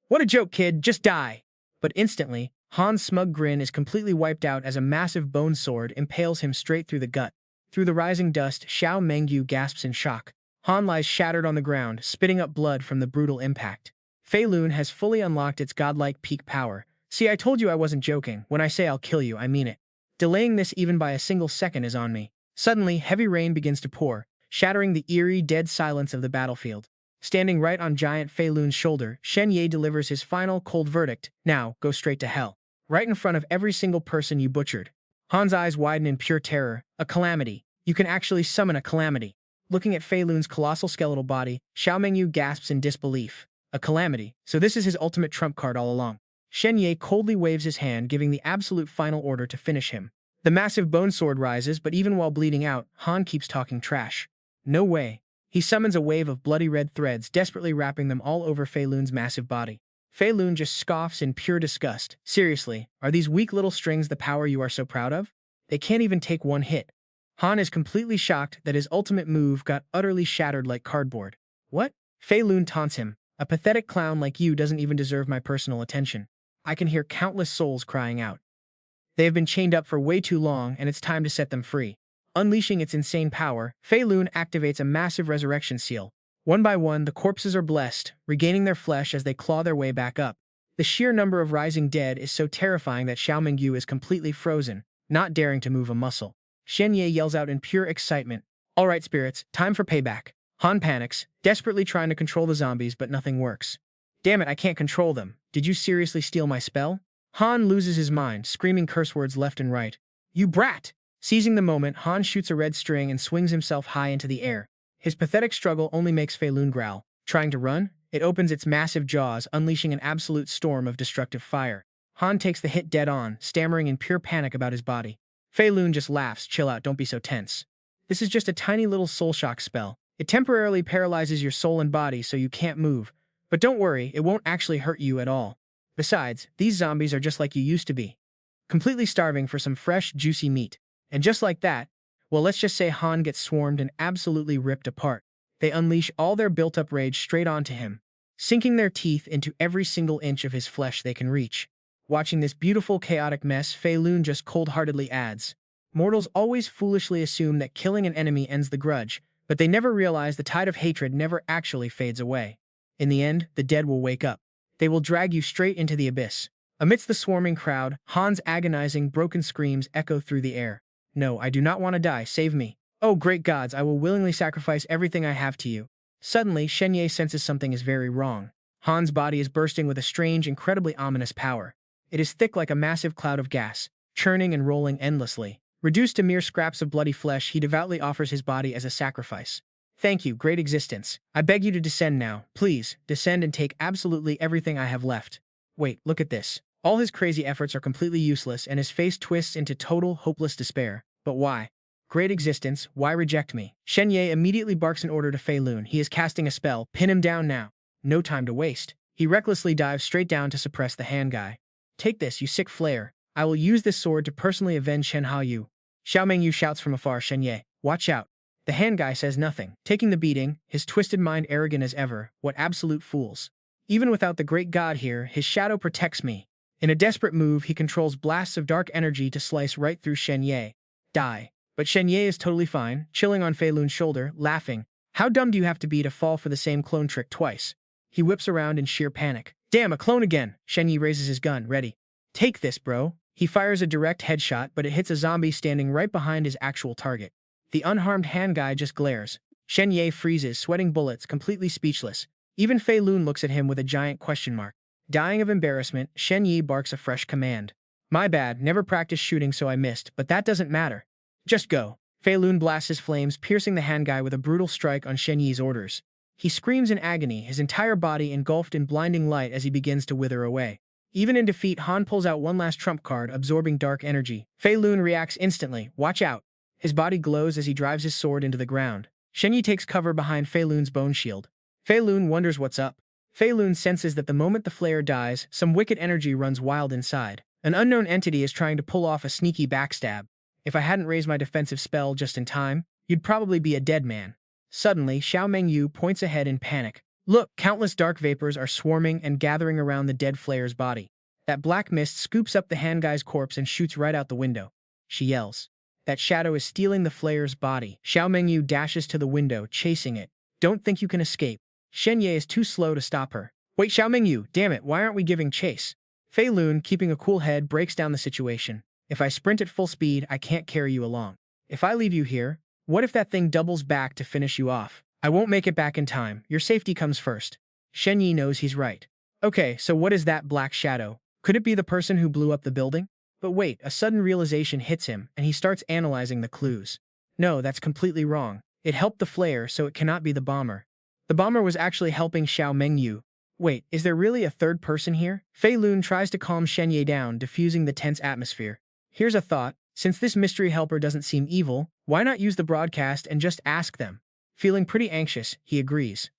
What a joke, kid, just die!" But instantly, Han's smug grin is completely wiped out as a massive bone sword impales him straight through the gut. Through the rising dust, Xiao Mengyu gasps in shock. Han lies shattered on the ground, spitting up blood from the brutal impact. Fei Lun has fully unlocked its godlike peak power. "See, I told you I wasn't joking. When I say I'll kill you, I mean it. Delaying this even by a single second is on me." Suddenly, heavy rain begins to pour, shattering the eerie, dead silence of the battlefield. Standing right on giant Fei Lun's shoulder, Shen Ye delivers his final, cold verdict. "Now, go straight to hell. Right in front of every single person you butchered." Han's eyes widen in pure terror. "A calamity. You can actually summon a calamity." Looking at Fei Lun's colossal skeletal body, Xiao Mengyu gasps in disbelief. A calamity. So this is his ultimate trump card all along. Shen Ye coldly waves his hand, giving the absolute final order to finish him. The massive bone sword rises, but even while bleeding out, Han keeps talking trash. No way. He summons a wave of bloody red threads, desperately wrapping them all over Fei Lun's massive body. Fei Lun just scoffs in pure disgust. Seriously, are these weak little strings the power you are so proud of? They can't even take one hit. Han is completely shocked that his ultimate move got utterly shattered like cardboard. What? Fei Lun taunts him. A pathetic clown like you doesn't even deserve my personal attention. I can hear countless souls crying out. They have been chained up for way too long, and it's time to set them free. Unleashing its insane power, Fei Lun activates a massive resurrection seal. One by one, the corpses are blessed, regaining their flesh as they claw their way back up. The sheer number of rising dead is so terrifying that Xiao Mingyu is completely frozen, not daring to move a muscle. Shen Ye yells out in pure excitement. All right, spirits, time for payback. Han panics, desperately trying to control the zombies, but nothing works. Damn it, I can't control them. Did you seriously steal my spell? Han loses his mind, screaming curse words left and right. You brat! Seizing the moment, Han shoots a red string and swings himself high into the air. His pathetic struggle only makes Fei Lun growl. Trying to run, it opens its massive jaws, unleashing an absolute storm of destructive fire. Han takes the hit dead on, stammering in pure panic about his body. Fei Lun just laughs. Chill out, don't be so tense. This is just a tiny little soul shock spell. It temporarily paralyzes your soul and body so you can't move. But don't worry, it won't actually hurt you at all. Besides, these zombies are just like you used to be. Completely starving for some fresh, juicy meat. And just like that, well, let's just say Han gets swarmed and absolutely ripped apart. They unleash all their built-up rage straight onto him, sinking their teeth into every single inch of his flesh they can reach. Watching this beautiful, chaotic mess, Fei Lun just cold-heartedly adds, mortals always foolishly assume that killing an enemy ends the grudge, but they never realize the tide of hatred never actually fades away. In the end, the dead will wake up. They will drag you straight into the abyss. Amidst the swarming crowd, Han's agonizing, broken screams echo through the air. No, I do not want to die, save me. Oh, great gods, I will willingly sacrifice everything I have to you. Suddenly, Shen Ye senses something is very wrong. Han's body is bursting with a strange, incredibly ominous power. It is thick like a massive cloud of gas, churning and rolling endlessly. Reduced to mere scraps of bloody flesh, he devoutly offers his body as a sacrifice. Thank you, great existence. I beg you to descend now. Please, descend and take absolutely everything I have left. Wait, look at this. All his crazy efforts are completely useless, and his face twists into total, hopeless despair. But why? Great existence, why reject me? Shen Ye immediately barks an order to Fei Lun. He is casting a spell. Pin him down now. No time to waste. He recklessly dives straight down to suppress the hand guy. Take this, you sick flayer. I will use this sword to personally avenge Shen Haoyu. Xiao Mingyu shouts from afar. Shen Ye, watch out. The hand guy says nothing, taking the beating, his twisted mind arrogant as ever. What absolute fools. Even without the great god here, his shadow protects me. In a desperate move, he controls blasts of dark energy to slice right through Shen Ye. Die. But Shen Ye is totally fine, chilling on Fei Lun's shoulder, laughing. How dumb do you have to be to fall for the same clone trick twice? He whips around in sheer panic. Damn, a clone again! Shen Ye raises his gun, ready. Take this, bro. He fires a direct headshot, but it hits a zombie standing right behind his actual target. The unharmed hand guy just glares. Shen Ye freezes, sweating bullets, completely speechless. Even Fei Lun looks at him with a giant question mark. Dying of embarrassment, Shen Ye barks a fresh command. My bad, never practiced shooting so I missed, but that doesn't matter. Just go. Fei Lun blasts his flames, piercing the hand guy with a brutal strike on Shen Ye's orders. He screams in agony, his entire body engulfed in blinding light as he begins to wither away. Even in defeat, Han pulls out one last trump card, absorbing dark energy. Fei Lun reacts instantly. Watch out. His body glows as he drives his sword into the ground. Shen Ye takes cover behind Fei Lun's bone shield. Fei Lun wonders what's up. Fei Lun senses that the moment the flare dies, some wicked energy runs wild inside. An unknown entity is trying to pull off a sneaky backstab. If I hadn't raised my defensive spell just in time, you'd probably be a dead man. Suddenly, Xiao Mingyu points ahead in panic. Look, countless dark vapors are swarming and gathering around the dead flayer's body. That black mist scoops up the hand guy's corpse and shoots right out the window. She yells. That shadow is stealing the flayer's body. Xiao Mingyu dashes to the window, chasing it. Don't think you can escape. Shen Ye is too slow to stop her. Wait, Xiao Mingyu, damn it, why aren't we giving chase? Fei Lun, keeping a cool head, breaks down the situation. If I sprint at full speed, I can't carry you along. If I leave you here, what if that thing doubles back to finish you off? I won't make it back in time. Your safety comes first. Shen Ye knows he's right. Okay, so what is that black shadow? Could it be the person who blew up the building? But wait, a sudden realization hits him, and he starts analyzing the clues. No, that's completely wrong. It helped the flayer, so it cannot be the bomber. The bomber was actually helping Xiao Mingyu. Wait, is there really a third person here? Fei Lun tries to calm Shen Ye down, diffusing the tense atmosphere. Here's a thought. Since this mystery helper doesn't seem evil, why not use the broadcast and just ask them? Feeling pretty anxious, he agrees.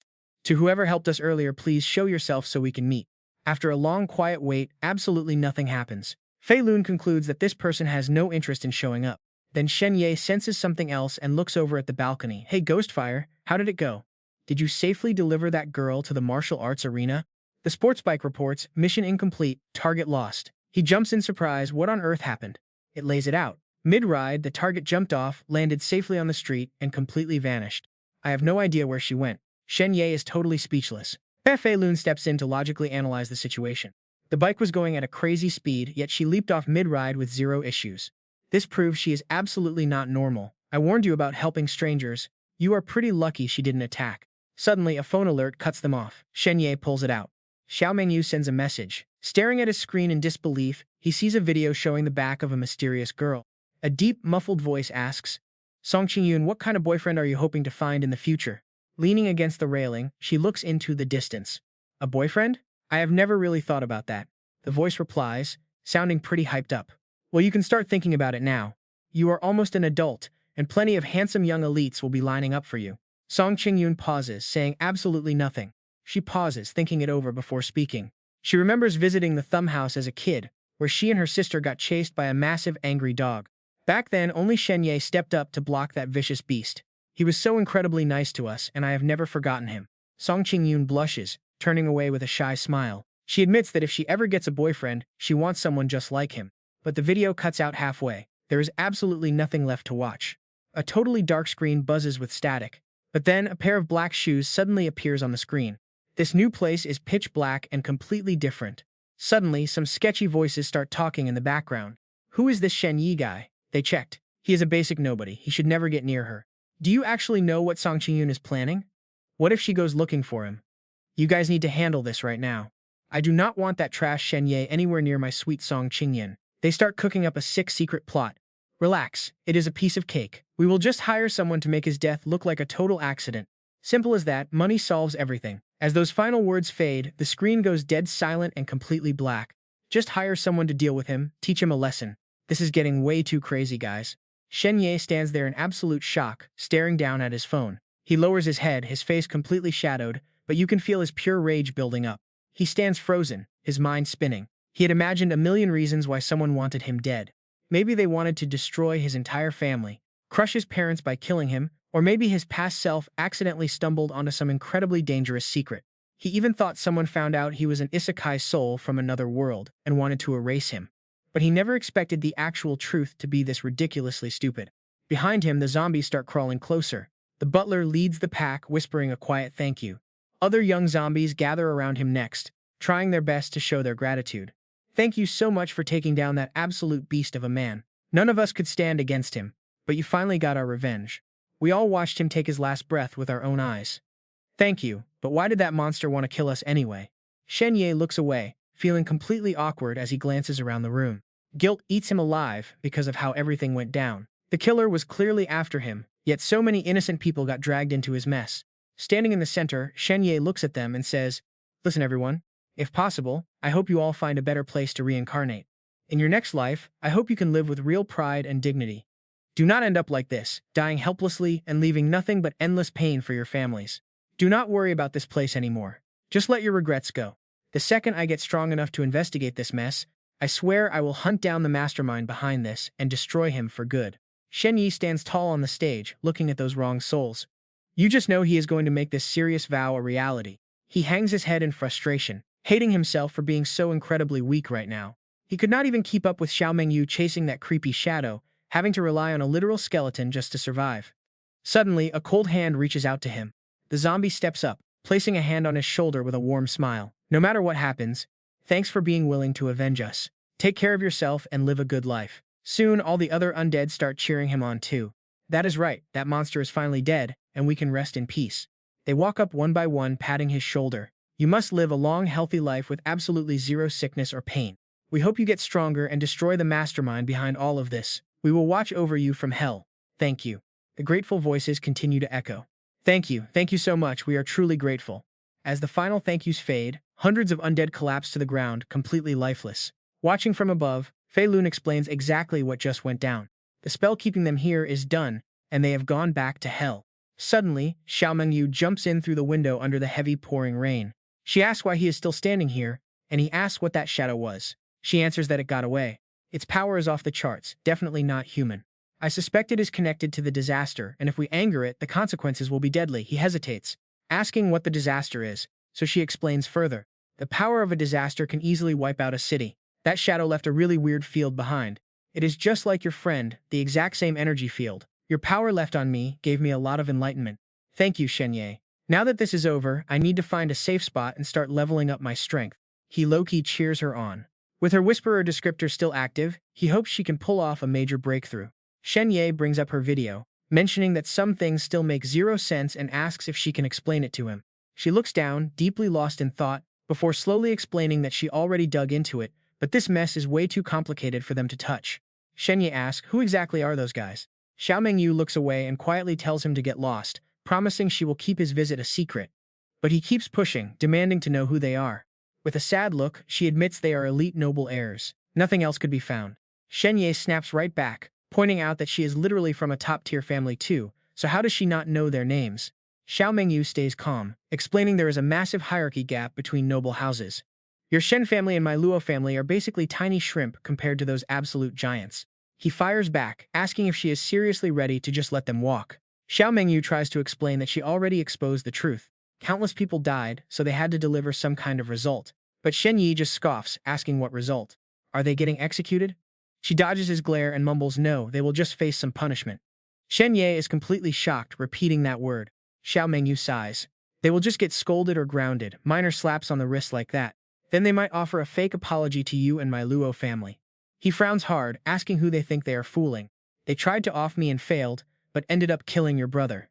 To whoever helped us earlier, please show yourself so we can meet. After a long quiet wait, absolutely nothing happens. Fei Lun concludes that this person has no interest in showing up. Then Shen Ye senses something else and looks over at the balcony. Hey Ghostfire, how did it go? Did you safely deliver that girl to the martial arts arena? The sports bike reports, mission incomplete, target lost. He jumps in surprise, what on earth happened? It lays it out. Mid-ride, the target jumped off, landed safely on the street, and completely vanished. I have no idea where she went. Shen Ye is totally speechless. Fei Lun steps in to logically analyze the situation. The bike was going at a crazy speed, yet she leaped off mid-ride with zero issues. This proves she is absolutely not normal. I warned you about helping strangers. You are pretty lucky she didn't attack. Suddenly, a phone alert cuts them off. Shen Ye pulls it out. Xiao Mengyu sends a message. Staring at his screen in disbelief, he sees a video showing the back of a mysterious girl. A deep, muffled voice asks, Song Qingyun, what kind of boyfriend are you hoping to find in the future? Leaning against the railing, she looks into the distance. A boyfriend? I have never really thought about that. The voice replies, sounding pretty hyped up. Well, you can start thinking about it now. You are almost an adult, and plenty of handsome young elites will be lining up for you. Song Qingyun pauses, saying absolutely nothing. She pauses, thinking it over before speaking. She remembers visiting the Thumb House as a kid, where she and her sister got chased by a massive angry dog. Back then, only Shen Ye stepped up to block that vicious beast. He was so incredibly nice to us, and I have never forgotten him. Song Qingyun blushes, turning away with a shy smile. She admits that if she ever gets a boyfriend, she wants someone just like him. But the video cuts out halfway. There is absolutely nothing left to watch. A totally dark screen buzzes with static. But then, a pair of black shoes suddenly appears on the screen. This new place is pitch black and completely different. Suddenly, some sketchy voices start talking in the background. Who is this Shen Ye guy? They checked. He is a basic nobody. He should never get near her. Do you actually know what Song Qingyun is planning? What if she goes looking for him? You guys need to handle this right now. I do not want that trash Shen Ye anywhere near my sweet Song Qingyun. They start cooking up a sick secret plot. Relax, it is a piece of cake. We will just hire someone to make his death look like a total accident. Simple as that, money solves everything. As those final words fade, the screen goes dead silent and completely black. Just hire someone to deal with him, teach him a lesson. This is getting way too crazy, guys. Shen Ye stands there in absolute shock, staring down at his phone. He lowers his head, his face completely shadowed, but you can feel his pure rage building up. He stands frozen, his mind spinning. He had imagined a million reasons why someone wanted him dead. Maybe they wanted to destroy his entire family, crush his parents by killing him, or maybe his past self accidentally stumbled onto some incredibly dangerous secret. He even thought someone found out he was an isekai soul from another world and wanted to erase him. But he never expected the actual truth to be this ridiculously stupid. Behind him, the zombies start crawling closer. The butler leads the pack, whispering a quiet thank you. Other young zombies gather around him next, trying their best to show their gratitude. Thank you so much for taking down that absolute beast of a man. None of us could stand against him, but you finally got our revenge. We all watched him take his last breath with our own eyes. Thank you, but why did that monster want to kill us anyway? Shen Ye looks away, feeling completely awkward as he glances around the room. Guilt eats him alive because of how everything went down. The killer was clearly after him, yet so many innocent people got dragged into his mess. Standing in the center, Shen Ye looks at them and says, Listen everyone, if possible, I hope you all find a better place to reincarnate. In your next life, I hope you can live with real pride and dignity. Do not end up like this, dying helplessly and leaving nothing but endless pain for your families. Do not worry about this place anymore. Just let your regrets go. The second I get strong enough to investigate this mess, I swear I will hunt down the mastermind behind this and destroy him for good. Shen Ye stands tall on the stage, looking at those wrong souls. You just know he is going to make this serious vow a reality. He hangs his head in frustration, hating himself for being so incredibly weak right now. He could not even keep up with Xiao Mengyu chasing that creepy shadow, having to rely on a literal skeleton just to survive. Suddenly, a cold hand reaches out to him. The zombie steps up, placing a hand on his shoulder with a warm smile. No matter what happens, thanks for being willing to avenge us. Take care of yourself and live a good life. Soon, all the other undead start cheering him on too. That is right, that monster is finally dead, and we can rest in peace. They walk up one by one, patting his shoulder. You must live a long, healthy life with absolutely zero sickness or pain. We hope you get stronger and destroy the mastermind behind all of this. We will watch over you from hell. Thank you. The grateful voices continue to echo. Thank you so much, we are truly grateful. As the final thank yous fade, Hundreds of undead collapse to the ground, completely lifeless. Watching from above, Fei Lun explains exactly what just went down. The spell keeping them here is done, and they have gone back to hell. Suddenly, Xiao Mengyu jumps in through the window under the heavy pouring rain. She asks why he is still standing here, and he asks what that shadow was. She answers that it got away. Its power is off the charts, definitely not human. I suspect it is connected to the disaster, and if we anger it, the consequences will be deadly. He hesitates, asking what the disaster is, so she explains further. The power of a disaster can easily wipe out a city. That shadow left a really weird field behind. It is just like your friend, the exact same energy field. Your power left on me gave me a lot of enlightenment. Thank you, Shen Ye. Now that this is over, I need to find a safe spot and start leveling up my strength. He low-key cheers her on. With her Whisperer descriptor still active, he hopes she can pull off a major breakthrough. Shen Ye brings up her video, mentioning that some things still make zero sense and asks if she can explain it to him. She looks down, deeply lost in thought, before slowly explaining that she already dug into it, but this mess is way too complicated for them to touch. Shen Ye asks, who exactly are those guys? Xiao Mengyu looks away and quietly tells him to get lost, promising she will keep his visit a secret. But he keeps pushing, demanding to know who they are. With a sad look, she admits they are elite noble heirs. Nothing else could be found. Shen Ye snaps right back, pointing out that she is literally from a top-tier family too, so how does she not know their names? Xiao Mengyu stays calm, explaining there is a massive hierarchy gap between noble houses. Your Shen family and my Luo family are basically tiny shrimp compared to those absolute giants. He fires back, asking if she is seriously ready to just let them walk. Xiao Mengyu tries to explain that she already exposed the truth. Countless people died, so they had to deliver some kind of result. But Shen Ye just scoffs, asking what result. Are they getting executed? She dodges his glare and mumbles no, they will just face some punishment. Shen Ye is completely shocked, repeating that word. Xiao Mengyu sighs. They will just get scolded or grounded, minor slaps on the wrist like that. Then they might offer a fake apology to you and my Luo family. He frowns hard, asking who they think they are fooling. They tried to off me and failed, but ended up killing your brother.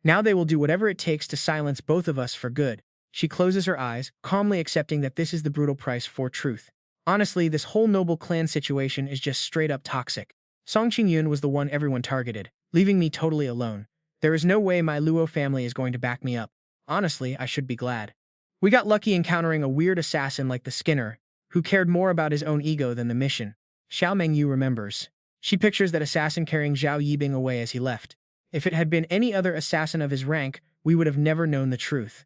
Now they will do whatever it takes to silence both of us for good. She closes her eyes, calmly accepting that this is the brutal price for truth. Honestly, this whole noble clan situation is just straight up toxic. Song Qingyun was the one everyone targeted, leaving me totally alone. There is no way my Luo family is going to back me up. Honestly, I should be glad. We got lucky encountering a weird assassin like the Skinner, who cared more about his own ego than the mission. Xiao Mengyu remembers. She pictures that assassin carrying Zhao Yibing away as he left. If it had been any other assassin of his rank, we would have never known the truth.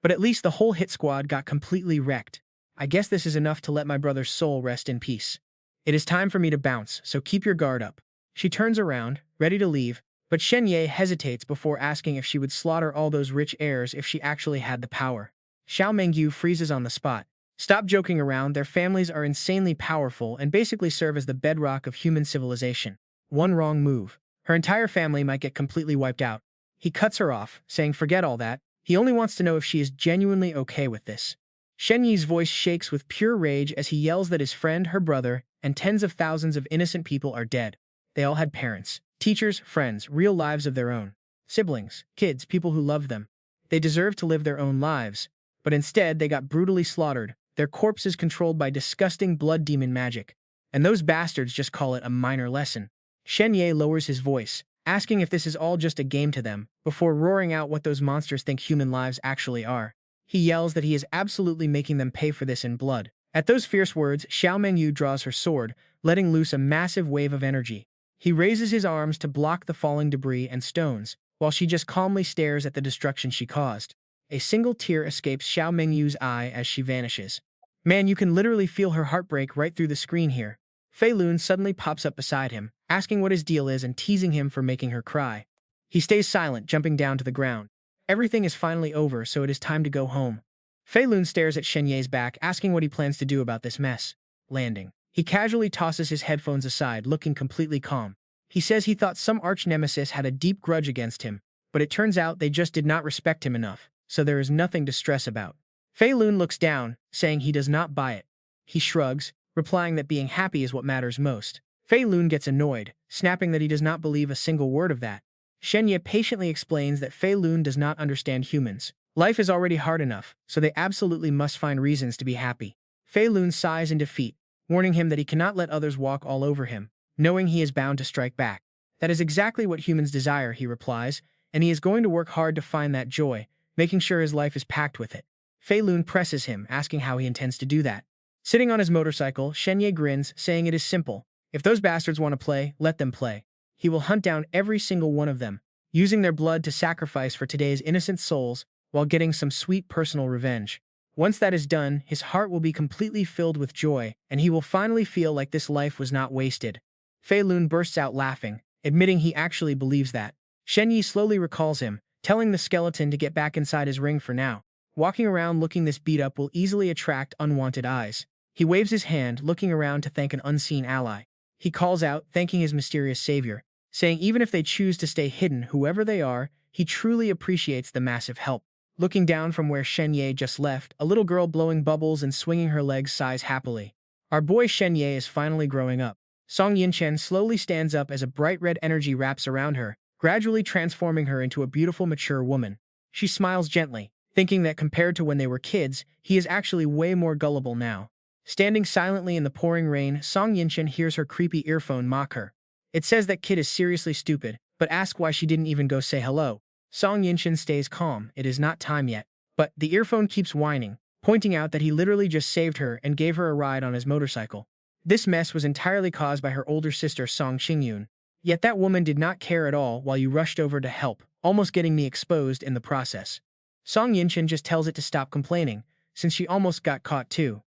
But at least the whole hit squad got completely wrecked. I guess this is enough to let my brother's soul rest in peace. It is time for me to bounce, so keep your guard up. She turns around, ready to leave, but Shen Ye hesitates before asking if she would slaughter all those rich heirs if she actually had the power. Xiao Mengyu freezes on the spot. Stop joking around, their families are insanely powerful and basically serve as the bedrock of human civilization. One wrong move. Her entire family might get completely wiped out. He cuts her off, saying forget all that. He only wants to know if she is genuinely okay with this. Shen Yi's voice shakes with pure rage as he yells that his friend, her brother, and tens of thousands of innocent people are dead. They all had parents, teachers, friends, real lives of their own. Siblings, kids, people who loved them. They deserved to live their own lives. But instead, they got brutally slaughtered, their corpses controlled by disgusting blood demon magic. And those bastards just call it a minor lesson. Shen Ye lowers his voice, asking if this is all just a game to them, before roaring out what those monsters think human lives actually are. He yells that he is absolutely making them pay for this in blood. At those fierce words, Xiao Mengyu draws her sword, letting loose a massive wave of energy. He raises his arms to block the falling debris and stones, while she just calmly stares at the destruction she caused. A single tear escapes Xiao Mengyu's eye as she vanishes. Man, you can literally feel her heart break right through the screen here. Fei Lun suddenly pops up beside him, asking what his deal is and teasing him for making her cry. He stays silent, jumping down to the ground. Everything is finally over, so it is time to go home. Fei Lun stares at Shen Ye's back, asking what he plans to do about this mess. Landing. He casually tosses his headphones aside, looking completely calm. He says he thought some arch-nemesis had a deep grudge against him, but it turns out they just did not respect him enough, so there is nothing to stress about. Fei Lun looks down, saying he does not buy it. He shrugs, replying that being happy is what matters most. Fei Lun gets annoyed, snapping that he does not believe a single word of that. Shen Ye patiently explains that Fei Lun does not understand humans. Life is already hard enough, so they absolutely must find reasons to be happy. Fei Lun sighs in defeat, warning him that he cannot let others walk all over him, knowing he is bound to strike back. That is exactly what humans desire, he replies, and he is going to work hard to find that joy, making sure his life is packed with it. Fei Lun presses him, asking how he intends to do that. Sitting on his motorcycle, Shen Ye grins, saying it is simple. If those bastards want to play, let them play. He will hunt down every single one of them, using their blood to sacrifice for today's innocent souls while getting some sweet personal revenge. Once that is done, his heart will be completely filled with joy, and he will finally feel like this life was not wasted. Fei Lun bursts out laughing, admitting he actually believes that. Shen Ye slowly recalls him, telling the skeleton to get back inside his ring for now. Walking around looking this beat up will easily attract unwanted eyes. He waves his hand, looking around to thank an unseen ally. He calls out, thanking his mysterious savior, saying even if they choose to stay hidden, whoever they are, he truly appreciates the massive help. Looking down from where Shen Ye just left, a little girl blowing bubbles and swinging her legs sighs happily. Our boy Shen Ye is finally growing up. Song Yinchen slowly stands up as a bright red energy wraps around her, gradually transforming her into a beautiful mature woman. She smiles gently, thinking that compared to when they were kids, he is actually way more gullible now. Standing silently in the pouring rain, Song Yinchen hears her creepy earphone mock her. It says that kid is seriously stupid, but asks why she didn't even go say hello. Song Yinchen stays calm, it is not time yet. But the earphone keeps whining, pointing out that he literally just saved her and gave her a ride on his motorcycle. This mess was entirely caused by her older sister Song Qingyun. Yet that woman did not care at all while you rushed over to help, almost getting me exposed in the process. Song Yinchen just tells it to stop complaining, since she almost got caught too.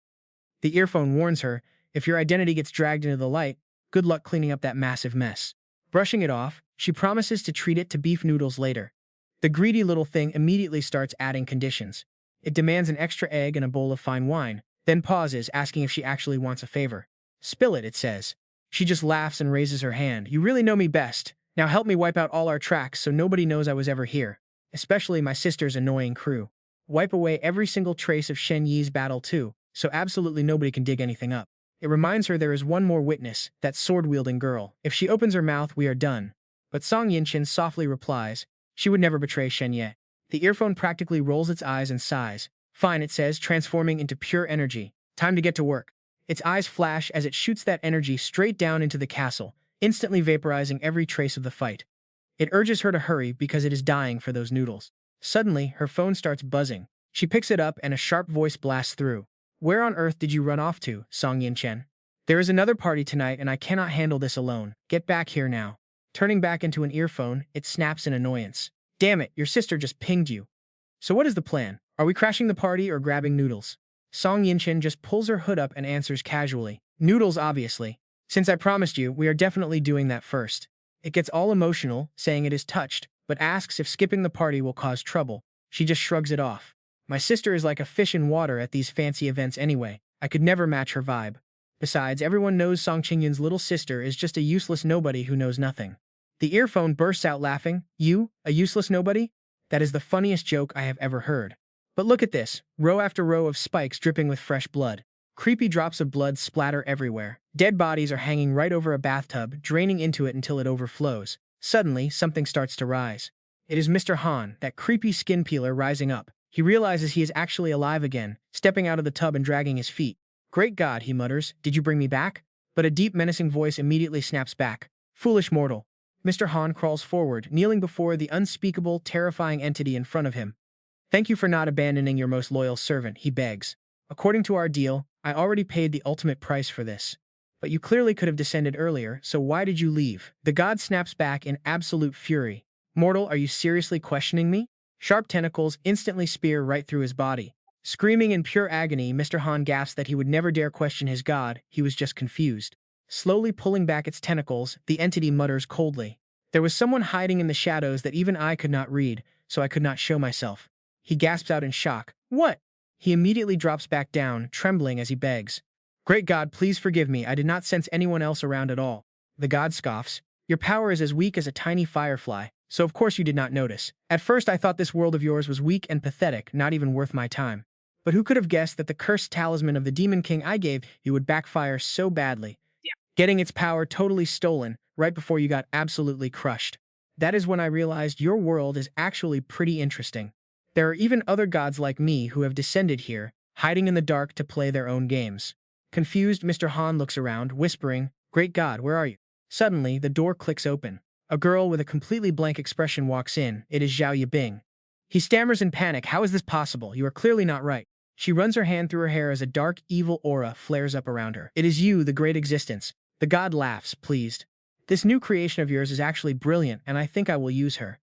The earphone warns her, if your identity gets dragged into the light, good luck cleaning up that massive mess. Brushing it off, she promises to treat it to beef noodles later. The greedy little thing immediately starts adding conditions. It demands an extra egg and a bowl of fine wine, then pauses, asking if she actually wants a favor. Spill it, it says. She just laughs and raises her hand. You really know me best. Now help me wipe out all our tracks so nobody knows I was ever here. Especially my sister's annoying crew. Wipe away every single trace of Shen Ye's battle too, so absolutely nobody can dig anything up. It reminds her there is one more witness, that sword-wielding girl. If she opens her mouth, we are done. But Song Yinchen softly replies, she would never betray Shen Ye. The earphone practically rolls its eyes and sighs. Fine, it says, transforming into pure energy. Time to get to work. Its eyes flash as it shoots that energy straight down into the castle, instantly vaporizing every trace of the fight. It urges her to hurry because it is dying for those noodles. Suddenly, her phone starts buzzing. She picks it up and a sharp voice blasts through. Where on earth did you run off to, Song Yinchen? There is another party tonight and I cannot handle this alone. Get back here now. Turning back into an earphone, it snaps in annoyance. Damn it, your sister just pinged you. So what is the plan? Are we crashing the party or grabbing noodles? Song Yinchen just pulls her hood up and answers casually. Noodles, obviously. Since I promised you, we are definitely doing that first. It gets all emotional, saying it is touched, but asks if skipping the party will cause trouble. She just shrugs it off. My sister is like a fish in water at these fancy events anyway. I could never match her vibe. Besides, everyone knows Song Qingyun's little sister is just a useless nobody who knows nothing. The earphone bursts out laughing. You, a useless nobody? That is the funniest joke I have ever heard. But look at this, row after row of spikes dripping with fresh blood. Creepy drops of blood splatter everywhere. Dead bodies are hanging right over a bathtub, draining into it until it overflows. Suddenly, something starts to rise. It is Mr. Han, that creepy skin peeler rising up. He realizes he is actually alive again, stepping out of the tub and dragging his feet. Great God, he mutters, did you bring me back? But a deep menacing voice immediately snaps back. Foolish mortal. Mr. Han crawls forward, kneeling before the unspeakable, terrifying entity in front of him. Thank you for not abandoning your most loyal servant, he begs. According to our deal, I already paid the ultimate price for this. But you clearly could have descended earlier, so why did you leave? The god snaps back in absolute fury. Mortal, are you seriously questioning me? Sharp tentacles instantly spear right through his body. Screaming in pure agony, Mr. Han gasps that he would never dare question his god, he was just confused. Slowly pulling back its tentacles, the entity mutters coldly. There was someone hiding in the shadows that even I could not read, so I could not show myself. He gasps out in shock. What? He immediately drops back down, trembling as he begs. Great God, please forgive me, I did not sense anyone else around at all. The god scoffs. Your power is as weak as a tiny firefly, so of course you did not notice. At first I thought this world of yours was weak and pathetic, not even worth my time. But who could have guessed that the cursed talisman of the Demon King I gave you would backfire so badly, getting its power totally stolen right before you got absolutely crushed. That is when I realized your world is actually pretty interesting. There are even other gods like me who have descended here, hiding in the dark to play their own games. Confused, Mr. Han looks around, whispering, Great God, where are you? Suddenly, the door clicks open. A girl with a completely blank expression walks in. It is Zhao Yibing. He stammers in panic. How is this possible? You are clearly not right. She runs her hand through her hair as a dark, evil aura flares up around her. It is you, the great existence. The god laughs, pleased. This new creation of yours is actually brilliant, and I think I will use her.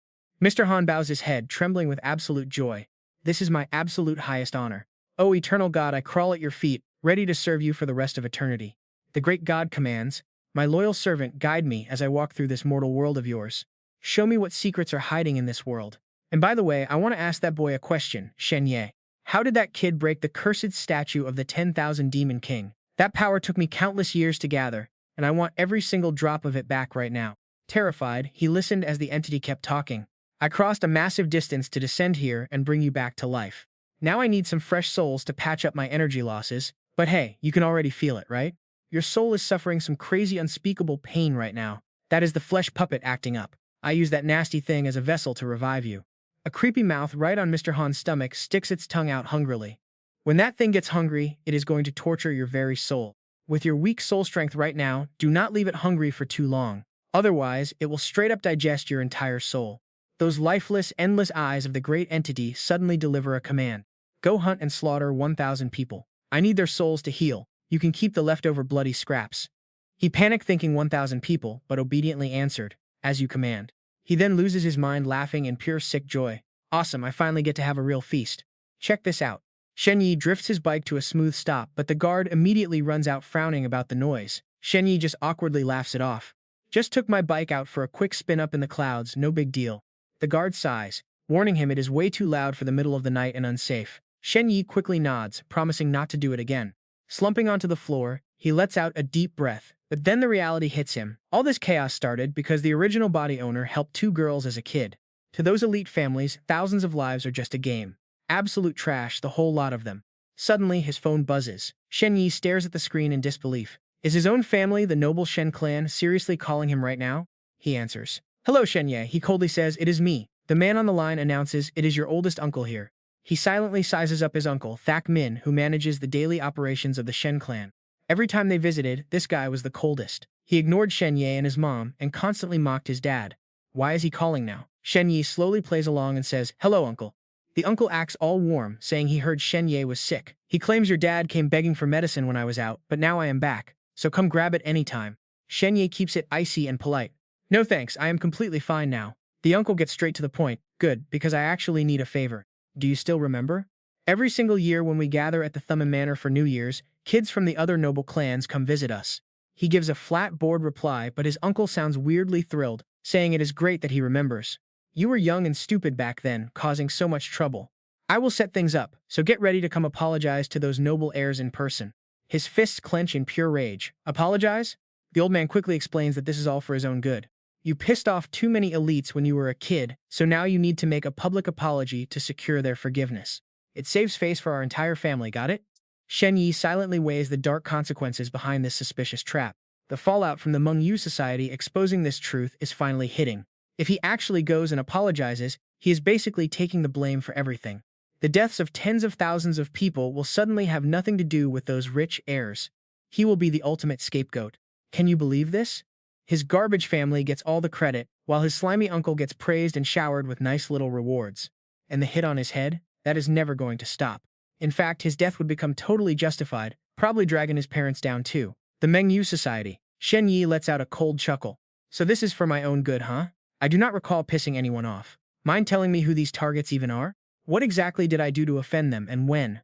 Mr. Han bows his head, trembling with absolute joy. This is my absolute highest honor. O eternal god, I crawl at your feet, ready to serve you for the rest of eternity. The great god commands, my loyal servant, guide me as I walk through this mortal world of yours. Show me what secrets are hiding in this world. And by the way, I want to ask that boy a question, Shen Ye. How did that kid break the cursed statue of the 10,000 Demon King? That power took me countless years to gather, and I want every single drop of it back right now. Terrified, he listened as the entity kept talking. I crossed a massive distance to descend here and bring you back to life. Now I need some fresh souls to patch up my energy losses, but hey, you can already feel it, right? Your soul is suffering some crazy unspeakable pain right now. That is the flesh puppet acting up. I use that nasty thing as a vessel to revive you. A creepy mouth right on Mr. Han's stomach sticks its tongue out hungrily. When that thing gets hungry, it is going to torture your very soul. With your weak soul strength right now, do not leave it hungry for too long. Otherwise, it will straight up digest your entire soul. Those lifeless, endless eyes of the great entity suddenly deliver a command. Go hunt and slaughter 1,000 people. I need their souls to heal. You can keep the leftover bloody scraps. He panicked thinking 1,000 people, but obediently answered, as you command. He then loses his mind laughing in pure sick joy. Awesome, I finally get to have a real feast. Check this out. Shen Ye drifts his bike to a smooth stop, but the guard immediately runs out frowning about the noise. Shen Ye just awkwardly laughs it off. Just took my bike out for a quick spin up in the clouds, no big deal. The guard sighs, warning him it is way too loud for the middle of the night and unsafe. Shen Ye quickly nods, promising not to do it again. Slumping onto the floor, he lets out a deep breath, but then the reality hits him. All this chaos started because the original body owner helped 2 girls as a kid. To those elite families, thousands of lives are just a game. Absolute trash, the whole lot of them. Suddenly, his phone buzzes. Shen Ye stares at the screen in disbelief. Is his own family, the noble Shen clan, seriously calling him right now? He answers. Hello, Shen Ye, he coldly says, it is me. The man on the line announces, it is your oldest uncle here. He silently sizes up his uncle, Thak Min, who manages the daily operations of the Shen clan. Every time they visited, this guy was the coldest. He ignored Shen Ye and his mom and constantly mocked his dad. Why is he calling now? Shen Ye slowly plays along and says, hello, uncle. The uncle acts all warm, saying he heard Shen Ye was sick. He claims your dad came begging for medicine when I was out, but now I am back, so come grab it anytime. Shen Ye keeps it icy and polite. No thanks, I am completely fine now. The uncle gets straight to the point. Good, because I actually need a favor. Do you still remember? Every single year when we gather at the Thummim Manor for New Year's, kids from the other noble clans come visit us. He gives a flat, bored reply, but his uncle sounds weirdly thrilled, saying it is great that he remembers. You were young and stupid back then, causing so much trouble. I will set things up, so get ready to come apologize to those noble heirs in person. His fists clench in pure rage. Apologize? The old man quickly explains that this is all for his own good. You pissed off too many elites when you were a kid, so now you need to make a public apology to secure their forgiveness. It saves face for our entire family, got it? Shen Ye silently weighs the dark consequences behind this suspicious trap. The fallout from the Hmong Yu society exposing this truth is finally hitting. If he actually goes and apologizes, he is basically taking the blame for everything. The deaths of tens of thousands of people will suddenly have nothing to do with those rich heirs. He will be the ultimate scapegoat. Can you believe this? His garbage family gets all the credit, while his slimy uncle gets praised and showered with nice little rewards. And the hit on his head? That is never going to stop. In fact, his death would become totally justified, probably dragging his parents down too. The Hmong Yu society. Shen Ye lets out a cold chuckle. So this is for my own good, huh? I do not recall pissing anyone off. Mind telling me who these targets even are? What exactly did I do to offend them and when?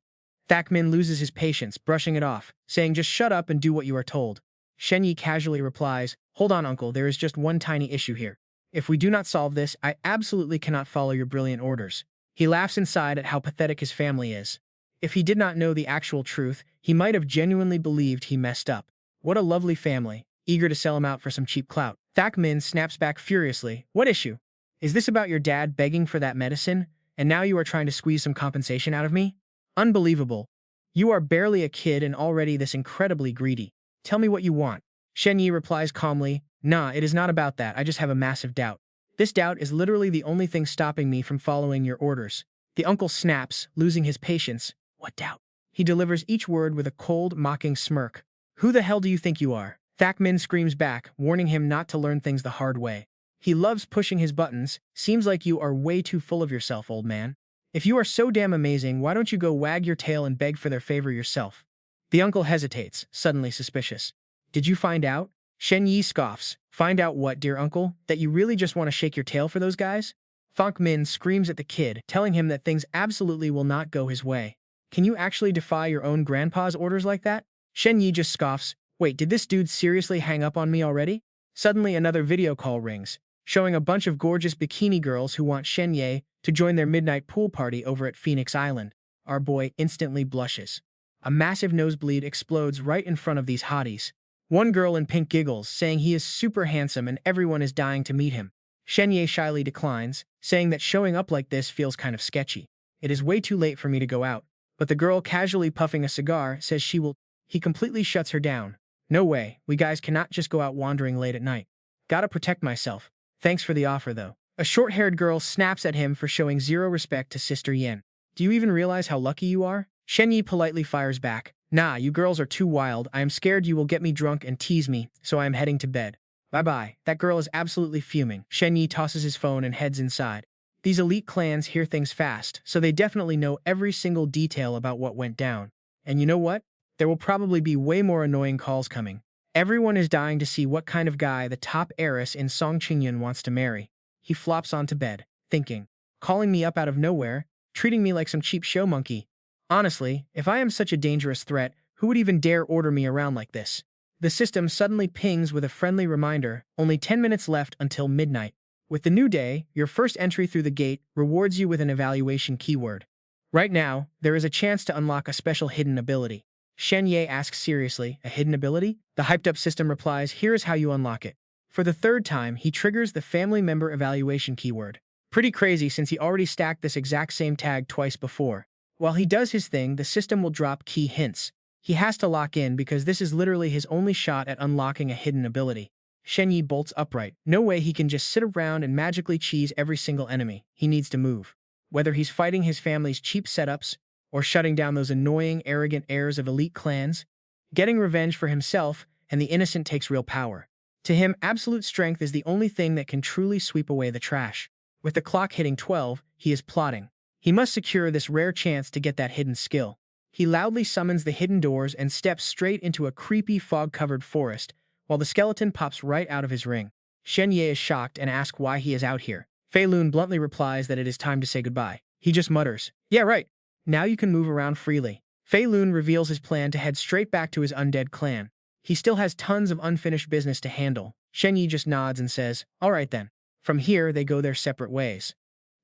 Thak Min loses his patience, brushing it off, saying just shut up and do what you are told. Shen Ye casually replies, hold on, uncle, there is just one tiny issue here. If we do not solve this, I absolutely cannot follow your brilliant orders. He laughs inside at how pathetic his family is. If he did not know the actual truth, he might have genuinely believed he messed up. What a lovely family, eager to sell him out for some cheap clout. Thak Min snaps back furiously. What issue? Is this about your dad begging for that medicine, and now you are trying to squeeze some compensation out of me? Unbelievable. You are barely a kid and already this incredibly greedy. Tell me what you want. Shen Ye replies calmly, nah, it is not about that, I just have a massive doubt. This doubt is literally the only thing stopping me from following your orders. The uncle snaps, losing his patience. What doubt? He delivers each word with a cold, mocking smirk. Who the hell do you think you are? Thak Min screams back, warning him not to learn things the hard way. He loves pushing his buttons. Seems like you are way too full of yourself, old man. If you are so damn amazing, why don't you go wag your tail and beg for their favor yourself? The uncle hesitates, suddenly suspicious. Did you find out? Shen Ye scoffs. Find out what, dear uncle? That you really just want to shake your tail for those guys? Fang Min screams at the kid, telling him that things absolutely will not go his way. Can you actually defy your own grandpa's orders like that? Shen Ye just scoffs. Wait, did this dude seriously hang up on me already? Suddenly another video call rings, showing a bunch of gorgeous bikini girls who want Shen Ye to join their midnight pool party over at Phoenix Island. Our boy instantly blushes. A massive nosebleed explodes right in front of these hotties. One girl in pink giggles, saying he is super handsome and everyone is dying to meet him. Shen Ye shyly declines, saying that showing up like this feels kind of sketchy. It is way too late for me to go out. But the girl, casually puffing a cigar, says she will. He completely shuts her down. No way, we guys cannot just go out wandering late at night. Gotta protect myself. Thanks for the offer, though. A short-haired girl snaps at him for showing zero respect to Sister Yen. Do you even realize how lucky you are? Shen Ye politely fires back. Nah, you girls are too wild. I am scared you will get me drunk and tease me, so I am heading to bed. Bye-bye. That girl is absolutely fuming. Shen Ye tosses his phone and heads inside. These elite clans hear things fast, so they definitely know every single detail about what went down. And you know what? There will probably be way more annoying calls coming. Everyone is dying to see what kind of guy the top heiress in Songqingyun wants to marry. He flops onto bed, thinking, calling me up out of nowhere, treating me like some cheap show monkey. Honestly, if I am such a dangerous threat, who would even dare order me around like this? The system suddenly pings with a friendly reminder, only 10 minutes left until midnight. With the new day, your first entry through the gate rewards you with an evaluation keyword. Right now, there is a chance to unlock a special hidden ability. Shen Ye asks seriously, a hidden ability? The hyped-up system replies, here is how you unlock it. For the third time, he triggers the family member evaluation keyword. Pretty crazy since he already stacked this exact same tag twice before. While he does his thing, the system will drop key hints. He has to lock in because this is literally his only shot at unlocking a hidden ability. Shen Ye bolts upright. No way he can just sit around and magically cheese every single enemy. He needs to move. Whether he's fighting his family's cheap setups, or shutting down those annoying, arrogant heirs of elite clans, getting revenge for himself and the innocent takes real power. To him, absolute strength is the only thing that can truly sweep away the trash. With the clock hitting 12, he is plotting. He must secure this rare chance to get that hidden skill. He loudly summons the hidden doors and steps straight into a creepy fog-covered forest, while the skeleton pops right out of his ring. Shen Ye is shocked and asks why he is out here. Fei Lun bluntly replies that it is time to say goodbye. He just mutters, yeah right, now you can move around freely. Fei Lun reveals his plan to head straight back to his undead clan. He still has tons of unfinished business to handle. Shen Ye just nods and says, alright then. From here, they go their separate ways.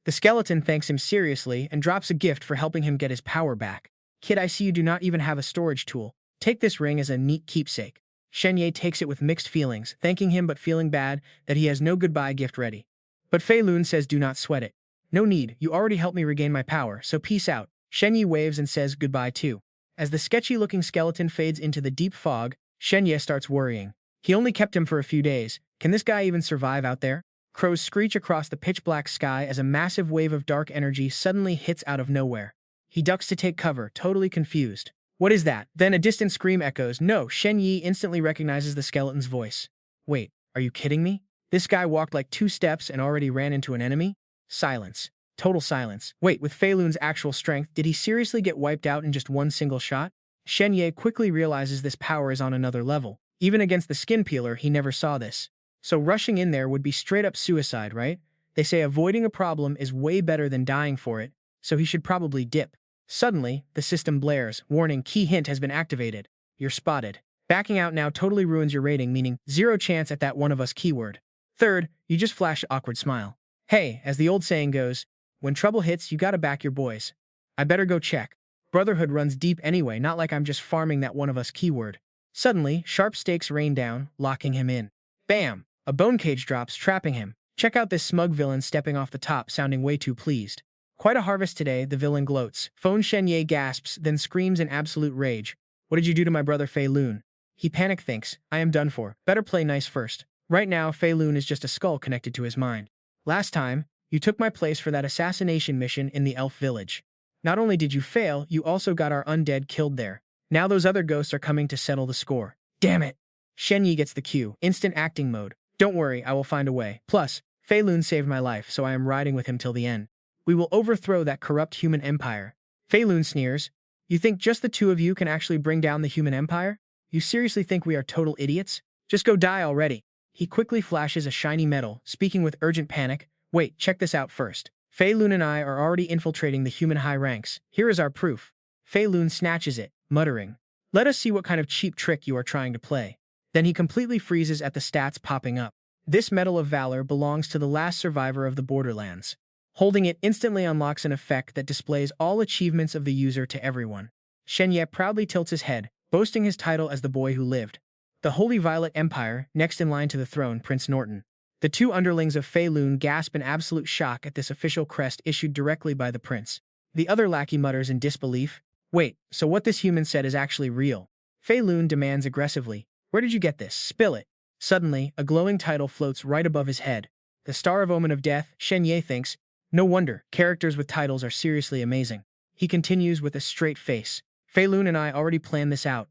The skeleton thanks him seriously and drops a gift for helping him get his power back. Kid, I see you do not even have a storage tool. Take this ring as a neat keepsake. Shen Ye takes it with mixed feelings, thanking him but feeling bad that he has no goodbye gift ready. But Fei Lun says do not sweat it. No need, you already helped me regain my power, so peace out. Shen Ye waves and says goodbye too. As the sketchy-looking skeleton fades into the deep fog, Shen Ye starts worrying. He only kept him for a few days. Can this guy even survive out there? Crows screech across the pitch-black sky as a massive wave of dark energy suddenly hits out of nowhere. He ducks to take cover, totally confused. What is that? Then a distant scream echoes. No, Shen Ye instantly recognizes the skeleton's voice. Wait, are you kidding me? This guy walked like 2 steps and already ran into an enemy? Silence. Total silence. Wait, with Fei Lun's actual strength, did he seriously get wiped out in just one single shot? Shen Ye quickly realizes this power is on another level. Even against the skin peeler, he never saw this. So rushing in there would be straight-up suicide, right? They say avoiding a problem is way better than dying for it, so he should probably dip. Suddenly, the system blares. Warning, key hint has been activated. You're spotted. Backing out now totally ruins your rating, meaning 0 chance at that one of us keyword. Third, you just flash an awkward smile. Hey, as the old saying goes, when trouble hits, you gotta back your boys. I better go check. Brotherhood runs deep anyway, not like I'm just farming that one of us keyword. Suddenly, sharp stakes rain down, locking him in. Bam! A bone cage drops, trapping him. Check out this smug villain stepping off the top, sounding way too pleased. Quite a harvest today, the villain gloats. Phone Shen Ye gasps, then screams in absolute rage. What did you do to my brother Fei Lun? He panic thinks, I am done for. Better play nice first. Right now, Fei Lun is just a skull connected to his mind. Last time, you took my place for that assassination mission in the elf village. Not only did you fail, you also got our undead killed there. Now those other ghosts are coming to settle the score. Damn it! Shen Ye gets the cue. Instant acting mode. Don't worry, I will find a way. Plus, Fei Lun saved my life, so I am riding with him till the end. We will overthrow that corrupt human empire. Fei Lun sneers. You think just the two of you can actually bring down the human empire? You seriously think we are total idiots? Just go die already. He quickly flashes a shiny medal, speaking with urgent panic. Wait, check this out first. Fei Lun and I are already infiltrating the human high ranks. Here is our proof. Fei Lun snatches it, muttering, "Let us see what kind of cheap trick you are trying to play." Then he completely freezes at the stats popping up. This Medal of Valor belongs to the last survivor of the Borderlands. Holding it instantly unlocks an effect that displays all achievements of the user to everyone. Shen Ye proudly tilts his head, boasting his title as the boy who lived. The Holy Violet Empire, next in line to the throne, Prince Norton. The two underlings of Fei Lun gasp in absolute shock at this official crest issued directly by the prince. The other lackey mutters in disbelief. Wait, so what this human said is actually real? Fei Lun demands aggressively. Where did you get this? Spill it. Suddenly, a glowing title floats right above his head. The Star of Omen of Death, Shen Ye thinks. No wonder, characters with titles are seriously amazing. He continues with a straight face. Fei Lun and I already planned this out.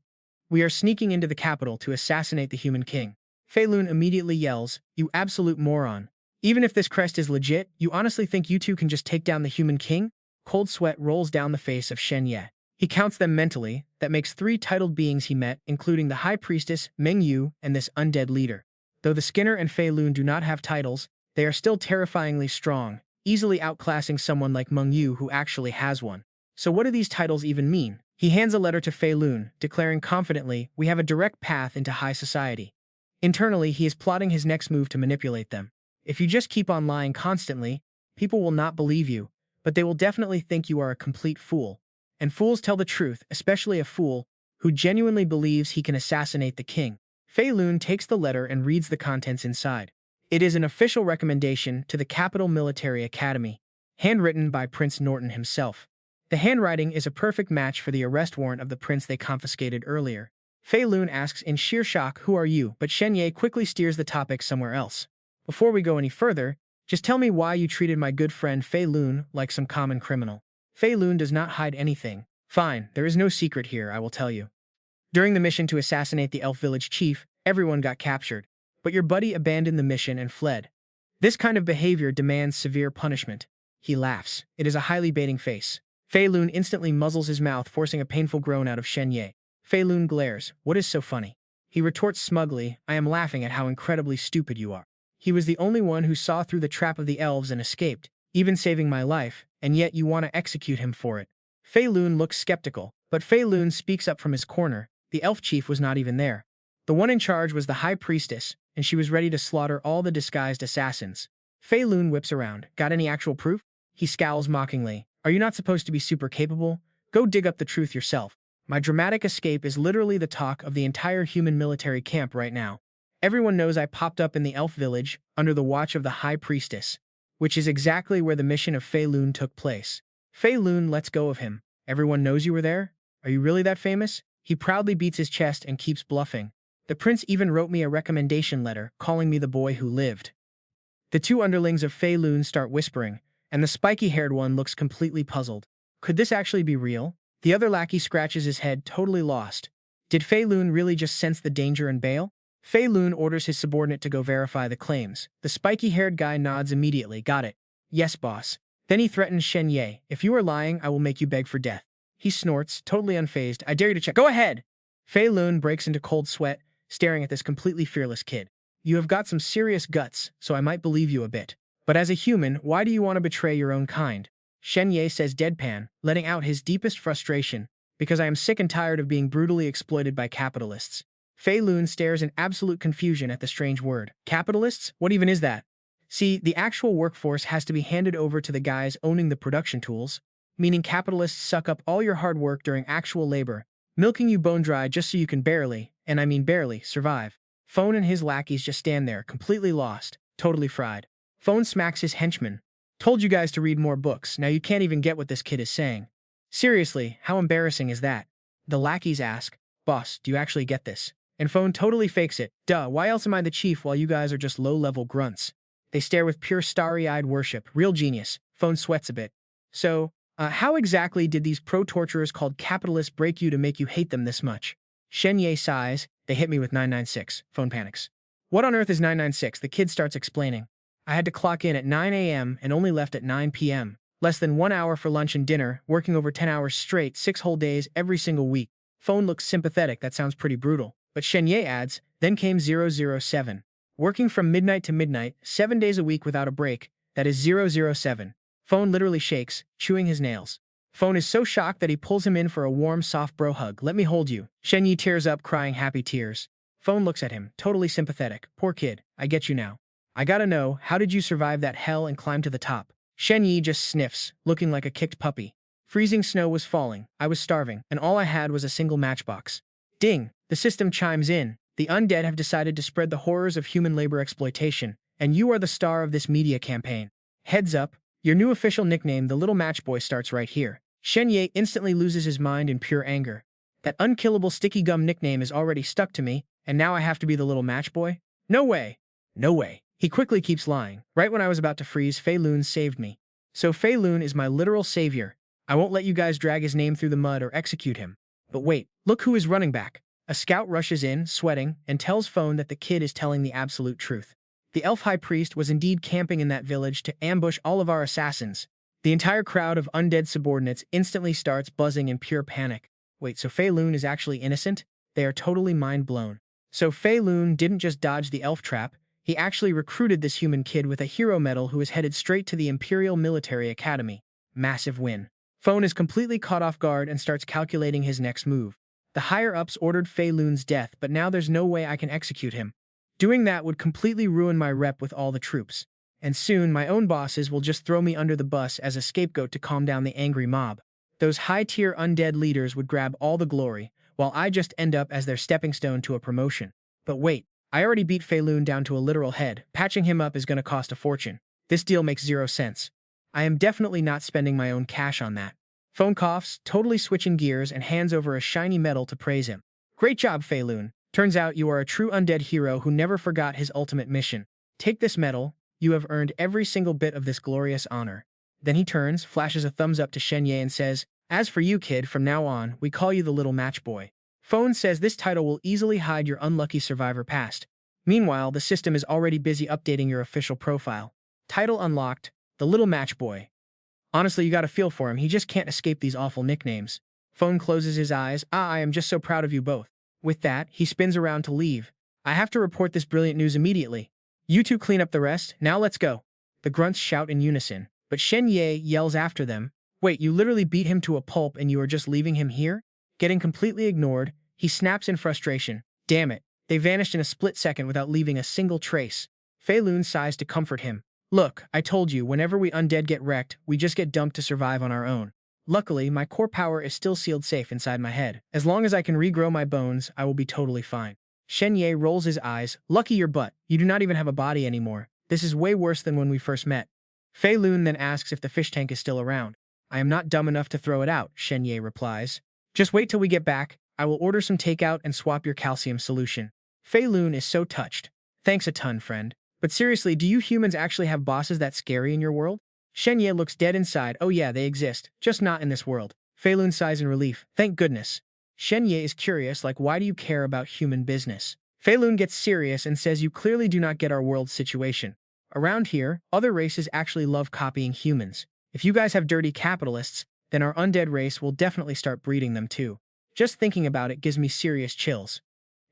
We are sneaking into the capital to assassinate the human king. Fei Lun immediately yells, You absolute moron. Even if this crest is legit, you honestly think you two can just take down the human king? Cold sweat rolls down the face of Shen Ye. He counts them mentally. That makes 3 titled beings he met, including the High Priestess, Meng Yu, and this undead leader. Though the Skinner and Fei Lun do not have titles, they are still terrifyingly strong, easily outclassing someone like Meng Yu who actually has one. So what do these titles even mean? He hands a letter to Fei Lun, declaring confidently, We have a direct path into high society. Internally, he is plotting his next move to manipulate them. If you just keep on lying constantly, people will not believe you, but they will definitely think you are a complete fool. And fools tell the truth, especially a fool who genuinely believes he can assassinate the king. Fei Lun takes the letter and reads the contents inside. It is an official recommendation to the Capital Military Academy, handwritten by Prince Norton himself. The handwriting is a perfect match for the arrest warrant of the prince they confiscated earlier. Fei Lun asks in sheer shock, Who are you? But Shen Ye quickly steers the topic somewhere else. Before we go any further, just tell me why you treated my good friend Fei Lun like some common criminal. Fei Lun does not hide anything. Fine, there is no secret here, I will tell you. During the mission to assassinate the elf village chief, everyone got captured. But your buddy abandoned the mission and fled. This kind of behavior demands severe punishment. He laughs. It is a highly baiting face. Fei Lun instantly muzzles his mouth, forcing a painful groan out of Shen Ye. Fei Lun glares. What is so funny? He retorts smugly, I am laughing at how incredibly stupid you are. He was the only one who saw through the trap of the elves and escaped, even saving my life, and yet you want to execute him for it. Fei Lun looks skeptical, but Fei Lun speaks up from his corner. The elf chief was not even there. The one in charge was the high priestess, and she was ready to slaughter all the disguised assassins. Fei Lun whips around. Got any actual proof? He scowls mockingly. Are you not supposed to be super capable? Go dig up the truth yourself. My dramatic escape is literally the talk of the entire human military camp right now. Everyone knows I popped up in the elf village, under the watch of the high priestess, which is exactly where the mission of Fei Lun took place. Fei Lun lets go of him. Everyone knows you were there? Are you really that famous? He proudly beats his chest and keeps bluffing. The prince even wrote me a recommendation letter, calling me the boy who lived. The two underlings of Fei Lun start whispering, and the spiky-haired one looks completely puzzled. Could this actually be real? The other lackey scratches his head, totally lost. Did Fei Lun really just sense the danger and bail? Fei Lun orders his subordinate to go verify the claims. The spiky-haired guy nods immediately. Got it. Yes, boss. Then he threatens Shen Ye. If you are lying, I will make you beg for death. He snorts, totally unfazed. I dare you to check. Go ahead! Fei Lun breaks into cold sweat, staring at this completely fearless kid. You have got some serious guts, so I might believe you a bit. But as a human, why do you want to betray your own kind? Shen Ye says deadpan, letting out his deepest frustration, because I am sick and tired of being brutally exploited by capitalists. Fei Lun stares in absolute confusion at the strange word. Capitalists? What even is that? See, the actual workforce has to be handed over to the guys owning the production tools, meaning capitalists suck up all your hard work during actual labor, milking you bone dry just so you can barely, and I mean barely, survive. Phone and his lackeys just stand there, completely lost, totally fried. Phone smacks his henchman. Told you guys to read more books, now you can't even get what this kid is saying. Seriously, how embarrassing is that? The lackeys ask, Boss, do you actually get this? And Phone totally fakes it. Duh, why else am I the chief while you guys are just low-level grunts? They stare with pure starry-eyed worship. Real genius. Phone sweats a bit. So, how exactly did these pro-torturers called capitalists break you to make you hate them this much? Shen Ye sighs. They hit me with 996. Phone panics. What on earth is 996? The kid starts explaining. I had to clock in at 9 a.m. and only left at 9 p.m. Less than 1 hour for lunch and dinner, working over 10 hours straight, 6 whole days every single week. Phone looks sympathetic, that sounds pretty brutal. But Shen Ye adds, then came 007. Working from midnight to midnight, 7 days a week without a break, that is 007. Phone literally shakes, chewing his nails. Phone is so shocked that he pulls him in for a warm, soft bro hug. Let me hold you. Shen Ye tears up, crying happy tears. Phone looks at him, totally sympathetic. Poor kid, I get you now. I gotta know, how did you survive that hell and climb to the top? Shen Ye just sniffs, looking like a kicked puppy. Freezing snow was falling, I was starving, and all I had was a single matchbox. Ding! The system chimes in. The undead have decided to spread the horrors of human labor exploitation, and you are the star of this media campaign. Heads up, your new official nickname, the Little Matchboy, starts right here. Shen Ye instantly loses his mind in pure anger. That unkillable sticky gum nickname is already stuck to me, and now I have to be the Little Matchboy? No way! No way. He quickly keeps lying. Right when I was about to freeze, Fei Lun saved me. So Fei Lun is my literal savior. I won't let you guys drag his name through the mud or execute him. But wait, look who is running back. A scout rushes in, sweating, and tells Phone that the kid is telling the absolute truth. The elf high priest was indeed camping in that village to ambush all of our assassins. The entire crowd of undead subordinates instantly starts buzzing in pure panic. Wait, so Fei Lun is actually innocent? They are totally mind blown. So Fei Lun didn't just dodge the elf trap, he actually recruited this human kid with a hero medal who is headed straight to the Imperial Military Academy. Massive win. Phone is completely caught off guard and starts calculating his next move. The higher-ups ordered Fei Lun's death, but now there's no way I can execute him. Doing that would completely ruin my rep with all the troops. And soon, my own bosses will just throw me under the bus as a scapegoat to calm down the angry mob. Those high-tier undead leaders would grab all the glory, while I just end up as their stepping stone to a promotion. But wait, I already beat Fei Lun down to a literal head. Patching him up is going to cost a fortune. This deal makes 0 sense. I am definitely not spending my own cash on that. Phone coughs, totally switching gears, and hands over a shiny medal to praise him. Great job, Fei Lun. Turns out you are a true undead hero who never forgot his ultimate mission. Take this medal. You have earned every single bit of this glorious honor. Then he turns, flashes a thumbs up to Shen Ye and says, as for you, kid, from now on, we call you the Little Matchboy. Phone says this title will easily hide your unlucky survivor past. Meanwhile, the system is already busy updating your official profile. Title unlocked, the Little Matchboy. Honestly, you gotta feel for him, he just can't escape these awful nicknames. Phone closes his eyes. I am just so proud of you both. With that, he spins around to leave. I have to report this brilliant news immediately. You two clean up the rest, now let's go. The grunts shout in unison, but Shen Ye yells after them. Wait, you literally beat him to a pulp and you are just leaving him here? Getting completely ignored, he snaps in frustration. Damn it, they vanished in a split second without leaving a single trace. Fei Lun sighs to comfort him. Look, I told you, whenever we undead get wrecked, we just get dumped to survive on our own. Luckily, my core power is still sealed safe inside my head. As long as I can regrow my bones, I will be totally fine. Shen Ye rolls his eyes. Lucky your butt, you do not even have a body anymore. This is way worse than when we first met. Fei Lun then asks if the fish tank is still around. I am not dumb enough to throw it out, Shen Ye replies. Just wait till we get back. I will order some takeout and swap your calcium solution. Fei Lun is so touched. Thanks a ton, friend. But seriously, do you humans actually have bosses that scary in your world? Shen Ye looks dead inside. Oh yeah, they exist. Just not in this world. Fei Lun sighs in relief. Thank goodness. Shen Ye is curious, like, why do you care about human business? Fei Lun gets serious and says you clearly do not get our world's situation. Around here, other races actually love copying humans. If you guys have dirty capitalists, then our undead race will definitely start breeding them too. Just thinking about it gives me serious chills.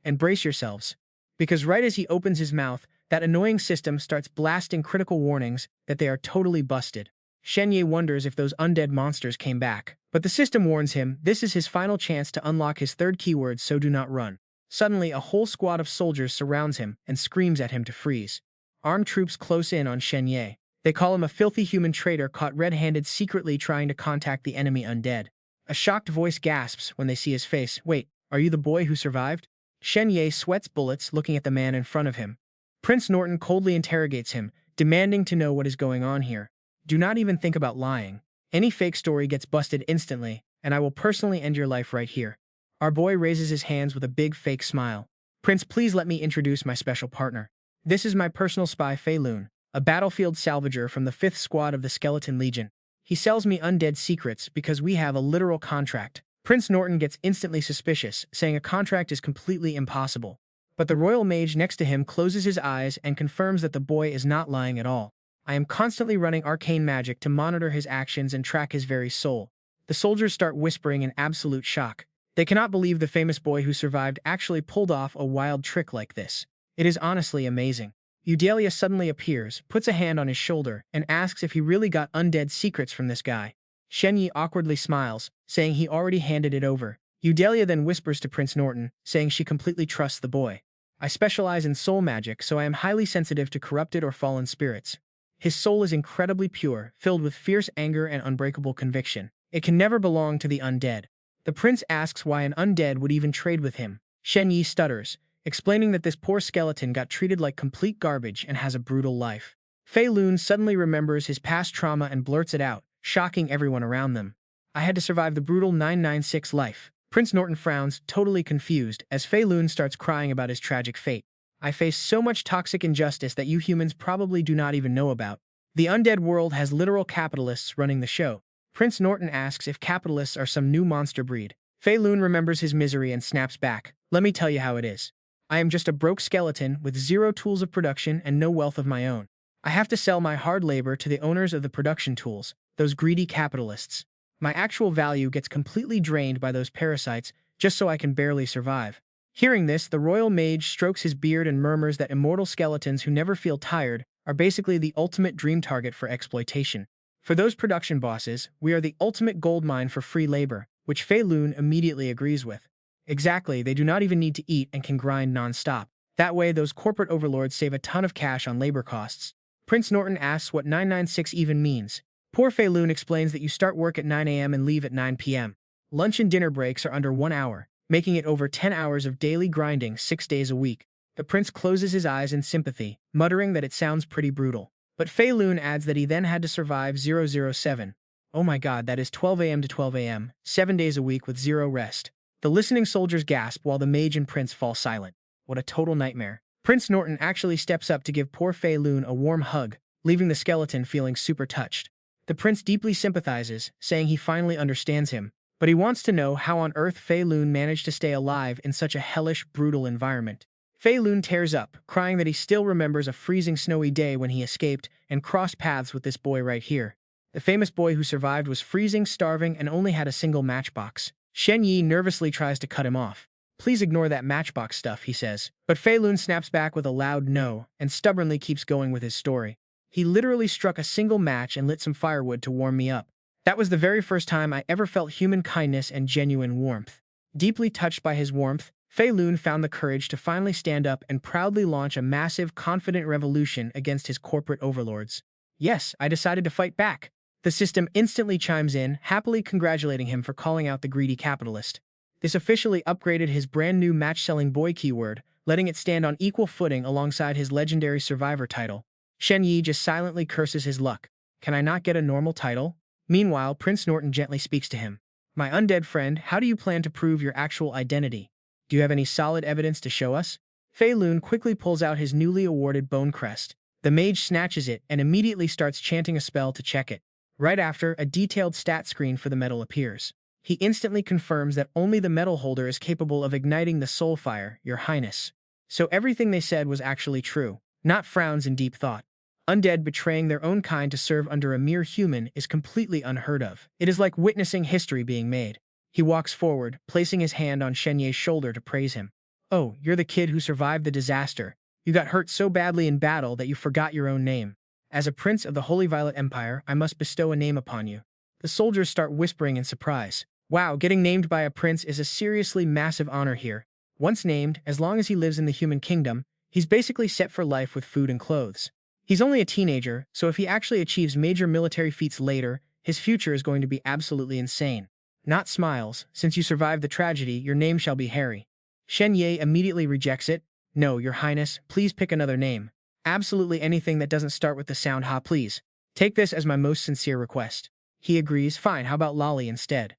And brace yourselves. Because right as he opens his mouth, that annoying system starts blasting critical warnings that they are totally busted. Shen Ye wonders if those undead monsters came back. But the system warns him this is his final chance to unlock his third keyword, so do not run. Suddenly, a whole squad of soldiers surrounds him and screams at him to freeze. Armed troops close in on Shen Ye. They call him a filthy human traitor caught red-handed secretly trying to contact the enemy undead. A shocked voice gasps when they see his face. Wait, are you the boy who survived? Shen Ye sweats bullets looking at the man in front of him. Prince Norton coldly interrogates him, demanding to know what is going on here. Do not even think about lying. Any fake story gets busted instantly, and I will personally end your life right here. Our boy raises his hands with a big fake smile. Prince, please let me introduce my special partner. This is my personal spy, Fei Lun, a battlefield salvager from the 5th Squad of the Skeleton Legion. He sells me undead secrets because we have a literal contract. Prince Norton gets instantly suspicious, saying a contract is completely impossible. But the royal mage next to him closes his eyes and confirms that the boy is not lying at all. I am constantly running arcane magic to monitor his actions and track his very soul. The soldiers start whispering in absolute shock. They cannot believe the famous boy who survived actually pulled off a wild trick like this. It is honestly amazing. Eudalia suddenly appears, puts a hand on his shoulder, and asks if he really got undead secrets from this guy. Shen Ye awkwardly smiles, saying he already handed it over. Eudalia then whispers to Prince Norton, saying she completely trusts the boy. I specialize in soul magic, so I am highly sensitive to corrupted or fallen spirits. His soul is incredibly pure, filled with fierce anger and unbreakable conviction. It can never belong to the undead. The prince asks why an undead would even trade with him. Shen Ye stutters, explaining that this poor skeleton got treated like complete garbage and has a brutal life. Fei Lun suddenly remembers his past trauma and blurts it out, shocking everyone around them. I had to survive the brutal 996 life. Prince Norton frowns, totally confused, as Fei Lun starts crying about his tragic fate. I face so much toxic injustice that you humans probably do not even know about. The undead world has literal capitalists running the show. Prince Norton asks if capitalists are some new monster breed. Fei Lun remembers his misery and snaps back. Let me tell you how it is. I am just a broke skeleton with zero tools of production and no wealth of my own. I have to sell my hard labor to the owners of the production tools, those greedy capitalists. My actual value gets completely drained by those parasites just so I can barely survive. Hearing this, the royal mage strokes his beard and murmurs that immortal skeletons who never feel tired are basically the ultimate dream target for exploitation. For those production bosses, we are the ultimate goldmine for free labor, which Fei Lun immediately agrees with. Exactly, they do not even need to eat and can grind non-stop. That way, those corporate overlords save a ton of cash on labor costs. Prince Norton asks what 996 even means. Poor Fei Lun explains that you start work at 9 a.m. and leave at 9 p.m. Lunch and dinner breaks are under 1 hour, making it over 10 hours of daily grinding 6 days a week. The prince closes his eyes in sympathy, muttering that it sounds pretty brutal. But Fei Lun adds that he then had to survive 007. Oh my god, that is 12 a.m. to 12 a.m., 7 days a week with zero rest. The listening soldiers gasp while the mage and prince fall silent. What a total nightmare. Prince Norton actually steps up to give poor Fei Lun a warm hug, leaving the skeleton feeling super touched. The prince deeply sympathizes, saying he finally understands him, but he wants to know how on earth Fei Lun managed to stay alive in such a hellish, brutal environment. Fei Lun tears up, crying that he still remembers a freezing snowy day when he escaped and crossed paths with this boy right here. The famous boy who survived was freezing, starving, and only had a single matchbox. Shen Ye nervously tries to cut him off. Please ignore that matchbox stuff, he says. But Fei Lun snaps back with a loud no and stubbornly keeps going with his story. He literally struck a single match and lit some firewood to warm me up. That was the very first time I ever felt human kindness and genuine warmth. Deeply touched by his warmth, Fei Lun found the courage to finally stand up and proudly launch a massive, confident revolution against his corporate overlords. Yes, I decided to fight back. The system instantly chimes in, happily congratulating him for calling out the greedy capitalist. This officially upgraded his brand new match-selling boy keyword, letting it stand on equal footing alongside his legendary survivor title. Shen Ye just silently curses his luck. Can I not get a normal title? Meanwhile, Prince Norton gently speaks to him. My undead friend, how do you plan to prove your actual identity? Do you have any solid evidence to show us? Fei Lun quickly pulls out his newly awarded bone crest. The mage snatches it and immediately starts chanting a spell to check it. Right after, a detailed stat screen for the metal appears. He instantly confirms that only the metal holder is capable of igniting the soul fire, Your Highness. So everything they said was actually true, not frowns and deep thought. Undead betraying their own kind to serve under a mere human is completely unheard of. It is like witnessing history being made. He walks forward, placing his hand on Shen Ye's shoulder to praise him. Oh, you're the kid who survived the disaster. You got hurt so badly in battle that you forgot your own name. As a prince of the Holy Violet Empire, I must bestow a name upon you. The soldiers start whispering in surprise. Wow, getting named by a prince is a seriously massive honor here. Once named, as long as he lives in the human kingdom, he's basically set for life with food and clothes. He's only a teenager, so if he actually achieves major military feats later, his future is going to be absolutely insane. Not smiles. Since you survived the tragedy, your name shall be Harry. Shen Ye immediately rejects it. No, Your Highness, please pick another name. Absolutely anything that doesn't start with the sound ha, please. Take this as my most sincere request. He agrees. Fine, how about Lolly instead?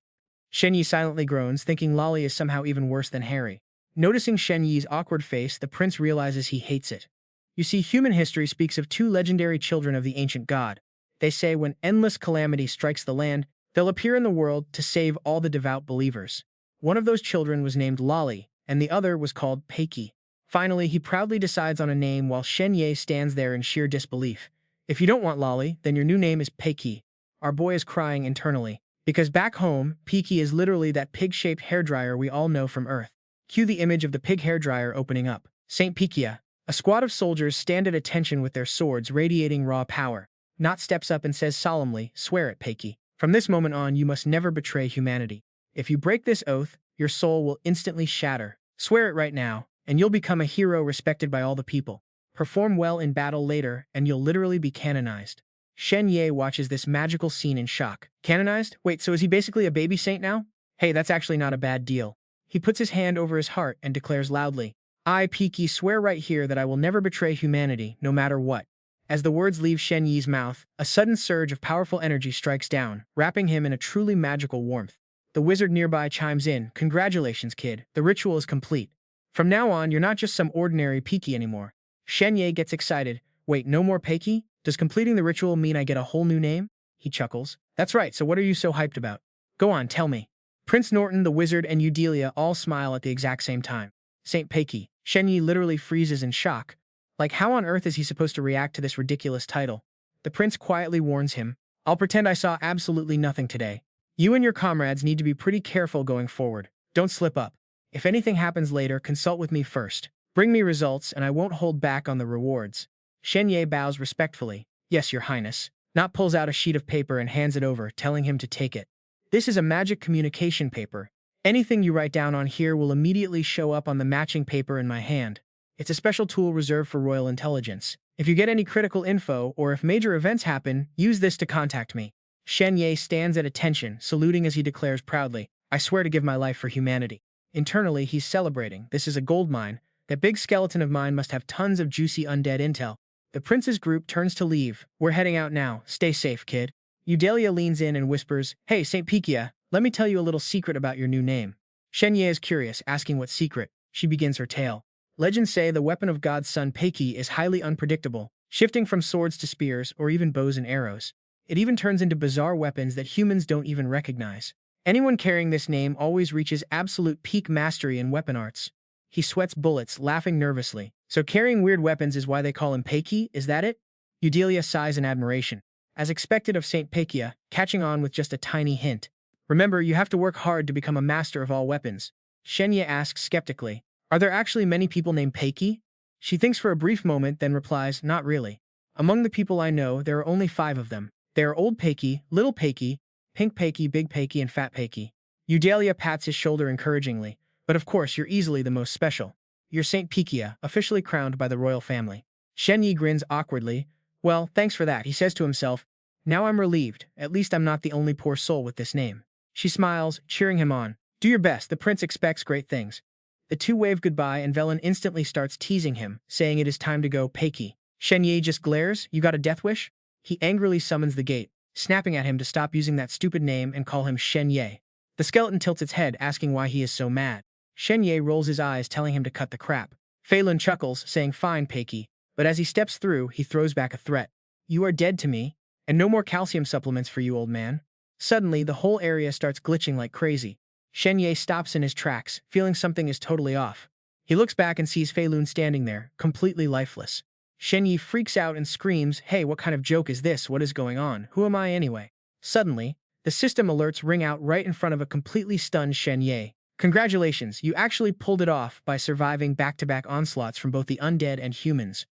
Shen Ye silently groans, thinking Lolly is somehow even worse than Harry. Noticing Shen Ye's awkward face, the prince realizes he hates it. You see, human history speaks of two legendary children of the ancient god. They say when endless calamity strikes the land, they'll appear in the world to save all the devout believers. One of those children was named Lolly, and the other was called Peiki. Finally, he proudly decides on a name while Shen Ye stands there in sheer disbelief. If you don't want Lolly, then your new name is Peiki. Our boy is crying internally. Because back home, Peiki is literally that pig-shaped hairdryer we all know from Earth. Cue the image of the pig hairdryer opening up. Saint Peikia. A squad of soldiers stand at attention with their swords radiating raw power. Not steps up and says solemnly, "Swear it, Peiki. From this moment on, you must never betray humanity. If you break this oath, your soul will instantly shatter. Swear it right now, and you'll become a hero respected by all the people. Perform well in battle later, and you'll literally be canonized." Shen Ye watches this magical scene in shock. Canonized? Wait, so is he basically a baby saint now? Hey, that's actually not a bad deal. He puts his hand over his heart and declares loudly, "I, Peiki, swear right here that I will never betray humanity, no matter what." As the words leave Shen Ye's mouth, a sudden surge of powerful energy strikes down, wrapping him in a truly magical warmth. The wizard nearby chimes in, "Congratulations, kid. The ritual is complete. From now on, you're not just some ordinary Peiki anymore." Shen Ye gets excited. "Wait, no more Peiki? Does completing the ritual mean I get a whole new name?" He chuckles. "That's right, so what are you so hyped about? Go on, tell me." Prince Norton, the wizard, and Eudelia all smile at the exact same time. Saint Peiki. Shen Ye literally freezes in shock. Like, how on earth is he supposed to react to this ridiculous title? The prince quietly warns him, "I'll pretend I saw absolutely nothing today. You and your comrades need to be pretty careful going forward. Don't slip up. If anything happens later, consult with me first. Bring me results, and I won't hold back on the rewards." Shen Ye bows respectfully. "Yes, your highness." Not pulls out a sheet of paper and hands it over, telling him to take it. "This is a magic communication paper. Anything you write down on here will immediately show up on the matching paper in my hand. It's a special tool reserved for royal intelligence. If you get any critical info or if major events happen, use this to contact me." Shen Ye stands at attention, saluting as he declares proudly, "I swear to give my life for humanity." Internally, he's celebrating. This is a gold mine. That big skeleton of mine must have tons of juicy undead intel. The prince's group turns to leave. "We're heading out now. Stay safe, kid." Eudelia leans in and whispers, "Hey, Saint Peikia, let me tell you a little secret about your new name." Shen Ye is curious, asking what secret. She begins her tale. Legends say the weapon of God's son Peiki is highly unpredictable, shifting from swords to spears or even bows and arrows. It even turns into bizarre weapons that humans don't even recognize. Anyone carrying this name always reaches absolute peak mastery in weapon arts. He sweats bullets, laughing nervously. "So carrying weird weapons is why they call him Peiki, is that it?" Eudelia sighs in admiration. As expected of Saint Peikia, catching on with just a tiny hint. "Remember, you have to work hard to become a master of all weapons." Shen Ye asks skeptically, "Are there actually many people named Peiki?" She thinks for a brief moment, then replies, "Not really. Among the people I know, there are only 5 of them. There are Old Peiki, Little Peiki, Pink Peiki, Big Peiki, and Fat Peiki." Eudelia pats his shoulder encouragingly. "But of course, you're easily the most special. You're Saint Peikia, officially crowned by the royal family." Shen Ye grins awkwardly. "Well, thanks for that," he says to himself. "Now I'm relieved. At least I'm not the only poor soul with this name." She smiles, cheering him on. "Do your best, the prince expects great things." The two wave goodbye and Velen instantly starts teasing him, saying it is time to go, Peiki. Shen Ye just glares. "You got a death wish?" He angrily summons the gate, snapping at him to stop using that stupid name and call him Shen Ye. The skeleton tilts its head, asking why he is so mad. Shen Ye rolls his eyes, telling him to cut the crap. Fei Lun chuckles, saying, "Fine, Peiki." But as he steps through, he throws back a threat. "You are dead to me, and no more calcium supplements for you, old man." Suddenly, the whole area starts glitching like crazy. Shen Ye stops in his tracks, feeling something is totally off. He looks back and sees Fei Lun standing there, completely lifeless. Shen Ye freaks out and screams, "Hey, what kind of joke is this? What is going on? Who am I anyway?" Suddenly, the system alerts ring out right in front of a completely stunned Shen Ye. "Congratulations, you actually pulled it off by surviving back-to-back onslaughts from both the undead and humans.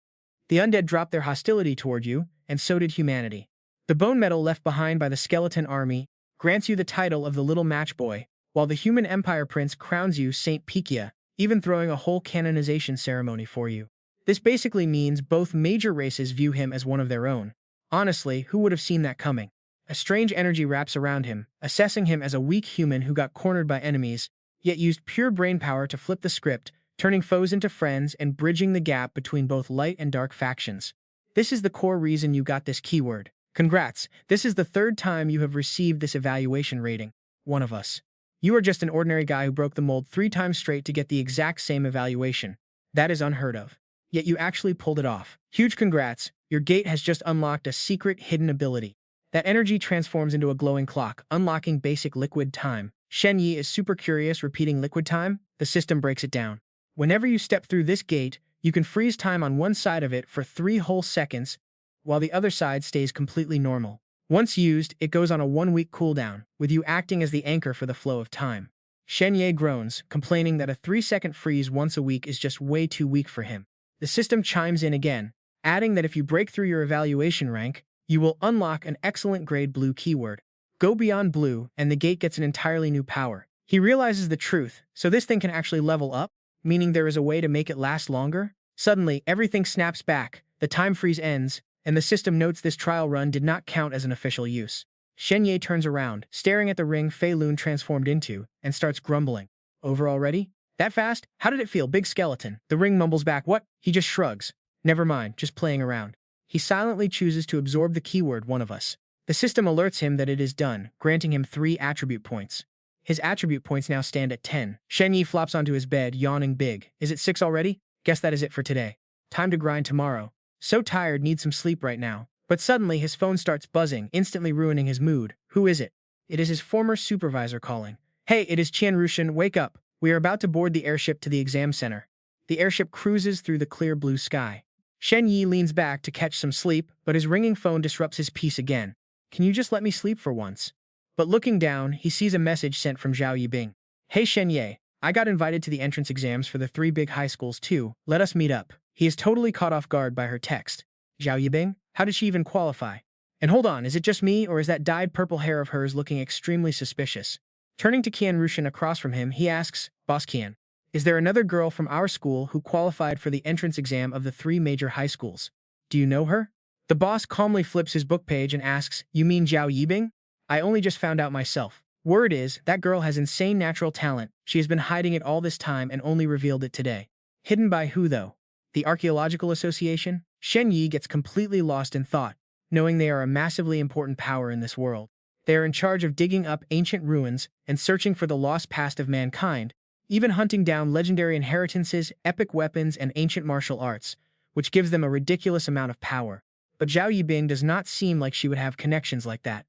The undead dropped their hostility toward you, and so did humanity. The bone metal left behind by the skeleton army grants you the title of the Little Match Boy, while the human empire prince crowns you Saint Peikia, even throwing a whole canonization ceremony for you. This basically means both major races view him as one of their own. Honestly, who would have seen that coming?" A strange energy wraps around him, assessing him as a weak human who got cornered by enemies, yet used pure brainpower to flip the script, turning foes into friends and bridging the gap between both light and dark factions. This is the core reason you got this keyword. Congrats, this is the 3rd time you have received this evaluation rating. One of us. You are just an ordinary guy who broke the mold 3 times straight to get the exact same evaluation. That is unheard of. Yet you actually pulled it off. Huge congrats, your gate has just unlocked a secret hidden ability. That energy transforms into a glowing clock, unlocking basic liquid time. Shen Ye is super curious, repeating liquid time. The system breaks it down. Whenever you step through this gate, you can freeze time on one side of it for 3 whole seconds, while the other side stays completely normal. Once used, it goes on a 1-week cooldown, with you acting as the anchor for the flow of time. Shen Ye groans, complaining that a 3-second freeze once a week is just way too weak for him. The system chimes in again, adding that if you break through your evaluation rank, you will unlock an excellent grade blue keyword. Go beyond blue, and the gate gets an entirely new power. He realizes the truth, so this thing can actually level up, meaning there is a way to make it last longer. Suddenly, everything snaps back, the time freeze ends, and the system notes this trial run did not count as an official use. Shen Ye turns around, staring at the ring Fei Lun transformed into, and starts grumbling. Over already? That fast? How did it feel, big skeleton? The ring mumbles back, what? He just shrugs. Never mind, just playing around. He silently chooses to absorb the keyword one of us. The system alerts him that it is done, granting him 3 attribute points. His attribute points now stand at 10. Shen Ye flops onto his bed, yawning big. Is it 6 already? Guess that is it for today. Time to grind tomorrow. So tired, need some sleep right now. But suddenly his phone starts buzzing, instantly ruining his mood. Who is it? It is his former supervisor calling. Hey, it is Qian Rushan, wake up. We are about to board the airship to the exam center. The airship cruises through the clear blue sky. Shen Ye leans back to catch some sleep, but his ringing phone disrupts his peace again. Can you just let me sleep for once? But looking down, he sees a message sent from Zhao Yibing. Hey Shen Ye, I got invited to the entrance exams for the 3 big high schools too. Let us meet up. He is totally caught off guard by her text. Zhao Yibing? How did she even qualify? And hold on, is it just me, or is that dyed purple hair of hers looking extremely suspicious? Turning to Qian Rushan across from him, he asks, Boss Qian, is there another girl from our school who qualified for the entrance exam of the 3 major high schools? Do you know her? The boss calmly flips his book page and asks, you mean Zhao Yibing? I only just found out myself. Word is, that girl has insane natural talent. She has been hiding it all this time and only revealed it today. Hidden by who, though? The Archaeological Association? Shen Ye gets completely lost in thought, knowing they are a massively important power in this world. They are in charge of digging up ancient ruins and searching for the lost past of mankind, even hunting down legendary inheritances, epic weapons, and ancient martial arts, which gives them a ridiculous amount of power. But Zhao Yibing does not seem like she would have connections like that.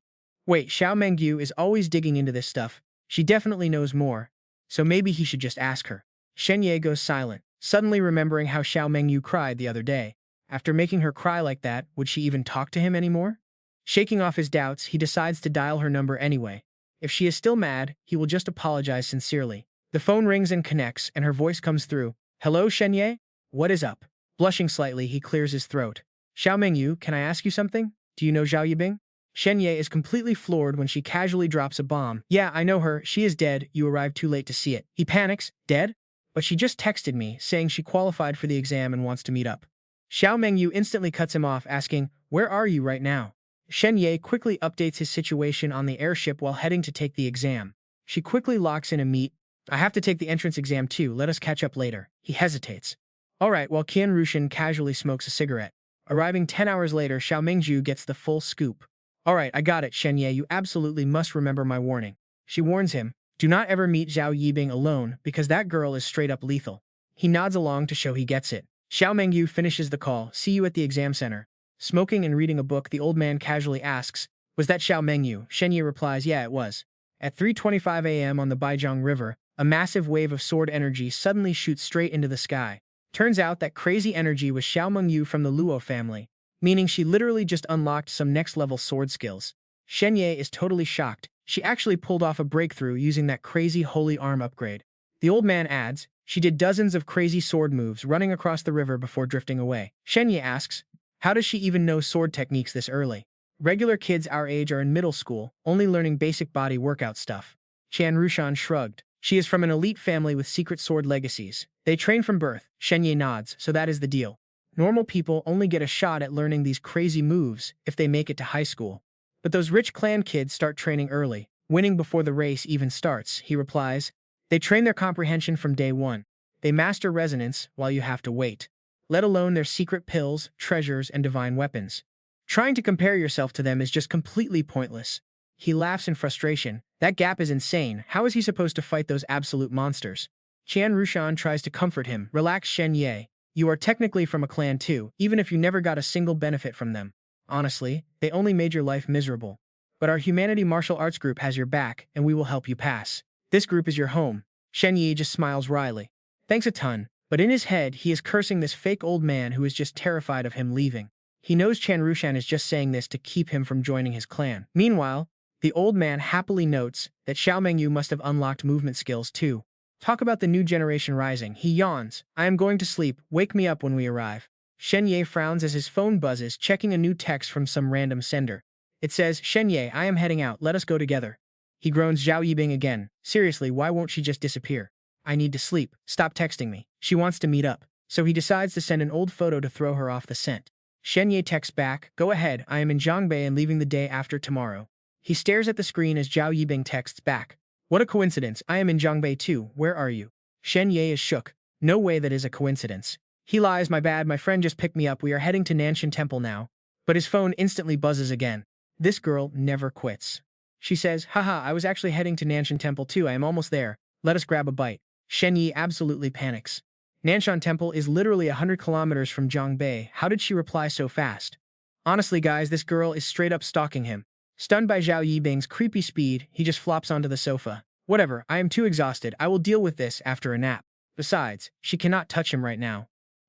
Wait, Xiao Mengyu is always digging into this stuff. She definitely knows more, so maybe he should just ask her. Shen Ye goes silent, suddenly remembering how Xiao Mengyu cried the other day. After making her cry like that, would she even talk to him anymore? Shaking off his doubts, he decides to dial her number anyway. If she is still mad, he will just apologize sincerely. The phone rings and connects, and her voice comes through. Hello, Shen Ye? What is up? Blushing slightly, he clears his throat. Xiao Mengyu, can I ask you something? Do you know Zhao Yibing? Shen Ye is completely floored when she casually drops a bomb. Yeah, I know her. She is dead. You arrived too late to see it. He panics. Dead? But she just texted me, saying she qualified for the exam and wants to meet up. Xiao Mengyu instantly cuts him off, asking, where are you right now? Shen Ye quickly updates his situation on the airship while heading to take the exam. She quickly locks in a meet. I have to take the entrance exam too. Let us catch up later. He hesitates. Alright, while Qian Rushan casually smokes a cigarette. Arriving 10 hours later, Xiao Mengju gets the full scoop. Alright, I got it, Shen Ye. You absolutely must remember my warning. She warns him, do not ever meet Zhao Yibing alone, because that girl is straight up lethal. He nods along to show he gets it. Xiao Mengyu finishes the call. See you at the exam center. Smoking and reading a book, the old man casually asks, was that Xiao Mengyu? Shen Ye replies, yeah, it was. At 3:25 a.m. on the Baijiang River, a massive wave of sword energy suddenly shoots straight into the sky. Turns out that crazy energy was Xiao Mengyu from the Luo family, meaning she literally just unlocked some next-level sword skills. Shen Ye is totally shocked. She actually pulled off a breakthrough using that crazy holy arm upgrade. The old man adds, she did dozens of crazy sword moves running across the river before drifting away. Shen Ye asks, how does she even know sword techniques this early? Regular kids our age are in middle school, only learning basic body workout stuff. Qian Rushan shrugged. She is from an elite family with secret sword legacies. They train from birth. Shen Ye nods, so that is the deal. Normal people only get a shot at learning these crazy moves if they make it to high school. But those rich clan kids start training early, winning before the race even starts, he replies. They train their comprehension from day one. They master resonance while you have to wait. Let alone their secret pills, treasures, and divine weapons. Trying to compare yourself to them is just completely pointless. He laughs in frustration. That gap is insane. How is he supposed to fight those absolute monsters? Qian Rushan tries to comfort him. Relax, Shen Ye. You are technically from a clan too, even if you never got a single benefit from them. Honestly, they only made your life miserable. But our Humanity Martial Arts group has your back, and we will help you pass. This group is your home. Shen Ye just smiles wryly. Thanks a ton. But in his head, he is cursing this fake old man who is just terrified of him leaving. He knows Chan Rushan is just saying this to keep him from joining his clan. Meanwhile, the old man happily notes that Xiao Mengyu must have unlocked movement skills too. Talk about the new generation rising. He yawns. I am going to sleep. Wake me up when we arrive. Shen Ye frowns as his phone buzzes, checking a new text from some random sender. It says, Shen Ye, I am heading out. Let us go together. He groans Zhao Yibing again. Seriously, why won't she just disappear? I need to sleep. Stop texting me. She wants to meet up. So he decides to send an old photo to throw her off the scent. Shen Ye texts back, Go ahead, I am in Zhangbei and leaving the day after tomorrow. He stares at the screen as Zhao Yibing texts back. What a coincidence, I am in Zhangbei too, where are you? Shen Ye is shook. No way that is a coincidence. He lies, my bad, my friend just picked me up, we are heading to Nanshan Temple now. But his phone instantly buzzes again. This girl never quits. She says, Haha, I was actually heading to Nanshan Temple too, I am almost there. Let us grab a bite. Shen Ye absolutely panics. Nanshan Temple is literally 100 kilometers from Zhangbei. How did she reply so fast? Honestly guys, this girl is straight up stalking him. Stunned by Zhao Yibing's creepy speed, he just flops onto the sofa. Whatever, I am too exhausted, I will deal with this after a nap. Besides, she cannot touch him right now.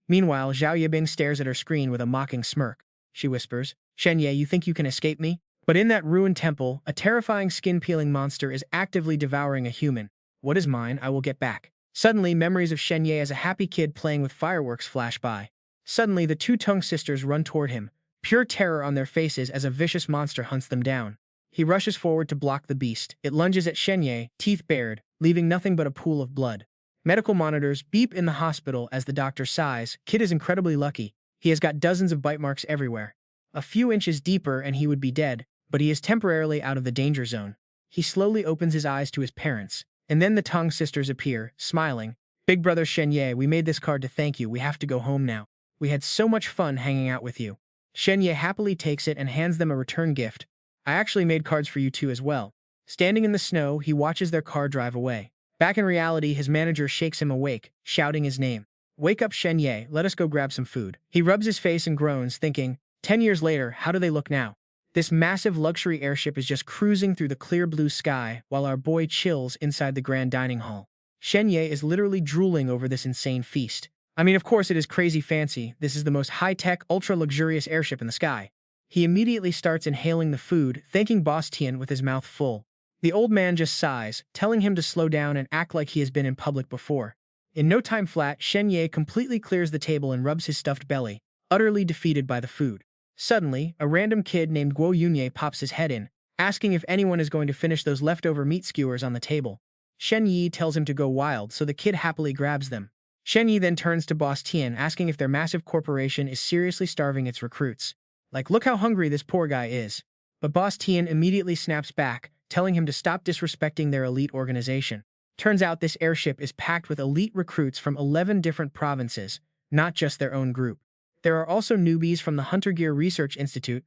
Meanwhile, Zhao Yibing stares at her screen with a mocking smirk. She whispers, Shen Ye, you think you can escape me? But in that ruined temple, a terrifying skin-peeling monster is actively devouring a human. What is mine, I will get back. Suddenly, memories of Shen Ye as a happy kid playing with fireworks flash by. Suddenly, the two Tung sisters run toward him, pure terror on their faces as a vicious monster hunts them down. He rushes forward to block the beast. It lunges at Shen Ye, teeth bared, leaving nothing but a pool of blood. Medical monitors beep in the hospital as the doctor sighs. Kid is incredibly lucky. He has got dozens of bite marks everywhere. A few inches deeper and he would be dead, but he is temporarily out of the danger zone. He slowly opens his eyes to his parents. And then the Tong sisters appear, smiling. Big brother Shen Ye, we made this card to thank you. We have to go home now. We had so much fun hanging out with you. Shen Ye happily takes it and hands them a return gift. I actually made cards for you too as well. Standing in the snow, he watches their car drive away. Back in reality, his manager shakes him awake, shouting his name. Wake up Shen Ye, let us go grab some food. He rubs his face and groans, thinking, 10 years later, how do they look now? This massive luxury airship is just cruising through the clear blue sky while our boy chills inside the grand dining hall. Shen Ye is literally drooling over this insane feast. I mean, of course it is crazy fancy. This is the most high-tech, ultra-luxurious airship in the sky. He immediately starts inhaling the food, thanking Boss Tian with his mouth full. The old man just sighs, telling him to slow down and act like he has been in public before. In no time flat, Shen Ye completely clears the table and rubs his stuffed belly, utterly defeated by the food. Suddenly, a random kid named Guo Yunye pops his head in, asking if anyone is going to finish those leftover meat skewers on the table. Shen Ye tells him to go wild, so the kid happily grabs them. Shen Ye then turns to Boss Tian, asking if their massive corporation is seriously starving its recruits. Like, look how hungry this poor guy is. But Boss Tian immediately snaps back, telling him to stop disrespecting their elite organization. Turns out this airship is packed with elite recruits from 11 different provinces, not just their own group. There are also newbies from the Hunter Gear Research Institute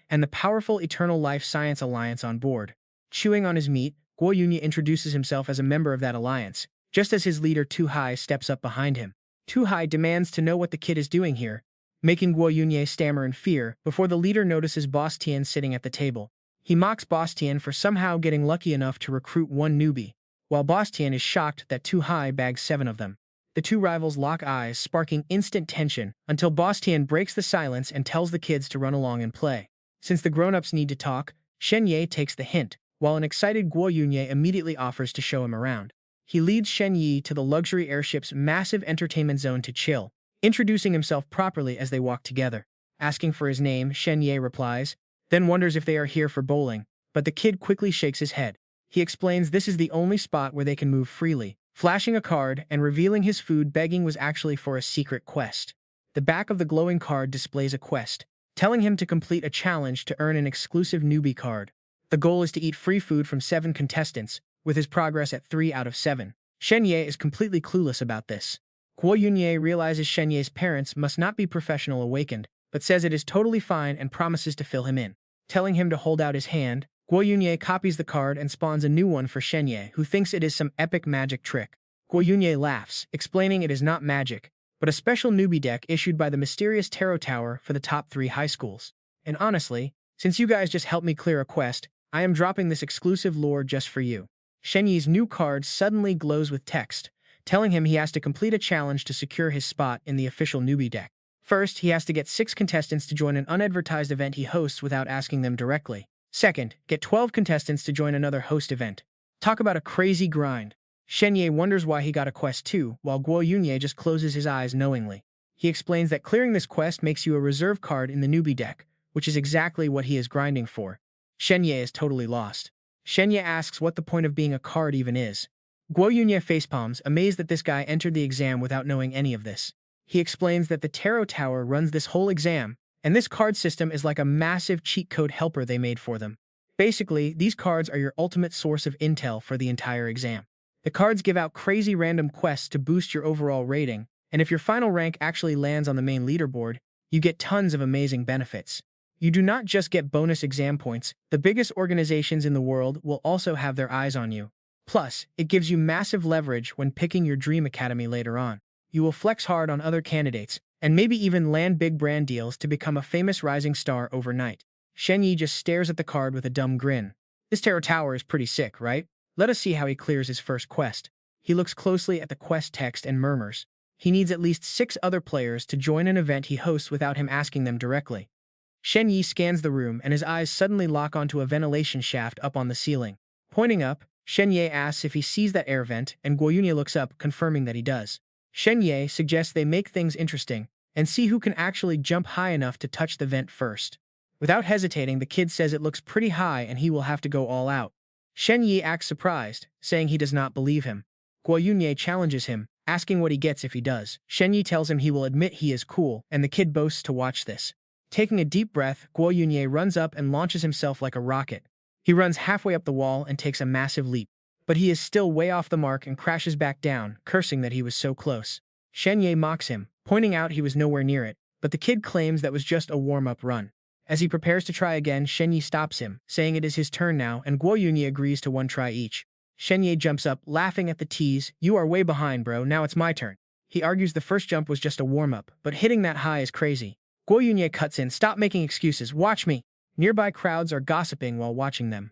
and the powerful Eternal Life Science Alliance on board. Chewing on his meat, Guo Yunye introduces himself as a member of that alliance, just as his leader Tu Hai steps up behind him. Tu Hai demands to know what the kid is doing here, making Guo Yunye stammer in fear before the leader notices Boss Tian sitting at the table. He mocks Boss Tian for somehow getting lucky enough to recruit one newbie, while Boss Tian is shocked that Tu Hai bags 7 of them. The two rivals lock eyes, sparking instant tension, until Boss Tian breaks the silence and tells the kids to run along and play. Since the grown-ups need to talk, Shen Ye takes the hint, while an excited Guo Yunye immediately offers to show him around. He leads Shen Ye to the luxury airship's massive entertainment zone to chill, introducing himself properly as they walk together. Asking for his name, Shen Ye replies, then wonders if they are here for bowling, but the kid quickly shakes his head. He explains this is the only spot where they can move freely, flashing a card and revealing his food begging was actually for a secret quest. The back of the glowing card displays a quest, telling him to complete a challenge to earn an exclusive newbie card. The goal is to eat free food from 7 contestants, with his progress at 3 out of 7. Shen Ye is completely clueless about this. Guo Yunye realizes Shen Ye's parents must not be professional awakened, but says it is totally fine and promises to fill him in. Telling him to hold out his hand, Guo Yunye copies the card and spawns a new one for Shen Ye, who thinks it is some epic magic trick. Guo Yunye laughs, explaining it is not magic, but a special newbie deck issued by the mysterious Tarot Tower for the top 3 high schools. And honestly, since you guys just helped me clear a quest, I am dropping this exclusive lore just for you. Shen Ye's new card suddenly glows with text, telling him he has to complete a challenge to secure his spot in the official newbie deck. First, he has to get 6 contestants to join an unadvertised event he hosts without asking them directly. Second, get 12 contestants to join another host event. Talk about a crazy grind. Shen Ye wonders why he got a quest too, while Guo Yunye just closes his eyes knowingly. He explains that clearing this quest makes you a reserve card in the newbie deck, which is exactly what he is grinding for. Shen Ye is totally lost. Shen Ye asks what the point of being a card even is. Guo Yunye facepalms, amazed that this guy entered the exam without knowing any of this. He explains that the Tarot Tower runs this whole exam, and this card system is like a massive cheat code helper they made for them. Basically, these cards are your ultimate source of intel for the entire exam. The cards give out crazy random quests to boost your overall rating, and if your final rank actually lands on the main leaderboard, you get tons of amazing benefits. You do not just get bonus exam points, the biggest organizations in the world will also have their eyes on you. Plus, it gives you massive leverage when picking your dream academy later on. You will flex hard on other candidates, and maybe even land big brand deals to become a famous rising star overnight. Shen Ye just stares at the card with a dumb grin. This Tarot Tower is pretty sick, right? Let us see how he clears his first quest. He looks closely at the quest text and murmurs. He needs at least 6 other players to join an event he hosts without him asking them directly. Shen Ye scans the room and his eyes suddenly lock onto a ventilation shaft up on the ceiling. Pointing up, Shen Ye asks if he sees that air vent, and Guo Yunye looks up, confirming that he does. Shen Ye suggests they make things interesting and see who can actually jump high enough to touch the vent first. Without hesitating, the kid says it looks pretty high and he will have to go all out. Shen Ye acts surprised, saying he does not believe him. Guo Yunye challenges him, asking what he gets if he does. Shen Ye tells him he will admit he is cool, and the kid boasts to watch this. Taking a deep breath, Guo Yunye runs up and launches himself like a rocket. He runs halfway up the wall and takes a massive leap. But he is still way off the mark and crashes back down, cursing that he was so close. Shen Ye mocks him, pointing out he was nowhere near it, but the kid claims that was just a warm-up run. As he prepares to try again, Shen Ye stops him, saying it is his turn now, and Guo Yunye agrees to one try each. Shen Ye jumps up, laughing at the tease. "You are way behind, bro, now it's my turn." He argues the first jump was just a warm-up, but hitting that high is crazy. Guo Yunye cuts in, "Stop making excuses, watch me." Nearby crowds are gossiping while watching them.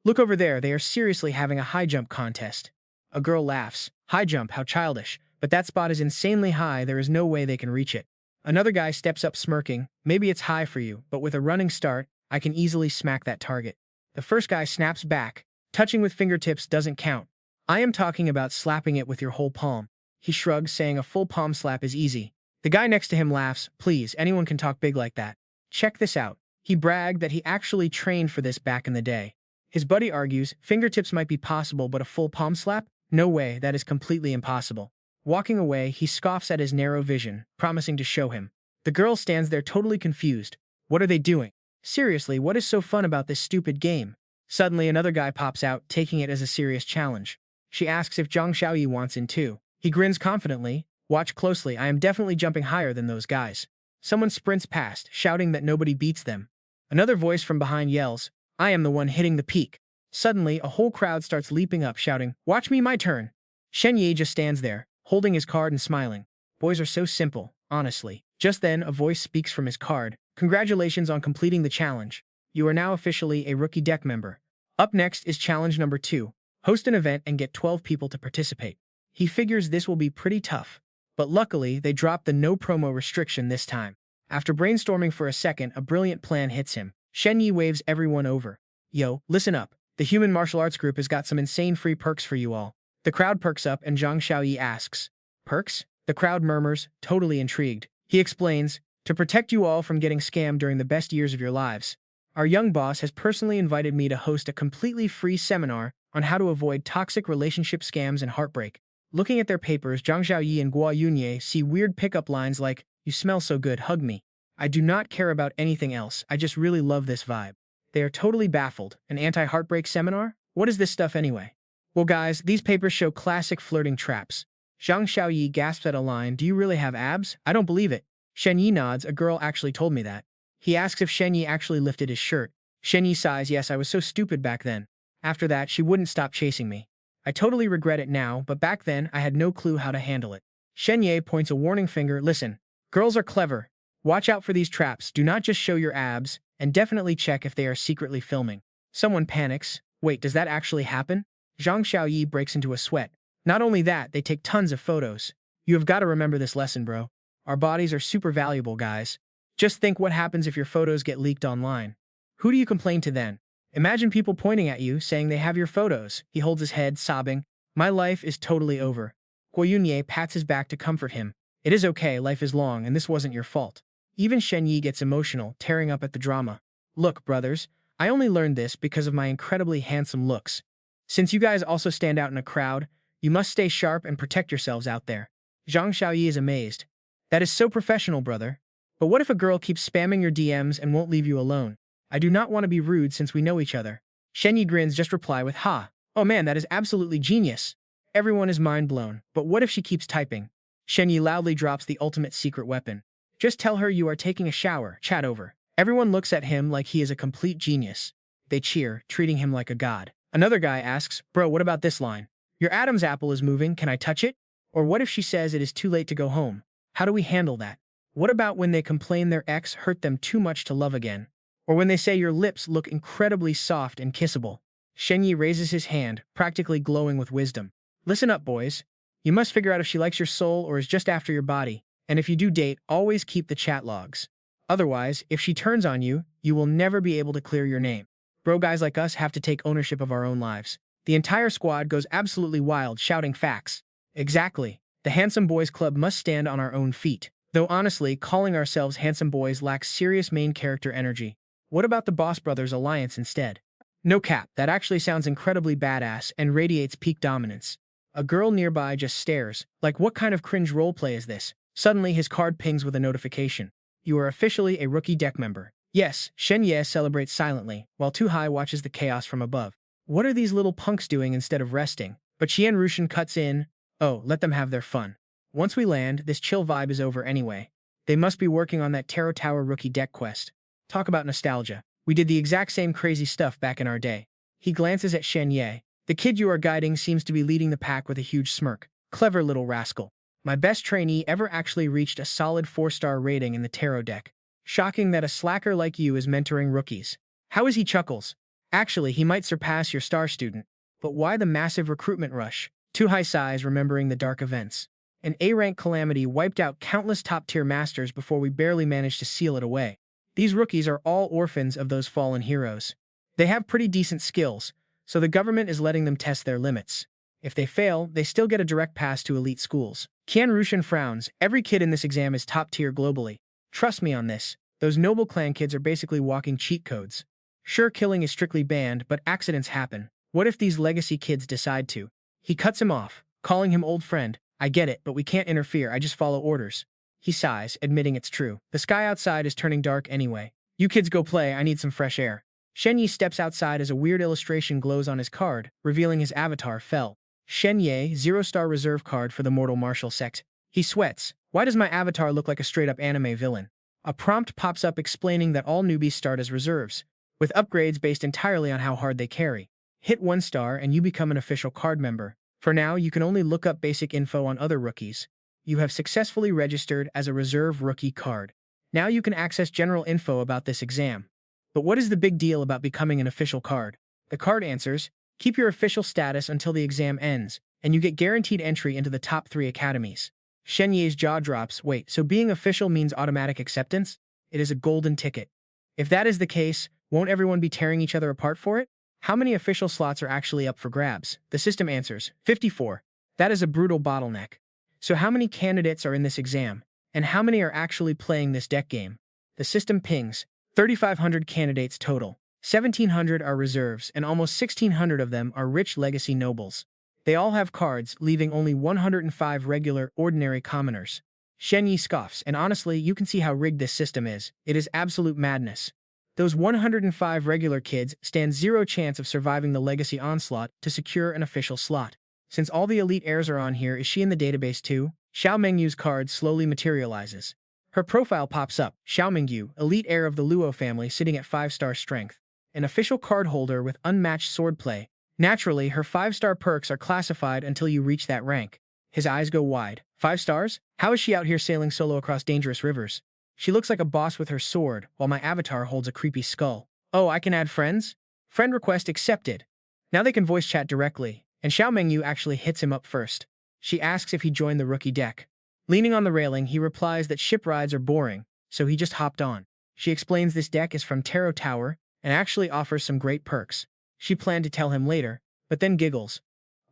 "Look over there, they are seriously having a high jump contest." A girl laughs. "High jump, how childish. But that spot is insanely high, there is no way they can reach it." Another guy steps up smirking. "Maybe it's high for you, but with a running start, I can easily smack that target." The first guy snaps back. "Touching with fingertips doesn't count. I am talking about slapping it with your whole palm." He shrugs, saying a full palm slap is easy. The guy next to him laughs. "Please, anyone can talk big like that. Check this out." He bragged that he actually trained for this back in the day. His buddy argues, "Fingertips might be possible, but a full palm slap? No way, that is completely impossible." Walking away, he scoffs at his narrow vision, promising to show him. The girl stands there totally confused. What are they doing? Seriously, what is so fun about this stupid game? Suddenly, another guy pops out, taking it as a serious challenge. She asks if Zhang Xiaoyi wants in too. He grins confidently. "Watch closely, I am definitely jumping higher than those guys." Someone sprints past, shouting that nobody beats them. Another voice from behind yells, "I am the one hitting the peak." Suddenly, a whole crowd starts leaping up, shouting, "Watch me, my turn." Shen Ye just stands there, holding his card and smiling. Boys are so simple, honestly. Just then, a voice speaks from his card. "Congratulations on completing the challenge. You are now officially a rookie deck member. Up next is challenge number 2. Host an event and get 12 people to participate." He figures this will be pretty tough. But luckily, they dropped the no promo restriction this time. After brainstorming for a second, a brilliant plan hits him. Shen Ye waves everyone over. "Yo, listen up. The Human Martial Arts Group has got some insane free perks for you all." The crowd perks up and Zhang Xiaoyi asks, "Perks?" The crowd murmurs, totally intrigued. He explains, "To protect you all from getting scammed during the best years of your lives, our young boss has personally invited me to host a completely free seminar on how to avoid toxic relationship scams and heartbreak." Looking at their papers, Zhang Xiaoyi and Guo Yunye see weird pickup lines like, "You smell so good, hug me." "I do not care about anything else, I just really love this vibe." They are totally baffled. An anti-heartbreak seminar? What is this stuff anyway? "Well guys, these papers show classic flirting traps." Zhang Xiaoyi gasps at a line, "Do you really have abs? I don't believe it." Shen Ye nods, "A girl actually told me that." He asks if Shen Ye actually lifted his shirt. Shen Ye sighs, "Yes, I was so stupid back then. After that, she wouldn't stop chasing me. I totally regret it now, but back then, I had no clue how to handle it." Shen Ye points a warning finger, "Listen, girls are clever. Watch out for these traps, do not just show your abs, and definitely check if they are secretly filming." Someone panics. "Wait, does that actually happen?" Zhang Xiaoyi breaks into a sweat. Not only that, they take tons of photos. You have got to remember this lesson, bro. Our bodies are super valuable, guys. Just think what happens if your photos get leaked online. Who do you complain to then? Imagine people pointing at you, saying they have your photos. He holds his head, sobbing. My life is totally over. Ye pats his back to comfort him. It is okay, life is long, and this wasn't your fault. Even Shen Ye gets emotional, tearing up at the drama. Look, brothers, I only learned this because of my incredibly handsome looks. Since you guys also stand out in a crowd, you must stay sharp and protect yourselves out there. Zhang Xiaoyi is amazed. That is so professional, brother. But what if a girl keeps spamming your DMs and won't leave you alone? I do not want to be rude since we know each other. Shen Ye grins, just reply with ha. Oh man, that is absolutely genius. Everyone is mind blown, but what if she keeps typing? Shen Ye loudly drops the ultimate secret weapon. Just tell her you are taking a shower, chat over. Everyone looks at him like he is a complete genius. They cheer, treating him like a god. Another guy asks, bro, what about this line? Your Adam's apple is moving, can I touch it? Or what if she says it is too late to go home? How do we handle that? What about when they complain their ex hurt them too much to love again? Or when they say your lips look incredibly soft and kissable? Shen Ye raises his hand, practically glowing with wisdom. Listen up, boys. You must figure out if she likes your soul or is just after your body. And if you do date, always keep the chat logs. Otherwise, if she turns on you, you will never be able to clear your name. Bro, guys like us have to take ownership of our own lives. The entire squad goes absolutely wild, shouting facts. Exactly. The Handsome Boys Club must stand on our own feet. Though honestly, calling ourselves Handsome Boys lacks serious main character energy. What about the Boss Brothers Alliance instead? No cap, that actually sounds incredibly badass and radiates peak dominance. A girl nearby just stares, like what kind of cringe roleplay is this? Suddenly his card pings with a notification. You are officially a rookie deck member. Yes, Shen Ye celebrates silently, while Tu Hai watches the chaos from above. What are these little punks doing instead of resting? But Qian Rushan cuts in. Oh, let them have their fun. Once we land, this chill vibe is over anyway. They must be working on that Tarot Tower rookie deck quest. Talk about nostalgia. We did the exact same crazy stuff back in our day. He glances at Shen Ye. The kid you are guiding seems to be leading the pack with a huge smirk. Clever little rascal. My best trainee ever actually reached a solid 4-star rating in the tarot deck. Shocking that a slacker like you is mentoring rookies. How is he, chuckles? Actually, he might surpass your star student. But why the massive recruitment rush? Tu Hai sighs, remembering the dark events. An A-rank calamity wiped out countless top-tier masters before we barely managed to seal it away. These rookies are all orphans of those fallen heroes. They have pretty decent skills, so the government is letting them test their limits. If they fail, they still get a direct pass to elite schools. Qian Rushan frowns. Every kid in this exam is top-tier globally. Trust me on this. Those noble clan kids are basically walking cheat codes. Sure, killing is strictly banned, but accidents happen. What if these legacy kids decide to? He cuts him off, calling him old friend. I get it, but we can't interfere, I just follow orders. He sighs, admitting it's true. The sky outside is turning dark anyway. You kids go play, I need some fresh air. Shen Ye steps outside as a weird illustration glows on his card, revealing his avatar Fel. Shen Ye, 0-star reserve card for the Mortal Martial Sect. He sweats. Why does my avatar look like a straight-up anime villain? A prompt pops up explaining that all newbies start as reserves, with upgrades based entirely on how hard they carry. Hit 1 star and you become an official card member. For now, you can only look up basic info on other rookies. You have successfully registered as a reserve rookie card. Now you can access general info about this exam. But what is the big deal about becoming an official card? The card answers, keep your official status until the exam ends, and you get guaranteed entry into the top 3 academies. Shen Ye's jaw drops. Wait, so being official means automatic acceptance? It is a golden ticket. If that is the case, won't everyone be tearing each other apart for it? How many official slots are actually up for grabs? The system answers, 54. That is a brutal bottleneck. So how many candidates are in this exam? And how many are actually playing this deck game? The system pings, 3,500 candidates total. 1,700 are reserves, and almost 1,600 of them are rich legacy nobles. They all have cards, leaving only 105 regular, ordinary commoners. Shen Ye scoffs, and honestly, you can see how rigged this system is. It is absolute madness. Those 105 regular kids stand 0 chance of surviving the legacy onslaught to secure an official slot. Since all the elite heirs are on here, is she in the database too? Xiao Mengyu's card slowly materializes. Her profile pops up. Xiao Mengyu, elite heir of the Luo family, sitting at 5-star strength. An official card holder with unmatched swordplay. Naturally, her 5-star perks are classified until you reach that rank. His eyes go wide. 5 stars? How is she out here sailing solo across dangerous rivers? She looks like a boss with her sword, while my avatar holds a creepy skull. Oh, I can add friends? Friend request accepted. Now they can voice chat directly, and Xiao Mengyu actually hits him up first. She asks if he joined the rookie deck. Leaning on the railing, he replies that ship rides are boring, so he just hopped on. She explains this deck is from Taro Tower and actually offers some great perks. She planned to tell him later, but then giggles.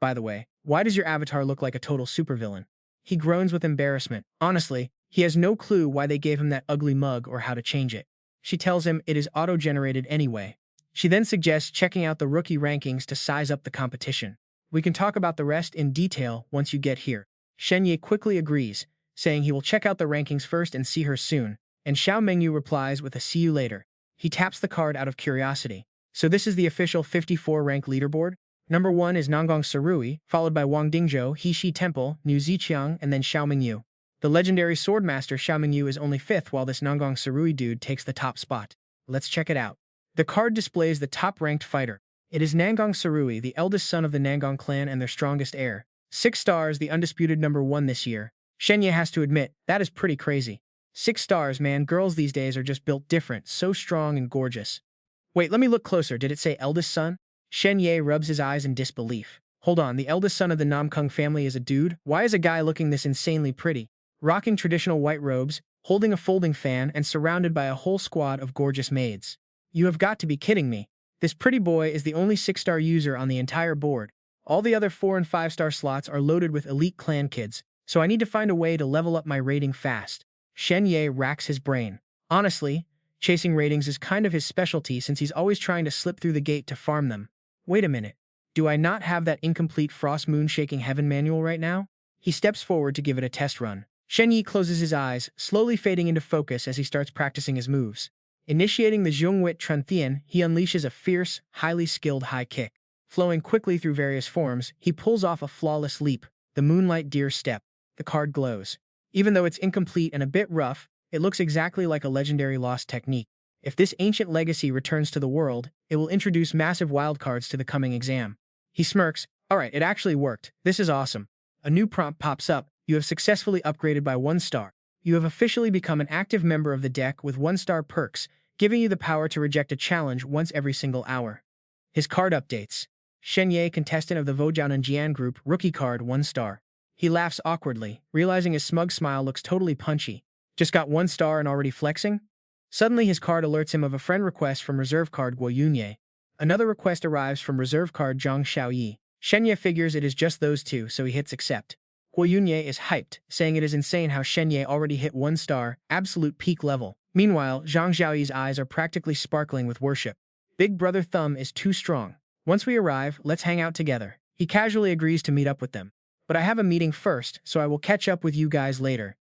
By the way, why does your avatar look like a total supervillain? He groans with embarrassment. Honestly, he has no clue why they gave him that ugly mug or how to change it. She tells him it is auto-generated anyway. She then suggests checking out the rookie rankings to size up the competition. We can talk about the rest in detail once you get here. Shen Ye quickly agrees, saying he will check out the rankings first and see her soon, and Xiao Mengyu replies with a see you later. He taps the card out of curiosity. So this is the official 54 rank leaderboard? Number 1 is Nangang Sarui, followed by Wang Dingzhou, Heshi Temple, Niu Ziqiang, and then Xiao Mengyu. The legendary swordmaster Xiao Mengyu is only 5th, while this Nangang Sarui dude takes the top spot. Let's check it out. The card displays the top-ranked fighter. It is Nangang Sarui, the eldest son of the Nangang clan and their strongest heir. 6 stars, the undisputed number 1 this year. Shen Ye has to admit, that is pretty crazy. 6 stars, man, girls these days are just built different, so strong and gorgeous. Wait, let me look closer, did it say eldest son? Shen Ye rubs his eyes in disbelief. Hold on, the eldest son of the Namkung family is a dude? Why is a guy looking this insanely pretty? Rocking traditional white robes, holding a folding fan, and surrounded by a whole squad of gorgeous maids. You have got to be kidding me. This pretty boy is the only 6-star user on the entire board. All the other 4- and 5-star slots are loaded with elite clan kids, so I need to find a way to level up my rating fast. Shen Ye racks his brain. Honestly, chasing ratings is kind of his specialty since he's always trying to slip through the gate to farm them. Wait a minute. Do I not have that incomplete Frost Moon Shaking Heaven manual right now? He steps forward to give it a test run. Shen Ye closes his eyes, slowly fading into focus as he starts practicing his moves. Initiating the Zhongwit Truntian, he unleashes a fierce, highly skilled high kick. Flowing quickly through various forms, he pulls off a flawless leap, the Moonlight Deer Step. The card glows. Even though it's incomplete and a bit rough, it looks exactly like a legendary lost technique. If this ancient legacy returns to the world, it will introduce massive wildcards to the coming exam. He smirks. Alright, it actually worked. This is awesome. A new prompt pops up. You have successfully upgraded by 1 star. You have officially become an active member of the deck with 1-star perks, giving you the power to reject a challenge once every single hour. His card updates. Shen Ye, contestant of the Vojianan Jian group, rookie card 1 star. He laughs awkwardly, realizing his smug smile looks totally punchy. Just got 1 star and already flexing? Suddenly his card alerts him of a friend request from reserve card Guo Yunye. Another request arrives from reserve card Zhang Xiaoyi. Shen Ye figures it is just those two, so he hits accept. Guo Yunye is hyped, saying it is insane how Shen Ye already hit 1 star, absolute peak level. Meanwhile, Zhang Xiaoyi's eyes are practically sparkling with worship. Big brother Thumb is too strong. Once we arrive, let's hang out together. He casually agrees to meet up with them. But I have a meeting first, so I will catch up with you guys later.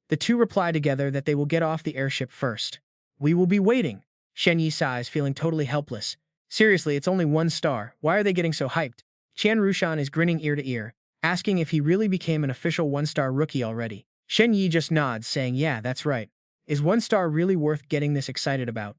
The two reply together that they will get off the airship first. We will be waiting. Shen Ye sighs, feeling totally helpless. Seriously, it's only 1 star. Why are they getting so hyped? Qian Rushan is grinning ear to ear, asking if he really became an official 1-star rookie already. Shen Ye just nods, saying, yeah, that's right. Is 1 star really worth getting this excited about?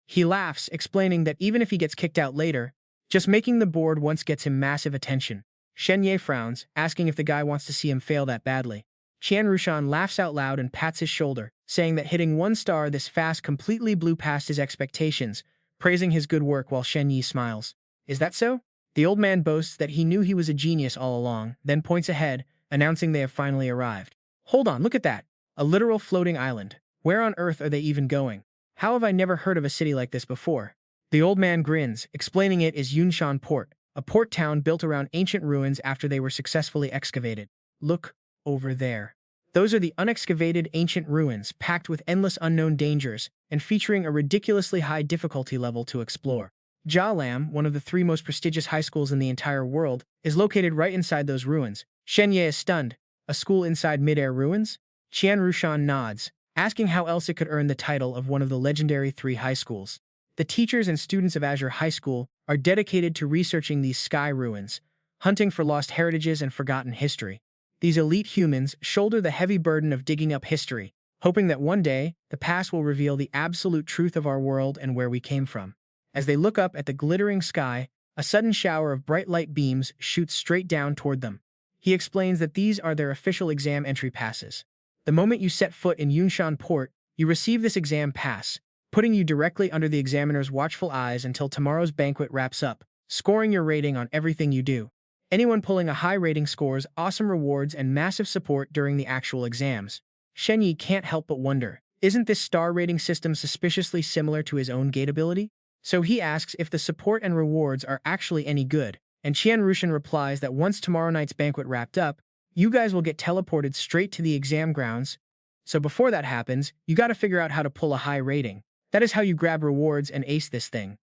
He laughs, explaining that even if he gets kicked out later, just making the board once gets him massive attention. Shen Ye frowns, asking if the guy wants to see him fail that badly. Qian Rushan laughs out loud and pats his shoulder, saying that hitting 1 star this fast completely blew past his expectations, praising his good work while Shen Ye smiles. Is that so? The old man boasts that he knew he was a genius all along, then points ahead, announcing they have finally arrived. Hold on, look at that. A literal floating island. Where on earth are they even going? How have I never heard of a city like this before? The old man grins, explaining it is Yunshan Port, a port town built around ancient ruins after they were successfully excavated. Look over there. Those are the unexcavated ancient ruins, packed with endless unknown dangers, and featuring a ridiculously high difficulty level to explore. Jialam, one of the 3 most prestigious high schools in the entire world, is located right inside those ruins. Shen Ye is stunned. A school inside mid-air ruins? Qian Rushan nods, asking how else it could earn the title of one of the legendary 3 high schools. The teachers and students of Azure High School are dedicated to researching these sky ruins, hunting for lost heritages and forgotten history. These elite humans shoulder the heavy burden of digging up history, hoping that one day, the past will reveal the absolute truth of our world and where we came from. As they look up at the glittering sky, a sudden shower of bright light beams shoots straight down toward them. He explains that these are their official exam entry passes. The moment you set foot in Yunshan Port, you receive this exam pass, putting you directly under the examiner's watchful eyes until tomorrow's banquet wraps up, scoring your rating on everything you do. Anyone pulling a high rating scores awesome rewards and massive support during the actual exams. Shen Ye can't help but wonder, isn't this star rating system suspiciously similar to his own gate ability? So he asks if the support and rewards are actually any good, and Qian Rushan replies that once tomorrow night's banquet wrapped up, you guys will get teleported straight to the exam grounds. So before that happens, you gotta figure out how to pull a high rating. That is how you grab rewards and ace this thing.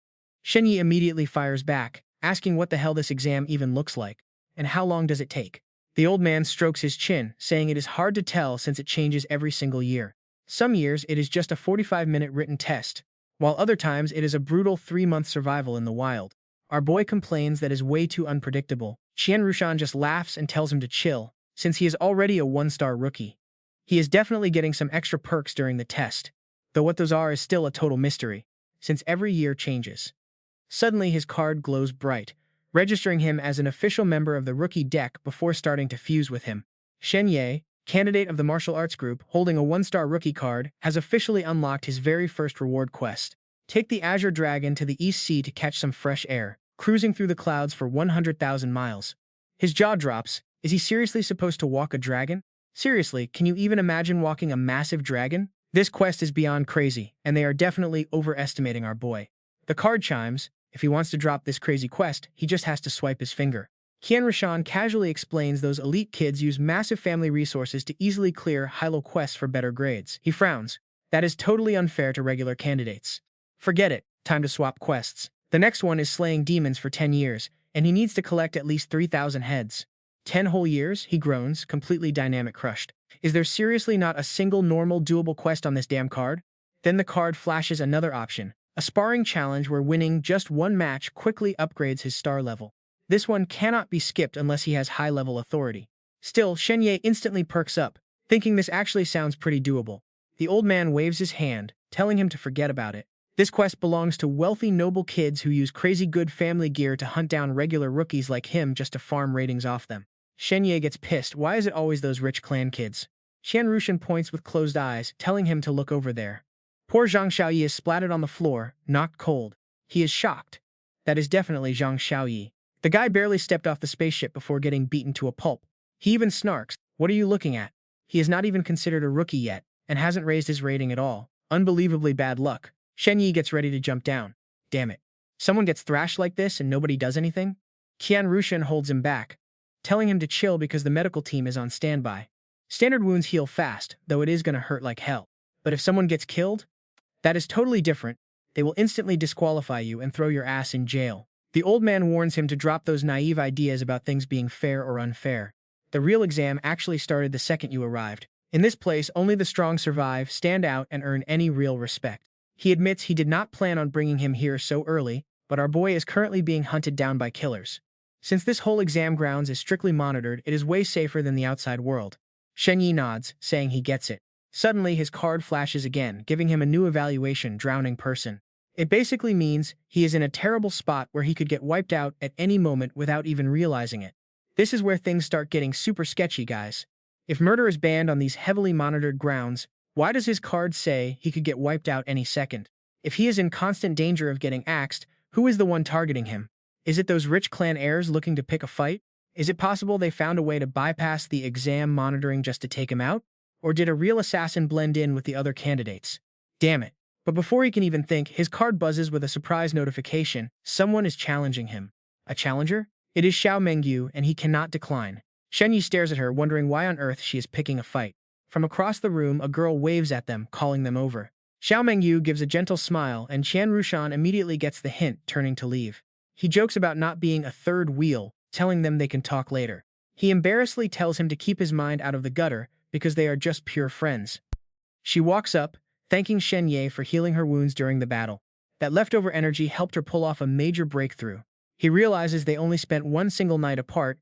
Shen Ye immediately fires back, asking what the hell this exam even looks like, and how long does it take. The old man strokes his chin, saying it is hard to tell since it changes every single year. Some years it is just a 45-minute written test, while other times it is a brutal 3-month survival in the wild. Our boy complains that is way too unpredictable. Qian Rushan just laughs and tells him to chill, since he is already a 1-star rookie. He is definitely getting some extra perks during the test, though what those are is still a total mystery, since every year changes. Suddenly his card glows bright, registering him as an official member of the rookie deck before starting to fuse with him. Shen Ye, candidate of the martial arts group holding a 1-star rookie card, has officially unlocked his very first reward quest. Take the Azure Dragon to the East Sea to catch some fresh air, cruising through the clouds for 100,000 miles. His jaw drops. Is he seriously supposed to walk a dragon? Seriously, can you even imagine walking a massive dragon? This quest is beyond crazy, and they are definitely overestimating our boy. The card chimes. If he wants to drop this crazy quest, he just has to swipe his finger. Qian Rushan casually explains those elite kids use massive family resources to easily clear high-low quests for better grades. He frowns. That is totally unfair to regular candidates. Forget it, time to swap quests. The next one is slaying demons for 10 years, and he needs to collect at least 3,000 heads. 10 whole years, he groans, completely dynamic crushed. Is there seriously not a single normal doable quest on this damn card? Then the card flashes another option. A sparring challenge where winning just one match quickly upgrades his star level. This one cannot be skipped unless he has high-level authority. Still, Shen Ye instantly perks up, thinking this actually sounds pretty doable. The old man waves his hand, telling him to forget about it. This quest belongs to wealthy noble kids who use crazy good family gear to hunt down regular rookies like him just to farm ratings off them. Shen Ye gets pissed. Why is it always those rich clan kids? Qian Rushan points with closed eyes, telling him to look over there. Poor Zhang Xiaoyi is splattered on the floor, knocked cold. He is shocked. That is definitely Zhang Xiaoyi. The guy barely stepped off the spaceship before getting beaten to a pulp. He even snarks, "What are you looking at?" He is not even considered a rookie yet, and hasn't raised his rating at all. Unbelievably bad luck. Shen Ye gets ready to jump down. Damn it. Someone gets thrashed like this and nobody does anything? Qian Rushan holds him back, telling him to chill because the medical team is on standby. Standard wounds heal fast, though it is gonna hurt like hell. But if someone gets killed, that is totally different. They will instantly disqualify you and throw your ass in jail. The old man warns him to drop those naive ideas about things being fair or unfair. The real exam actually started the second you arrived. In this place, only the strong survive, stand out, and earn any real respect. He admits he did not plan on bringing him here so early, but our boy is currently being hunted down by killers. Since this whole exam grounds is strictly monitored, it is way safer than the outside world. Shen Ye nods, saying he gets it. Suddenly, his card flashes again, giving him a new evaluation, drowning person. It basically means he is in a terrible spot where he could get wiped out at any moment without even realizing it. This is where things start getting super sketchy, guys. If murder is banned on these heavily monitored grounds, why does his card say he could get wiped out any second? If he is in constant danger of getting axed, who is the one targeting him? Is it those rich clan heirs looking to pick a fight? Is it possible they found a way to bypass the exam monitoring just to take him out? Or did a real assassin blend in with the other candidates? Damn it. But before he can even think, his card buzzes with a surprise notification. Someone is challenging him. A challenger? It is Xiao Mengyu, and he cannot decline. Shen Ye stares at her, wondering why on earth she is picking a fight. From across the room, a girl waves at them, calling them over. Xiao Mengyu gives a gentle smile, and Qian Rushan immediately gets the hint, turning to leave. He jokes about not being a third wheel, telling them they can talk later. He embarrassedly tells him to keep his mind out of the gutter, because they are just pure friends. She walks up, thanking Shen Ye for healing her wounds during the battle. That leftover energy helped her pull off a major breakthrough. He realizes they only spent one single night apart,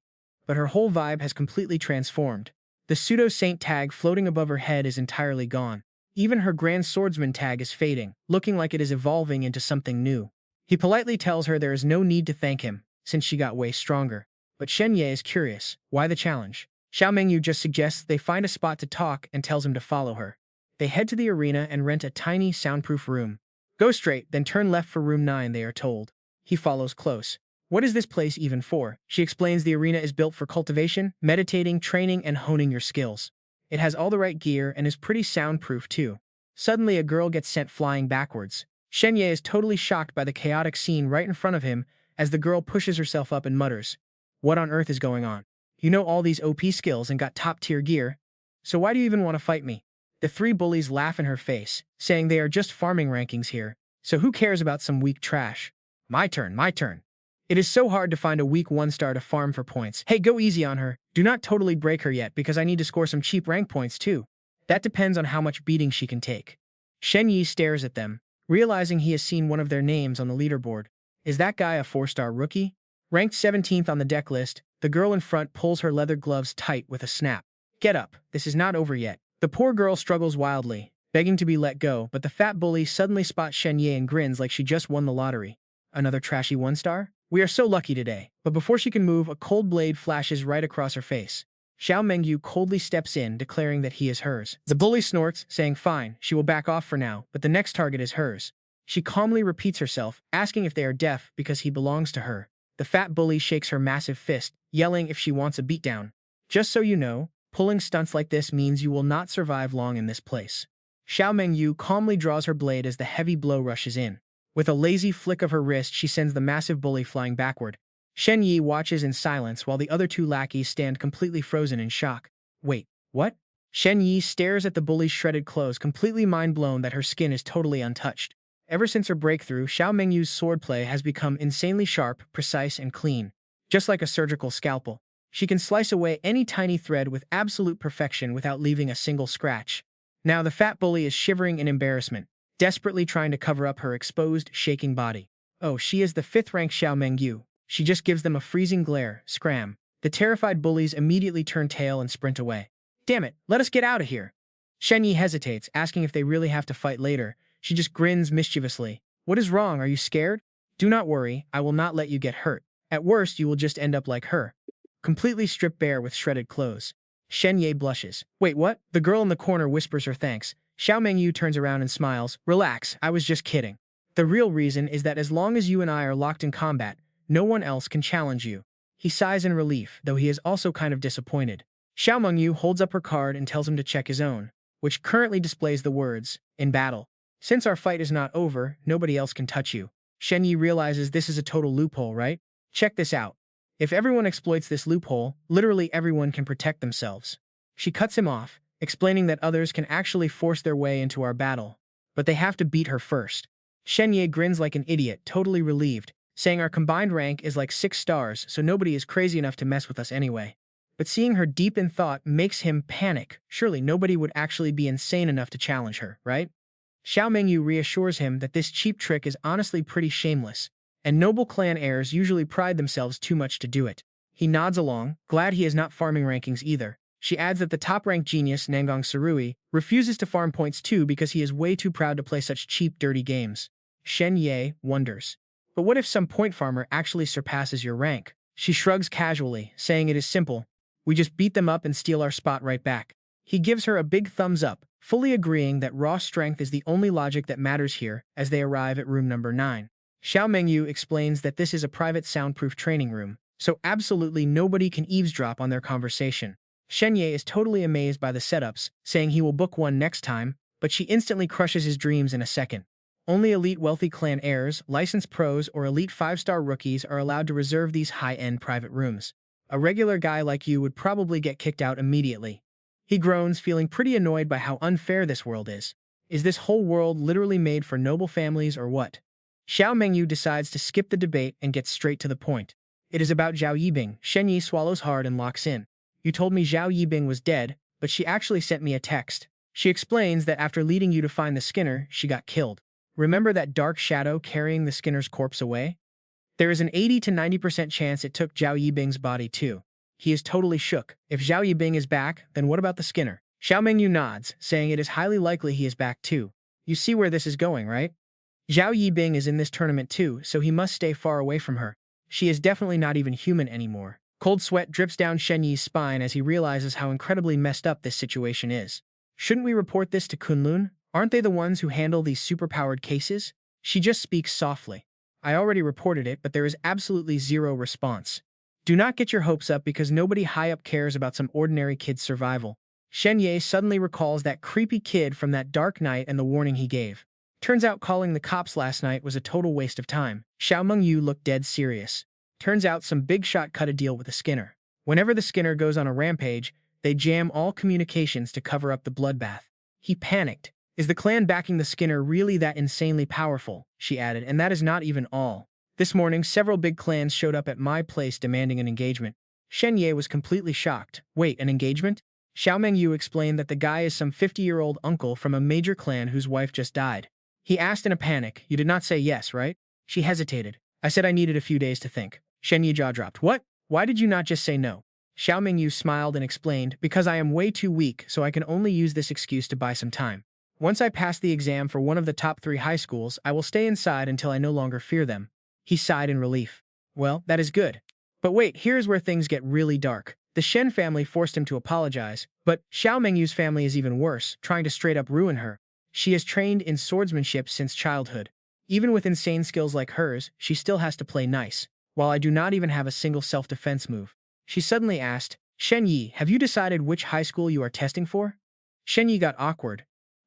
but her whole vibe has completely transformed. The pseudo-saint tag floating above her head is entirely gone. Even her grand swordsman tag is fading, looking like it is evolving into something new. He politely tells her there is no need to thank him, since she got way stronger. But Shen Ye is curious. Why the challenge? Xiao Mengyu just suggests they find a spot to talk and tells him to follow her. They head to the arena and rent a tiny, soundproof room. Go straight, then turn left for room 9, they are told. He follows close. What is this place even for? She explains the arena is built for cultivation, meditating, training, and honing your skills. It has all the right gear and is pretty soundproof too. Suddenly a girl gets sent flying backwards. Shen Ye is totally shocked by the chaotic scene right in front of him as the girl pushes herself up and mutters, "What on earth is going on? You know all these OP skills and got top-tier gear. So why do you even want to fight me?" The three bullies laugh in her face, saying they are just farming rankings here, so who cares about some weak trash? My turn, my turn. It is so hard to find a weak one-star to farm for points. Hey, go easy on her. Do not totally break her yet because I need to score some cheap rank points too. That depends on how much beating she can take. Shen Ye stares at them, realizing he has seen one of their names on the leaderboard. Is that guy a 4-star rookie? Ranked 17th on the deck list, the girl in front pulls her leather gloves tight with a snap. Get up, this is not over yet. The poor girl struggles wildly, begging to be let go, but the fat bully suddenly spots Shen Ye and grins like she just won the lottery. Another trashy 1-star? We are so lucky today. But before she can move, a cold blade flashes right across her face. Xiao Mengyu coldly steps in, declaring that he is hers. The bully snorts, saying fine, she will back off for now, but the next target is hers. She calmly repeats herself, asking if they are deaf because he belongs to her. The fat bully shakes her massive fist, yelling if she wants a beatdown. Just so you know, pulling stunts like this means you will not survive long in this place. Xiao Mengyu calmly draws her blade as the heavy blow rushes in. With a lazy flick of her wrist, she sends the massive bully flying backward. Shen Ye watches in silence while the other two lackeys stand completely frozen in shock. Wait, what? Shen Ye stares at the bully's shredded clothes, completely mind-blown that her skin is totally untouched. Ever since her breakthrough, Xiao Mengyu's swordplay has become insanely sharp, precise, and clean. Just like a surgical scalpel. She can slice away any tiny thread with absolute perfection without leaving a single scratch. Now the fat bully is shivering in embarrassment, desperately trying to cover up her exposed, shaking body. Oh, she is the 5th-rank Xiao Mengyu. She just gives them a freezing glare, scram. The terrified bullies immediately turn tail and sprint away. Damn it, let us get out of here. Shen Ye hesitates, asking if they really have to fight later. She just grins mischievously. What is wrong, are you scared? Do not worry, I will not let you get hurt. At worst, you will just end up like her. Completely stripped bare with shredded clothes. Shen Ye blushes. Wait, what? The girl in the corner whispers her thanks. Xiao Mengyu turns around and smiles. Relax, I was just kidding. The real reason is that as long as you and I are locked in combat, no one else can challenge you. He sighs in relief, though he is also kind of disappointed. Xiao Mengyu holds up her card and tells him to check his own, which currently displays the words, in battle. Since our fight is not over, nobody else can touch you. Shen Ye realizes this is a total loophole, right? Check this out. If everyone exploits this loophole, literally everyone can protect themselves. She cuts him off, explaining that others can actually force their way into our battle, but they have to beat her first. Shen Ye grins like an idiot, totally relieved, saying our combined rank is like 6 stars, so nobody is crazy enough to mess with us anyway. But seeing her deep in thought makes him panic. Surely nobody would actually be insane enough to challenge her, right? Xiao Mengyu reassures him that this cheap trick is honestly pretty shameless, and noble clan heirs usually pride themselves too much to do it. He nods along, glad he is not farming rankings either. She adds that the top-ranked genius, Nangang Sarui, refuses to farm points too because he is way too proud to play such cheap, dirty games. Shen Ye wonders. But what if some point farmer actually surpasses your rank? She shrugs casually, saying it is simple. We just beat them up and steal our spot right back. He gives her a big thumbs up, fully agreeing that raw strength is the only logic that matters here as they arrive at room number 9. Xiao Mengyu explains that this is a private soundproof training room, so absolutely nobody can eavesdrop on their conversation. Shen Ye is totally amazed by the setups, saying he will book one next time, but she instantly crushes his dreams in a second. Only elite wealthy clan heirs, licensed pros, or elite 5-star rookies are allowed to reserve these high-end private rooms. A regular guy like you would probably get kicked out immediately. He groans, feeling pretty annoyed by how unfair this world is. Is this whole world literally made for noble families or what? Xiao Mengyu decides to skip the debate and get straight to the point. It is about Zhao Yibing. Shen Ye swallows hard and locks in. You told me Zhao Yibing was dead, but she actually sent me a text. She explains that after leading you to find the Skinner, she got killed. Remember that dark shadow carrying the Skinner's corpse away? There is an 80 to 90% chance it took Zhao Yibing's body too. He is totally shook. If Zhao Yibing is back, then what about the Skinner? Xiao Mengyu nods, saying it is highly likely he is back too. You see where this is going, right? Zhao Yibing is in this tournament too, so he must stay far away from her. She is definitely not even human anymore. Cold sweat drips down Shen Ye's spine as he realizes how incredibly messed up this situation is. Shouldn't we report this to Kunlun? Aren't they the ones who handle these superpowered cases? She just speaks softly. I already reported it, but there is absolutely zero response. Do not get your hopes up because nobody high up cares about some ordinary kid's survival. Shen Ye suddenly recalls that creepy kid from that dark night and the warning he gave. Turns out calling the cops last night was a total waste of time. Xiao Mengyu looked dead serious. Turns out some big shot cut a deal with the Skinner. Whenever the Skinner goes on a rampage, they jam all communications to cover up the bloodbath. He panicked. Is the clan backing the Skinner really that insanely powerful? She added, and that is not even all. This morning, several big clans showed up at my place demanding an engagement. Shen Ye was completely shocked. Wait, an engagement? Xiao Mengyu explained that the guy is some 50-year-old uncle from a major clan whose wife just died. He asked in a panic, "You did not say yes, right?" She hesitated. "I said I needed a few days to think." Shen Ye jaw dropped. "What? Why did you not just say no?" Xiao Mengyu smiled and explained, "Because I am way too weak, so I can only use this excuse to buy some time. Once I pass the exam for one of the top 3 high schools, I will stay inside until I no longer fear them." He sighed in relief. "Well, that is good. But wait, here's where things get really dark. The Shen family forced him to apologize, but Xiao Mengyu's family is even worse, trying to straight up ruin her. She is trained in swordsmanship since childhood. Even with insane skills like hers, she still has to play nice, while I do not even have a single self-defense move." She suddenly asked, "Shen Ye, have you decided which high school you are testing for?" Shen Ye got awkward.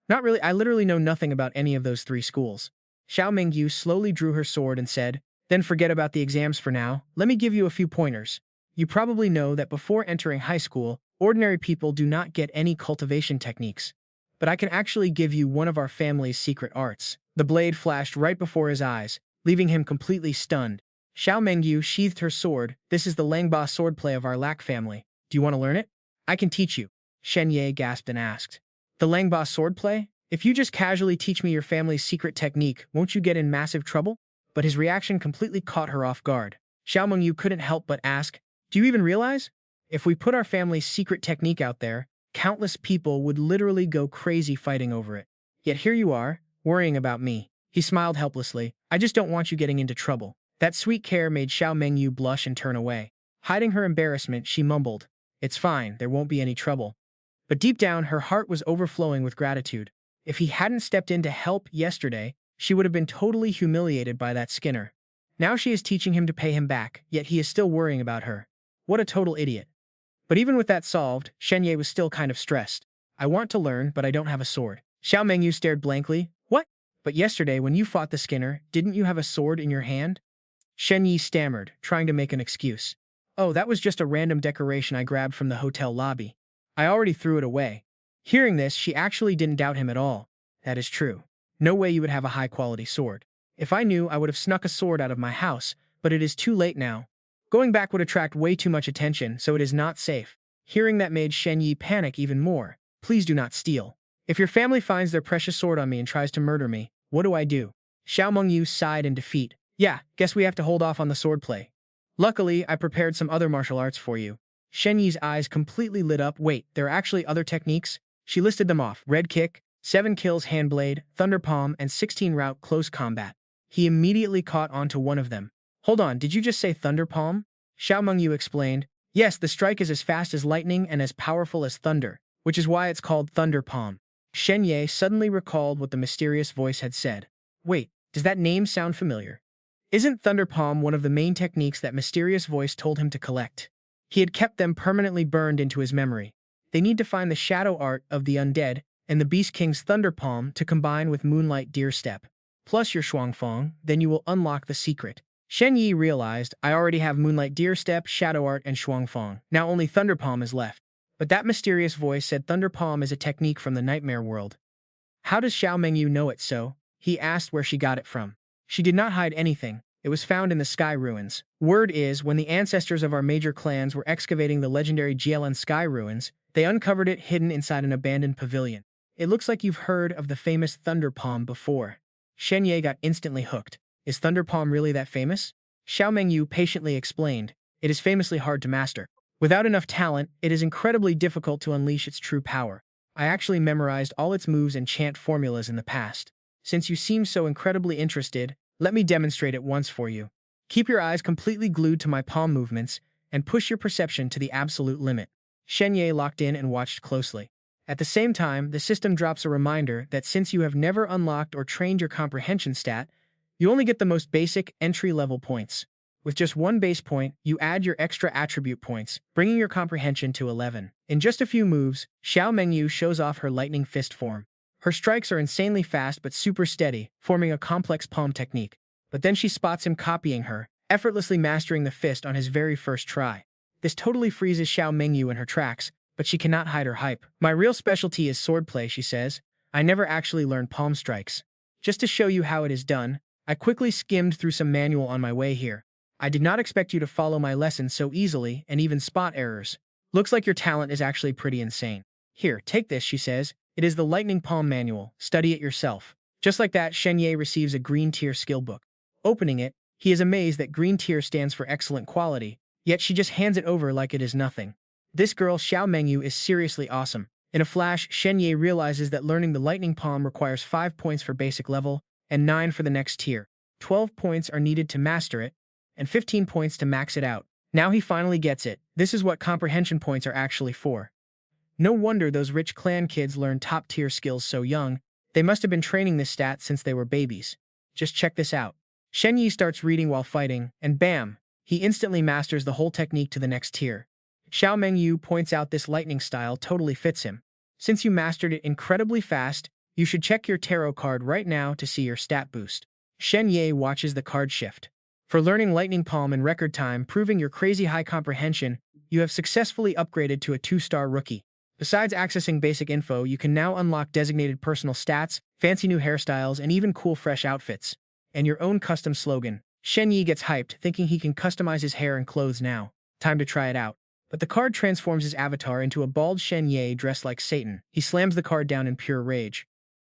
"Not really, I literally know nothing about any of those 3 schools." Xiao Mengyu slowly drew her sword and said, "Then forget about the exams for now. Let me give you a few pointers. You probably know that before entering high school, ordinary people do not get any cultivation techniques. But I can actually give you one of our family's secret arts." The blade flashed right before his eyes, leaving him completely stunned. Xiao Mengyu sheathed her sword. "This is the Langba swordplay of our Lac family. Do you want to learn it?" "I can teach you." Shen Ye gasped and asked. "The Langba swordplay? If you just casually teach me your family's secret technique, won't you get in massive trouble?" But his reaction completely caught her off guard. Xiao Mengyu couldn't help but ask, "Do you even realize? If we put our family's secret technique out there, countless people would literally go crazy fighting over it. Yet here you are, worrying about me." He smiled helplessly. "I just don't want you getting into trouble." That sweet care made Xiao Mengyu blush and turn away. Hiding her embarrassment, she mumbled, "It's fine, there won't be any trouble." But deep down, her heart was overflowing with gratitude. If he hadn't stepped in to help yesterday, she would have been totally humiliated by that Skinner. Now she is teaching him to pay him back, yet he is still worrying about her. What a total idiot. But even with that solved, Shen Ye was still kind of stressed. "I want to learn, but I don't have a sword." Xiao Mengyu stared blankly. "What? But yesterday when you fought the Skinner, didn't you have a sword in your hand?" Shen Ye stammered, trying to make an excuse. "Oh, that was just a random decoration I grabbed from the hotel lobby. I already threw it away." Hearing this, she actually didn't doubt him at all. "That is true. No way you would have a high-quality sword. If I knew, I would have snuck a sword out of my house, but it is too late now. Going back would attract way too much attention, so it is not safe." Hearing that made Shen Ye panic even more. "Please do not steal. If your family finds their precious sword on me and tries to murder me, what do I do?" Xiao Mengyu sighed in defeat. "Yeah, guess we have to hold off on the swordplay. Luckily, I prepared some other martial arts for you." Shen Ye's eyes completely lit up. "Wait, there are actually other techniques?" She listed them off: red kick, 7 kills handblade, thunder palm, and 16 route close combat. He immediately caught on to one of them. "Hold on, did you just say thunder palm?" Xiao Mengyu explained. "Yes, the strike is as fast as lightning and as powerful as thunder, which is why it's called thunder palm." Shen Ye suddenly recalled what the mysterious voice had said. "Wait, does that name sound familiar? Isn't thunder palm one of the main techniques that mysterious voice told him to collect?" He had kept them permanently burned into his memory. They need to find the shadow art of the undead and the Beast King's thunder palm to combine with Moonlight Deer Step, plus your Shuangfang, then you will unlock the secret. Shen Ye realized, "I already have Moonlight Deer Step, Shadow Art, and Shuangfang. Now only Thunder Palm is left." But that mysterious voice said Thunder Palm is a technique from the nightmare world. "How does Xiao Mengyu know it so?" He asked where she got it from. She did not hide anything. It was found in the Sky Ruins. Word is, when the ancestors of our major clans were excavating the legendary Jialan Sky Ruins, they uncovered it hidden inside an abandoned pavilion. It looks like you've heard of the famous Thunder Palm before. Shen Ye got instantly hooked. Is Thunder Palm really that famous? Xiao Mengyu patiently explained. It is famously hard to master. Without enough talent, it is incredibly difficult to unleash its true power. I actually memorized all its moves and chant formulas in the past. Since you seem so incredibly interested, let me demonstrate it once for you. Keep your eyes completely glued to my palm movements and push your perception to the absolute limit." Shen Ye locked in and watched closely. At the same time, the system drops a reminder that since you have never unlocked or trained your comprehension stat, You only get the most basic, entry-level points. With just one base point, you add your extra attribute points, bringing your comprehension to 11. In just a few moves, Xiao Mengyu shows off her lightning fist form. Her strikes are insanely fast but super steady, forming a complex palm technique. But then she spots him copying her, effortlessly mastering the fist on his very first try. This totally freezes Xiao Mengyu in her tracks, but she cannot hide her hype. My real specialty is swordplay, she says. I never actually learned palm strikes. Just to show you how it is done, I quickly skimmed through some manual on my way here. I did not expect you to follow my lessons so easily and even spot errors. Looks like your talent is actually pretty insane. Here, take this, she says. It is the Lightning Palm Manual. Study it yourself. Just like that, Shen Ye receives a green tier skill book. Opening it, he is amazed that green tier stands for excellent quality, yet she just hands it over like it is nothing. This girl, Xiao Mengyu, is seriously awesome. In a flash, Shen Ye realizes that learning the Lightning Palm requires 5 points for basic level and 9 for the next tier. 12 points are needed to master it, and 15 points to max it out. Now he finally gets it. This is what comprehension points are actually for. No wonder those rich clan kids learn top-tier skills so young. They must have been training this stat since they were babies. Just check this out. Shen Ye starts reading while fighting, and bam! He instantly masters the whole technique to the next tier. Xiao Mengyu points out this lightning style totally fits him. Since you mastered it incredibly fast, you should check your tarot card right now to see your stat boost. Shen Ye watches the card shift. For learning Lightning Palm in record time, proving your crazy high comprehension, you have successfully upgraded to a 2-star rookie. Besides accessing basic info, you can now unlock designated personal stats, fancy new hairstyles, and even cool fresh outfits. And your own custom slogan. Shen Ye gets hyped, thinking he can customize his hair and clothes now. Time to try it out. But the card transforms his avatar into a bald Shen Ye dressed like Satan. He slams the card down in pure rage.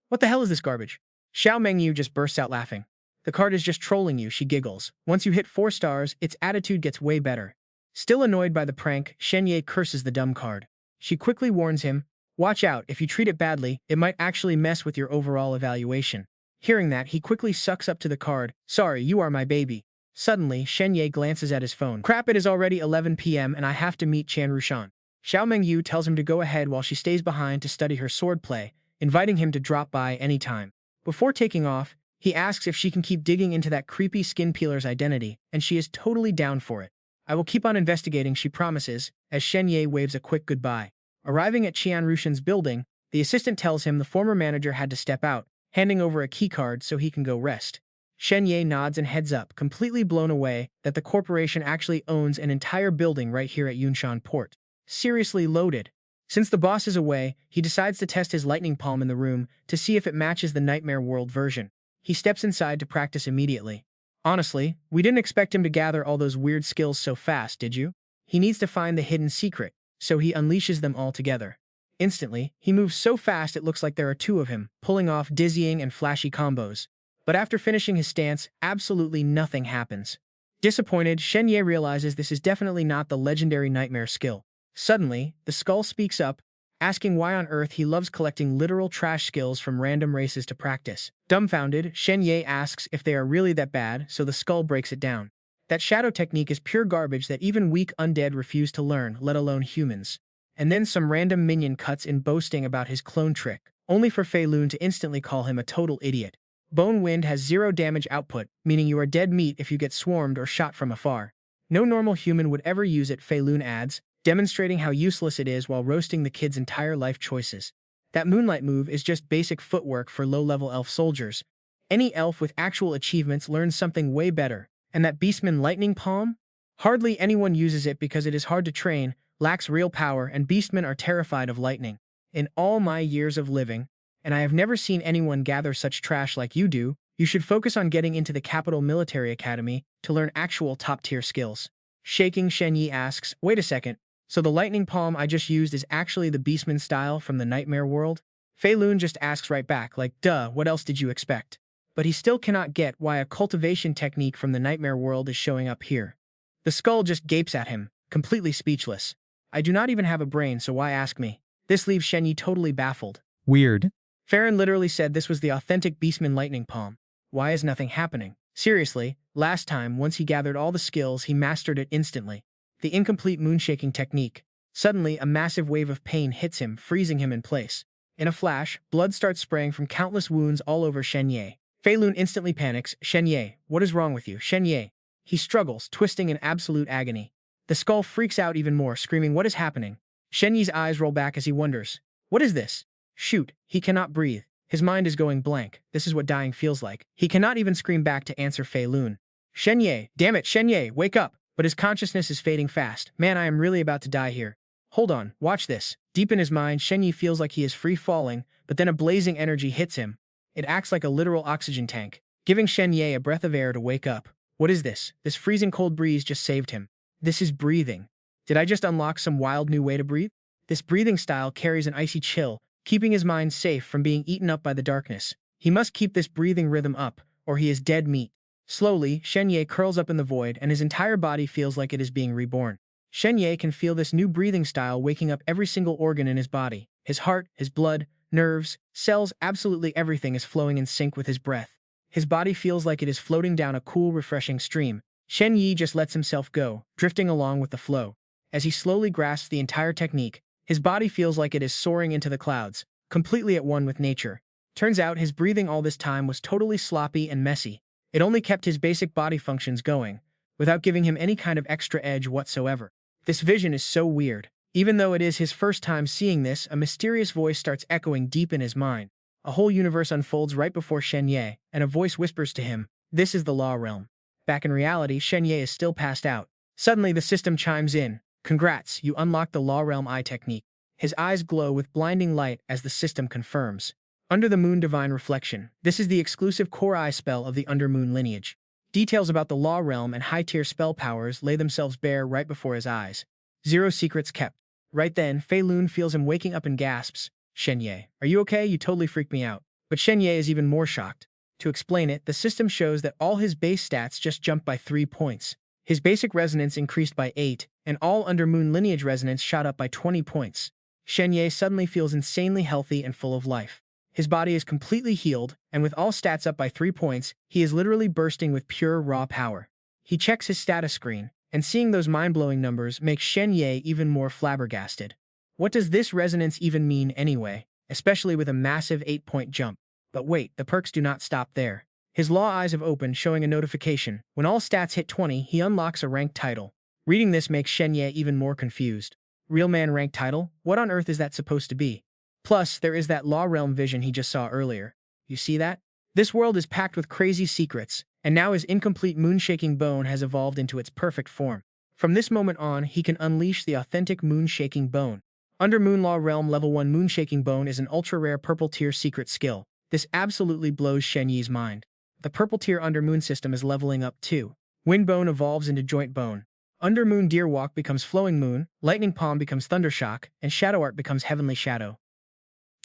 What the hell is this garbage? Xiao Mengyu just bursts out laughing. The card is just trolling you, she giggles. Once you hit 4 stars, its attitude gets way better. Still annoyed by the prank, Shen Ye curses the dumb card. She quickly warns him, watch out, if you treat it badly, it might actually mess with your overall evaluation. Hearing that, he quickly sucks up to the card. Sorry, you are my baby. Suddenly, Shen Ye glances at his phone. Crap, it is already 11 p.m. and I have to meet Chan Rushan. Xiao Mengyu tells him to go ahead while she stays behind to study her swordplay, inviting him to drop by anytime. Before taking off, he asks if she can keep digging into that creepy skin peeler's identity, and she is totally down for it. I will keep on investigating, she promises, as Shen Ye waves a quick goodbye. Arriving at Qian Rushan's building, the assistant tells him the former manager had to step out, handing over a keycard so he can go rest. Shen Ye nods and heads up, completely blown away that the corporation actually owns an entire building right here at Yunshan Port. Seriously loaded. Since the boss is away, he decides to test his lightning palm in the room to see if it matches the Nightmare World version. He steps inside to practice immediately. Honestly, we didn't expect him to gather all those weird skills so fast, did you? He needs to find the hidden secret, so he unleashes them all together. Instantly, he moves so fast it looks like there are 2 of him, pulling off dizzying and flashy combos. But after finishing his stance, absolutely nothing happens. Disappointed, Shen Ye realizes this is definitely not the legendary nightmare skill. Suddenly, the skull speaks up, asking why on earth he loves collecting literal trash skills from random races to practice. Dumbfounded, Shen Ye asks if they are really that bad, so the skull breaks it down. That shadow technique is pure garbage that even weak undead refuse to learn, let alone humans. And then some random minion cuts in boasting about his clone trick, only for Fei Lun to instantly call him a total idiot. Bone Wind has 0 damage output, meaning you are dead meat if you get swarmed or shot from afar. No normal human would ever use it, Fei Lun adds, demonstrating how useless it is while roasting the kid's entire life choices. That moonlight move is just basic footwork for low-level elf soldiers. Any elf with actual achievements learns something way better. And that Beastman Lightning Palm? Hardly anyone uses it because it is hard to train, lacks real power, and beastmen are terrified of lightning. In all my years of living, and I have never seen anyone gather such trash like you do, you should focus on getting into the Capital Military Academy to learn actual top-tier skills. Shaking, Shen Ye asks, wait a second, so the lightning palm I just used is actually the beastman style from the Nightmare World? Fei Lun just asks right back, like, duh, what else did you expect? But he still cannot get why a cultivation technique from the Nightmare World is showing up here. The skull just gapes at him, completely speechless. I do not even have a brain, so why ask me? This leaves Shen Ye totally baffled. Weird. Farron literally said this was the authentic Beastman Lightning Palm. Why is nothing happening? Seriously, last time, once he gathered all the skills, he mastered it instantly. The incomplete moonshaking technique. Suddenly, a massive wave of pain hits him, freezing him in place. In a flash, blood starts spraying from countless wounds all over Shen Ye. Fei Lun instantly panics. Shen Ye, what is wrong with you? Shen Ye. He struggles, twisting in absolute agony. The skull freaks out even more, screaming, what is happening? Shen Ye's eyes roll back as he wonders. What is this? Shoot, he cannot breathe. His mind is going blank. This is what dying feels like. He cannot even scream back to answer Fei Lun. Shen Ye, damn it, Shen Ye, wake up! But his consciousness is fading fast. Man, I am really about to die here. Hold on, watch this. Deep in his mind, Shen Ye feels like he is free falling, but then a blazing energy hits him. It acts like a literal oxygen tank, giving Shen Ye a breath of air to wake up. What is this? This freezing cold breeze just saved him. This is breathing. Did I just unlock some wild new way to breathe? This breathing style carries an icy chill, keeping his mind safe from being eaten up by the darkness. He must keep this breathing rhythm up, or he is dead meat. Slowly, Shen Ye curls up in the void and his entire body feels like it is being reborn. Shen Ye can feel this new breathing style waking up every single organ in his body. His heart, his blood, nerves, cells, absolutely everything is flowing in sync with his breath. His body feels like it is floating down a cool, refreshing stream. Shen Ye just lets himself go, drifting along with the flow. As he slowly grasps the entire technique, his body feels like it is soaring into the clouds, completely at one with nature. Turns out his breathing all this time was totally sloppy and messy. It only kept his basic body functions going, without giving him any kind of extra edge whatsoever. This vision is so weird. Even though it is his first time seeing this, a mysterious voice starts echoing deep in his mind. A whole universe unfolds right before Shen Ye, and a voice whispers to him, "This is the Law Realm." Back in reality, Shen Ye is still passed out. Suddenly, the system chimes in. "Congrats, you unlocked the Law Realm eye technique." His eyes glow with blinding light as the system confirms. Under the Moon Divine Reflection. This is the exclusive core eye spell of the Undermoon lineage. Details about the Law Realm and high-tier spell powers lay themselves bare right before his eyes. Zero secrets kept. Right then, Fei Lun feels him waking up and gasps, "Shen Ye, are you okay? You totally freaked me out." But Shen Ye is even more shocked. To explain it, the system shows that all his base stats just jumped by 3 points. His basic resonance increased by 8, and all Undermoon lineage resonance shot up by 20 points. Shen Ye suddenly feels insanely healthy and full of life. His body is completely healed, and with all stats up by 3 points, he is literally bursting with pure raw power. He checks his status screen, and seeing those mind-blowing numbers makes Shen Ye even more flabbergasted. What does this resonance even mean anyway, especially with a massive 8-point jump? But wait, the perks do not stop there. His law eyes have opened, showing a notification. When all stats hit 20, he unlocks a ranked title. Reading this makes Shen Ye even more confused. Real man ranked title? What on earth is that supposed to be? Plus, there is that Law Realm vision he just saw earlier. You see that? This world is packed with crazy secrets, and now his incomplete moon-shaking bone has evolved into its perfect form. From this moment on, he can unleash the authentic moon-shaking bone. Under Moon Law Realm Level 1 Moon-shaking bone is an ultra-rare purple-tier secret skill. This absolutely blows Shen Ye's mind. The purple-tier Under Moon system is leveling up too. Wind Bone evolves into Joint Bone. Under Moon Deer Walk becomes Flowing Moon, Lightning Palm becomes Thundershock, and Shadow Art becomes Heavenly Shadow.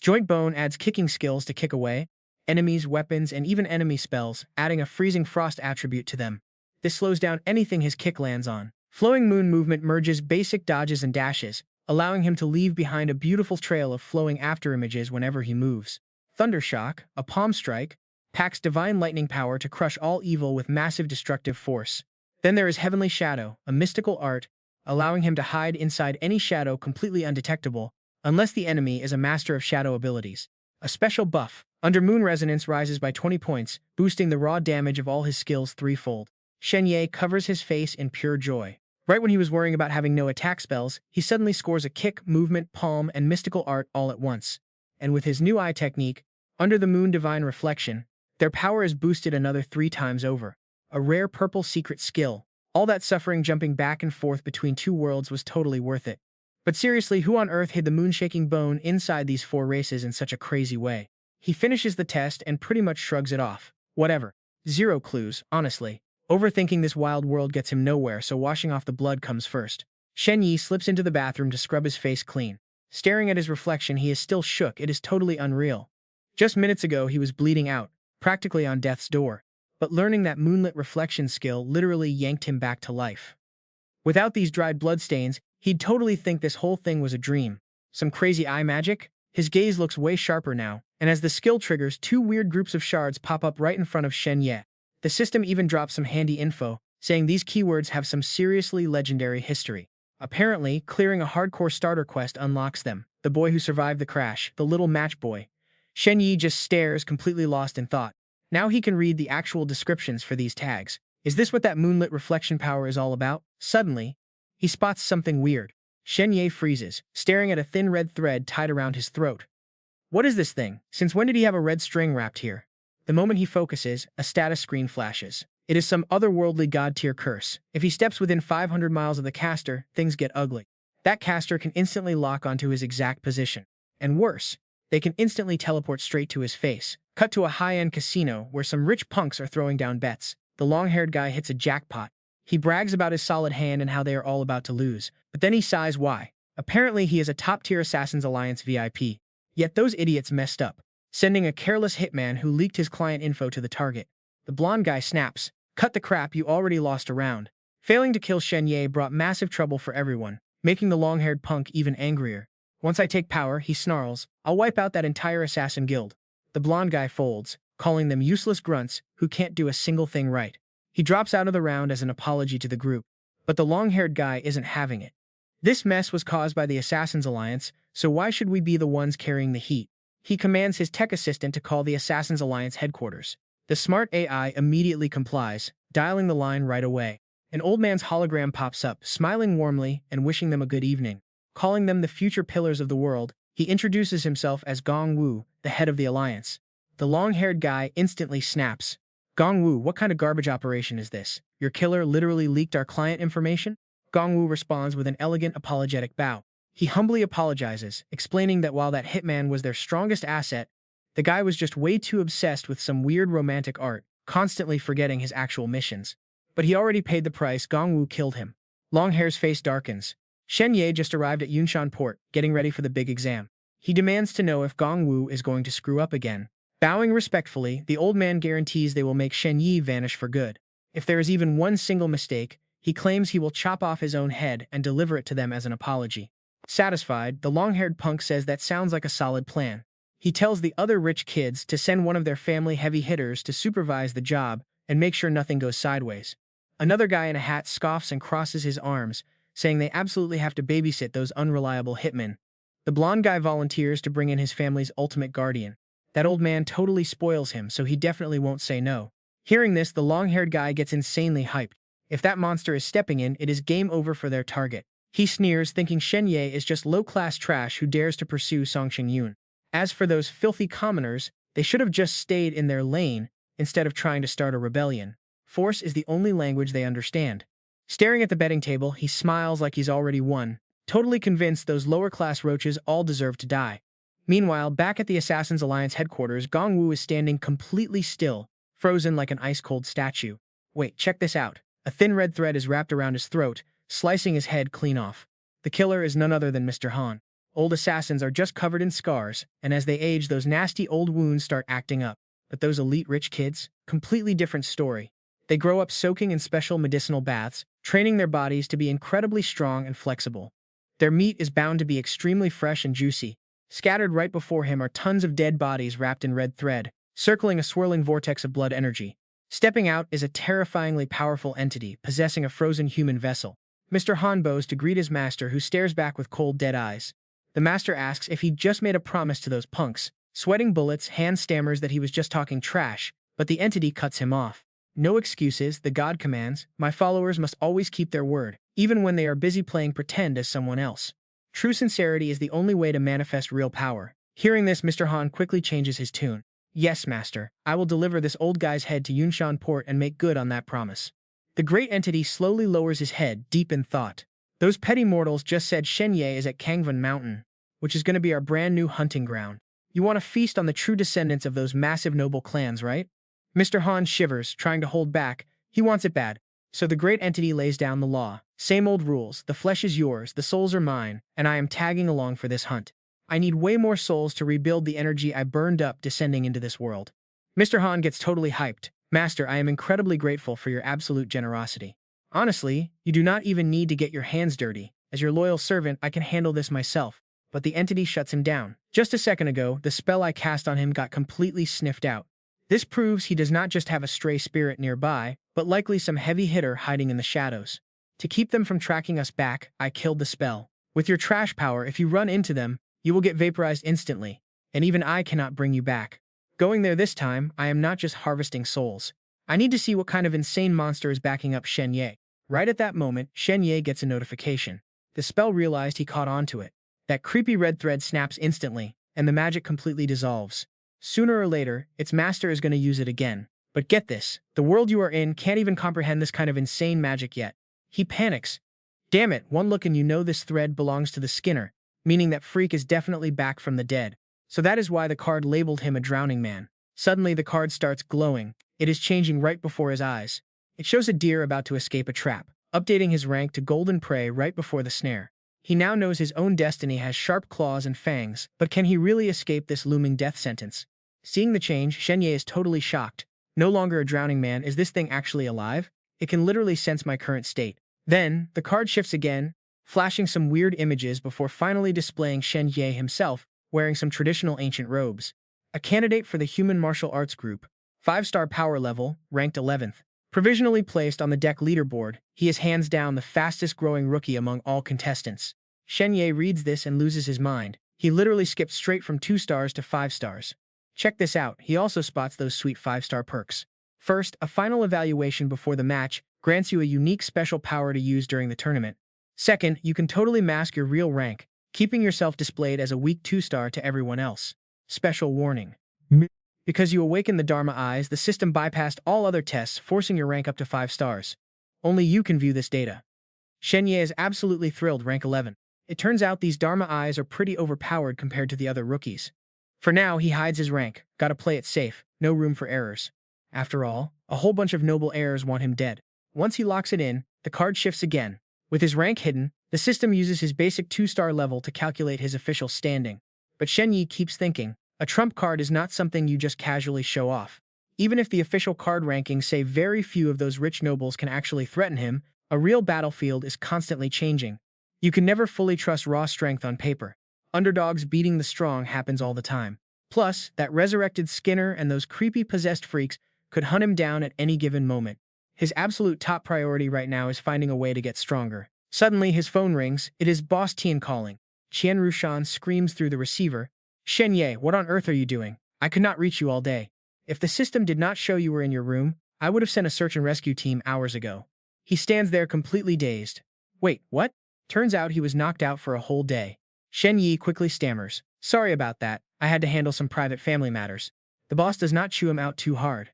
Joint Bone adds kicking skills to kick away enemies, weapons, and even enemy spells, adding a freezing frost attribute to them. This slows down anything his kick lands on. Flowing Moon movement merges basic dodges and dashes, allowing him to leave behind a beautiful trail of flowing afterimages whenever he moves. Thundershock, a palm strike, packs divine lightning power to crush all evil with massive destructive force. Then there is Heavenly Shadow, a mystical art, allowing him to hide inside any shadow completely undetectable, unless the enemy is a master of shadow abilities. A special buff, Under Moon Resonance rises by 20 points, boosting the raw damage of all his skills threefold. Shen Ye covers his face in pure joy. Right when he was worrying about having no attack spells, he suddenly scores a kick, movement, palm, and mystical art all at once. And with his new eye technique, Under the Moon Divine Reflection, their power is boosted another 3 times over. A rare purple secret skill. All that suffering jumping back and forth between 2 worlds was totally worth it. But seriously, who on earth hid the moon-shaking bone inside these 4 races in such a crazy way? He finishes the test and pretty much shrugs it off. Whatever. 0 clues, honestly. Overthinking this wild world gets him nowhere, so washing off the blood comes first. Shen Ye slips into the bathroom to scrub his face clean. Staring at his reflection, he is still shook. It is totally unreal. Just minutes ago, he was bleeding out, practically on death's door. But learning that moonlit reflection skill literally yanked him back to life. Without these dried bloodstains, he'd totally think this whole thing was a dream. Some crazy eye magic? His gaze looks way sharper now, and as the skill triggers, 2 weird groups of shards pop up right in front of Shen Ye. The system even drops some handy info, saying these keywords have some seriously legendary history. Apparently, clearing a hardcore starter quest unlocks them. The boy who survived the crash, the little match boy. Shen Ye just stares, completely lost in thought. Now he can read the actual descriptions for these tags. Is this what that moonlit reflection power is all about? Suddenly, he spots something weird. Shen Ye freezes, staring at a thin red thread tied around his throat. What is this thing? Since when did he have a red string wrapped here? The moment he focuses, a status screen flashes. It is some otherworldly god-tier curse. If he steps within 500 miles of the caster, things get ugly. That caster can instantly lock onto his exact position. And worse, they can instantly teleport straight to his face. Cut to a high-end casino where some rich punks are throwing down bets. The long-haired guy hits a jackpot. He brags about his solid hand and how they are all about to lose. But then he sighs why. Apparently he is a top-tier Assassin's Alliance VIP. Yet those idiots messed up, sending a careless hitman who leaked his client info to the target. The blonde guy snaps. Cut the crap, you already lost a round. Failing to kill Shen Ye brought massive trouble for everyone, making the long-haired punk even angrier. Once I take power, he snarls, I'll wipe out that entire assassin guild. The blonde guy folds, calling them useless grunts who can't do a single thing right. He drops out of the round as an apology to the group. But the long-haired guy isn't having it. This mess was caused by the Assassin's Alliance, so why should we be the ones carrying the heat? He commands his tech assistant to call the Assassin's Alliance headquarters. The smart AI immediately complies, dialing the line right away. An old man's hologram pops up, smiling warmly and wishing them a good evening. Calling them the future pillars of the world, he introduces himself as Gong Wu, the head of the Alliance. The long-haired guy instantly snaps. Gong Wu, what kind of garbage operation is this? Your killer literally leaked our client information? Gong Wu responds with an elegant apologetic bow. He humbly apologizes, explaining that while that hitman was their strongest asset, the guy was just way too obsessed with some weird romantic art, constantly forgetting his actual missions. But he already paid the price. Gong Wu killed him. Longhair's face darkens. Shen Ye just arrived at Yunshan Port, getting ready for the big exam. He demands to know if Gong Wu is going to screw up again. Bowing respectfully, the old man guarantees they will make Shen Ye vanish for good. If there is even one single mistake, he claims he will chop off his own head and deliver it to them as an apology. Satisfied, the long-haired punk says that sounds like a solid plan. He tells the other rich kids to send one of their family heavy hitters to supervise the job and make sure nothing goes sideways. Another guy in a hat scoffs and crosses his arms, saying they absolutely have to babysit those unreliable hitmen. The blonde guy volunteers to bring in his family's ultimate guardian. That old man totally spoils him, so he definitely won't say no. Hearing this, the long-haired guy gets insanely hyped. If that monster is stepping in, it is game over for their target. He sneers, thinking Shen Ye is just low-class trash who dares to pursue Song Xingyun. As for those filthy commoners, they should have just stayed in their lane instead of trying to start a rebellion. Force is the only language they understand. Staring at the betting table, he smiles like he's already won, totally convinced those lower-class roaches all deserve to die. Meanwhile, back at the Assassin's Alliance headquarters, Gong Wu is standing completely still, frozen like an ice-cold statue. Wait, check this out. A thin red thread is wrapped around his throat, slicing his head clean off. The killer is none other than Mr. Han. Old assassins are just covered in scars, and as they age, those nasty old wounds start acting up. But those elite rich kids? Completely different story. They grow up soaking in special medicinal baths, training their bodies to be incredibly strong and flexible. Their meat is bound to be extremely fresh and juicy. Scattered right before him are tons of dead bodies wrapped in red thread, circling a swirling vortex of blood energy. Stepping out is a terrifyingly powerful entity possessing a frozen human vessel. Mr. Han bows to greet his master, who stares back with cold, dead eyes. The master asks if he just made a promise to those punks. Sweating bullets, Han stammers that he was just talking trash, but the entity cuts him off. No excuses, the god commands. My followers must always keep their word, even when they are busy playing pretend as someone else. True sincerity is the only way to manifest real power. Hearing this, Mr. Han quickly changes his tune. Yes, master, I will deliver this old guy's head to Yunshan Port and make good on that promise. The great entity slowly lowers his head, deep in thought. Those petty mortals just said Shen Ye is at Kangvan Mountain, which is going to be our brand new hunting ground. You want to feast on the true descendants of those massive noble clans, right? Mr. Han shivers, trying to hold back. He wants it bad. So the great entity lays down the law. Same old rules. The flesh is yours, the souls are mine, and I am tagging along for this hunt. I need way more souls to rebuild the energy I burned up descending into this world. Mr. Han gets totally hyped. Master, I am incredibly grateful for your absolute generosity. Honestly, you do not even need to get your hands dirty. As your loyal servant, I can handle this myself. But the entity shuts him down. Just a second ago, the spell I cast on him got completely sniffed out. This proves he does not just have a stray spirit nearby, but likely some heavy hitter hiding in the shadows. To keep them from tracking us back, I killed the spell. With your trash power, if you run into them, you will get vaporized instantly, and even I cannot bring you back. Going there this time, I am not just harvesting souls. I need to see what kind of insane monster is backing up Shen Ye. Right at that moment, Shen Ye gets a notification. The spell realized he caught on to it. That creepy red thread snaps instantly, and the magic completely dissolves. Sooner or later, its master is going to use it again. But get this, the world you are in can't even comprehend this kind of insane magic yet. He panics. Damn it, one look and you know this thread belongs to the Skinner, meaning that freak is definitely back from the dead. So that is why the card labeled him a drowning man. Suddenly the card starts glowing. It is changing right before his eyes. It shows a deer about to escape a trap, updating his rank to golden prey right before the snare. He now knows his own destiny has sharp claws and fangs, but can he really escape this looming death sentence? Seeing the change, Shen Ye is totally shocked. No longer a drowning man, is this thing actually alive? It can literally sense my current state. Then, the card shifts again, flashing some weird images before finally displaying Shen Ye himself, wearing some traditional ancient robes. A candidate for the human martial arts group. 5-star power level, ranked 11th. Provisionally placed on the deck leaderboard, he is hands down the fastest growing rookie among all contestants. Shen Ye reads this and loses his mind. He literally skipped straight from 2 stars to 5 stars. Check this out, he also spots those sweet 5-star perks. First, a final evaluation before the match grants you a unique special power to use during the tournament. Second, you can totally mask your real rank, keeping yourself displayed as a weak 2-star to everyone else. Special warning. Because you awaken the Dharma eyes, the system bypassed all other tests, forcing your rank up to 5 stars. Only you can view this data. Shen Ye is absolutely thrilled, rank 11. It turns out these Dharma eyes are pretty overpowered compared to the other rookies. For now, he hides his rank. Gotta play it safe, no room for errors. After all, a whole bunch of noble heirs want him dead. Once he locks it in, the card shifts again. With his rank hidden, the system uses his basic 2-star level to calculate his official standing. But Shen Ye keeps thinking, a trump card is not something you just casually show off. Even if the official card rankings say very few of those rich nobles can actually threaten him, a real battlefield is constantly changing. You can never fully trust raw strength on paper. Underdogs beating the strong happens all the time. Plus, that resurrected Skinner and those creepy possessed freaks could hunt him down at any given moment. His absolute top priority right now is finding a way to get stronger. Suddenly, his phone rings. It is Boss Tian calling. Qian Rushan screams through the receiver. Shen Ye, what on earth are you doing? I could not reach you all day. If the system did not show you were in your room, I would have sent a search and rescue team hours ago. He stands there completely dazed. Wait, what? Turns out he was knocked out for a whole day. Shen Ye quickly stammers. Sorry about that. I had to handle some private family matters. The boss does not chew him out too hard.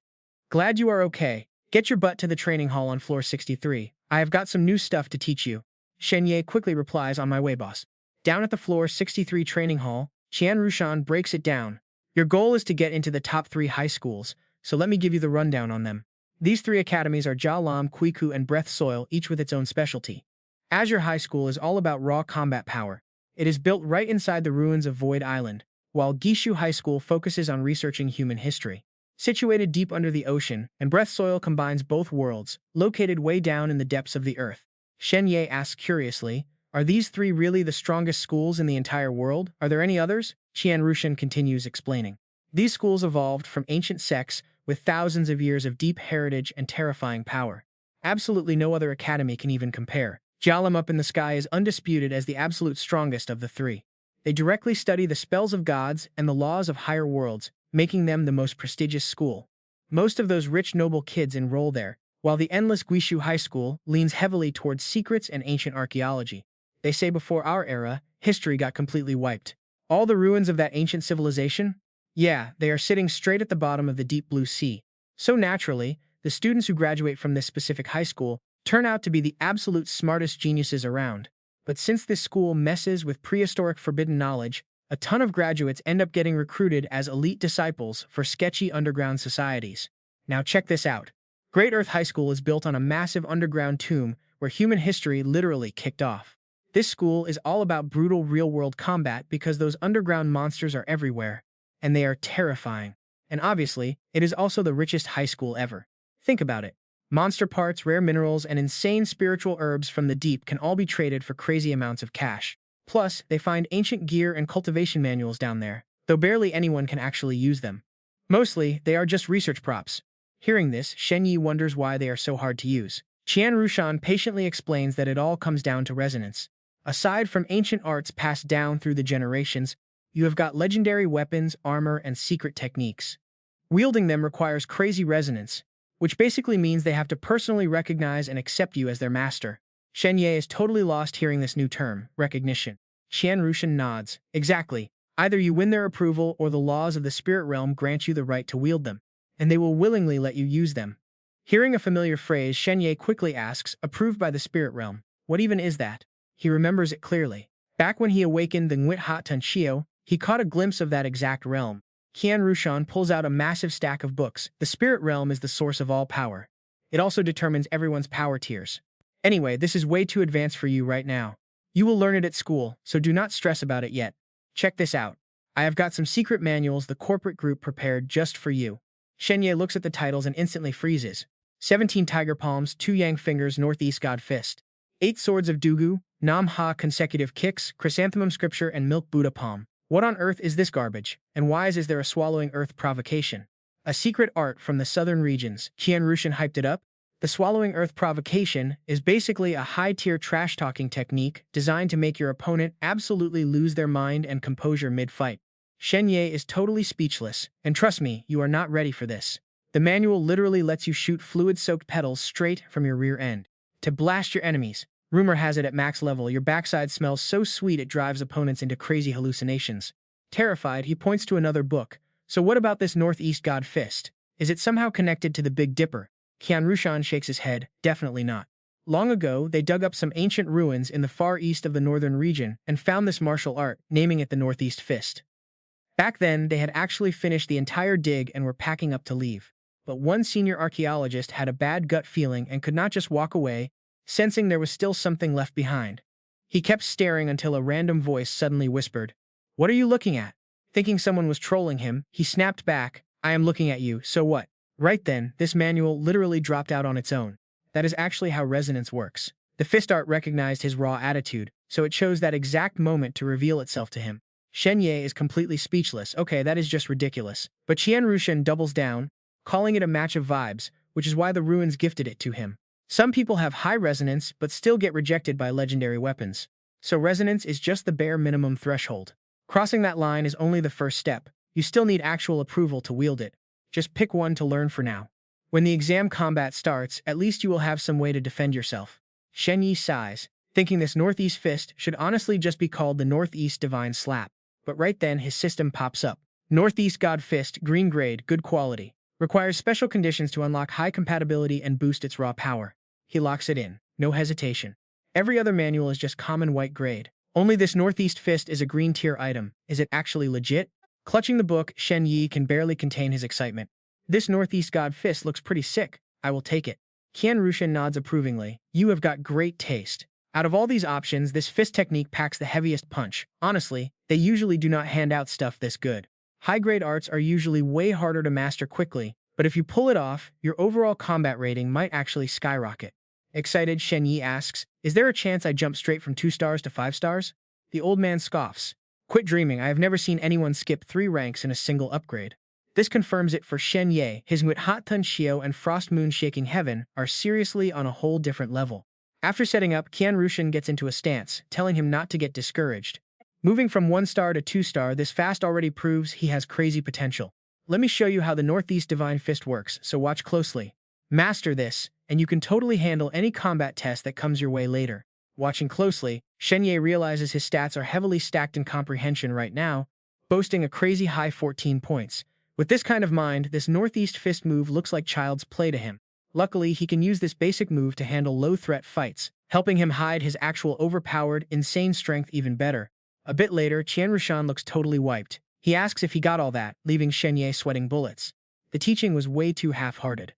Glad you are okay. Get your butt to the training hall on floor 63. I have got some new stuff to teach you. Shen Ye quickly replies, on my way, boss. Down at the floor 63 training hall, Qian Rushan breaks it down. Your goal is to get into the top 3 high schools, so let me give you the rundown on them. These 3 academies are Jia Lam, Quiku, and Breath Soil, each with its own specialty. Azure High School is all about raw combat power. It is built right inside the ruins of Void Island, while Gishu High School focuses on researching human history. Situated deep under the ocean, and Breath Soil combines both worlds, located way down in the depths of the earth. Shen Ye asks curiously, are these 3 really the strongest schools in the entire world? Are there any others? Qian Rushan continues explaining. These schools evolved from ancient sects with thousands of years of deep heritage and terrifying power. Absolutely no other academy can even compare. Jialam up in the sky is undisputed as the absolute strongest of the 3. They directly study the spells of gods and the laws of higher worlds, making them the most prestigious school. Most of those rich noble kids enroll there, while the endless Guishu High School leans heavily towards secrets and ancient archaeology. They say before our era, history got completely wiped. All the ruins of that ancient civilization? Yeah, they are sitting straight at the bottom of the deep blue sea. So naturally, the students who graduate from this specific high school turn out to be the absolute smartest geniuses around. But since this school messes with prehistoric forbidden knowledge, a ton of graduates end up getting recruited as elite disciples for sketchy underground societies. Now check this out. Great Earth High School is built on a massive underground tomb where human history literally kicked off. This school is all about brutal real-world combat because those underground monsters are everywhere, and they are terrifying. And obviously, it is also the richest high school ever. Think about it. Monster parts, rare minerals, and insane spiritual herbs from the deep can all be traded for crazy amounts of cash. Plus, they find ancient gear and cultivation manuals down there, though barely anyone can actually use them. Mostly, they are just research props. Hearing this, Shen Ye wonders why they are so hard to use. Qian Rushan patiently explains that it all comes down to resonance. Aside from ancient arts passed down through the generations, you have got legendary weapons, armor, and secret techniques. Wielding them requires crazy resonance, which basically means they have to personally recognize and accept you as their master. Shen Ye is totally lost hearing this new term, recognition. Qian Rushan nods. Exactly. Either you win their approval or the laws of the spirit realm grant you the right to wield them, and they will willingly let you use them. Hearing a familiar phrase, Shen Ye quickly asks, approved by the spirit realm, what even is that? He remembers it clearly. Back when he awakened the Nguyt Ha Tun Shio, he caught a glimpse of that exact realm. Qian Rushan pulls out a massive stack of books. The spirit realm is the source of all power. It also determines everyone's power tiers. Anyway, this is way too advanced for you right now. You will learn it at school, so do not stress about it yet. Check this out. I have got some secret manuals the corporate group prepared just for you. Shen Ye looks at the titles and instantly freezes. 17 Tiger Palms, 2 Yang Fingers, Northeast God Fist. 8 Swords of Dugu, Nam Ha Consecutive Kicks, Chrysanthemum Scripture, and Milk Buddha Palm. What on earth is this garbage, and why is there a Swallowing Earth provocation? A secret art from the southern regions. Qian Rushan hyped it up. The Swallowing Earth provocation is basically a high-tier trash-talking technique designed to make your opponent absolutely lose their mind and composure mid-fight. Shen Ye is totally speechless, and trust me, you are not ready for this. The manual literally lets you shoot fluid-soaked petals straight from your rear end to blast your enemies. Rumor has it at max level, your backside smells so sweet it drives opponents into crazy hallucinations. Terrified, he points to another book. So what about this Northeast God Fist? Is it somehow connected to the Big Dipper? Qian Rushan shakes his head. Definitely not. Long ago, they dug up some ancient ruins in the far east of the northern region and found this martial art, naming it the Northeast Fist. Back then, they had actually finished the entire dig and were packing up to leave. But one senior archaeologist had a bad gut feeling and could not just walk away, sensing there was still something left behind. He kept staring until a random voice suddenly whispered, "What are you looking at?" Thinking someone was trolling him, he snapped back, "I am looking at you, so what?" Right then, this manual literally dropped out on its own. That is actually how resonance works. The fist art recognized his raw attitude, so it chose that exact moment to reveal itself to him. Shen Ye is completely speechless. Okay, that is just ridiculous. But Qian Rushan doubles down, calling it a match of vibes, which is why the ruins gifted it to him. Some people have high resonance but still get rejected by legendary weapons. So resonance is just the bare minimum threshold. Crossing that line is only the first step. You still need actual approval to wield it. Just pick one to learn for now. When the exam combat starts, at least you will have some way to defend yourself. Shen Ye sighs, thinking this Northeast Fist should honestly just be called the Northeast Divine Slap. But right then, his system pops up. Northeast God Fist, green grade, good quality. Requires special conditions to unlock high compatibility and boost its raw power. He locks it in. No hesitation. Every other manual is just common white grade. Only this Northeast Fist is a green tier item. Is it actually legit? Clutching the book, Shen Ye can barely contain his excitement. This Northeast God Fist looks pretty sick. I will take it. Qian Rushan nods approvingly. You have got great taste. Out of all these options, this fist technique packs the heaviest punch. Honestly, they usually do not hand out stuff this good. High-grade arts are usually way harder to master quickly, but if you pull it off, your overall combat rating might actually skyrocket. Excited, Shen Ye asks, is there a chance I jump straight from 2 stars to 5 stars? The old man scoffs. Quit dreaming, I have never seen anyone skip 3 ranks in a single upgrade. This confirms it for Shen Ye. His Nguyt Hot Tun Shio and Frost Moon Shaking Heaven are seriously on a whole different level. After setting up, Qian Rushan gets into a stance, telling him not to get discouraged. Moving from 1 star to 2 star, this fast already proves he has crazy potential. Let me show you how the Northeast Divine Fist works, so watch closely. Master this, and you can totally handle any combat test that comes your way later. Watching closely, Shen Ye realizes his stats are heavily stacked in comprehension right now, boasting a crazy high 14 points. With this kind of mind, this Northeast Fist move looks like child's play to him. Luckily, he can use this basic move to handle low-threat fights, helping him hide his actual overpowered, insane strength even better. A bit later, Qian Rushan looks totally wiped. He asks if he got all that, leaving Shen Ye sweating bullets. The teaching was way too half-hearted.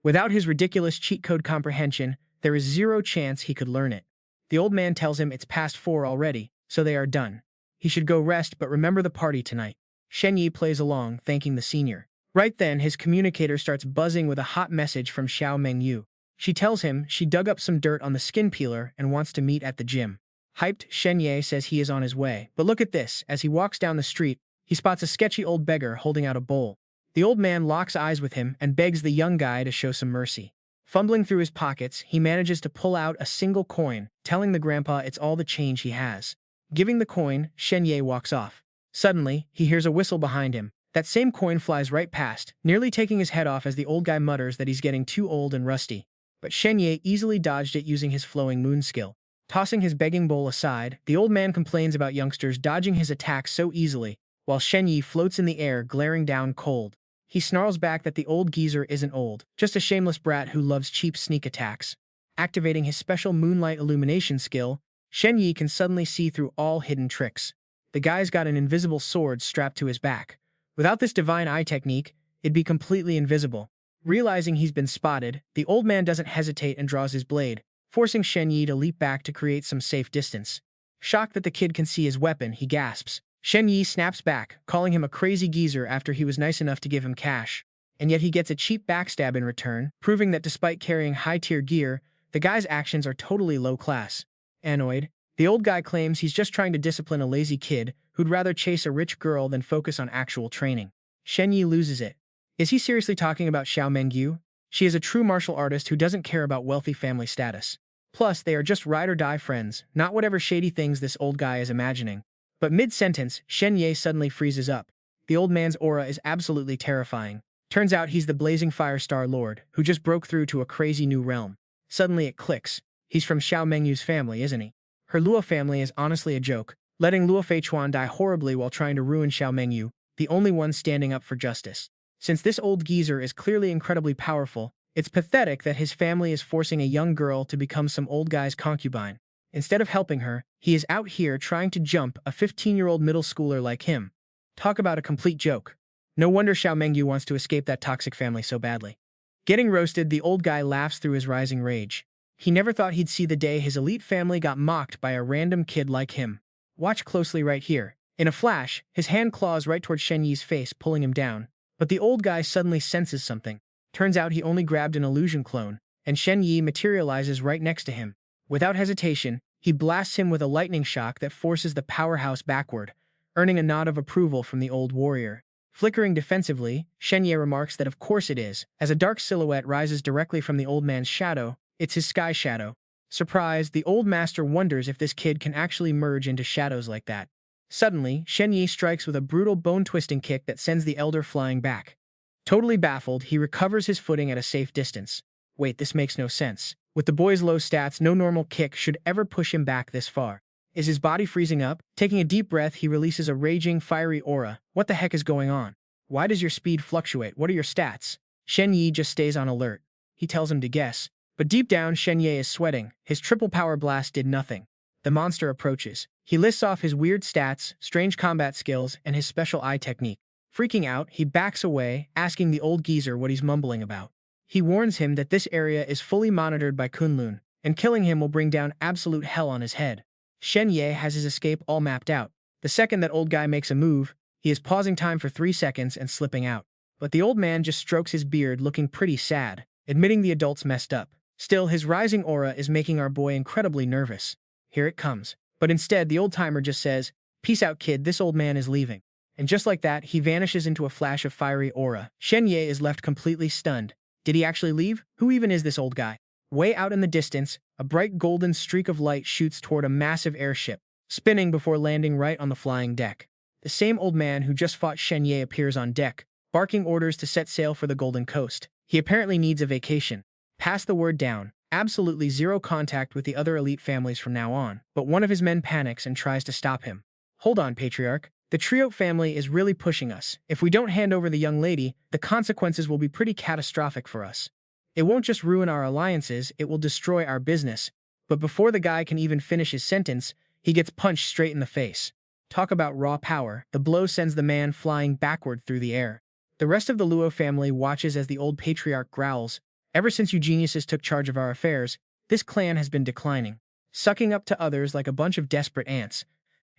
Without his ridiculous cheat code comprehension, there is 0 chance he could learn it. The old man tells him it's past 4 already, so they are done. He should go rest, but remember the party tonight. Shen Ye plays along, thanking the senior. Right then, his communicator starts buzzing with a hot message from Xiao Mengyu. She tells him she dug up some dirt on the skin peeler and wants to meet at the gym. Hyped, Shen Ye says he is on his way. But look at this, as he walks down the street, he spots a sketchy old beggar holding out a bowl. The old man locks eyes with him and begs the young guy to show some mercy. Fumbling through his pockets, he manages to pull out a single coin, telling the grandpa it's all the change he has. Giving the coin, Shen Ye walks off. Suddenly, he hears a whistle behind him. That same coin flies right past, nearly taking his head off as the old guy mutters that he's getting too old and rusty. But Shen Ye easily dodged it using his flowing moon skill. Tossing his begging bowl aside, the old man complains about youngsters dodging his attacks so easily, while Shen Ye floats in the air glaring down cold. He snarls back that the old geezer isn't old, just a shameless brat who loves cheap sneak attacks. Activating his special moonlight illumination skill, Shen Ye can suddenly see through all hidden tricks. The guy's got an invisible sword strapped to his back. Without this divine eye technique, it'd be completely invisible. Realizing he's been spotted, the old man doesn't hesitate and draws his blade, forcing Shen Ye to leap back to create some safe distance. Shocked that the kid can see his weapon, he gasps. Shen Ye snaps back, calling him a crazy geezer after he was nice enough to give him cash. And yet he gets a cheap backstab in return, proving that despite carrying high-tier gear, the guy's actions are totally low-class. Annoyed, the old guy claims he's just trying to discipline a lazy kid who'd rather chase a rich girl than focus on actual training. Shen Ye loses it. Is he seriously talking about Xiao Mengyu? She is a true martial artist who doesn't care about wealthy family status. Plus, they are just ride-or-die friends, not whatever shady things this old guy is imagining. But mid-sentence, Shen Ye suddenly freezes up. The old man's aura is absolutely terrifying. Turns out he's the blazing Firestar Lord, who just broke through to a crazy new realm. Suddenly it clicks. He's from Xiao Mengyu's family, isn't he? Her Luo family is honestly a joke, letting Luo Feichuan die horribly while trying to ruin Xiao Mengyu, the only one standing up for justice. Since this old geezer is clearly incredibly powerful, it's pathetic that his family is forcing a young girl to become some old guy's concubine. Instead of helping her, he is out here trying to jump a 15-year-old middle schooler like him. Talk about a complete joke. No wonder Xiao Mengyu wants to escape that toxic family so badly. Getting roasted, the old guy laughs through his rising rage. He never thought he'd see the day his elite family got mocked by a random kid like him. Watch closely right here. In a flash, his hand claws right towards Shen Ye's face, pulling him down. But the old guy suddenly senses something. Turns out he only grabbed an illusion clone, and Shen Ye materializes right next to him. Without hesitation, he blasts him with a lightning shock that forces the powerhouse backward, earning a nod of approval from the old warrior. Flickering defensively, Shen Ye remarks that of course it is, as a dark silhouette rises directly from the old man's shadow. It's his sky shadow. Surprised, the old master wonders if this kid can actually merge into shadows like that. Suddenly, Shen Ye strikes with a brutal bone-twisting kick that sends the elder flying back. Totally baffled, he recovers his footing at a safe distance. Wait, this makes no sense. With the boy's low stats, no normal kick should ever push him back this far. Is his body freezing up? Taking a deep breath, he releases a raging, fiery aura. What the heck is going on? Why does your speed fluctuate? What are your stats? Shen Ye just stays on alert. He tells him to guess. But deep down, Shen Ye is sweating. His triple power blast did nothing. The monster approaches. He lists off his weird stats, strange combat skills, and his special eye technique. Freaking out, he backs away, asking the old geezer what he's mumbling about. He warns him that this area is fully monitored by Kunlun, and killing him will bring down absolute hell on his head. Shen Ye has his escape all mapped out. The second that old guy makes a move, he is pausing time for 3 seconds and slipping out. But the old man just strokes his beard, looking pretty sad, admitting the adult's messed up. Still, his rising aura is making our boy incredibly nervous. Here it comes. But instead, the old-timer just says, "Peace out, kid, this old man is leaving." And just like that, he vanishes into a flash of fiery aura. Shen Ye is left completely stunned. Did he actually leave? Who even is this old guy? Way out in the distance, a bright golden streak of light shoots toward a massive airship, spinning before landing right on the flying deck. The same old man who just fought Shen Ye appears on deck, barking orders to set sail for the Golden Coast. He apparently needs a vacation. Pass the word down. Absolutely zero contact with the other elite families from now on, but one of his men panics and tries to stop him. Hold on, Patriarch. The trio family is really pushing us. If we don't hand over the young lady, the consequences will be pretty catastrophic for us. It won't just ruin our alliances, it will destroy our business. But before the guy can even finish his sentence, he gets punched straight in the face. Talk about raw power. The blow sends the man flying backward through the air. The rest of the Luo family watches as the old patriarch growls. Ever since you geniuses took charge of our affairs, this clan has been declining, sucking up to others like a bunch of desperate ants.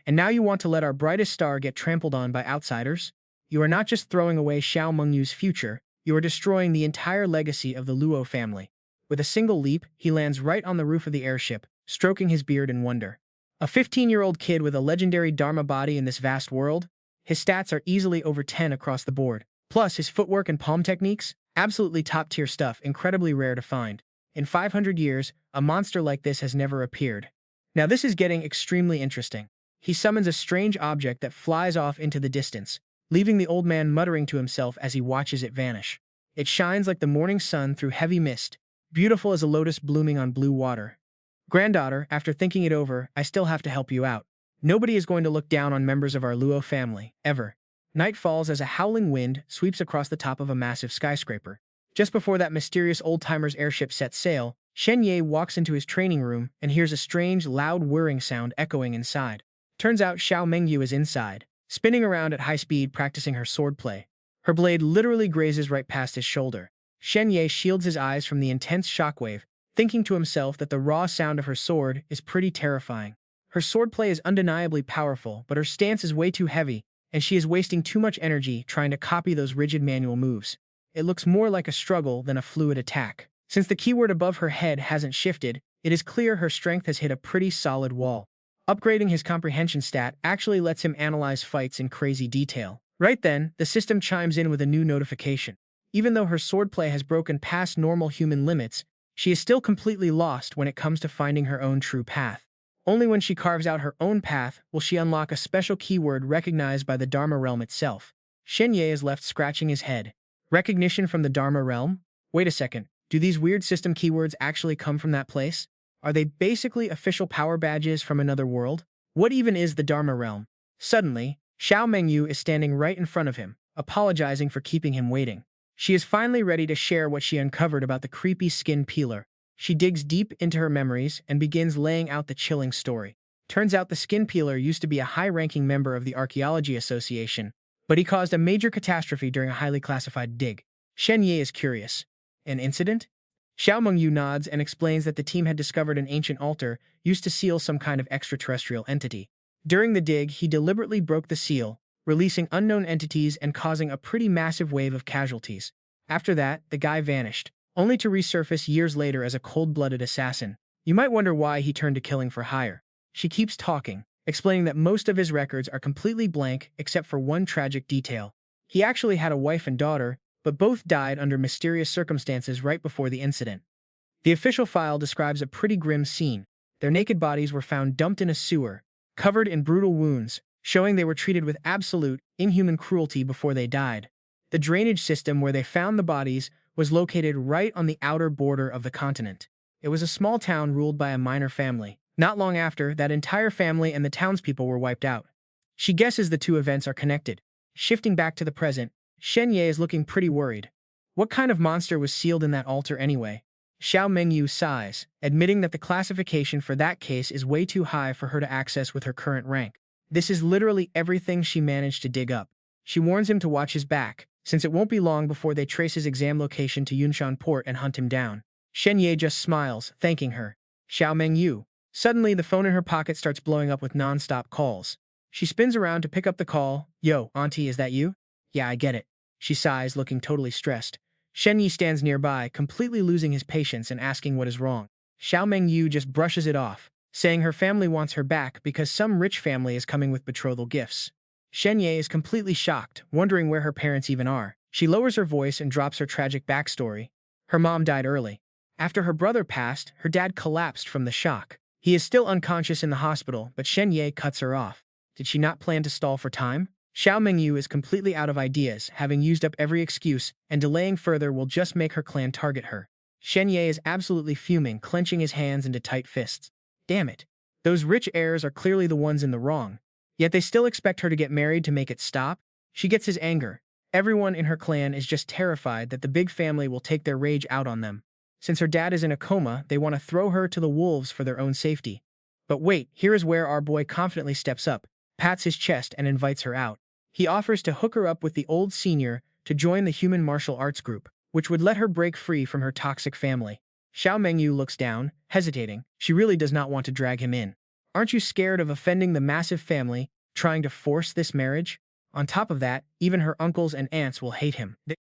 And now you want to let our brightest star get trampled on by outsiders? You are not just throwing away Xiao Mengyu's future, you are destroying the entire legacy of the Luo family. With a single leap, he lands right on the roof of the airship, stroking his beard in wonder. A 15-year-old kid with a legendary Dharma body in this vast world? His stats are easily over 10 across the board. Plus, his footwork and palm techniques? Absolutely top-tier stuff, incredibly rare to find. In 500 years, a monster like this has never appeared. Now this is getting extremely interesting. He summons a strange object that flies off into the distance, leaving the old man muttering to himself as he watches it vanish. It shines like the morning sun through heavy mist, beautiful as a lotus blooming on blue water. Granddaughter, after thinking it over, I still have to help you out. Nobody is going to look down on members of our Luo family, ever. Night falls as a howling wind sweeps across the top of a massive skyscraper. Just before that mysterious old-timer's airship sets sail, Shen Ye walks into his training room and hears a strange, loud whirring sound echoing inside. Turns out Xiao Mengyu is inside, spinning around at high speed practicing her swordplay. Her blade literally grazes right past his shoulder. Shen Ye shields his eyes from the intense shockwave, thinking to himself that the raw sound of her sword is pretty terrifying. Her swordplay is undeniably powerful, but her stance is way too heavy, and she is wasting too much energy trying to copy those rigid manual moves. It looks more like a struggle than a fluid attack. Since the keyword above her head hasn't shifted, it is clear her strength has hit a pretty solid wall. Upgrading his comprehension stat actually lets him analyze fights in crazy detail. Right then, the system chimes in with a new notification. Even though her swordplay has broken past normal human limits, she is still completely lost when it comes to finding her own true path. Only when she carves out her own path will she unlock a special keyword recognized by the Dharma realm itself. Shen Ye is left scratching his head. Recognition from the Dharma realm? Wait a second, do these weird system keywords actually come from that place? Are they basically official power badges from another world? What even is the Dharma realm? Suddenly, Xiao Mengyu is standing right in front of him, apologizing for keeping him waiting. She is finally ready to share what she uncovered about the creepy skin peeler. She digs deep into her memories and begins laying out the chilling story. Turns out the skin peeler used to be a high-ranking member of the Archaeology Association, but he caused a major catastrophe during a highly classified dig. Shen Ye is curious. An incident? Xiao Mengyu nods and explains that the team had discovered an ancient altar used to seal some kind of extraterrestrial entity. During the dig, he deliberately broke the seal, releasing unknown entities and causing a pretty massive wave of casualties. After that, the guy vanished, only to resurface years later as a cold-blooded assassin. You might wonder why he turned to killing for hire. She keeps talking, explaining that most of his records are completely blank except for one tragic detail. He actually had a wife and daughter, but both died under mysterious circumstances right before the incident. The official file describes a pretty grim scene. Their naked bodies were found dumped in a sewer, covered in brutal wounds, showing they were treated with absolute, inhuman cruelty before they died. The drainage system where they found the bodies was located right on the outer border of the continent. It was a small town ruled by a minor family. Not long after, that entire family and the townspeople were wiped out. She guesses the two events are connected. Shifting back to the present, Shen Ye is looking pretty worried. What kind of monster was sealed in that altar anyway? Xiao Mengyu sighs, admitting that the classification for that case is way too high for her to access with her current rank. This is literally everything she managed to dig up. She warns him to watch his back, since it won't be long before they trace his exam location to Yunshan Port and hunt him down. Shen Ye just smiles, thanking her. Xiao Mengyu. Suddenly, the phone in her pocket starts blowing up with non-stop calls. She spins around to pick up the call. Yo, auntie, is that you? Yeah, I get it. She sighs, looking totally stressed. Shen Ye stands nearby, completely losing his patience and asking what is wrong. Xiao Mengyu just brushes it off, saying her family wants her back because some rich family is coming with betrothal gifts. Shen Ye is completely shocked, wondering where her parents even are. She lowers her voice and drops her tragic backstory. Her mom died early. After her brother passed, her dad collapsed from the shock. He is still unconscious in the hospital, but Shen Ye cuts her off. Did she not plan to stall for time? Xiao Mengyu is completely out of ideas, having used up every excuse, and delaying further will just make her clan target her. Shen Ye is absolutely fuming, clenching his hands into tight fists. Damn it. Those rich heirs are clearly the ones in the wrong. Yet they still expect her to get married to make it stop? She gets his anger. Everyone in her clan is just terrified that the big family will take their rage out on them. Since her dad is in a coma, they want to throw her to the wolves for their own safety. But wait, here is where our boy confidently steps up, pats his chest and invites her out. He offers to hook her up with the old senior to join the human martial arts group, which would let her break free from her toxic family. Xiao Mengyu looks down, hesitating. She really does not want to drag him in. Aren't you scared of offending the massive family, trying to force this marriage? On top of that, even her uncles and aunts will hate him.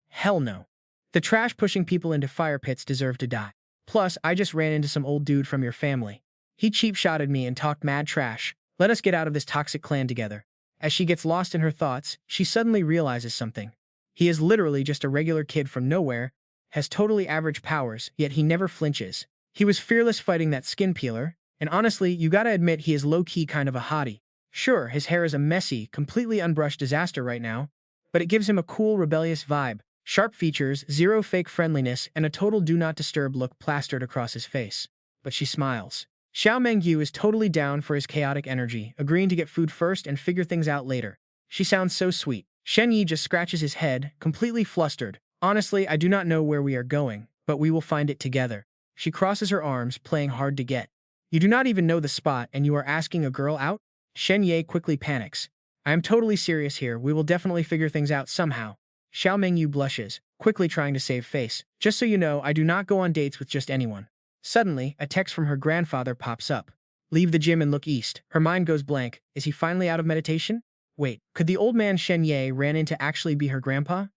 Hell no. The trash pushing people into fire pits deserve to die. Plus, I just ran into some old dude from your family. He cheap-shotted me and talked mad trash. Let us get out of this toxic clan together. As she gets lost in her thoughts, she suddenly realizes something. He is literally just a regular kid from nowhere, has totally average powers, yet he never flinches. He was fearless fighting that skin peeler, and honestly, you gotta admit he is low-key kind of a hottie. Sure, his hair is a messy, completely unbrushed disaster right now, but it gives him a cool, rebellious vibe. Sharp features, zero fake friendliness, and a total do-not-disturb look plastered across his face. But she smiles. Xiao Mengyu is totally down for his chaotic energy, agreeing to get food first and figure things out later. She sounds so sweet. Shen Ye just scratches his head, completely flustered. Honestly, I do not know where we are going, but we will find it together. She crosses her arms, playing hard to get. You do not even know the spot, and you are asking a girl out? Shen Ye quickly panics. I am totally serious here. We will definitely figure things out somehow. Xiao Mengyu blushes, quickly trying to save face. Just so you know, I do not go on dates with just anyone. Suddenly, a text from her grandfather pops up. Leave the gym and look east. Her mind goes blank. Is he finally out of meditation? Wait, could the old man Shen Ye ran into actually be her grandpa?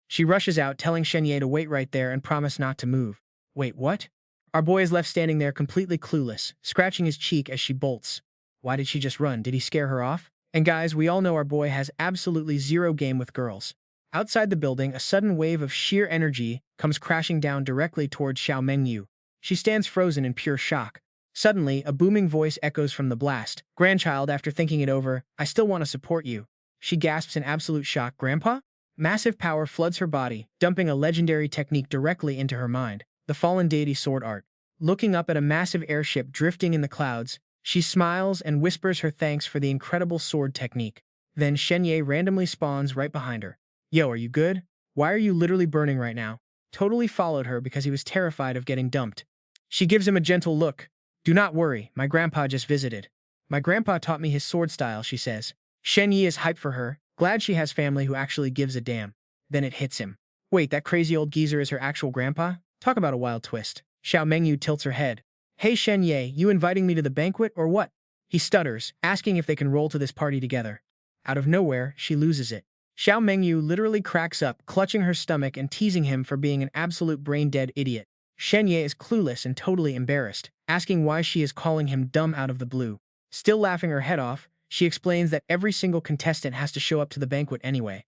She rushes out, telling Shen Ye to wait right there and promise not to move. Wait, what? Our boy is left standing there completely clueless, scratching his cheek as she bolts. Why did she just run? Did he scare her off? And guys, we all know our boy has absolutely zero game with girls. Outside the building, a sudden wave of sheer energy comes crashing down directly towards Xiao Mengyu. She stands frozen in pure shock. Suddenly, a booming voice echoes from the blast. Grandchild, after thinking it over, I still want to support you. She gasps in absolute shock. Grandpa? Massive power floods her body, dumping a legendary technique directly into her mind. The fallen deity sword art. Looking up at a massive airship drifting in the clouds, she smiles and whispers her thanks for the incredible sword technique. Then Shen Ye randomly spawns right behind her. Yo, are you good? Why are you literally burning right now? Totally followed her because he was terrified of getting dumped. She gives him a gentle look. Do not worry, my grandpa just visited. My grandpa taught me his sword style, she says. Shen Ye is hyped for her, glad she has family who actually gives a damn. Then it hits him. Wait, that crazy old geezer is her actual grandpa? Talk about a wild twist. Xiao Mengyu tilts her head. Hey Shen Ye, you inviting me to the banquet or what? He stutters, asking if they can roll to this party together. Out of nowhere, she loses it. Xiao Mengyu literally cracks up, clutching her stomach and teasing him for being an absolute brain-dead idiot. Shen Ye is clueless and totally embarrassed, asking why she is calling him dumb out of the blue. Still laughing her head off, she explains that every single contestant has to show up to the banquet anyway.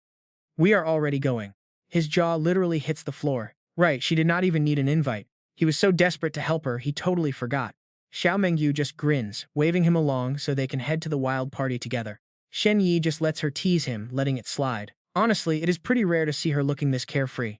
We are already going. His jaw literally hits the floor. Right, she did not even need an invite. He was so desperate to help her, he totally forgot. Xiao Mengyu just grins, waving him along so they can head to the wild party together. Shen Ye just lets her tease him, letting it slide. Honestly, it is pretty rare to see her looking this carefree.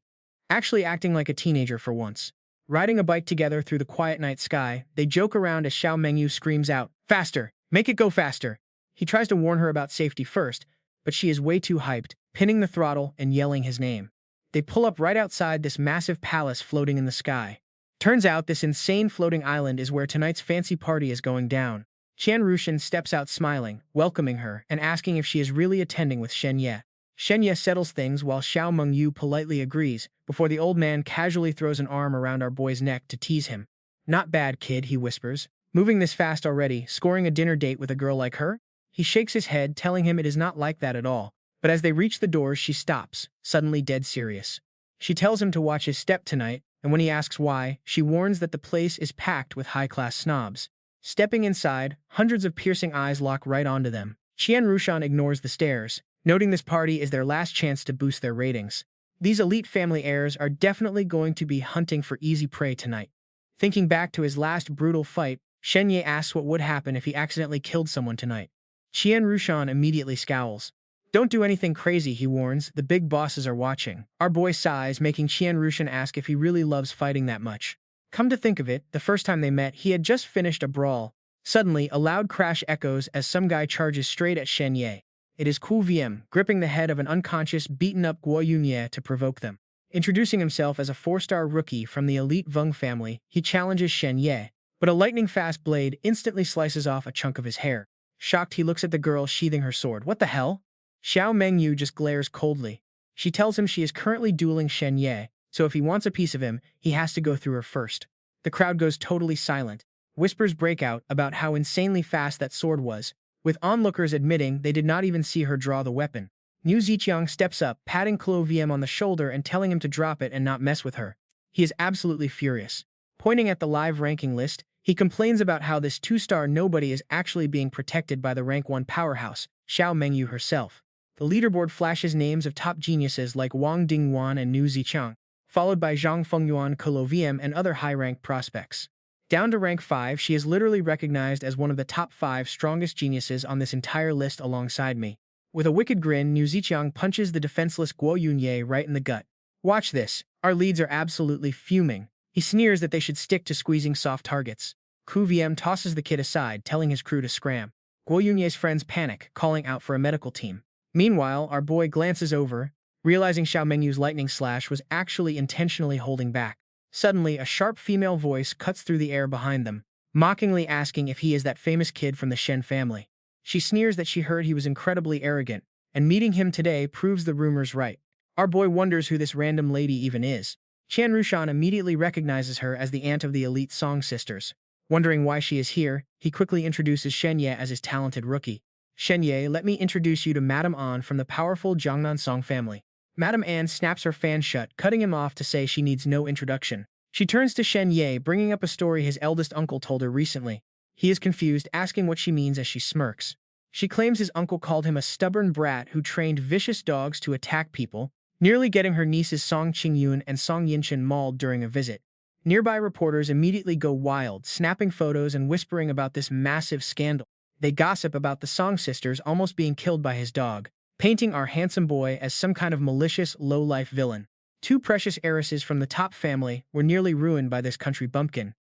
Actually acting like a teenager for once. Riding a bike together through the quiet night sky, they joke around as Xiao Mengyu screams out, Faster! Make it go faster! He tries to warn her about safety first, but she is way too hyped, pinning the throttle and yelling his name. They pull up right outside this massive palace floating in the sky. Turns out this insane floating island is where tonight's fancy party is going down. Qian Rushan steps out smiling, welcoming her, and asking if she is really attending with Shen Ye. Shen Ye settles things while Xiao Mengyu politely agrees, before the old man casually throws an arm around our boy's neck to tease him. Not bad, kid, he whispers. Moving this fast already, scoring a dinner date with a girl like her? He shakes his head, telling him it is not like that at all. But as they reach the doors, she stops, suddenly dead serious. She tells him to watch his step tonight, and when he asks why, she warns that the place is packed with high-class snobs. Stepping inside, hundreds of piercing eyes lock right onto them. Qian Rushan ignores the stares, noting this party is their last chance to boost their ratings. These elite family heirs are definitely going to be hunting for easy prey tonight. Thinking back to his last brutal fight, Shen Ye asks what would happen if he accidentally killed someone tonight. Qian Rushan immediately scowls. Don't do anything crazy, he warns. The big bosses are watching. Our boy sighs, making Qian Rushan ask if he really loves fighting that much. Come to think of it, the first time they met, he had just finished a brawl. Suddenly, a loud crash echoes as some guy charges straight at Shen Ye. It is Ku VM, gripping the head of an unconscious, beaten-up Guo Yunye to provoke them. Introducing himself as a 4-star rookie from the elite Veng family, he challenges Shen Ye, but a lightning-fast blade instantly slices off a chunk of his hair. Shocked, he looks at the girl sheathing her sword. What the hell? Xiao Mengyu just glares coldly. She tells him she is currently dueling Shen Ye, so if he wants a piece of him, he has to go through her first. The crowd goes totally silent. Whispers break out about how insanely fast that sword was, with onlookers admitting they did not even see her draw the weapon. Niu Ziqiang steps up, patting Klo VM on the shoulder and telling him to drop it and not mess with her. He is absolutely furious. Pointing at the live ranking list, he complains about how this 2-star nobody is actually being protected by the rank 1 powerhouse, Xiao Mengyu herself. The leaderboard flashes names of top geniuses like Wang Dingyuan and Niu Ziqiang, followed by Zhang Fengyuan, Klo VM, and other high-ranked prospects. Down to rank 5, she is literally recognized as one of the top 5 strongest geniuses on this entire list alongside me. With a wicked grin, Niu Ziqiang punches the defenseless Guo Yunye right in the gut. Watch this. Our leads are absolutely fuming. He sneers that they should stick to squeezing soft targets. Ku VM tosses the kid aside, telling his crew to scram. Guo Yunye's friends panic, calling out for a medical team. Meanwhile, our boy glances over, realizing Xiao Mengyu's lightning slash was actually intentionally holding back. Suddenly, a sharp female voice cuts through the air behind them, mockingly asking if he is that famous kid from the Shen family. She sneers that she heard he was incredibly arrogant, and meeting him today proves the rumors right. Our boy wonders who this random lady even is. Qian Rushan immediately recognizes her as the aunt of the elite Song sisters. Wondering why she is here, he quickly introduces Shen Ye as his talented rookie. Shen Ye, let me introduce you to Madame An from the powerful Jiangnan Song family. Madame An snaps her fan shut, cutting him off to say she needs no introduction. She turns to Shen Ye, bringing up a story his eldest uncle told her recently. He is confused, asking what she means as she smirks. She claims his uncle called him a stubborn brat who trained vicious dogs to attack people, nearly getting her nieces Song Qingyun and Song Yinshan mauled during a visit. Nearby reporters immediately go wild, snapping photos and whispering about this massive scandal. They gossip about the Song sisters almost being killed by his dog, painting our handsome boy as some kind of malicious, low-life villain. Two precious heiresses from the top family were nearly ruined by this country bumpkin.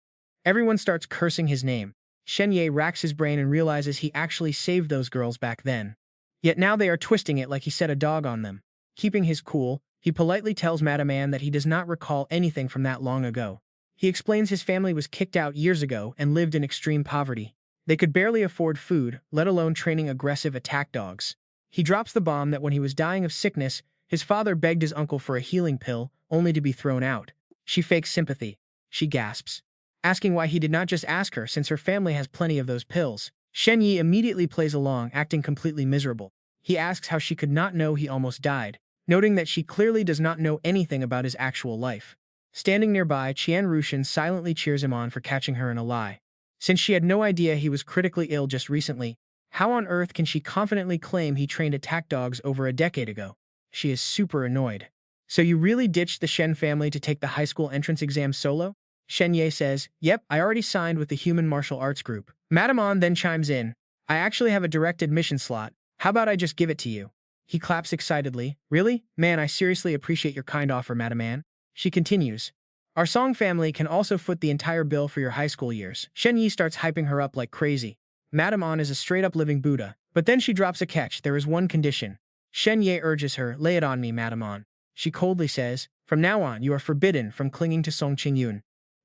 Everyone starts cursing his name. Shen Ye racks his brain and realizes he actually saved those girls back then. Yet now they are twisting it like he set a dog on them. Keeping his cool, he politely tells Madame An that he does not recall anything from that long ago. He explains his family was kicked out years ago and lived in extreme poverty. They could barely afford food, let alone training aggressive attack dogs. He drops the bomb that when he was dying of sickness, his father begged his uncle for a healing pill, only to be thrown out. She fakes sympathy. She gasps, asking why he did not just ask her since her family has plenty of those pills. Shen Ye immediately plays along, acting completely miserable. He asks how she could not know he almost died, noting that she clearly does not know anything about his actual life. Standing nearby, Qian Rushan silently cheers him on for catching her in a lie. Since she had no idea he was critically ill just recently, how on earth can she confidently claim he trained attack dogs over a decade ago? She is super annoyed. So you really ditched the Shen family to take the high school entrance exam solo? Shen Ye says, yep, I already signed with the Human Martial Arts Group. Madame An then chimes in, I actually have a direct admission slot. How about I just give it to you? He claps excitedly. Really? Man, I seriously appreciate your kind offer, Madame An. She continues, our Song family can also foot the entire bill for your high school years. Shen Ye starts hyping her up like crazy. Madame An is a straight-up living Buddha. But then she drops a catch. There is one condition. Shen Ye urges her, lay it on me, Madame An. She coldly says, from now on, you are forbidden from clinging to Song Qingyun.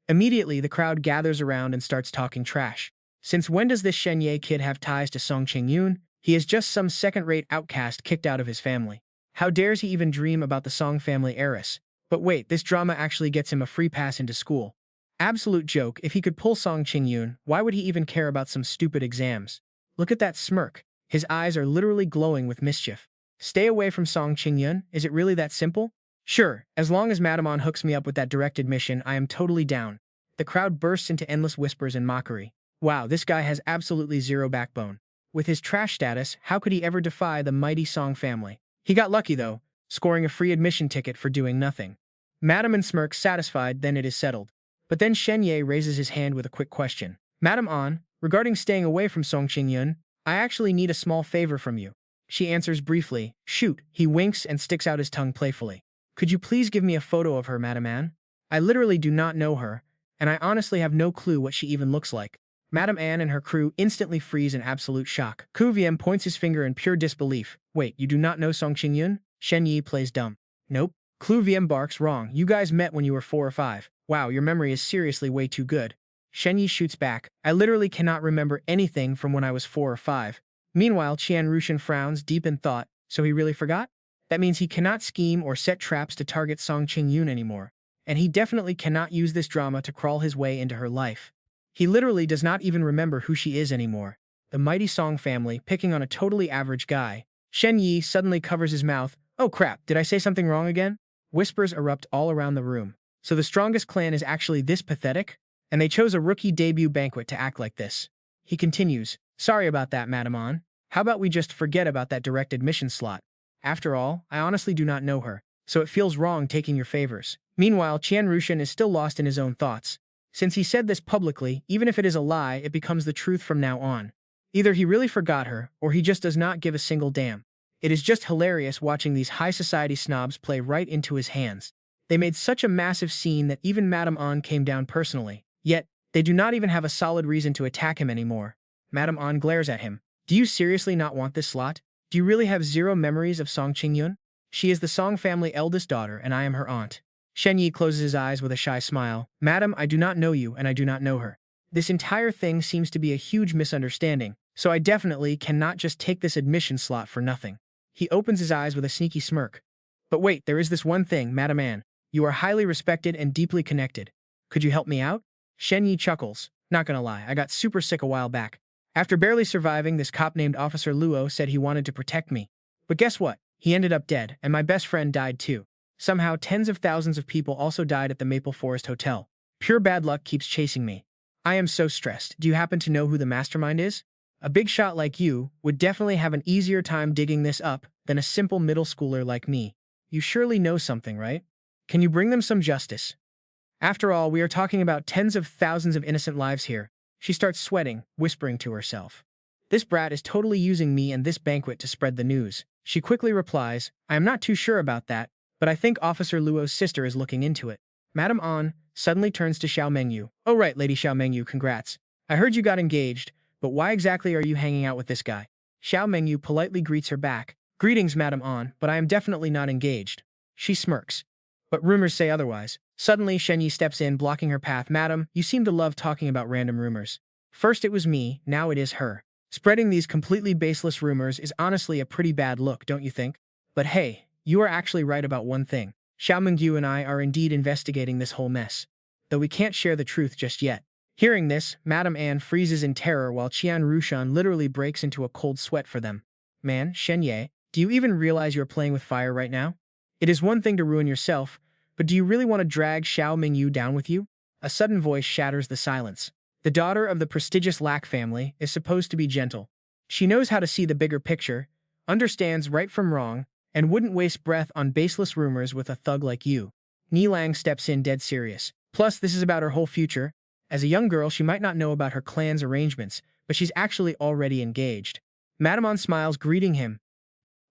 Immediately, the crowd gathers around and starts talking trash. Since when does this Shen Ye kid have ties to Song Qingyun? He is just some second-rate outcast kicked out of his family. How dares he even dream about the Song family heiress? But wait, this drama actually gets him a free pass into school. Absolute joke, if he could pull Song Qingyun, why would he even care about some stupid exams? Look at that smirk. His eyes are literally glowing with mischief. Stay away from Song Qingyun? Is it really that simple? Sure, as long as Madame An hooks me up with that direct admission, I am totally down. The crowd bursts into endless whispers and mockery. Wow, this guy has absolutely zero backbone. With his trash status, how could he ever defy the mighty Song family? He got lucky though, scoring a free admission ticket for doing nothing. Madame An smirks satisfied, then it is settled. But then Shen Ye raises his hand with a quick question. Madame An, regarding staying away from Song Qingyun, I actually need a small favor from you. She answers briefly, shoot. He winks and sticks out his tongue playfully. Could you please give me a photo of her, Madame An? I literally do not know her, and I honestly have no clue what she even looks like. Madame An and her crew instantly freeze in absolute shock. Ku VM points his finger in pure disbelief. Wait, you do not know Song Qingyun? Shen Ye plays dumb. Nope. Ku VM barks, wrong. You guys met when you were 4 or 5. Wow, your memory is seriously way too good. Shen Ye shoots back. I literally cannot remember anything from when I was 4 or 5. Meanwhile, Qian Rushan frowns deep in thought. So he really forgot? That means he cannot scheme or set traps to target Song Qingyun anymore. And he definitely cannot use this drama to crawl his way into her life. He literally does not even remember who she is anymore. The mighty Song family picking on a totally average guy. Shen Ye suddenly covers his mouth. Oh crap, did I say something wrong again? Whispers erupt all around the room. So the strongest clan is actually this pathetic? And they chose a rookie debut banquet to act like this. He continues, sorry about that, Madame An. How about we just forget about that direct admission slot? After all, I honestly do not know her, so it feels wrong taking your favors. Meanwhile, Qian Rushan is still lost in his own thoughts. Since he said this publicly, even if it is a lie, it becomes the truth from now on. Either he really forgot her, or he just does not give a single damn. It is just hilarious watching these high society snobs play right into his hands. They made such a massive scene that even Madame An came down personally. Yet, they do not even have a solid reason to attack him anymore. Madame An glares at him. Do you seriously not want this slot? Do you really have zero memories of Song Qingyun? She is the Song family eldest daughter, and I am her aunt. Shen Ye closes his eyes with a shy smile. Madam, I do not know you, and I do not know her. This entire thing seems to be a huge misunderstanding, so I definitely cannot just take this admission slot for nothing. He opens his eyes with a sneaky smirk. But wait, there is this one thing, Madam Anne. You are highly respected and deeply connected. Could you help me out? Shen Ye chuckles. Not gonna lie, I got super sick a while back. After barely surviving, this cop named Officer Luo said he wanted to protect me. But guess what? He ended up dead, and my best friend died too. Somehow, tens of thousands of people also died at the Maple Forest Hotel. Pure bad luck keeps chasing me. I am so stressed. Do you happen to know who the mastermind is? A big shot like you would definitely have an easier time digging this up than a simple middle schooler like me. You surely know something, right? Can you bring them some justice? After all, we are talking about tens of thousands of innocent lives here. She starts sweating, whispering to herself. This brat is totally using me and this banquet to spread the news. She quickly replies, I am not too sure about that, but I think Officer Luo's sister is looking into it. Madame An suddenly turns to Xiao Mengyu. Oh right, Lady Xiao Mengyu, congrats. I heard you got engaged, but why exactly are you hanging out with this guy? Xiao Mengyu politely greets her back. Greetings, Madame An, but I am definitely not engaged. She smirks. But rumors say otherwise. Suddenly, Shen Ye steps in, blocking her path. Madam, you seem to love talking about random rumors. First it was me, now it is her. Spreading these completely baseless rumors is honestly a pretty bad look, don't you think? But hey, you are actually right about one thing. Xiao Mengyu and I are indeed investigating this whole mess, though we can't share the truth just yet. Hearing this, Madame Anne freezes in terror while Qian Rushan literally breaks into a cold sweat for them. Man, Shen Ye, do you even realize you're playing with fire right now? It is one thing to ruin yourself, but do you really want to drag Xiao Mengyu down with you? A sudden voice shatters the silence. The daughter of the prestigious Lack family is supposed to be gentle. She knows how to see the bigger picture, understands right from wrong, and wouldn't waste breath on baseless rumors with a thug like you. Nilang steps in dead serious. Plus, this is about her whole future. As a young girl, she might not know about her clan's arrangements, but she's actually already engaged. Madame An smiles, greeting him.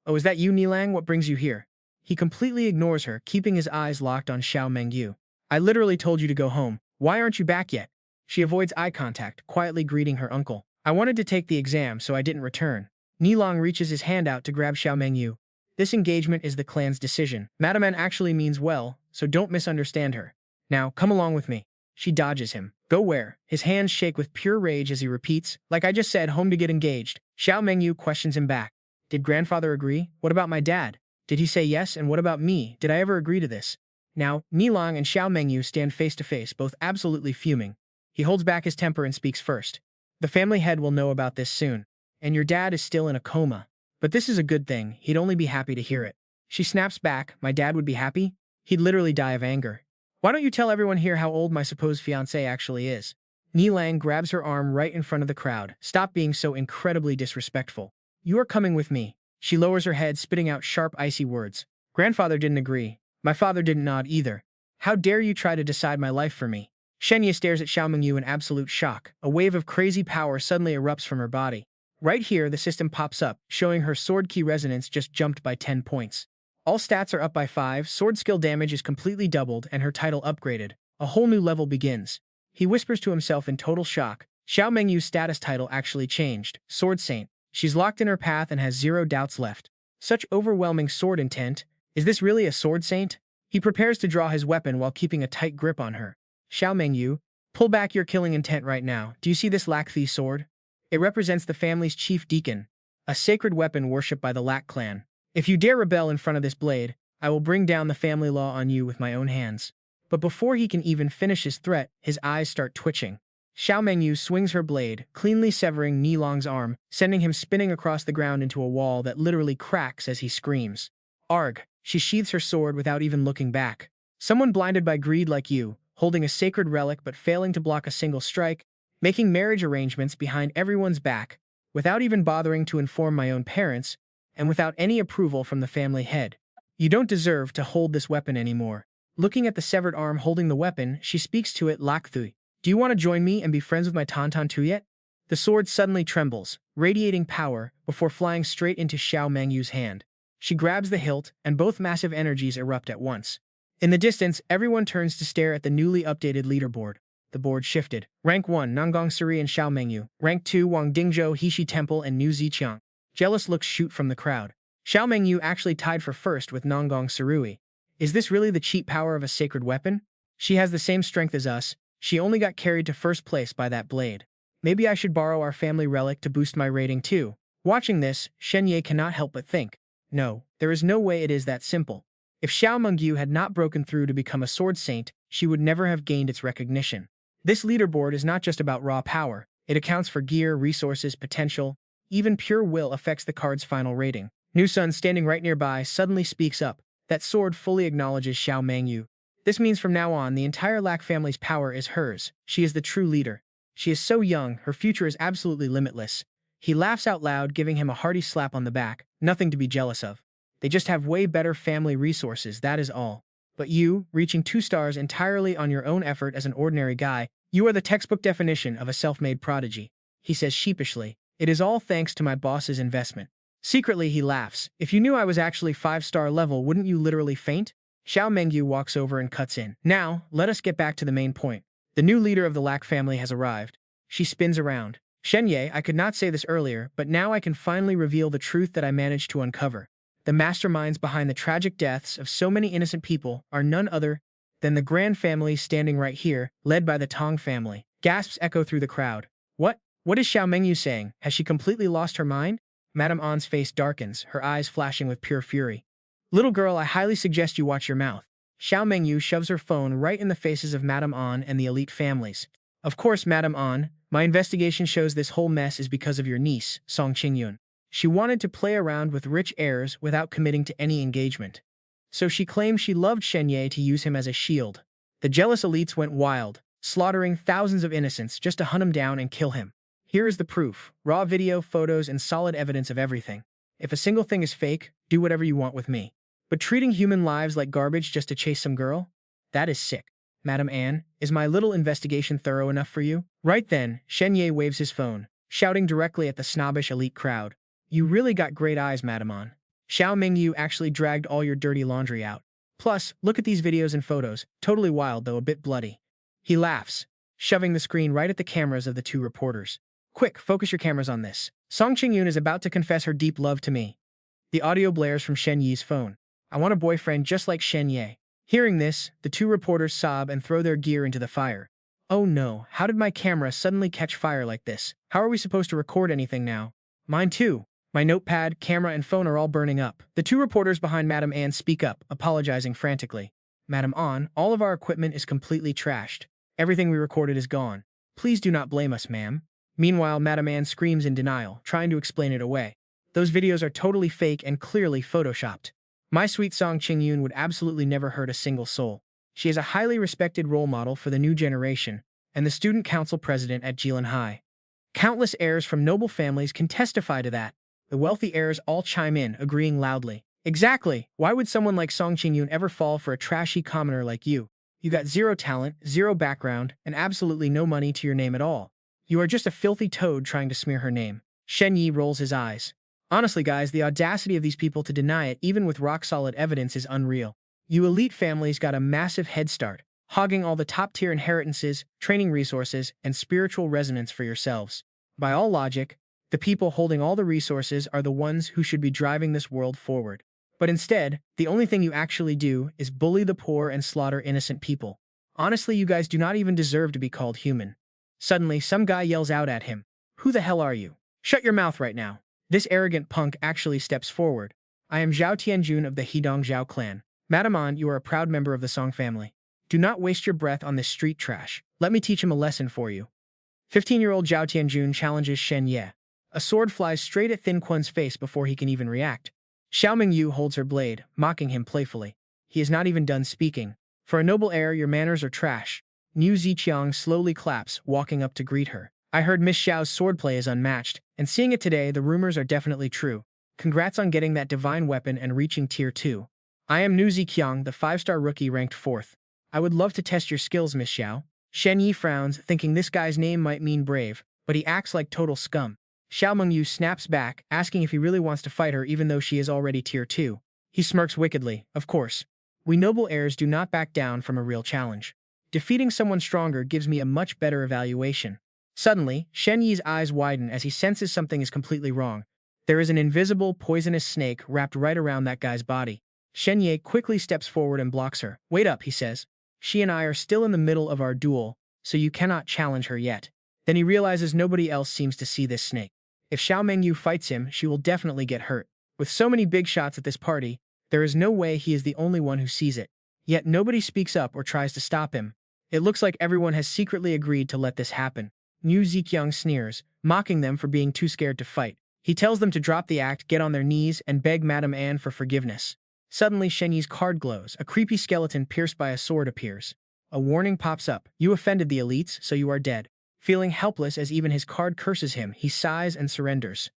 Oh, is that you, Nilang? What brings you here? He completely ignores her, keeping his eyes locked on Xiao Mengyu. I literally told you to go home. Why aren't you back yet? She avoids eye contact, quietly greeting her uncle. I wanted to take the exam, so I didn't return. Nilang reaches his hand out to grab Xiao Mengyu. This engagement is the clan's decision. Madame An actually means well, so don't misunderstand her. Now, come along with me. She dodges him. Go where? His hands shake with pure rage as he repeats, like I just said, home to get engaged. Xiao Mengyu questions him back. Did grandfather agree? What about my dad? Did he say yes, and what about me? Did I ever agree to this? Now, Nilang and Xiao Mengyu stand face to face, both absolutely fuming. He holds back his temper and speaks first. The family head will know about this soon. And your dad is still in a coma. But this is a good thing, he'd only be happy to hear it. She snaps back, my dad would be happy? He'd literally die of anger. Why don't you tell everyone here how old my supposed fiancé actually is? Nilang grabs her arm right in front of the crowd. Stop being so incredibly disrespectful. You are coming with me. She lowers her head, spitting out sharp, icy words. Grandfather didn't agree. My father didn't nod either. How dare you try to decide my life for me? Shen Ye stares at Xiao Mengyu in absolute shock. A wave of crazy power suddenly erupts from her body. Right here, the system pops up, showing her sword key resonance just jumped by 10 points. All stats are up by 5, sword skill damage is completely doubled, and her title upgraded. A whole new level begins. He whispers to himself in total shock. Xiao Mengyu's status title actually changed. Sword Saint. She's locked in her path and has 0 doubts left. Such overwhelming sword intent. Is this really a sword saint? He prepares to draw his weapon while keeping a tight grip on her. Xiao Mengyu, pull back your killing intent right now. Do you see this Lack Thi sword? It represents the family's chief deacon, a sacred weapon worshipped by the Lack clan. If you dare rebel in front of this blade, I will bring down the family law on you with my own hands. But before he can even finish his threat, his eyes start twitching. Xiao Mengyu swings her blade, cleanly severing Nilong's arm, sending him spinning across the ground into a wall that literally cracks as he screams. Arg! She sheathes her sword without even looking back. Someone blinded by greed like you, holding a sacred relic but failing to block a single strike, making marriage arrangements behind everyone's back, without even bothering to inform my own parents, and without any approval from the family head. You don't deserve to hold this weapon anymore. Looking at the severed arm holding the weapon, she speaks to it, Lack Thi. Do you want to join me and be friends with my Tauntaun too yet? The sword suddenly trembles, radiating power, before flying straight into Xiao Mengyu's hand. She grabs the hilt, and both massive energies erupt at once. In the distance, everyone turns to stare at the newly updated leaderboard. The board shifted. Rank 1, Nangang Suri and Xiao Mengyu. Rank 2, Wang Dingzhou, Heshi Temple, and Niu Ziqiang. Jealous looks shoot from the crowd. Xiao Mengyu actually tied for first with Nangang Surui. Is this really the cheat power of a sacred weapon? She has the same strength as us. She only got carried to first place by that blade. Maybe I should borrow our family relic to boost my rating too. Watching this, Shen Ye cannot help but think. No, there is no way it is that simple. If Xiao Mengyu had not broken through to become a sword saint, she would never have gained its recognition. This leaderboard is not just about raw power. It accounts for gear, resources, potential. Even pure will affects the card's final rating. Nu Sun, standing right nearby, suddenly speaks up. That sword fully acknowledges Xiao Mengyu. This means from now on, the entire Lack family's power is hers. She is the true leader. She is so young, her future is absolutely limitless. He laughs out loud, giving him a hearty slap on the back. Nothing to be jealous of. They just have way better family resources, that is all. But you, reaching 2 stars entirely on your own effort as an ordinary guy, you are the textbook definition of a self-made prodigy. He says sheepishly, it is all thanks to my boss's investment. Secretly, he laughs. If you knew I was actually 5-star level, wouldn't you literally faint? Xiao Mengyu walks over and cuts in. Now, let us get back to the main point. The new leader of the Lack family has arrived. She spins around. Shen Ye, I could not say this earlier, but now I can finally reveal the truth that I managed to uncover. The masterminds behind the tragic deaths of so many innocent people are none other than the Grand family standing right here, led by the Tong family. Gasps echo through the crowd. What? What is Xiao Mengyu saying? Has she completely lost her mind? Madame An's face darkens, her eyes flashing with pure fury. Little girl, I highly suggest you watch your mouth. Xiao Mengyu shoves her phone right in the faces of Madame An and the elite families. Of course, Madame An, my investigation shows this whole mess is because of your niece, Song Qingyun. She wanted to play around with rich heirs without committing to any engagement. So she claimed she loved Shen Ye to use him as a shield. The jealous elites went wild, slaughtering thousands of innocents just to hunt him down and kill him. Here is the proof, raw video, photos, and solid evidence of everything. If a single thing is fake, do whatever you want with me. But treating human lives like garbage just to chase some girl? That is sick. Madame Anne, is my little investigation thorough enough for you? Right then, Shen Ye waves his phone, shouting directly at the snobbish elite crowd. You really got great eyes, Madame Anne. Xiao Mengyu actually dragged all your dirty laundry out. Plus, look at these videos and photos. Totally wild, though a bit bloody. He laughs, shoving the screen right at the cameras of the 2 reporters. Quick, focus your cameras on this. Song Qingyun is about to confess her deep love to me. The audio blares from Shen Ye's phone. I want a boyfriend just like Shen Ye. Hearing this, the 2 reporters sob and throw their gear into the fire. Oh no, how did my camera suddenly catch fire like this? How are we supposed to record anything now? Mine too. My notepad, camera, and phone are all burning up. The 2 reporters behind Madame Anne speak up, apologizing frantically. Madame Anne, all of our equipment is completely trashed. Everything we recorded is gone. Please do not blame us, ma'am. Meanwhile, Madame Anne screams in denial, trying to explain it away. Those videos are totally fake and clearly photoshopped. My sweet Song Qingyun would absolutely never hurt a single soul. She is a highly respected role model for the new generation, and the student council president at Jilin High. Countless heirs from noble families can testify to that. The wealthy heirs all chime in, agreeing loudly. Exactly! Why would someone like Song Qingyun ever fall for a trashy commoner like you? You got 0 talent, 0 background, and absolutely no money to your name at all. You are just a filthy toad trying to smear her name. Shen Ye rolls his eyes. Honestly, guys, the audacity of these people to deny it even with rock-solid evidence is unreal. You elite families got a massive head start, hogging all the top-tier inheritances, training resources, and spiritual resonance for yourselves. By all logic, the people holding all the resources are the ones who should be driving this world forward. But instead, the only thing you actually do is bully the poor and slaughter innocent people. Honestly, you guys do not even deserve to be called human. Suddenly, some guy yells out at him. Who the hell are you? Shut your mouth right now. This arrogant punk actually steps forward. I am Zhao Tianjun of the Hedong Zhao clan. Madame An, you are a proud member of the Song family. Do not waste your breath on this street trash. Let me teach him a lesson for you. 15-year-old Zhao Tianjun challenges Shen Ye. A sword flies straight at Thin Quan's face before he can even react. Xiao Mengyu holds her blade, mocking him playfully. He is not even done speaking. For a noble heir, your manners are trash. Niu Ziqiang slowly claps, walking up to greet her. I heard Miss Xiao's swordplay is unmatched, and seeing it today, the rumors are definitely true. Congrats on getting that divine weapon and reaching Tier 2. I am Niu Ziqiang, the 5-star rookie ranked 4th. I would love to test your skills, Miss Xiao. Shen Ye frowns, thinking this guy's name might mean brave, but he acts like total scum. Xiao Mengyu snaps back, asking if he really wants to fight her even though she is already tier 2. He smirks wickedly. Of course. We noble heirs do not back down from a real challenge. Defeating someone stronger gives me a much better evaluation. Suddenly, Shen Ye's eyes widen as he senses something is completely wrong. There is an invisible, poisonous snake wrapped right around that guy's body. Shen Ye quickly steps forward and blocks her. Wait up, he says. She and I are still in the middle of our duel, so you cannot challenge her yet. Then he realizes nobody else seems to see this snake. If Xiao Mengyu fights him, she will definitely get hurt. With so many big shots at this party, there is no way he is the only one who sees it. Yet nobody speaks up or tries to stop him. It looks like everyone has secretly agreed to let this happen. Niu Ziqiang sneers, mocking them for being too scared to fight. He tells them to drop the act, get on their knees, and beg Madame Anne for forgiveness. Suddenly, Shen Ye's card glows. A creepy skeleton pierced by a sword appears. A warning pops up. You offended the elites, so you are dead. Feeling helpless as even his card curses him, he sighs and surrenders.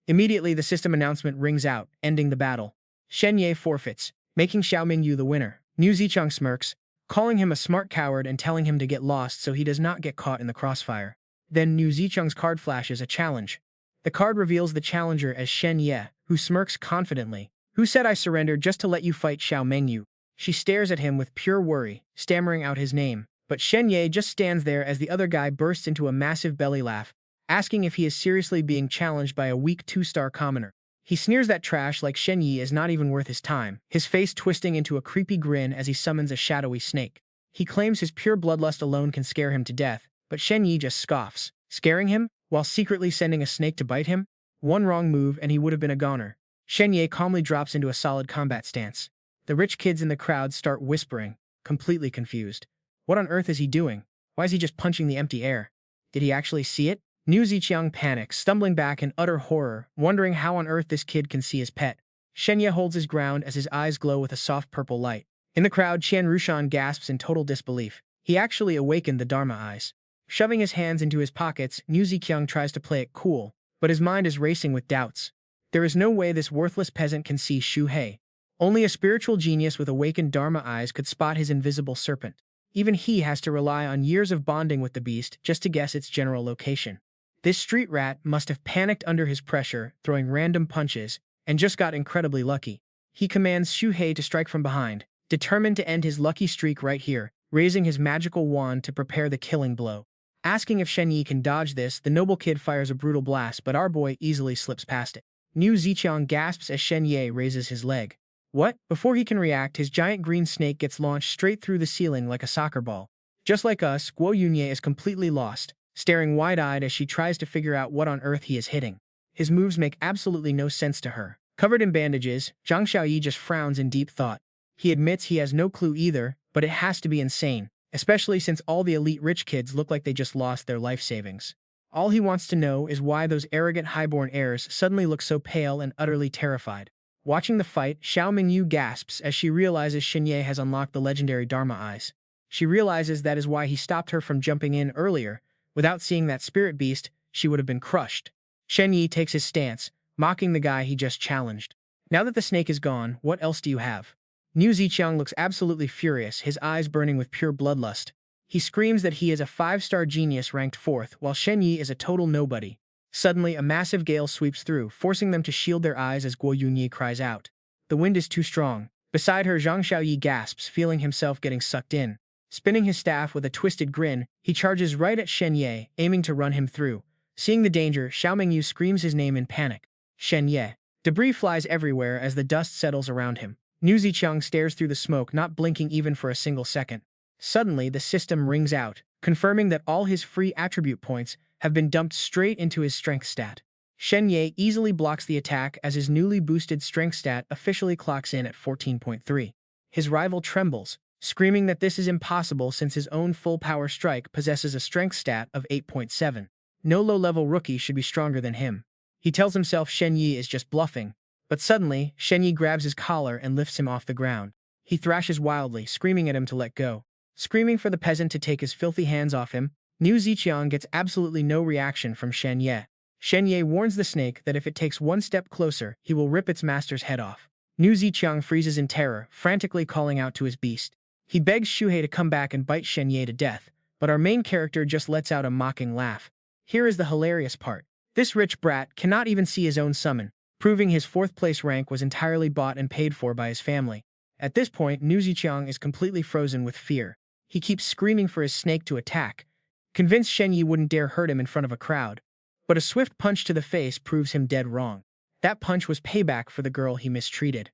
Immediately, the system announcement rings out, ending the battle. Shen Ye forfeits, making Xiao Mengyu the winner. Niu Ziqiang smirks, calling him a smart coward and telling him to get lost so he does not get caught in the crossfire. Then Niu Ziqiang's card flashes a challenge. The card reveals the challenger as Shen Ye, who smirks confidently. Who said I surrendered just to let you fight Xiao Mengyu? She stares at him with pure worry, stammering out his name. But Shen Ye just stands there as the other guy bursts into a massive belly laugh, asking if he is seriously being challenged by a weak 2-star commoner. He sneers that trash like Shen Ye is not even worth his time, his face twisting into a creepy grin as he summons a shadowy snake. He claims his pure bloodlust alone can scare him to death, but Shen Ye just scoffs, scaring him while secretly sending a snake to bite him. One wrong move and he would have been a goner. Shen Ye calmly drops into a solid combat stance. The rich kids in the crowd start whispering, completely confused. What on earth is he doing? Why is he just punching the empty air? Did he actually see it? Niu Ziqiang panics, stumbling back in utter horror, wondering how on earth this kid can see his pet. Shen Ye holds his ground as his eyes glow with a soft purple light. In the crowd, Qian Rushan gasps in total disbelief. He actually awakened the Dharma eyes. Shoving his hands into his pockets, Niu Ziqiang tries to play it cool, but his mind is racing with doubts. There is no way this worthless peasant can see Shu He. Only a spiritual genius with awakened Dharma eyes could spot his invisible serpent. Even he has to rely on years of bonding with the beast just to guess its general location. This street rat must have panicked under his pressure, throwing random punches, and just got incredibly lucky. He commands Shu He to strike from behind, determined to end his lucky streak right here, raising his magical wand to prepare the killing blow. Asking if Shen Ye can dodge this, the noble kid fires a brutal blast, but our boy easily slips past it. Niu Ziqiang gasps as Shen Ye raises his leg. What? Before he can react, his giant green snake gets launched straight through the ceiling like a soccer ball. Just like us, Guo Yunye is completely lost, staring wide-eyed as she tries to figure out what on earth he is hitting. His moves make absolutely no sense to her. Covered in bandages, Zhang Xiaoyi just frowns in deep thought. He admits he has no clue either, but it has to be insane, especially since all the elite rich kids look like they just lost their life savings. All he wants to know is why those arrogant highborn heirs suddenly look so pale and utterly terrified. Watching the fight, Xiao Mingyu gasps as she realizes Shen Ye has unlocked the legendary Dharma eyes. She realizes that is why he stopped her from jumping in earlier. Without seeing that spirit beast, she would have been crushed. Shen Ye takes his stance, mocking the guy he just challenged. Now that the snake is gone, what else do you have? Niu Ziqiang looks absolutely furious, his eyes burning with pure bloodlust. He screams that he is a 5-star genius ranked 4th, while Shen Ye is a total nobody. Suddenly, a massive gale sweeps through, forcing them to shield their eyes as Guo Yunyi cries out. The wind is too strong. Beside her, Zhang Xiaoyi gasps, feeling himself getting sucked in. Spinning his staff with a twisted grin, he charges right at Shen Ye, aiming to run him through. Seeing the danger, Xiao Mingyu screams his name in panic. Shen Ye. Debris flies everywhere as the dust settles around him. Niu Ziqiang stares through the smoke, not blinking even for a single second. Suddenly, the system rings out, confirming that all his free attribute points have been dumped straight into his strength stat. Shen Ye easily blocks the attack as his newly boosted strength stat officially clocks in at 14.3. His rival trembles, screaming that this is impossible since his own full-power strike possesses a strength stat of 8.7. No low-level rookie should be stronger than him. He tells himself Shen Ye is just bluffing, but suddenly, Shen Ye grabs his collar and lifts him off the ground. He thrashes wildly, screaming at him to let go. Screaming for the peasant to take his filthy hands off him, Niu Ziqiang gets absolutely no reaction from Shen Ye. Shen Ye warns the snake that if it takes one step closer, he will rip its master's head off. Niu Ziqiang freezes in terror, frantically calling out to his beast. He begs Shu He to come back and bite Shen Ye to death, but our main character just lets out a mocking laugh. Here is the hilarious part. This rich brat cannot even see his own summon, proving his 4th place rank was entirely bought and paid for by his family. At this point, Nu Ziqiang is completely frozen with fear. He keeps screaming for his snake to attack, convinced Shen Ye wouldn't dare hurt him in front of a crowd. But a swift punch to the face proves him dead wrong. That punch was payback for the girl he mistreated.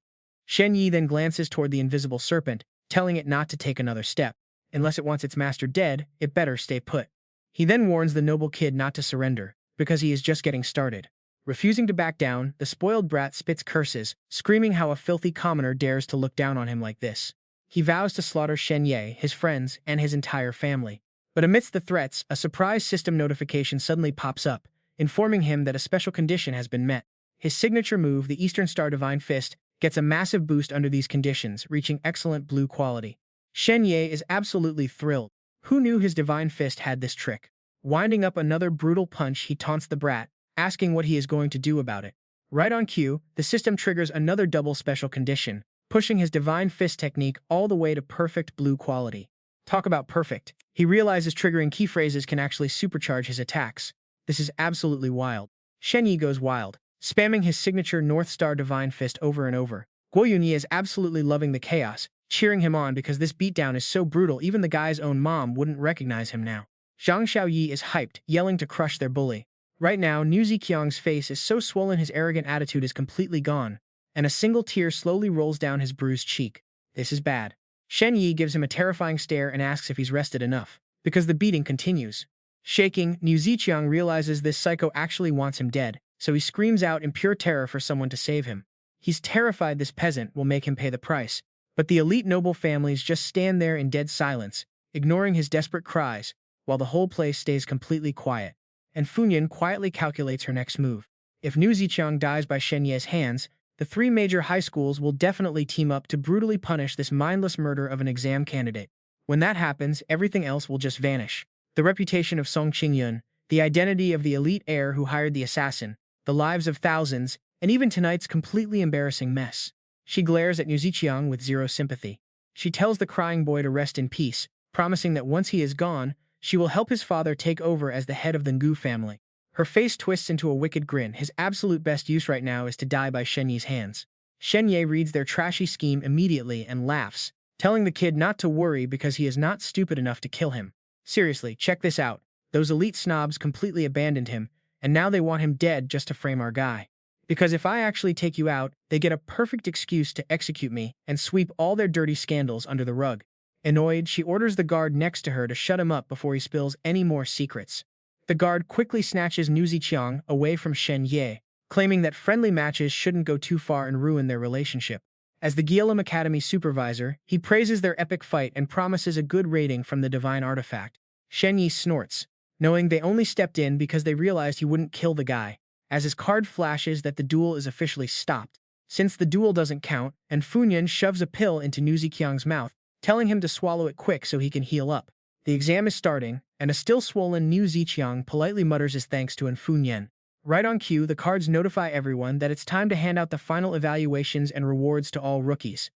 Shen Ye then glances toward the invisible serpent, telling it not to take another step. Unless it wants its master dead, it better stay put. He then warns the noble kid not to surrender, because he is just getting started. Refusing to back down, the spoiled brat spits curses, screaming how a filthy commoner dares to look down on him like this. He vows to slaughter Shen Ye, his friends, and his entire family. But amidst the threats, a surprise system notification suddenly pops up, informing him that a special condition has been met. His signature move, the Eastern Star Divine Fist, gets a massive boost under these conditions, reaching excellent blue quality. Shen Ye is absolutely thrilled. Who knew his Divine Fist had this trick? Winding up another brutal punch, he taunts the brat, asking what he is going to do about it. Right on cue, the system triggers another double special condition, pushing his Divine Fist technique all the way to perfect blue quality. Talk about perfect. He realizes triggering key phrases can actually supercharge his attacks. This is absolutely wild. Shen Ye goes wild, spamming his signature North Star Divine Fist over and over. Guo Yunyi is absolutely loving the chaos, cheering him on because this beatdown is so brutal even the guy's own mom wouldn't recognize him now. Zhang Xiaoyi is hyped, yelling to crush their bully. Right now, Nu Ziqiang's face is so swollen his arrogant attitude is completely gone, and a single tear slowly rolls down his bruised cheek. This is bad. Shen Ye gives him a terrifying stare and asks if he's rested enough, because the beating continues. Shaking, Nu Ziqiang realizes this psycho actually wants him dead, so he screams out in pure terror for someone to save him. He's terrified this peasant will make him pay the price, but the elite noble families just stand there in dead silence, ignoring his desperate cries, while the whole place stays completely quiet. And Funyan quietly calculates her next move. If Nu Ziqiang dies by Shen Ye's hands, the 3 major high schools will definitely team up to brutally punish this mindless murder of an exam candidate. When that happens, everything else will just vanish. The reputation of Song Qingyun, the identity of the elite heir who hired the assassin, the lives of thousands, and even tonight's completely embarrassing mess. She glares at Nu Ziqiang with zero sympathy. She tells the crying boy to rest in peace, promising that once he is gone, she will help his father take over as the head of the Ngu family. Her face twists into a wicked grin. His absolute best use right now is to die by Shen Ye's hands. Shen Ye reads their trashy scheme immediately and laughs, telling the kid not to worry because he is not stupid enough to kill him. Seriously, check this out. Those elite snobs completely abandoned him, and now they want him dead just to frame our guy. Because if I actually take you out, they get a perfect excuse to execute me and sweep all their dirty scandals under the rug. Annoyed, she orders the guard next to her to shut him up before he spills any more secrets. The guard quickly snatches Nu Ziqiang away from Shen Ye, claiming that friendly matches shouldn't go too far and ruin their relationship. As the Gyelam Academy supervisor, he praises their epic fight and promises a good rating from the divine artifact. Shen Ye snorts, knowing they only stepped in because they realized he wouldn't kill the guy, as his card flashes that the duel is officially stopped. Since the duel doesn't count, and Funyan shoves a pill into Nu Ziqiang's mouth, telling him to swallow it quick so he can heal up. The exam is starting, and a still-swollen Nu Ziqiang politely mutters his thanks to Funyan. Right on cue, the cards notify everyone that it's time to hand out the final evaluations and rewards to all rookies.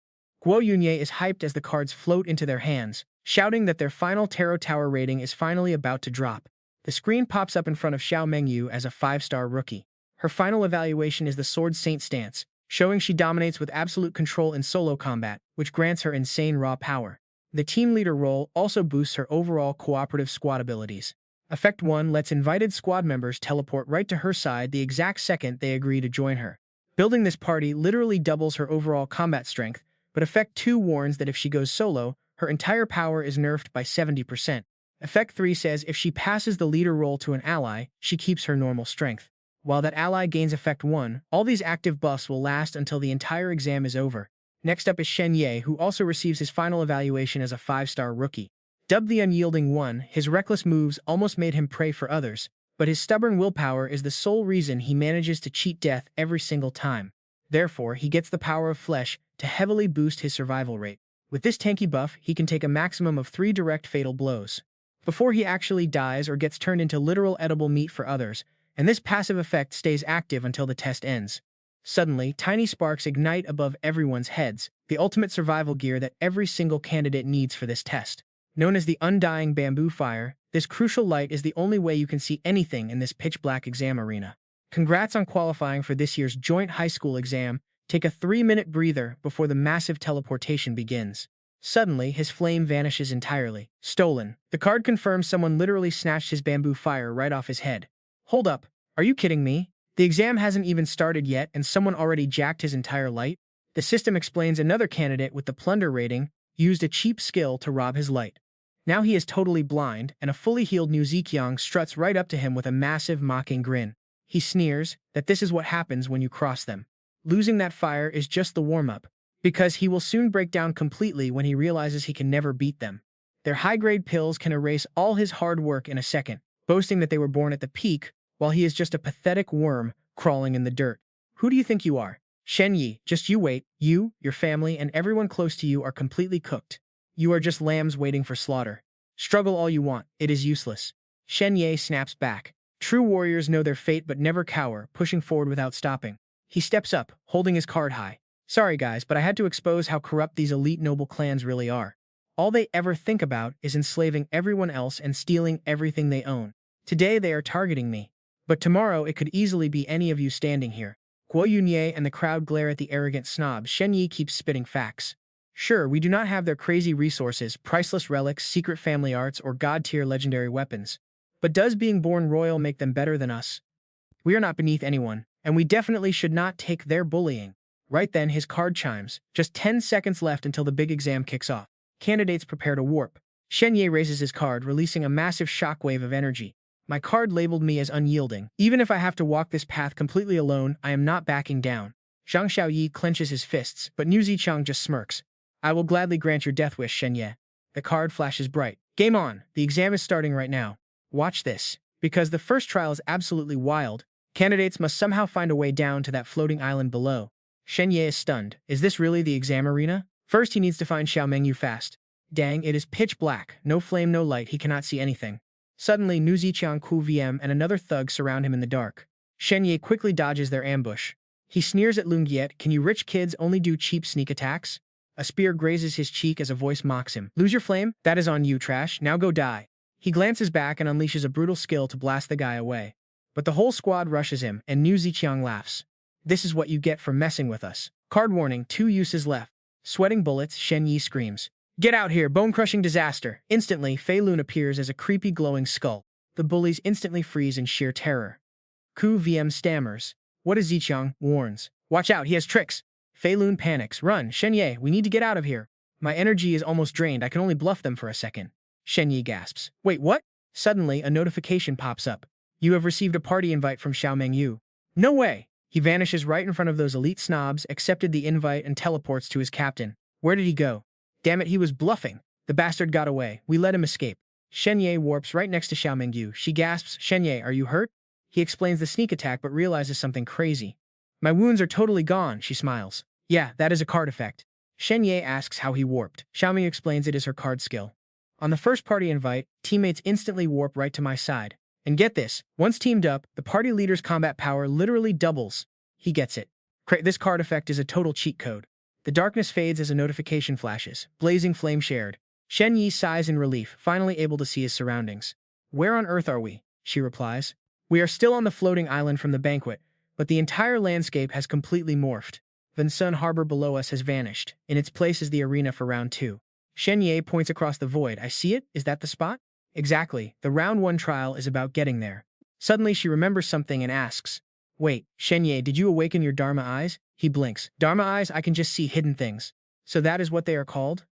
Guo Yunye is hyped as the cards float into their hands, shouting that their final Tarot Tower rating is finally about to drop. The screen pops up in front of Xiao Mengyu as a 5-star rookie. Her final evaluation is the Sword Saint stance, showing she dominates with absolute control in solo combat, which grants her insane raw power. The team leader role also boosts her overall cooperative squad abilities. Effect 1 lets invited squad members teleport right to her side the exact second they agree to join her. Building this party literally doubles her overall combat strength, but Effect 2 warns that if she goes solo, her entire power is nerfed by 70%. Effect 3 says if she passes the leader role to an ally, she keeps her normal strength. While that ally gains Effect 1, all these active buffs will last until the entire exam is over. Next up is Shen Ye, who also receives his final evaluation as a 5-star rookie. Dubbed the Unyielding One, his reckless moves almost made him prey for others, but his stubborn willpower is the sole reason he manages to cheat death every single time. Therefore, he gets the power of flesh to heavily boost his survival rate. With this tanky buff, he can take a maximum of 3 direct fatal blows before he actually dies or gets turned into literal edible meat for others, and this passive effect stays active until the test ends. Suddenly, tiny sparks ignite above everyone's heads, the ultimate survival gear that every single candidate needs for this test. Known as the undying bamboo fire, this crucial light is the only way you can see anything in this pitch-black exam arena. Congrats on qualifying for this year's joint high school exam. Take a 3-minute breather before the massive teleportation begins. Suddenly, his flame vanishes entirely. Stolen. The card confirms someone literally snatched his bamboo fire right off his head. Hold up. Are you kidding me? The exam hasn't even started yet and someone already jacked his entire light? The system explains another candidate with the plunder rating used a cheap skill to rob his light. Now he is totally blind, and a fully healed New Ziqiang struts right up to him with a massive mocking grin. He sneers that this is what happens when you cross them. Losing that fire is just the warm-up, because he will soon break down completely when he realizes he can never beat them. Their high-grade pills can erase all his hard work in a second, boasting that they were born at the peak, while he is just a pathetic worm crawling in the dirt. Who do you think you are? Shen Ye, just you wait. You, your family, and everyone close to you are completely cooked. You are just lambs waiting for slaughter. Struggle all you want, it is useless. Shen Ye snaps back. True warriors know their fate but never cower, pushing forward without stopping. He steps up, holding his card high. Sorry guys, but I had to expose how corrupt these elite noble clans really are. All they ever think about is enslaving everyone else and stealing everything they own. Today they are targeting me. But tomorrow it could easily be any of you standing here. Guo Yunye and the crowd glare at the arrogant snob. Shen Ye keeps spitting facts. Sure, we do not have their crazy resources, priceless relics, secret family arts, or god-tier legendary weapons. But does being born royal make them better than us? We are not beneath anyone, and we definitely should not take their bullying. Right then, his card chimes. Just 10 seconds left until the big exam kicks off. Candidates prepare to warp. Shen Ye raises his card, releasing a massive shockwave of energy. My card labeled me as unyielding. Even if I have to walk this path completely alone, I am not backing down. Zhang Xiaoyi clenches his fists, but Niu Ziqiang just smirks. I will gladly grant your death wish, Shen Ye. The card flashes bright. Game on. The exam is starting right now. Watch this. Because the first trial is absolutely wild, candidates must somehow find a way down to that floating island below. Shen Ye is stunned. Is this really the exam arena? First, he needs to find Xiao Mengyu fast. Dang, it is pitch black. No flame, no light. He cannot see anything. Suddenly, Niu Ziqiang, Ku VM, and another thug surround him in the dark. Shen Ye quickly dodges their ambush. He sneers at Lung Giet. Can you rich kids only do cheap sneak attacks? A spear grazes his cheek as a voice mocks him. Lose your flame? That is on you, trash. Now go die. He glances back and unleashes a brutal skill to blast the guy away. But the whole squad rushes him, and Niu Ziqiang laughs. This is what you get for messing with us. Card warning, 2 uses left. Sweating bullets, Shen Ye screams. Get out here, bone-crushing disaster. Instantly, Fei Lun appears as a creepy glowing skull. The bullies instantly freeze in sheer terror. Ku VM stammers. What is Ziqiang? Warns. Watch out, he has tricks. Fei Lun panics. Run, Shen Ye, we need to get out of here. My energy is almost drained, I can only bluff them for a second. Shen Ye gasps. Wait, what? Suddenly, a notification pops up. You have received a party invite from Xiao Mengyu. No way! He vanishes right in front of those elite snobs, accepted the invite, and teleports to his captain. Where did he go? Damn it, he was bluffing. The bastard got away. We let him escape. Shen Ye warps right next to Xiao Mengyu. She gasps, Shen Ye, are you hurt? He explains the sneak attack but realizes something crazy. My wounds are totally gone, she smiles. Yeah, that is a card effect. Shen Ye asks how he warped. Xiao Mengyu explains it is her card skill. On the first party invite, teammates instantly warp right to my side. And get this, once teamed up, the party leader's combat power literally doubles. He gets it. This card effect is a total cheat code. The darkness fades as a notification flashes. Blazing flame shared. Shen Ye sighs in relief, finally able to see his surroundings. Where on earth are we? She replies. We are still on the floating island from the banquet, but the entire landscape has completely morphed. Vinsun Harbor below us has vanished. In its place is the arena for round 2. Shen Ye points across the void. I see it? Is that the spot? Exactly. The round 1 trial is about getting there. Suddenly she remembers something and asks, Wait, Shen Ye, did you awaken your Dharma eyes? He blinks. Dharma eyes? I can just see hidden things. So that is what they are called?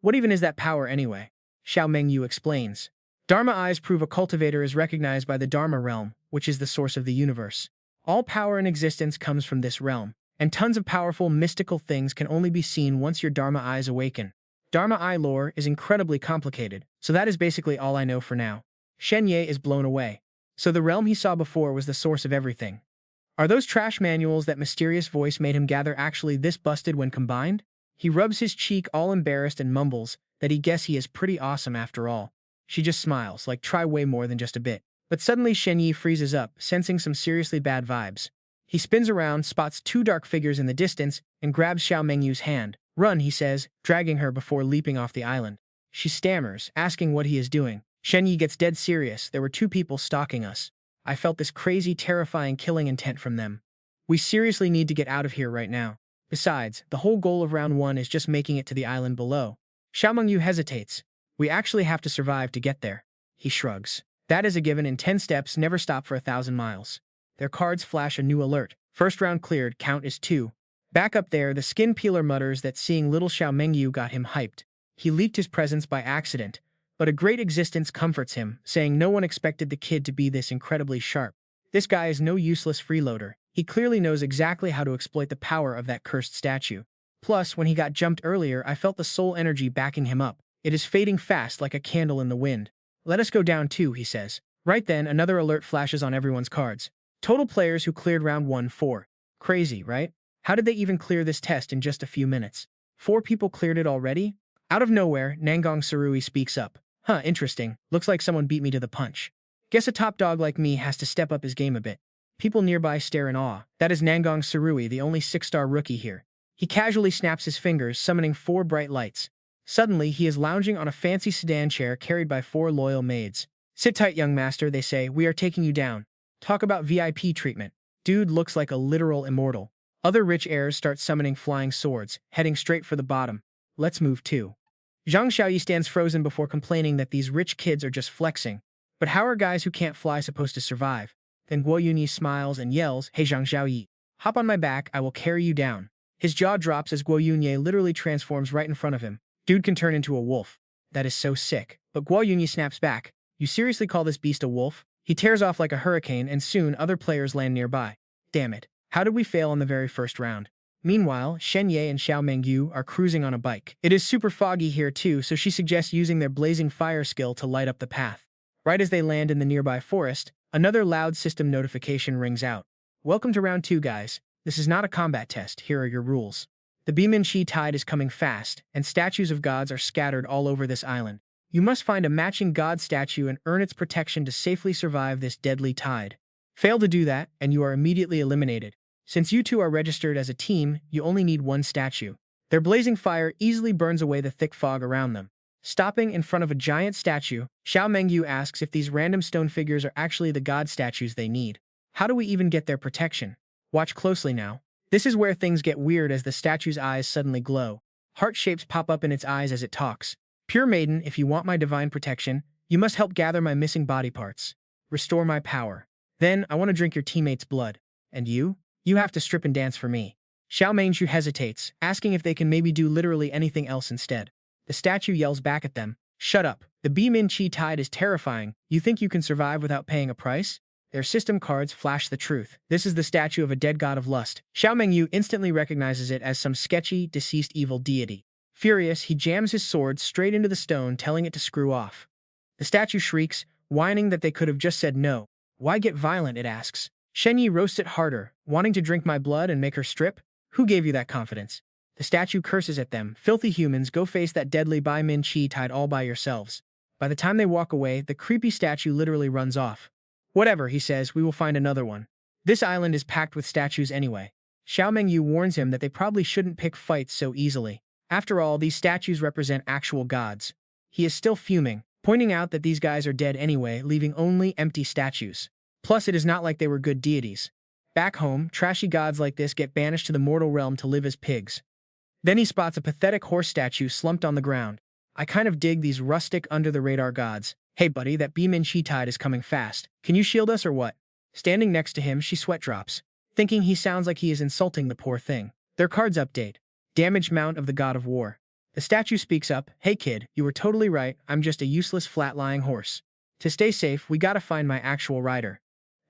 What even is that power anyway? Xiao Mengyu explains. Dharma eyes prove a cultivator is recognized by the Dharma realm, which is the source of the universe. All power in existence comes from this realm, and tons of powerful mystical things can only be seen once your Dharma eyes awaken. Dharma eye lore is incredibly complicated, so that is basically all I know for now. Shen Ye is blown away. So the realm he saw before was the source of everything. Are those trash manuals that mysterious voice made him gather actually this busted when combined? He rubs his cheek all embarrassed and mumbles that he guess he is pretty awesome after all. She just smiles, like try way more than just a bit. But suddenly Shen Ye freezes up, sensing some seriously bad vibes. He spins around, spots 2 dark figures in the distance, and grabs Xiao Mengyu's hand. Run, he says, dragging her before leaping off the island. She stammers, asking what he is doing. Shen Ye gets dead serious. There were 2 people stalking us. I felt this crazy, terrifying killing intent from them. We seriously need to get out of here right now. Besides, the whole goal of round 1 is just making it to the island below. Xiao Mengyu hesitates. We actually have to survive to get there. He shrugs. That is a given in 10 steps, never stop for 1,000 miles. Their cards flash a new alert. First round cleared, count is 2. Back up there, the skin peeler mutters that seeing little Xiao Mengyu got him hyped. He leaked his presence by accident, but a great existence comforts him, saying no one expected the kid to be this incredibly sharp. This guy is no useless freeloader. He clearly knows exactly how to exploit the power of that cursed statue. Plus, when he got jumped earlier, I felt the soul energy backing him up. It is fading fast like a candle in the wind. Let us go down too, he says. Right then, another alert flashes on everyone's cards. Total players who cleared round 1, 4. Crazy, right? How did they even clear this test in just a few minutes? 4 people cleared it already? Out of nowhere, Nangong Sarui speaks up. Huh, interesting. Looks like someone beat me to the punch. Guess a top dog like me has to step up his game a bit. People nearby stare in awe. That is Nangong Sarui, the only 6-star rookie here. He casually snaps his fingers, summoning 4 bright lights. Suddenly, he is lounging on a fancy sedan chair carried by 4 loyal maids. Sit tight, young master, they say. We are taking you down. Talk about VIP treatment. Dude looks like a literal immortal. Other rich heirs start summoning flying swords, heading straight for the bottom. Let's move too. Zhang Xiaoyi stands frozen before complaining that these rich kids are just flexing. But how are guys who can't fly supposed to survive? Then Guo Yunyi smiles and yells, Hey Zhang Xiaoyi, hop on my back, I will carry you down. His jaw drops as Guo Yunyi literally transforms right in front of him. Dude can turn into a wolf. That is so sick. But Guo Yunyi snaps back. You seriously call this beast a wolf? He tears off like a hurricane and soon other players land nearby. Damn it. How did we fail on the very first round? Meanwhile, Shen Ye and Xiao Mengyu are cruising on a bike. It is super foggy here too, so she suggests using their blazing fire skill to light up the path. Right as they land in the nearby forest, another loud system notification rings out. Welcome to round 2, guys. This is not a combat test. Here are your rules. The Biminchi tide is coming fast, and statues of gods are scattered all over this island. You must find a matching god statue and earn its protection to safely survive this deadly tide. Fail to do that, and you are immediately eliminated. Since you 2 are registered as a team, you only need 1 statue. Their blazing fire easily burns away the thick fog around them. Stopping in front of a giant statue, Xiao Mengyu asks if these random stone figures are actually the god statues they need. How do we even get their protection? Watch closely now. This is where things get weird as the statue's eyes suddenly glow. Heart shapes pop up in its eyes as it talks. Pure maiden, if you want my divine protection, you must help gather my missing body parts. Restore my power. Then, I want to drink your teammate's blood. And you? You have to strip and dance for me. Xiao Mengyu hesitates, asking if they can maybe do literally anything else instead. The statue yells back at them. Shut up. The Biminchi tide is terrifying. You think you can survive without paying a price? Their system cards flash the truth. This is the statue of a dead god of lust. Xiao Mengyu instantly recognizes it as some sketchy, deceased evil deity. Furious, he jams his sword straight into the stone, telling it to screw off. The statue shrieks, whining that they could have just said no. Why get violent, it asks. Shen Ye roasts it harder, wanting to drink my blood and make her strip? Who gave you that confidence? The statue curses at them. Filthy humans, go face that deadly Biminchi tide all by yourselves. By the time they walk away, the creepy statue literally runs off. Whatever, he says, we will find another one. This island is packed with statues anyway. Xiao Mengyu warns him that they probably shouldn't pick fights so easily. After all, these statues represent actual gods. He is still fuming, pointing out that these guys are dead anyway, leaving only empty statues. Plus, it is not like they were good deities. Back home, trashy gods like this get banished to the mortal realm to live as pigs. Then he spots a pathetic horse statue slumped on the ground. I kind of dig these rustic, under-the-radar gods. Hey buddy, that Biminchi tide is coming fast. Can you shield us or what? Standing next to him, she sweat drops, thinking he sounds like he is insulting the poor thing. Their cards update. Damaged mount of the god of war. The statue speaks up. Hey kid, you were totally right. I'm just a useless flat-lying horse. To stay safe, we gotta find my actual rider.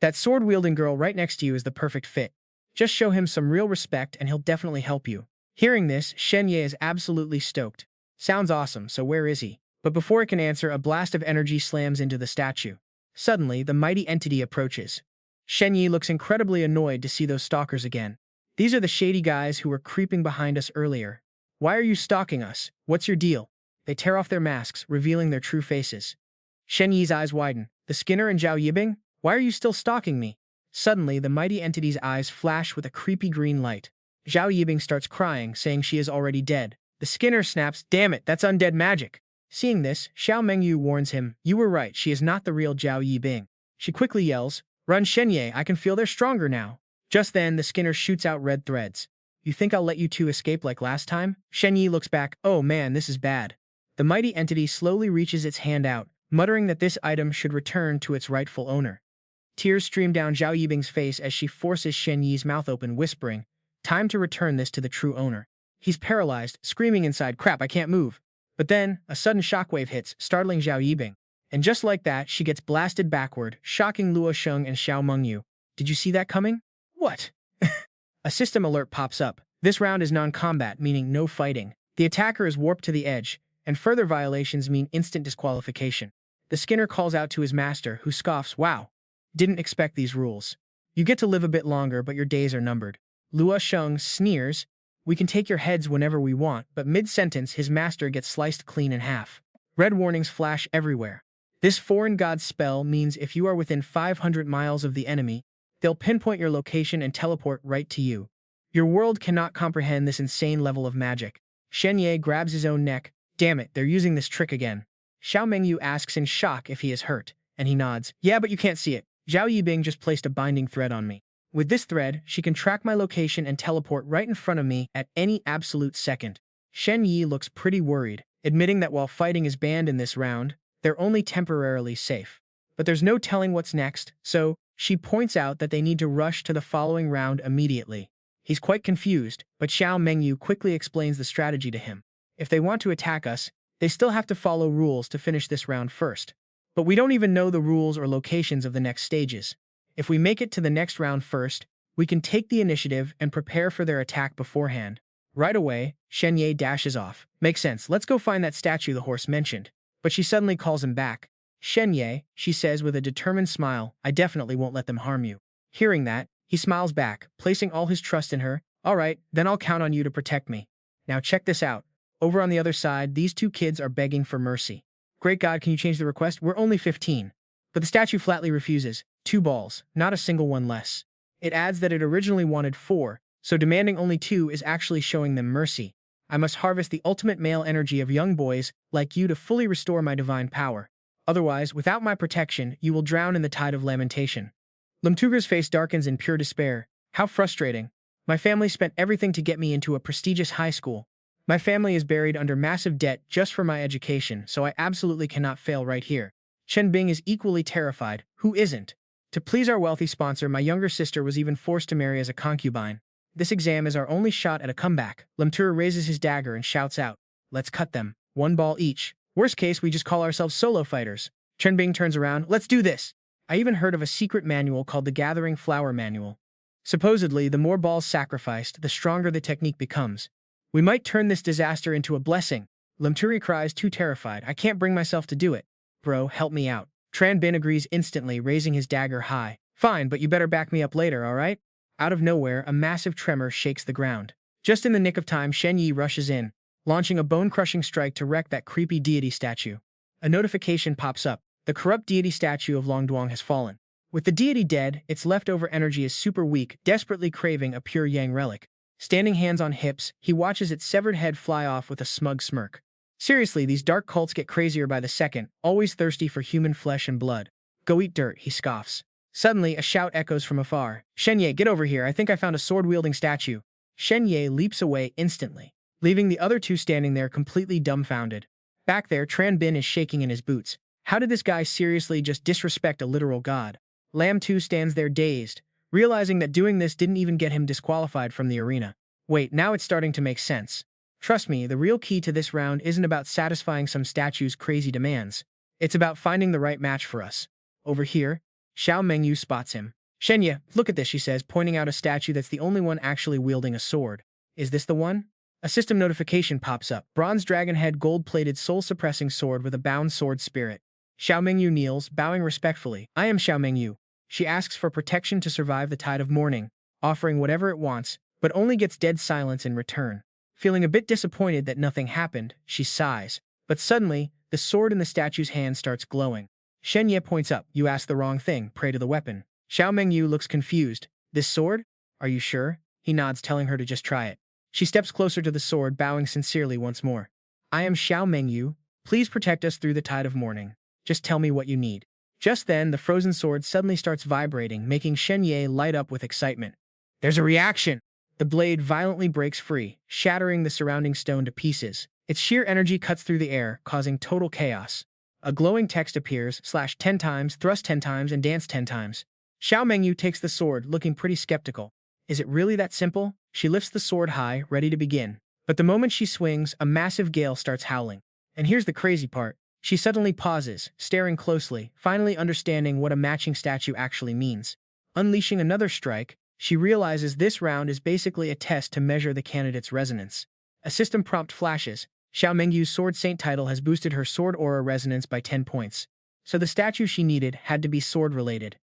That sword-wielding girl right next to you is the perfect fit. Just show him some real respect and he'll definitely help you. Hearing this, Shen Ye is absolutely stoked. Sounds awesome, so where is he? But before it can answer, a blast of energy slams into the statue. Suddenly, the mighty entity approaches. Shen Ye looks incredibly annoyed to see those stalkers again. These are the shady guys who were creeping behind us earlier. Why are you stalking us? What's your deal? They tear off their masks, revealing their true faces. Shen Ye's eyes widen. The Skinner and Zhao Yibing? Why are you still stalking me? Suddenly, the mighty entity's eyes flash with a creepy green light. Zhao Yibing starts crying, saying she is already dead. The Skinner snaps, damn it, that's undead magic. Seeing this, Xiao Mengyu warns him, "You were right, she is not the real Zhao Yibing." She quickly yells, "Run, Shen Ye, I can feel they're stronger now." Just then, the Skinner shoots out red threads. "You think I'll let you two escape like last time?" Shen Ye looks back, "Oh man, this is bad." The mighty entity slowly reaches its hand out, muttering that this item should return to its rightful owner. Tears stream down Zhao Yibing's face as she forces Shen Ye's mouth open, whispering, "Time to return this to the true owner." He's paralyzed, screaming inside, "Crap, I can't move." But then, a sudden shockwave hits, startling Zhao Yibing. And just like that, she gets blasted backward, shocking Luo Sheng and Xiao Mengyu. "Did you see that coming?" "What?" A system alert pops up. This round is non-combat, meaning no fighting. The attacker is warped to the edge, and further violations mean instant disqualification. The Skinner calls out to his master, who scoffs, "Wow, didn't expect these rules. You get to live a bit longer, but your days are numbered." Luo Sheng sneers, "We can take your heads whenever we want," but mid-sentence his master gets sliced clean in half. Red warnings flash everywhere. This foreign god spell means if you are within 500 miles of the enemy, they'll pinpoint your location and teleport right to you. Your world cannot comprehend this insane level of magic. Shen Ye grabs his own neck. "Damn it, they're using this trick again." Xiao Mengyu asks in shock if he is hurt, and he nods. "Yeah, but you can't see it. Zhao Yibing just placed a binding thread on me. With this thread, she can track my location and teleport right in front of me at any absolute second." Shen Ye looks pretty worried, admitting that while fighting is banned in this round, they're only temporarily safe. But there's no telling what's next, so she points out that they need to rush to the following round immediately. He's quite confused, but Xiao Mengyu quickly explains the strategy to him. "If they want to attack us, they still have to follow rules to finish this round first. But we don't even know the rules or locations of the next stages. If we make it to the next round first, we can take the initiative and prepare for their attack beforehand." Right away, Shen Ye dashes off. "Makes sense, let's go find that statue the horse mentioned." But she suddenly calls him back. "Shen Ye," she says with a determined smile, "I definitely won't let them harm you." Hearing that, he smiles back, placing all his trust in her. "All right, then I'll count on you to protect me. Now check this out. Over on the other side, these two kids are begging for mercy. Great God, can you change the request? We're only 15. But the statue flatly refuses. 2 balls, not a single one less. It adds that it originally wanted 4, so demanding only 2 is actually showing them mercy. "I must harvest the ultimate male energy of young boys like you to fully restore my divine power. Otherwise, without my protection, you will drown in the tide of lamentation." Limtuger's face darkens in pure despair. "How frustrating. My family spent everything to get me into a prestigious high school. My family is buried under massive debt just for my education, so I absolutely cannot fail right here." Chen Bing is equally terrified. Who isn't? To please our wealthy sponsor, my younger sister was even forced to marry as a concubine. This exam is our only shot at a comeback. Limtur raises his dagger and shouts out, "Let's cut them. 1 ball each. Worst case, we just call ourselves solo fighters." Chen Bing turns around. "Let's do this. I even heard of a secret manual called the Gathering Flower Manual. Supposedly, the more balls sacrificed, the stronger the technique becomes. We might turn this disaster into a blessing." Limturi cries, too terrified. "I can't bring myself to do it. Bro, help me out." Tran Bin agrees instantly, raising his dagger high. "Fine, but you better back me up later, alright?" Out of nowhere, a massive tremor shakes the ground. Just in the nick of time, Shen Ye rushes in, launching a bone-crushing strike to wreck that creepy deity statue. A notification pops up. The corrupt deity statue of Longduang has fallen. With the deity dead, its leftover energy is super weak, desperately craving a pure Yang relic. Standing hands on hips, he watches its severed head fly off with a smug smirk. Seriously, these dark cults get crazier by the second, always thirsty for human flesh and blood. "Go eat dirt," he scoffs. Suddenly, a shout echoes from afar. "Shen Ye, get over here, I think I found a sword-wielding statue." Shen Ye leaps away instantly, leaving the other two standing there completely dumbfounded. Back there, Tran Bin is shaking in his boots. How did this guy seriously just disrespect a literal god? Lam 2 stands there dazed, realizing that doing this didn't even get him disqualified from the arena. Wait, now it's starting to make sense. Trust me, the real key to this round isn't about satisfying some statue's crazy demands. It's about finding the right match for us. Over here, Xiao Mengyu spots him. "Shen Ye, look at this," she says, pointing out a statue that's the only one actually wielding a sword. "Is this the one?" A system notification pops up. Bronze dragon head gold-plated soul-suppressing sword with a bound sword spirit. Xiao Mengyu kneels, bowing respectfully. "I am Xiao Mengyu." She asks for protection to survive the tide of mourning, offering whatever it wants, but only gets dead silence in return. Feeling a bit disappointed that nothing happened, she sighs. But suddenly, the sword in the statue's hand starts glowing. Shen Ye points up. "You asked the wrong thing, pray to the weapon." Xiao Mengyu looks confused. "This sword? Are you sure?" He nods, telling her to just try it. She steps closer to the sword, bowing sincerely once more. "I am Xiao Mengyu, Please protect us through the tide of morning. Just tell me what you need. Just then, the frozen sword suddenly starts vibrating, making Shen Ye light up with excitement. There's a reaction! The blade violently breaks free, shattering the surrounding stone to pieces. Its sheer energy cuts through the air, causing total chaos. A glowing text appears, slash 10 times, thrust 10 times, and dance 10 times. Xiao Mengyu takes the sword, looking pretty skeptical. Is it really that simple? She lifts the sword high, ready to begin. But the moment she swings, a massive gale starts howling. And here's the crazy part. She suddenly pauses, staring closely, finally understanding what a matching statue actually means. Unleashing another strike, she realizes this round is basically a test to measure the candidate's resonance. A system prompt flashes. Xiao Mengyu's Sword Saint title has boosted her sword aura resonance by 10 points. So the statue she needed had to be sword-related.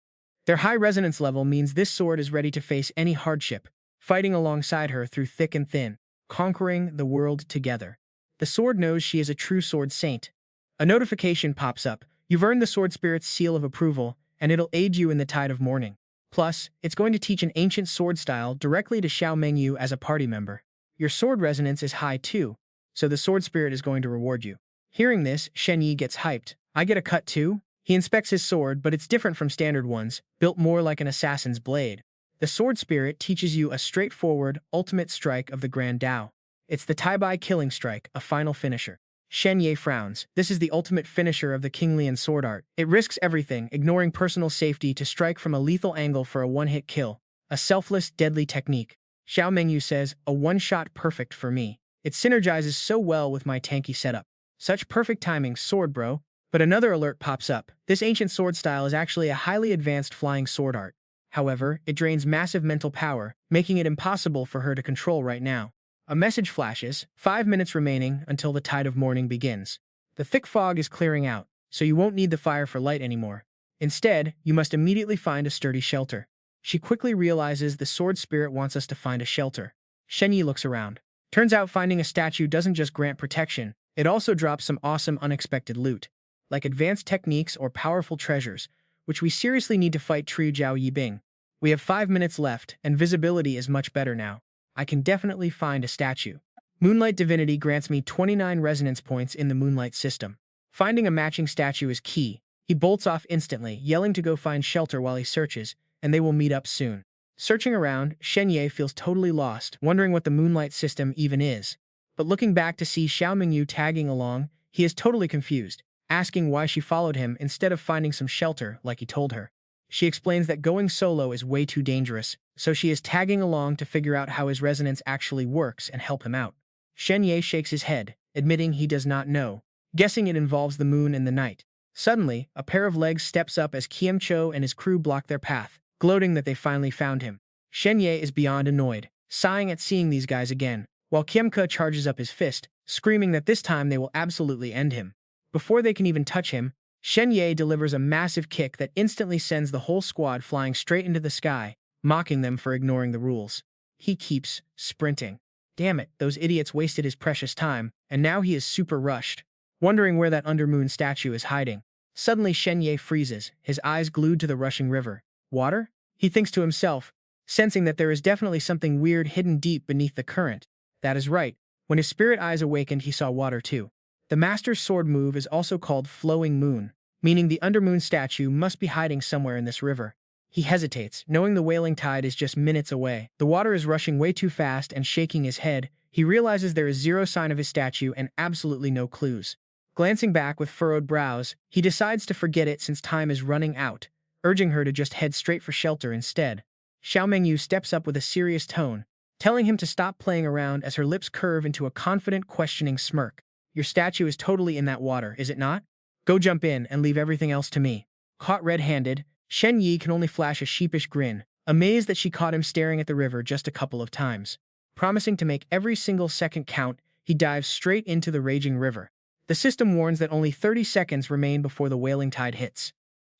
Their high resonance level means this sword is ready to face any hardship, fighting alongside her through thick and thin, conquering the world together. The sword knows she is a true sword saint. A notification pops up. You've earned the Sword Spirit's seal of approval, and it'll aid you in the tide of mourning. Plus, it's going to teach an ancient sword style directly to Xiao Mengyu as a party member. Your sword resonance is high too, so the Sword Spirit is going to reward you. Hearing this, Shen Ye gets hyped. I get a cut too? He inspects his sword, but it's different from standard ones, built more like an assassin's blade. The Sword Spirit teaches you a straightforward, ultimate strike of the Grand Dao. It's the Tai-Bai killing strike, a final finisher. Shen Ye frowns. This is the ultimate finisher of the Kinglian sword art. It risks everything, ignoring personal safety to strike from a lethal angle for a one-hit kill. A selfless, deadly technique. Xiao Mengyu says, a one-shot perfect for me. It synergizes so well with my tanky setup. Such perfect timing, sword bro. But another alert pops up. This ancient sword style is actually a highly advanced flying sword art. However, it drains massive mental power, making it impossible for her to control right now. A message flashes, 5 minutes remaining until the tide of morning begins. The thick fog is clearing out, so you won't need the fire for light anymore. Instead, you must immediately find a sturdy shelter. She quickly realizes the sword spirit wants us to find a shelter. Shen Ye looks around. Turns out finding a statue doesn't just grant protection, it also drops some awesome unexpected loot, like advanced techniques or powerful treasures, which we seriously need to fight Triu Jiao Yibing. We have 5 minutes left, and visibility is much better now. I can definitely find a statue. Moonlight Divinity grants me 29 resonance points in the Moonlight system. Finding a matching statue is key. He bolts off instantly, yelling to go find shelter while he searches, and they will meet up soon. Searching around, Shen Ye feels totally lost, wondering what the Moonlight system even is. But looking back to see Xiao Mengyu tagging along, he is totally confused, asking why she followed him instead of finding some shelter like he told her. She explains that going solo is way too dangerous, so she is tagging along to figure out how his resonance actually works and help him out. Shen Ye shakes his head, admitting he does not know, guessing it involves the moon and the night. Suddenly, a pair of legs steps up as Kiem Cho and his crew block their path, gloating that they finally found him. Shen Ye is beyond annoyed, sighing at seeing these guys again, while Kiemka charges up his fist, screaming that this time they will absolutely end him. Before they can even touch him, Shen Ye delivers a massive kick that instantly sends the whole squad flying straight into the sky, mocking them for ignoring the rules. He keeps sprinting. Damn it, those idiots wasted his precious time, and now he is super rushed, wondering where that undermoon statue is hiding. Suddenly Shen Ye freezes, his eyes glued to the rushing river. Water? He thinks to himself, sensing that there is definitely something weird hidden deep beneath the current. That is right. When his spirit eyes awakened, he saw water too. The master's sword move is also called Flowing Moon, meaning the undermoon statue must be hiding somewhere in this river. He hesitates, knowing the wailing tide is just minutes away. The water is rushing way too fast, and shaking his head, he realizes there is zero sign of his statue and absolutely no clues. Glancing back with furrowed brows, he decides to forget it since time is running out, urging her to just head straight for shelter instead. Xiao Mengyu steps up with a serious tone, telling him to stop playing around as her lips curve into a confident, questioning smirk. Your statue is totally in that water, is it not? Go jump in and leave everything else to me. Caught red-handed, Shen Ye can only flash a sheepish grin, amazed that she caught him staring at the river just a couple of times. Promising to make every single second count, he dives straight into the raging river. The system warns that only 30 seconds remain before the wailing tide hits.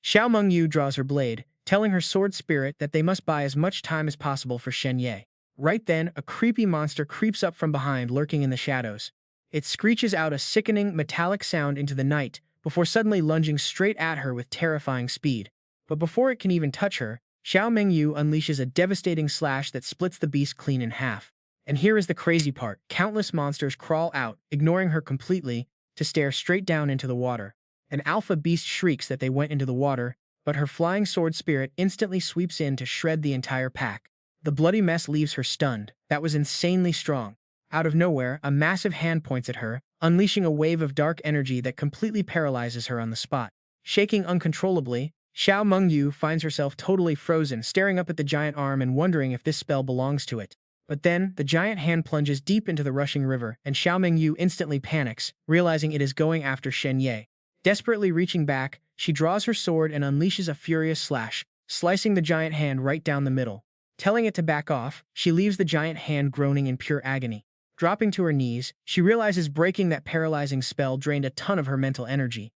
Xiao Mengyu draws her blade, telling her sword spirit that they must buy as much time as possible for Shen Ye. Right then, a creepy monster creeps up from behind, lurking in the shadows. It screeches out a sickening, metallic sound into the night, before suddenly lunging straight at her with terrifying speed. But before it can even touch her, Xiao Mengyu unleashes a devastating slash that splits the beast clean in half. And here is the crazy part. Countless monsters crawl out, ignoring her completely, to stare straight down into the water. An alpha beast shrieks that they went into the water, but her flying sword spirit instantly sweeps in to shred the entire pack. The bloody mess leaves her stunned. That was insanely strong. Out of nowhere, a massive hand points at her, unleashing a wave of dark energy that completely paralyzes her on the spot. Shaking uncontrollably, Xiao Mengyu finds herself totally frozen, staring up at the giant arm and wondering if this spell belongs to it. But then, the giant hand plunges deep into the rushing river, and Xiao Mengyu instantly panics, realizing it is going after Shen Ye. Desperately reaching back, she draws her sword and unleashes a furious slash, slicing the giant hand right down the middle. Telling it to back off, she leaves the giant hand groaning in pure agony. Dropping to her knees, she realizes breaking that paralyzing spell drained a ton of her mental energy.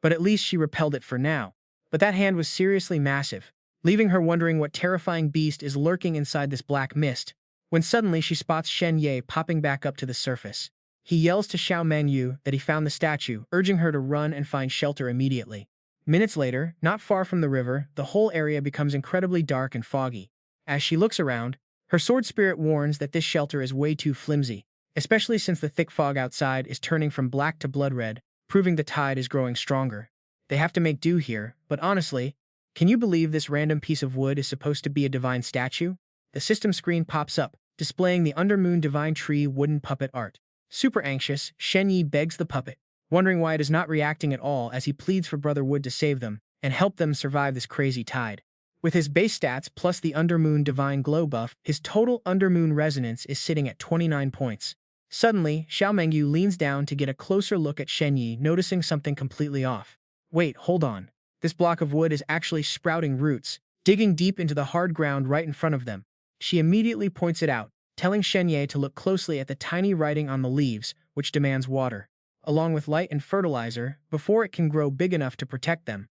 But at least she repelled it for now. But that hand was seriously massive, leaving her wondering what terrifying beast is lurking inside this black mist, when suddenly she spots Shen Ye popping back up to the surface. He yells to Xiao Mengyu that he found the statue, urging her to run and find shelter immediately. Minutes later, not far from the river, the whole area becomes incredibly dark and foggy. As she looks around, her sword spirit warns that this shelter is way too flimsy, especially since the thick fog outside is turning from black to blood red, proving the tide is growing stronger. They have to make do here, but honestly, can you believe this random piece of wood is supposed to be a divine statue? The system screen pops up, displaying the Undermoon Divine Tree wooden puppet art. Super anxious, Shen Ye begs the puppet, wondering why it is not reacting at all as he pleads for Brother Wood to save them and help them survive this crazy tide. With his base stats plus the Undermoon Divine Glow buff, his total Undermoon resonance is sitting at 29 points. Suddenly, Xiao Mengyu leans down to get a closer look at Shen Ye, noticing something completely off. Wait, hold on. This block of wood is actually sprouting roots, digging deep into the hard ground right in front of them. She immediately points it out, telling Shen Ye to look closely at the tiny writing on the leaves, which demands water, along with light and fertilizer, before it can grow big enough to protect them.